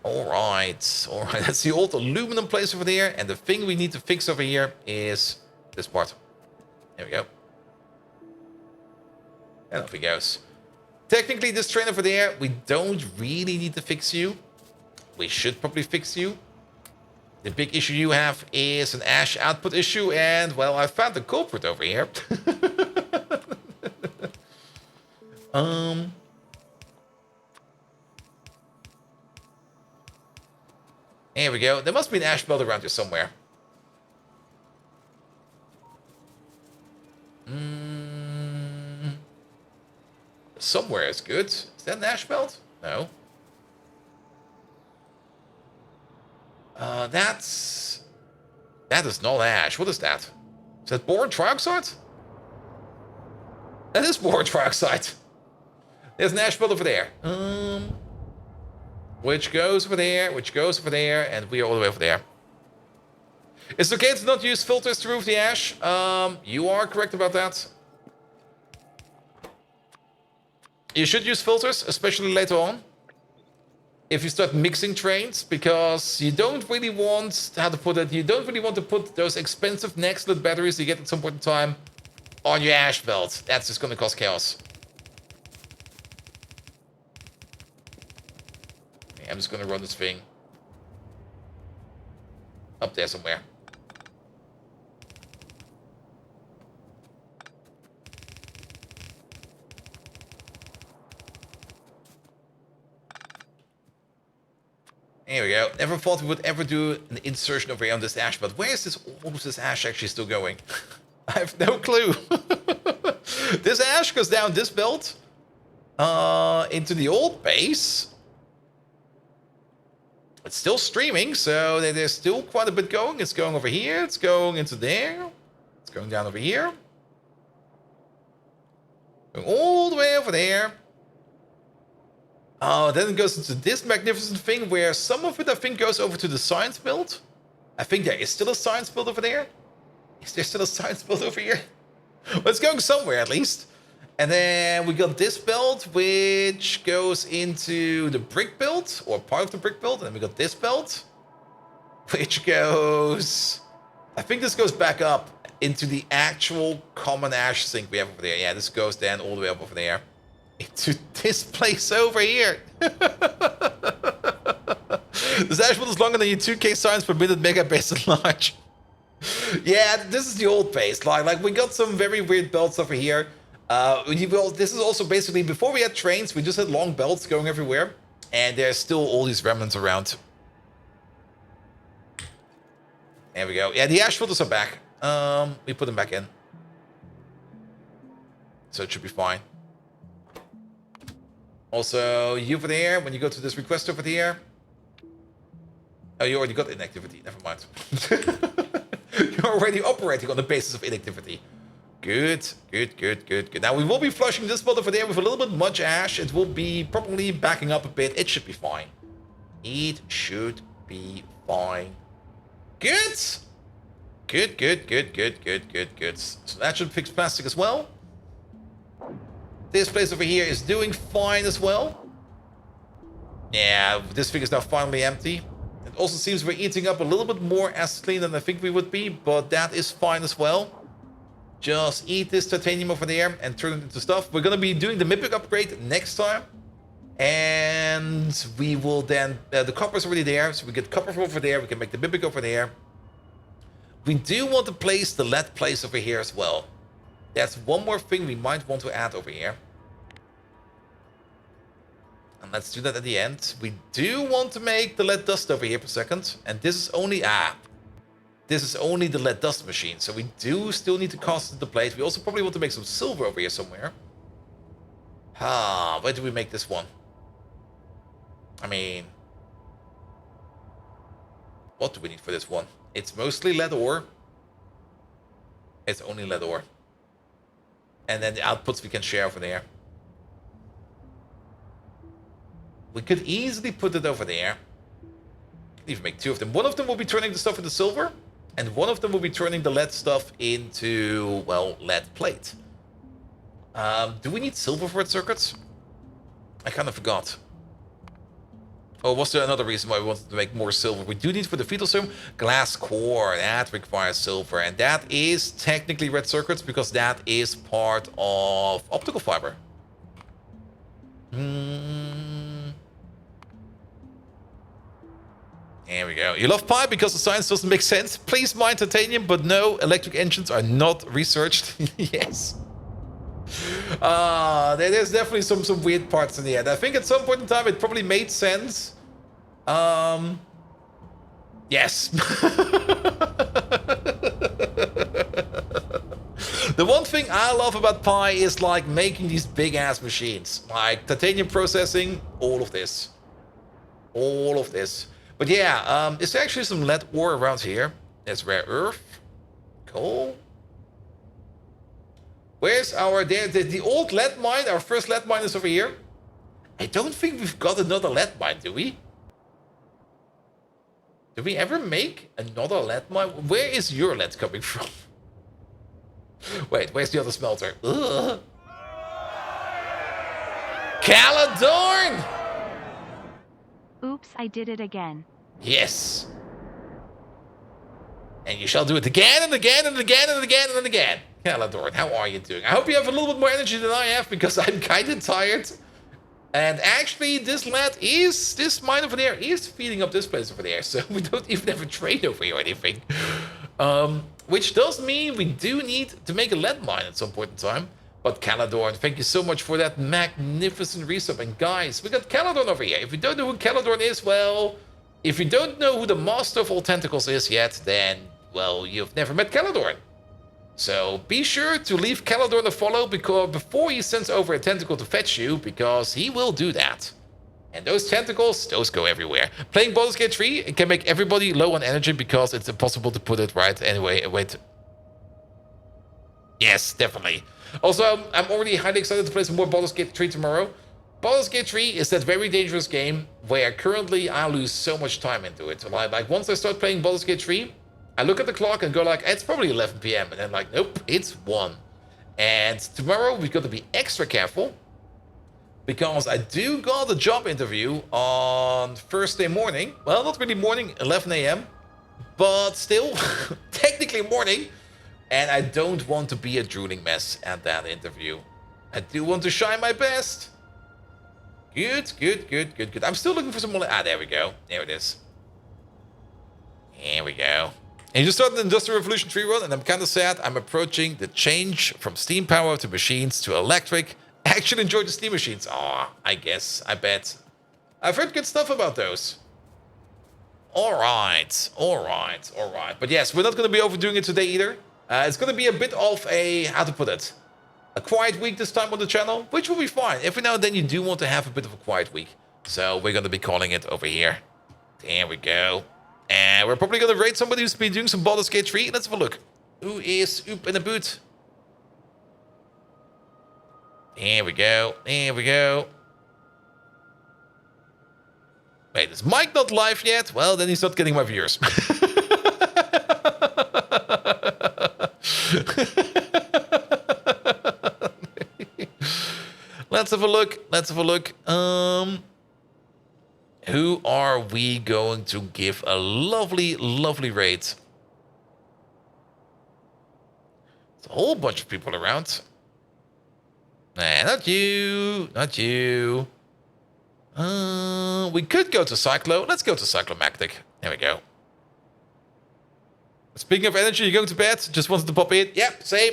[SPEAKER 1] Alright, alright, that's the old aluminum place over there, and the thing we need to fix over here is this part. There we go. And off he goes. Technically, this train over there, we don't really need to fix you. We should probably fix you. The big issue you have is an ash output issue, and, well, I found the culprit over here. Here we go. There must be an ash belt around here somewhere. somewhere is good. Is that an ash belt? No. That is not ash. What is that? Is that boron trioxide? That is boron trioxide. There's an ash belt over there. Which goes over there, which goes over there, and we are all the way over there. Is it okay to not use filters to remove the ash? You are correct about that. You should use filters, especially later on. If you start mixing trains, because you don't really want, how to put it, you don't really want to put those expensive Nextlet batteries you get at some point in time on your ash belt. That's just going to cause chaos. Okay, I'm just going to run this thing up there somewhere. There we go. Never thought we would ever do an insertion over here on this ash, but where is this, all of this ash actually still going? I have no clue. This ash goes down this belt into the old base. It's still streaming, so there's still quite a bit going. It's going over here. It's going into there. It's going down over here. Going all the way over there. Then it goes into this magnificent thing where some of it, I think, goes over to the science build. I think there is still a science build over there. Is there still a science build over here? Well, it's going somewhere at least. And then we got this belt, which goes into the brick build, or part of the brick build. And then we got this belt, which goes... I think this goes back up into the actual common ash sink we have over there. Yeah, this goes then all the way up over there. Into this place over here. This ash belt is longer than your 2K science per minute mega base at large. Yeah, this is the old base. Like we got some very weird belts over here. This is also basically, before we had trains, we just had long belts going everywhere. And there's still all these remnants around. There we go. Yeah, the ash filters are back. We put them back in. So it should be fine. Also, you over there, when you go to this request over there. Oh, you already got inactivity. Never mind. You're already operating on the basis of inactivity. Good. Now, we will be flushing this belt over there with a little bit much ash. It will be probably backing up a bit. It should be fine. It should be fine. Good. Good. So that should fix plastic as well. This place over here is doing fine as well. Yeah, this thing is now finally empty. It also seems we're eating up a little bit more acetylene than I think we would be, but that is fine as well. Just eat this titanium over there and turn it into stuff. We're going to be doing the Mythic upgrade next time. And we will then... the copper is already there, so we get copper from over there. We can make the Mythic over there. We do want to place the lead place over here as well. That's one more thing we might want to add over here. And let's do that at the end. We do want to make the lead dust over here per second. And this is only... this is only the lead dust machine. So we do still need to cast it into place. We also probably want to make some silver over here somewhere. Where do we make this one? I mean... what do we need for this one? It's mostly lead ore. It's only lead ore. And then the outputs we can share over there. We could easily put it over there. Even make two of them. One of them will be turning the stuff into silver. And one of them will be turning the lead stuff into, well, lead plate. Do we need silver for its circuits? I kind of forgot. Oh, was there another reason why we wanted to make more silver? We do need for the fetal serum glass core. That requires silver. And that is technically red circuits because that is part of optical fiber. There we go. You love pi because the science doesn't make sense. Please mine titanium, but no, electric engines are not researched. Yes. There's definitely some weird parts in the end. I think at some point in time it probably made sense. Yes. The one thing I love about Pi is like making these big ass machines, like titanium processing, all of this. All of this. But yeah, is there actually some lead ore around here? There's rare earth. Coal. Where's our... the old lead mine, our first lead mine is over here. I don't think we've got another lead mine, do we? Did we ever make another lead mine? Where is your lead coming from? Wait, where's the other smelter? Ugh. Caledorn!
[SPEAKER 2] Oops, I did it again.
[SPEAKER 1] Yes. And you shall do it again and again and again and again and again. Caledorn, how are you doing? I hope you have a little bit more energy than I have, because I'm kind of tired. And actually, this mine over there is feeding up this place over there, so we don't even have a train over here or anything. Which does mean we do need to make a lead mine at some point in time. But Caledorn, thank you so much for that magnificent resub. And guys, we got Caledorn over here. If you don't know who Caledorn is, well, if you don't know who the Master of all Tentacles is yet, then, well, you've never met Caledorn. So be sure to leave Caledorn a follow before he sends over a tentacle to fetch you, because he will do that. And those tentacles, those go everywhere. Playing Baldur's Gate 3, it can make everybody low on energy because it's impossible to put it right. Anyway, wait. Yes, definitely. Also, I'm already highly excited to play some more Baldur's Gate 3 tomorrow. Baldur's Gate 3 is that very dangerous game where currently I lose so much time into it. Like once I start playing Baldur's Gate 3, I look at the clock and go like, it's probably 11 p.m. And then like, nope, it's 1. And tomorrow we've got to be extra careful, because I do got a job interview on Thursday morning. Well, not really morning, 11 a.m. But still, technically morning. And I don't want to be a drooling mess at that interview. I do want to shine my best. Good. I'm still looking for some more... there we go. There it is. Here we go. And you just started the Industrial Revolution 3 run, and I'm kind of sad. I'm approaching the change from steam power to machines to electric. I actually enjoy the steam machines. Aw, I guess. I bet. I've heard good stuff about those. Alright. But yes, we're not going to be overdoing it today either. It's going to be a bit of a... how to put it? A quiet week this time on the channel, which will be fine. Every now and then you do want to have a bit of a quiet week. So we're going to be calling it over here. There we go. And we're probably going to raid somebody who's been doing some Baldur's Gate 3. Let's have a look. Who is Oop in the boot? Here we go. Wait, is Mike not live yet? Well, then he's not getting my viewers. Let's have a look. Who are we going to give a lovely raid? There's a whole bunch of people around. Nah, not you. We could go to Cyclo. Let's go to Cyclomactic. There we go. Speaking of energy, you're going to bed? Just wanted to pop in. Yep, same.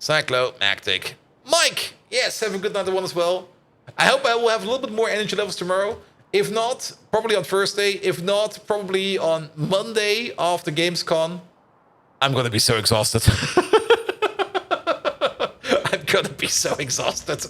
[SPEAKER 1] Cyclomactic. Mike! Yes, have a good night, everyone, as well. I hope I will have a little bit more energy levels tomorrow. If not, probably on Thursday. If not, probably on Monday after Gamescom. I'm going to be so exhausted. I'm going to be so exhausted.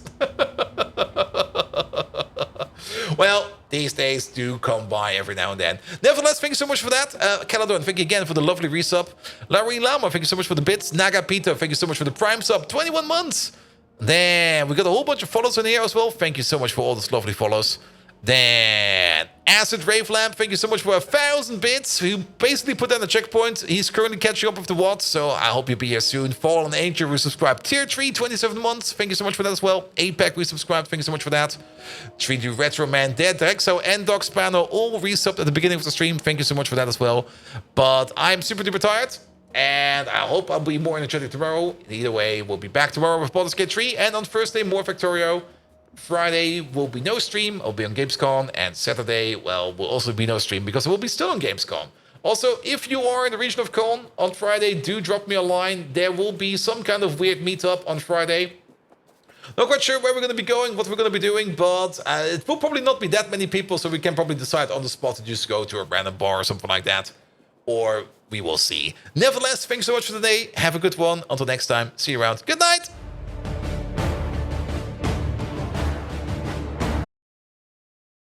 [SPEAKER 1] Well, these days do come by every now and then. Nevertheless, thank you so much for that. Caledon, thank you again for the lovely resub. Larry Lama, thank you so much for the bits. Naga Peter, thank you so much for the Prime sub. 21 months. Then we got a whole bunch of follows in here as well. Thank you so much for all those lovely follows. Then Acid Rave Lamp, thank you so much for 1,000 bits. Who basically put down the checkpoint. He's currently catching up with the watts, so I hope you'll be here soon. Fallen Angel, we subscribed. Tier 3, 27 months. Thank you so much for that as well. APEC, we subscribed. Thank you so much for that. 3D Retro Man, Dead Drexo, and Doc Spano all resubbed at the beginning of the stream. Thank you so much for that as well. But I'm super duper tired, and I hope I'll be more energetic tomorrow. Either way, we'll be back tomorrow with Baldur's Gate 3, and on Thursday, more Factorio. Friday will be no stream. I'll be on Gamescom. And Saturday, well, will also be no stream because it will be still on Gamescom. Also, if you are in the region of Cologne on Friday, do drop me a line. There will be some kind of weird meetup on Friday. Not quite sure where we're going to be going, what we're going to be doing, but it will probably not be that many people, so we can probably decide on the spot to just go to a random bar or something like that. or we will see. Nevertheless, thanks so much for today. Have a good one. Until next time, see you around. Good night.